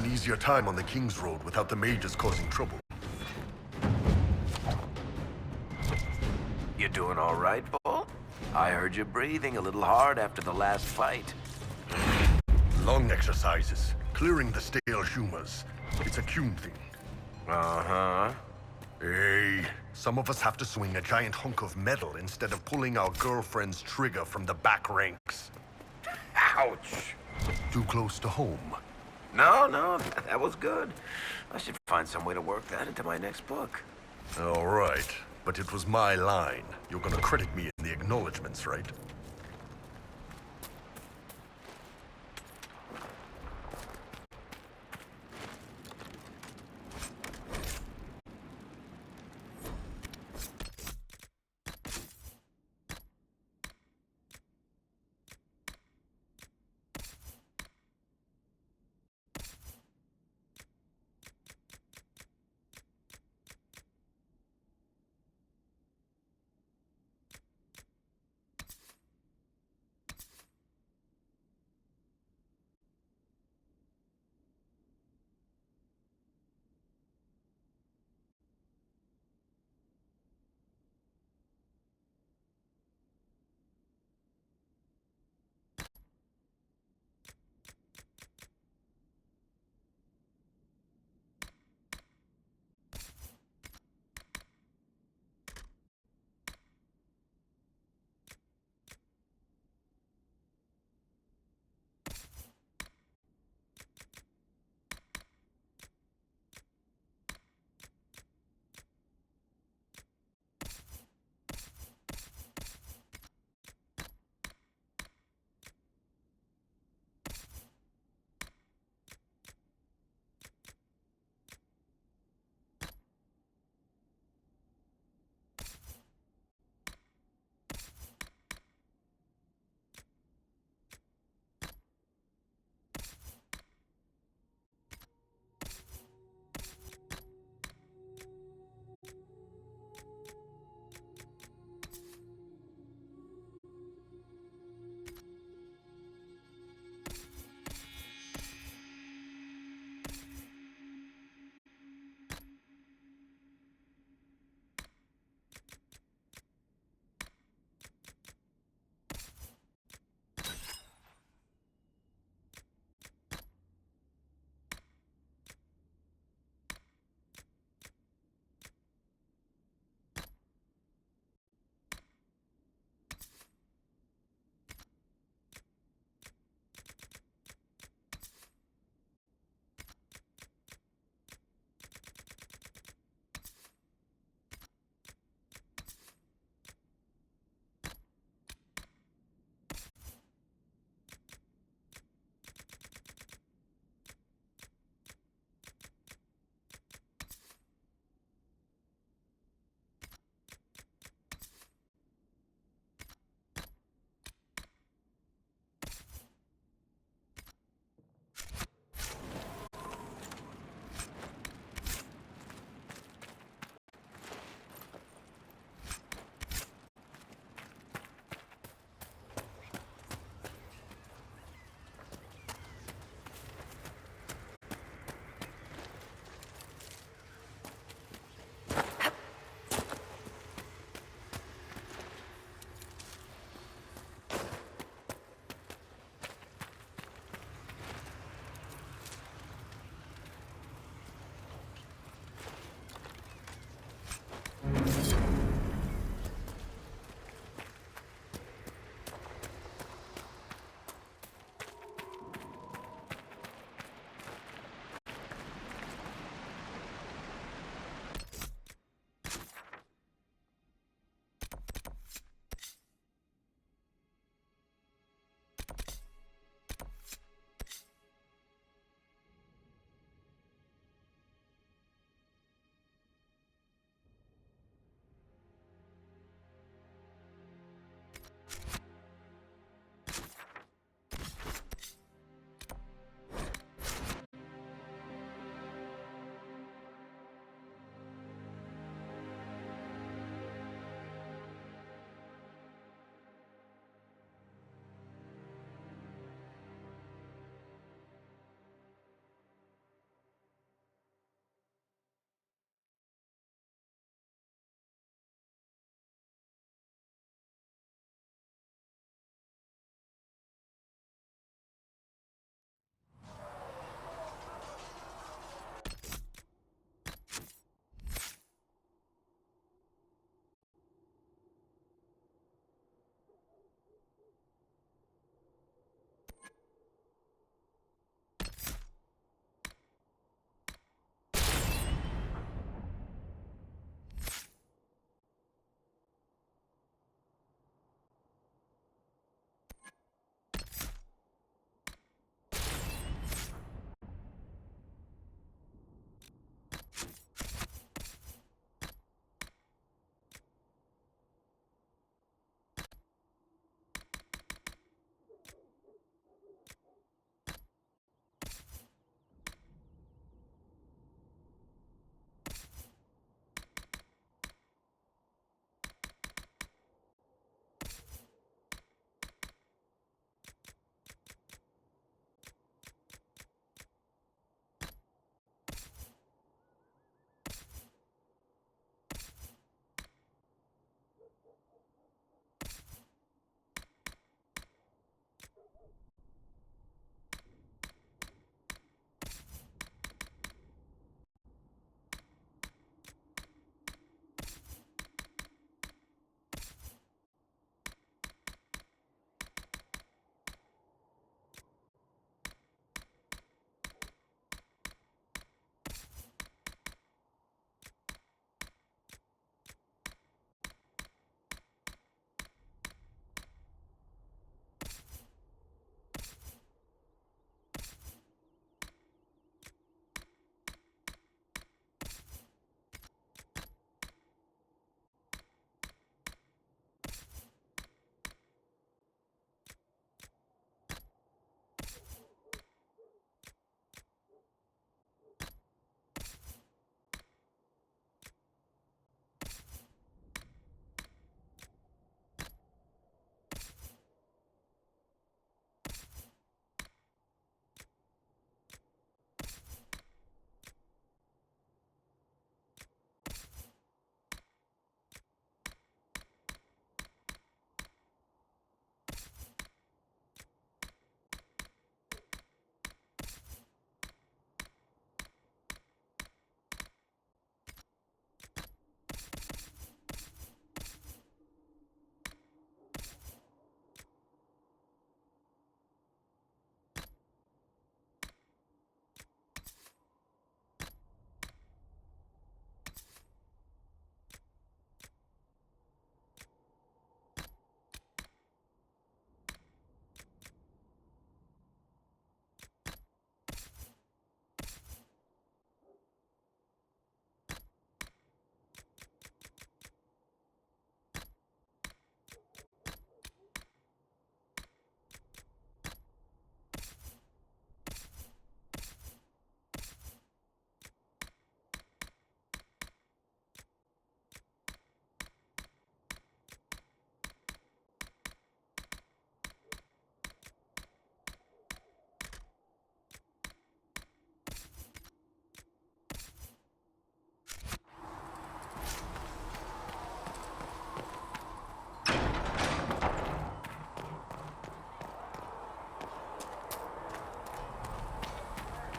easier time on the King's Road without the mages causing trouble. You doing all right, Paul? I heard you breathing a little hard after the last fight. Lung exercises, clearing the stale humors. It's a Cume thing. Uh-huh. Hey, some of us have to swing a giant hunk of metal instead of pulling our girlfriend's trigger from the back ranks. Ouch. Too close to home. No, that was good. I should find some way to work that into my next book. All right, but it was my line. You're gonna credit me in the acknowledgements, right?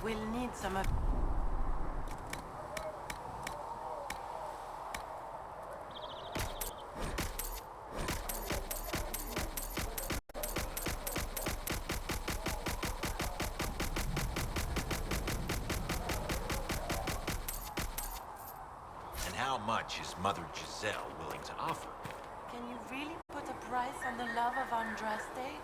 We'll need some of... And how much is Mother Giselle willing to offer? Can you really put a price on the love of Andraste?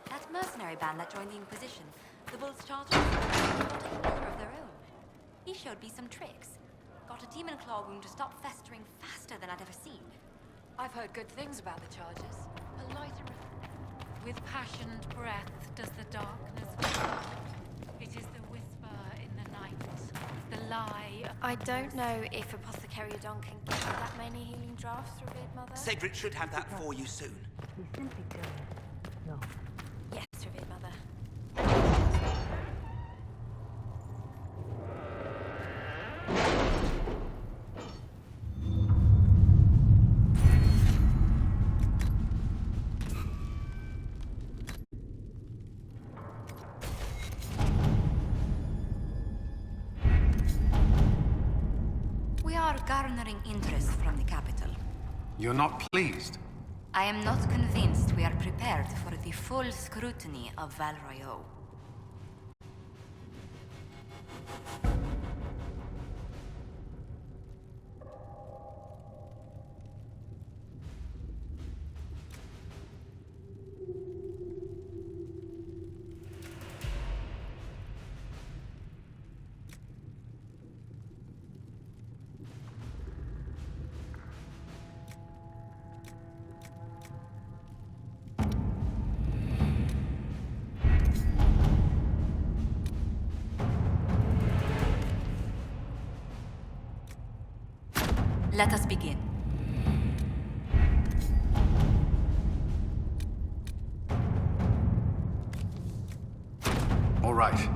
That mercenary band that joined the Inquisition, the Bulls Charter, got a healer of their own. He showed me some tricks. Got a demon claw wound to stop festering faster than I'd ever seen. I've heard good things about the charges. A lighter... With passionate breath does the darkness whisper. It is the whisper in the night, the lie of... I don't know if Apothecary Don can get that many healing drafts, Revered Mother. Cedric should have that for you soon. We simply don't know. Yes, Revered Mother. We are garnering interest from the capital. You're not pleased? I am not convinced we are prepared for the full scrutiny of Val Royeaux. Let us begin. All right.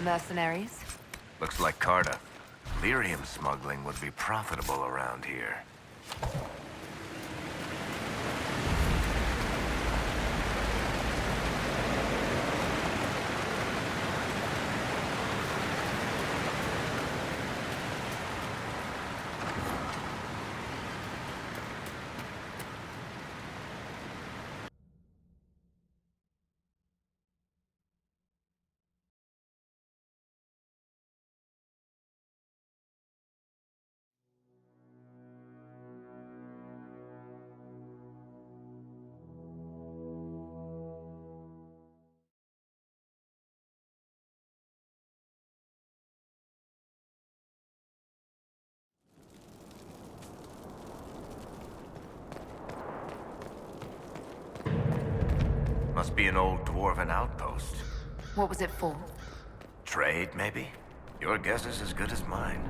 Mercenaries? Looks like Carta. Lyrium smuggling would be profitable around here. Must be an old dwarven outpost. What was it for? Trade, maybe? Your guess is as good as mine.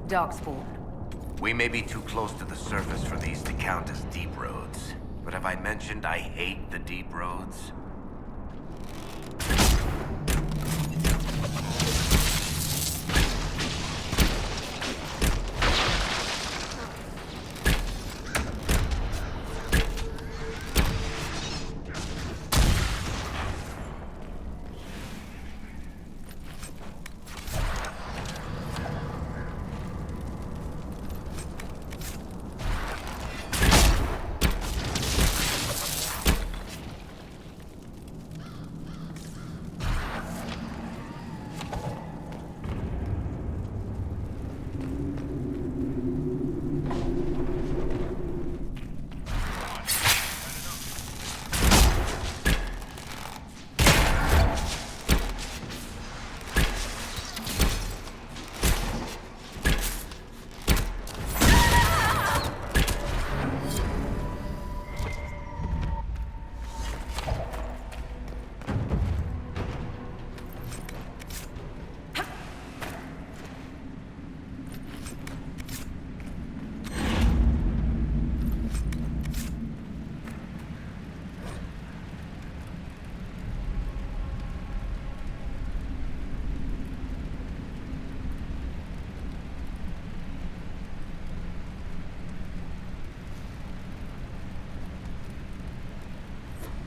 Darkspawn. We may be too close to the surface for these to count as deep roads. But have I mentioned I hate the deep roads?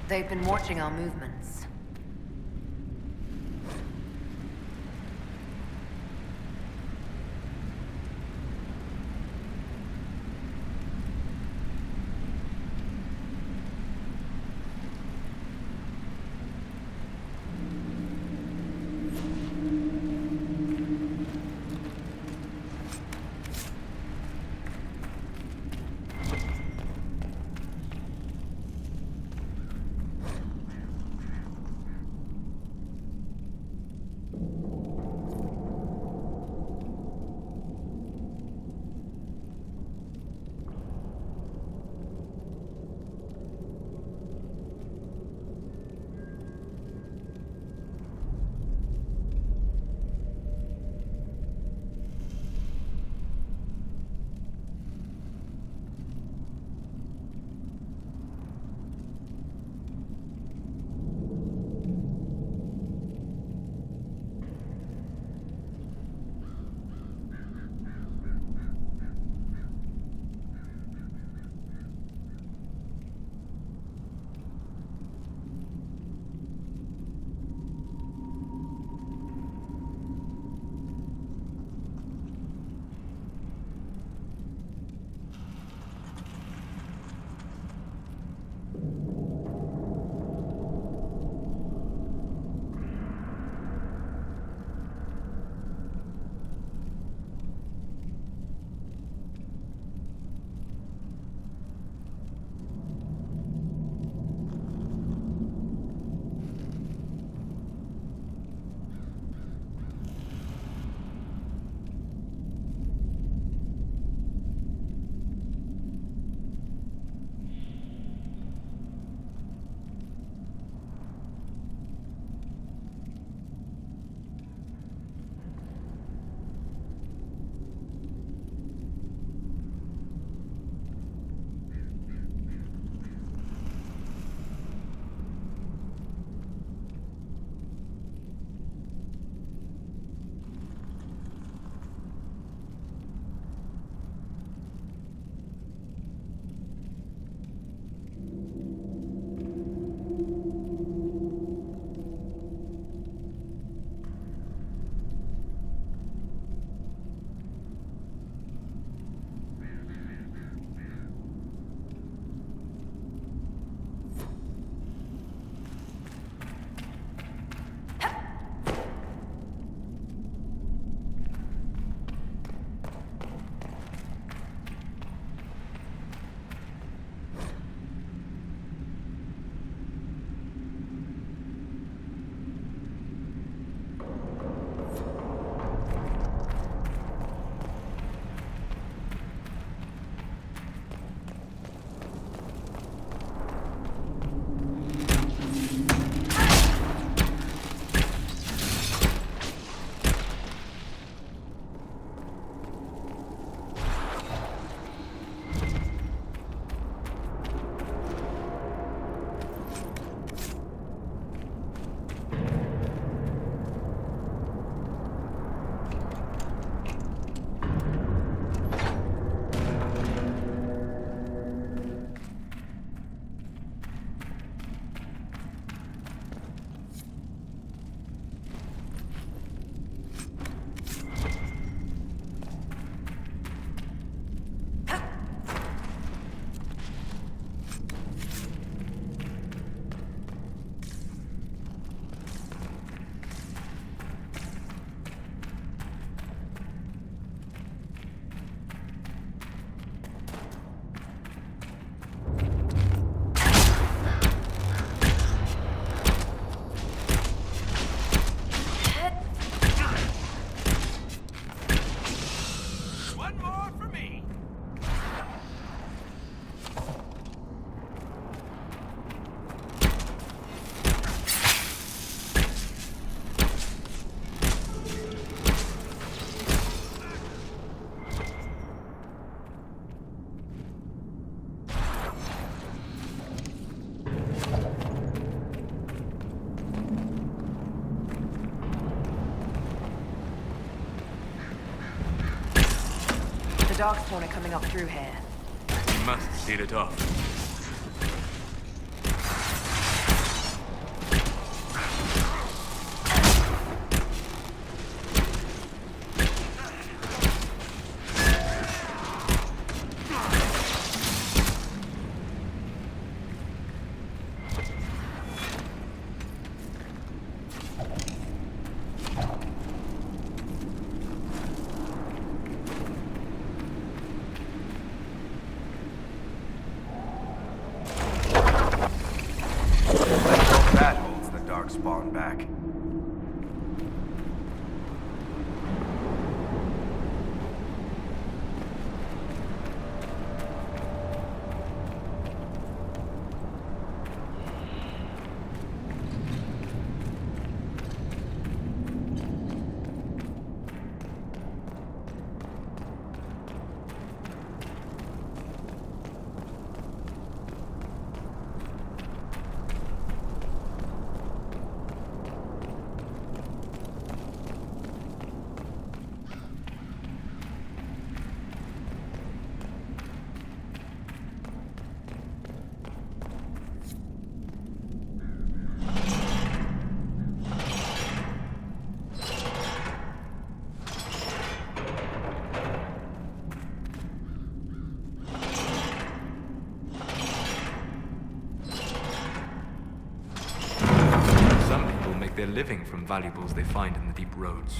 They've been watching our movements. Darkspawn are coming up through here. We must seal it off. That holds the darkspawn back. Their living from valuables they find in the deep roads.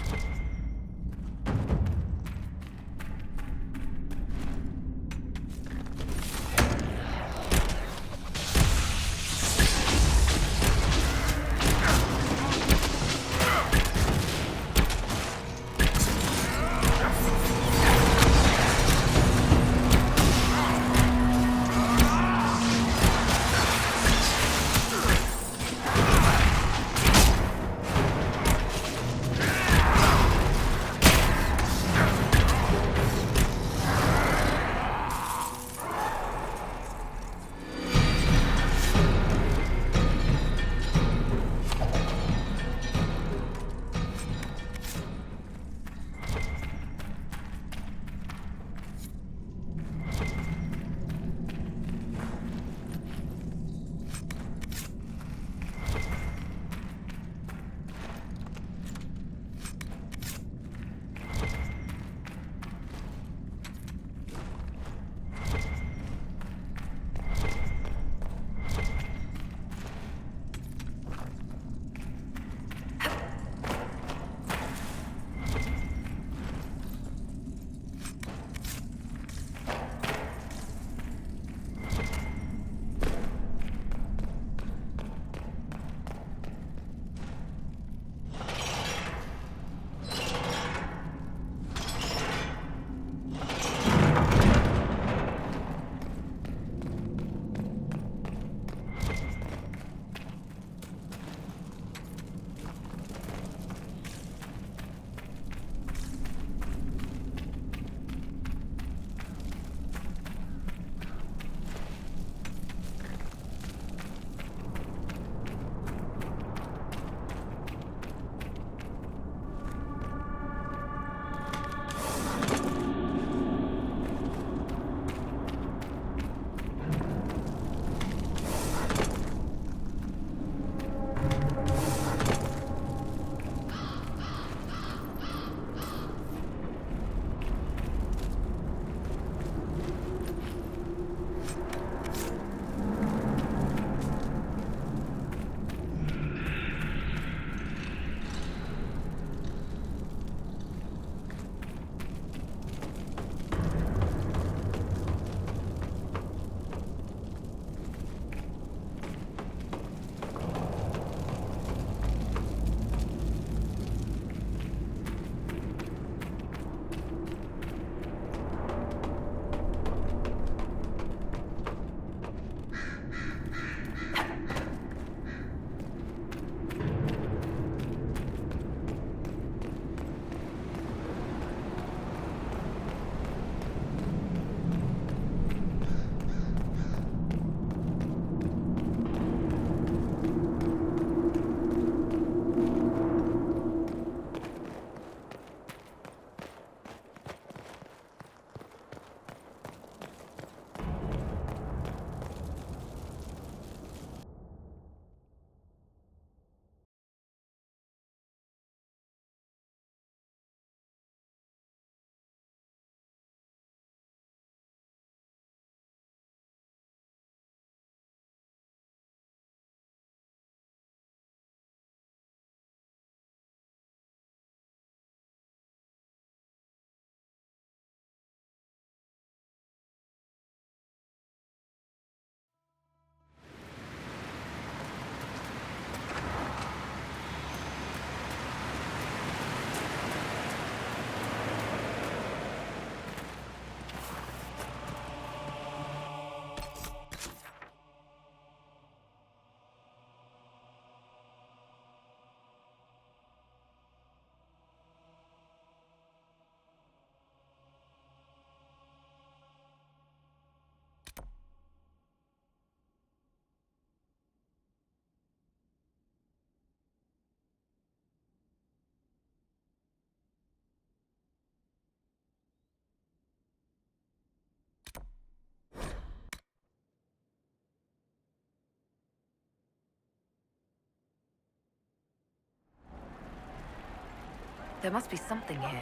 There must be something here.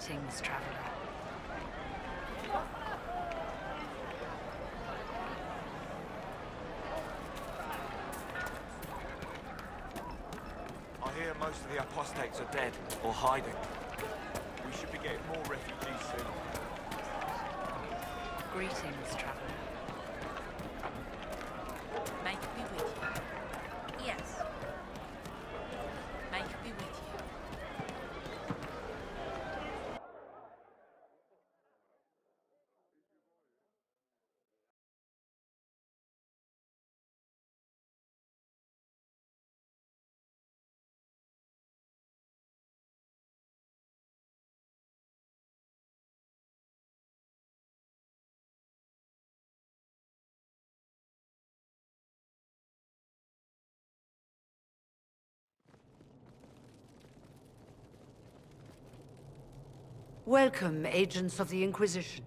Greetings, traveler. I hear most of the apostates are dead or hiding. We should be getting more refugees soon. Greetings, traveler. May it be with you. Yes. May it be with you. Welcome, agents of the Inquisition.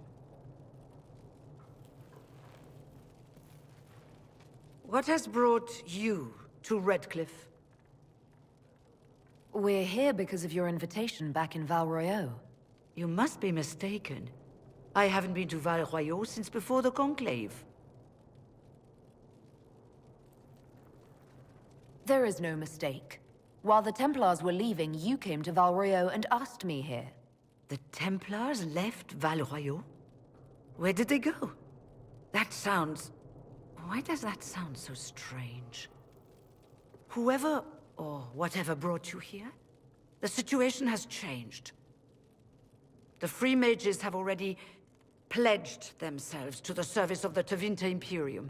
What has brought you to Redcliffe? We're here because of your invitation back in Val Royeaux. You must be mistaken. I haven't been to Val Royeaux since before the Conclave. There is no mistake. While the Templars were leaving, you came to Val Royeaux and asked me here. The Templars left Val Royeaux? Where did they go? That sounds... Why does that sound so strange? Whoever or whatever brought you here, the situation has changed. The Free Mages have already pledged themselves to the service of the Tevinter Imperium.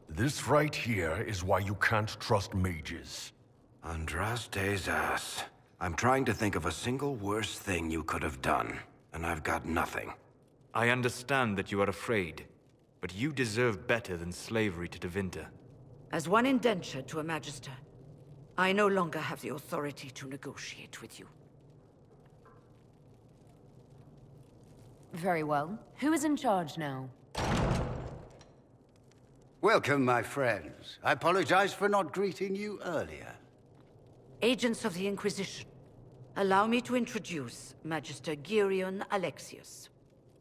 This right here is why you can't trust mages. Andraste's ass. I'm trying to think of a single worse thing you could have done, and I've got nothing. I understand that you are afraid, but you deserve better than slavery to Tevinter. As one indentured to a Magister, I no longer have the authority to negotiate with you. Very well. Who is in charge now? Welcome, my friends. I apologize for not greeting you earlier. Agents of the Inquisition, allow me to introduce Magister Girion Alexius.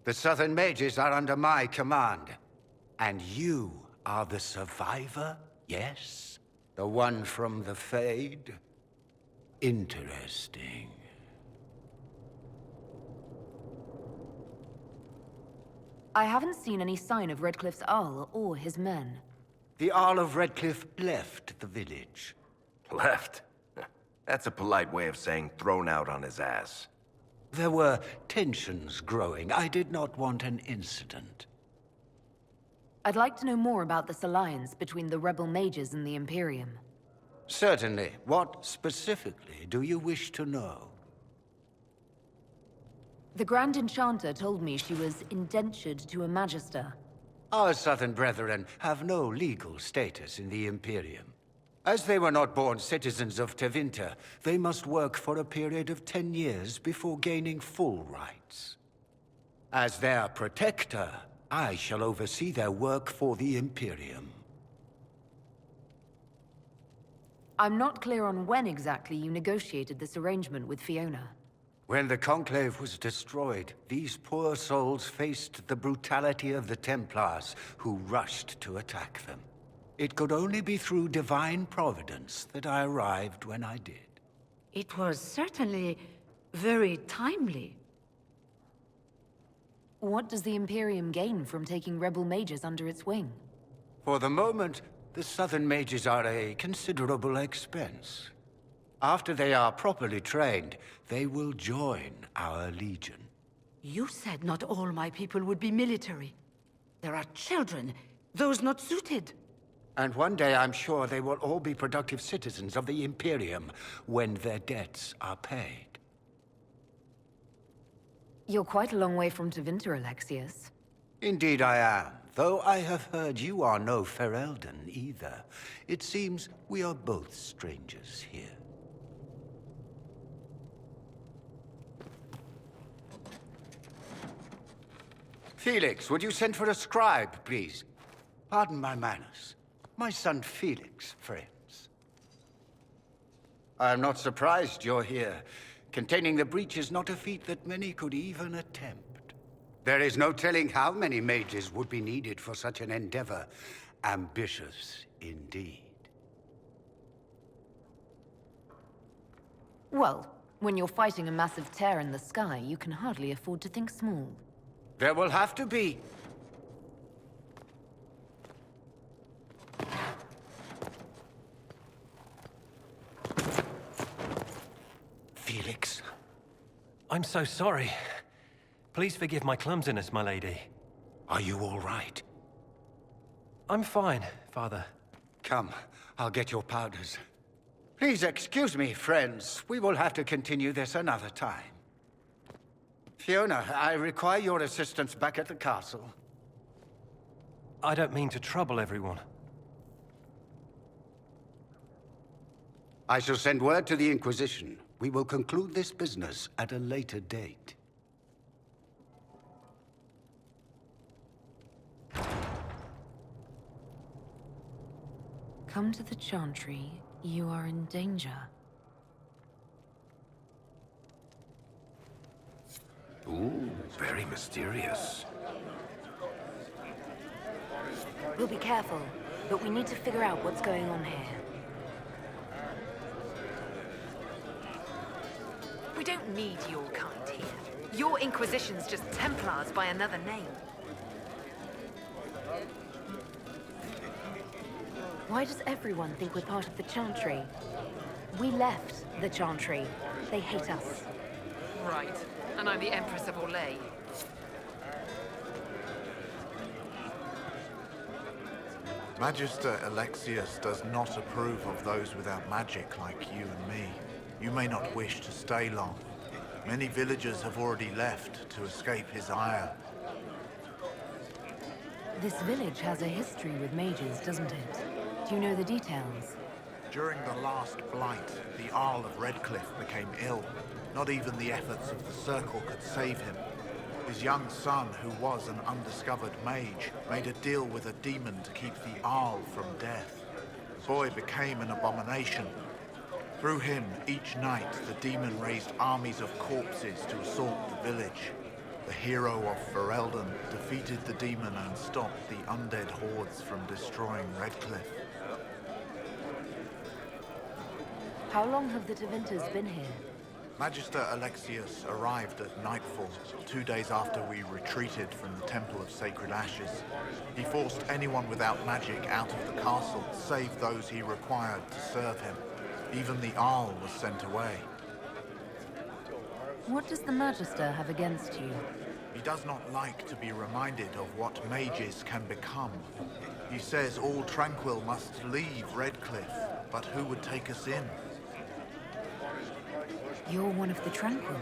The Southern Mages are under my command. And you are the survivor, yes? The one from the Fade? Interesting. I haven't seen any sign of Redcliffe's Arl or his men. The Arl of Redcliffe left the village. Left? That's a polite way of saying thrown out on his ass. There were tensions growing. I did not want an incident. I'd like to know more about this alliance between the rebel mages and the Imperium. Certainly. What specifically do you wish to know? The Grand Enchanter told me she was indentured to a Magister. Our Southern brethren have no legal status in the Imperium. As they were not born citizens of Tevinter, they must work for a period of 10 years before gaining full rights. As their protector, I shall oversee their work for the Imperium. I'm not clear on when exactly you negotiated this arrangement with Fiona. When the Conclave was destroyed, these poor souls faced the brutality of the Templars, who rushed to attack them. It could only be through divine providence that I arrived when I did. It was certainly very timely. What does the Imperium gain from taking rebel mages under its wing? For the moment, the Southern Mages are a considerable expense. After they are properly trained, they will join our Legion. You said not all my people would be military. There are children, those not suited. And one day I'm sure they will all be productive citizens of the Imperium when their debts are paid. You're quite a long way from Tevinter, Alexius. Indeed I am. though I have heard you are no Ferelden either. It seems we are both strangers here. Felix, would you send for a scribe, please? Pardon my manners. My son Felix, friends. I am not surprised you're here. Containing the breach is not a feat that many could even attempt. There is no telling how many mages would be needed for such an endeavor. Ambitious indeed. Well, when you're fighting a massive tear in the sky, you can hardly afford to think small. There will have to be. Felix. I'm so sorry. Please forgive my clumsiness, my lady. Are you all right? I'm fine, Father. Come, I'll get your powders. Please excuse me, friends. We will have to continue this another time. Fiona, I require your assistance back at the castle. I don't mean to trouble everyone. I shall send word to the Inquisition. We will conclude this business at a later date. Come to the Chantry. You are in danger. Ooh, very mysterious. We'll be careful, but we need to figure out what's going on here. We don't need your kind here. Your Inquisition's just Templars by another name. Why does everyone think we're part of the Chantry? We left the Chantry. They hate us. Right. And I'm the Empress of Orlais. Magister Alexius does not approve of those without magic like you and me. You may not wish to stay long. Many villagers have already left to escape his ire. This village has a history with mages, doesn't it? Do you know the details? During the last blight, the Arl of Redcliffe became ill. Not even the efforts of the Circle could save him. His young son, who was an undiscovered mage, made a deal with a demon to keep the Arl from death. The boy became an abomination. Through him, each night, the demon raised armies of corpses to assault the village. The hero of Ferelden defeated the demon and stopped the undead hordes from destroying Redcliffe. How long have the Tevinters been here? Magister Alexius arrived at nightfall, 2 days after we retreated from the Temple of Sacred Ashes. He forced anyone without magic out of the castle, save those he required to serve him. Even the Arl was sent away. What does the Magister have against you? He does not like to be reminded of what mages can become. He says all Tranquil must leave Redcliffe, but who would take us in? You're one of the Tranquil.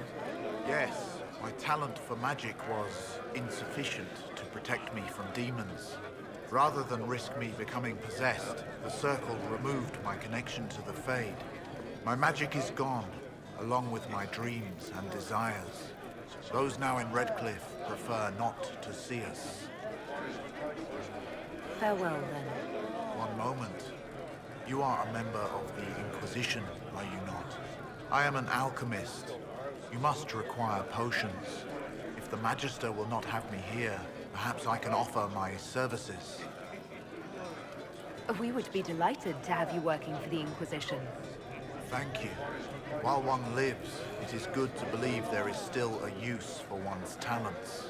Yes, my talent for magic was insufficient to protect me from demons. Rather than risk me becoming possessed, the Circle removed my connection to the Fade. My magic is gone, along with my dreams and desires. Those now in Redcliffe prefer not to see us. Farewell, then. One moment. You are a member of the Inquisition, are you not? I am an alchemist. You must require potions. If the Magister will not have me here, perhaps I can offer my services. We would be delighted to have you working for the Inquisition. Thank you. While one lives, it is good to believe there is still a use for one's talents.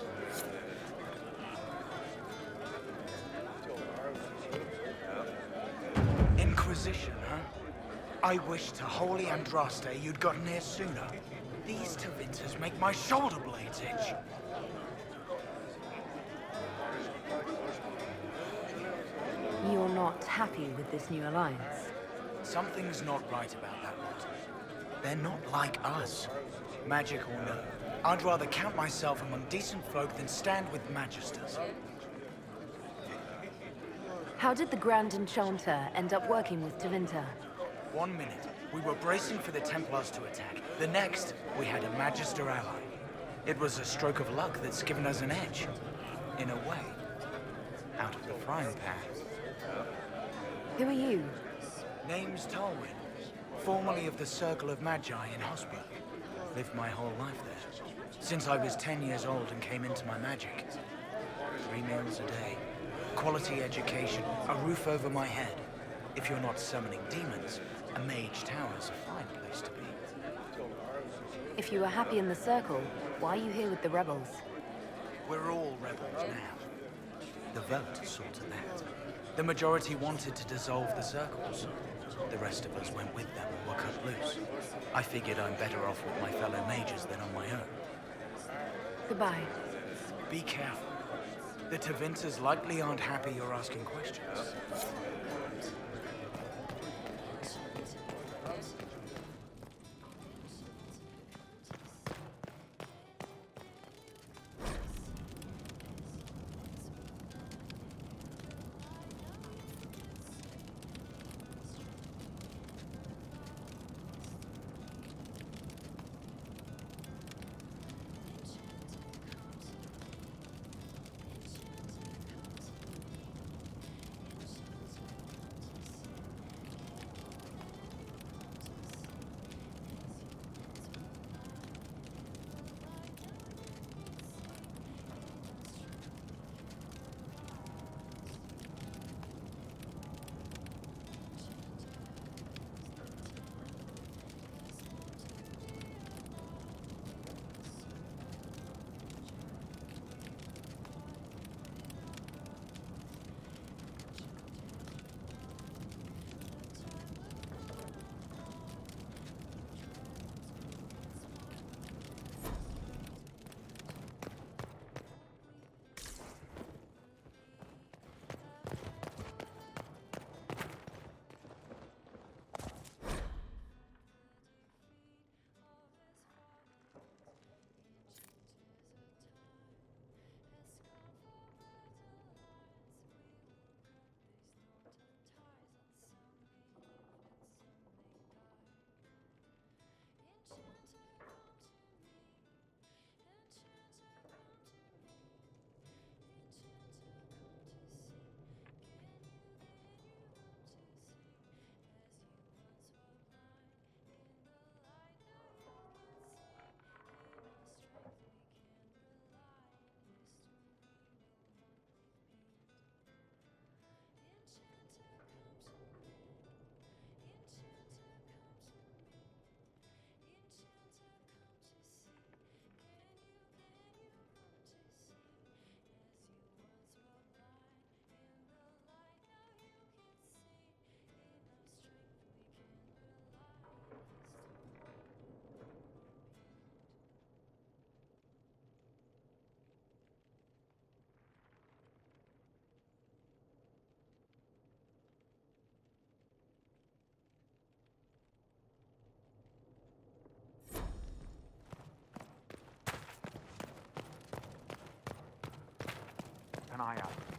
Inquisition, huh? I wish to holy Andraste you'd gotten here sooner. These Tevinters make my shoulder blades itch. You're not happy with this new alliance? Something's not right about that lot. They're not like us. Magic or no, I'd rather count myself among decent folk than stand with Magisters. How did the Grand Enchanter end up working with Tevinter? 1 minute, we were bracing for the Templars to attack. The next, we had a Magister ally. It was a stroke of luck that's given us an edge. In a way. Out of the frying pan. Who are you? Name's Tolwyn. Formerly of the Circle of Magi in Hospital. Lived my whole life there. Since I was 10 years old and came into my magic. 3 meals a day. Quality education. A roof over my head. If you're not summoning demons, a mage tower's a fine place to be. If you were happy in the Circle, why are you here with the rebels? We're all rebels now. The vote saw to that. The majority wanted to dissolve the circles. The rest of us went with them and were cut loose. I figured I'm better off with my fellow mages than on my own. Goodbye. Be careful. The Tevinters likely aren't happy you're asking questions. An eye out.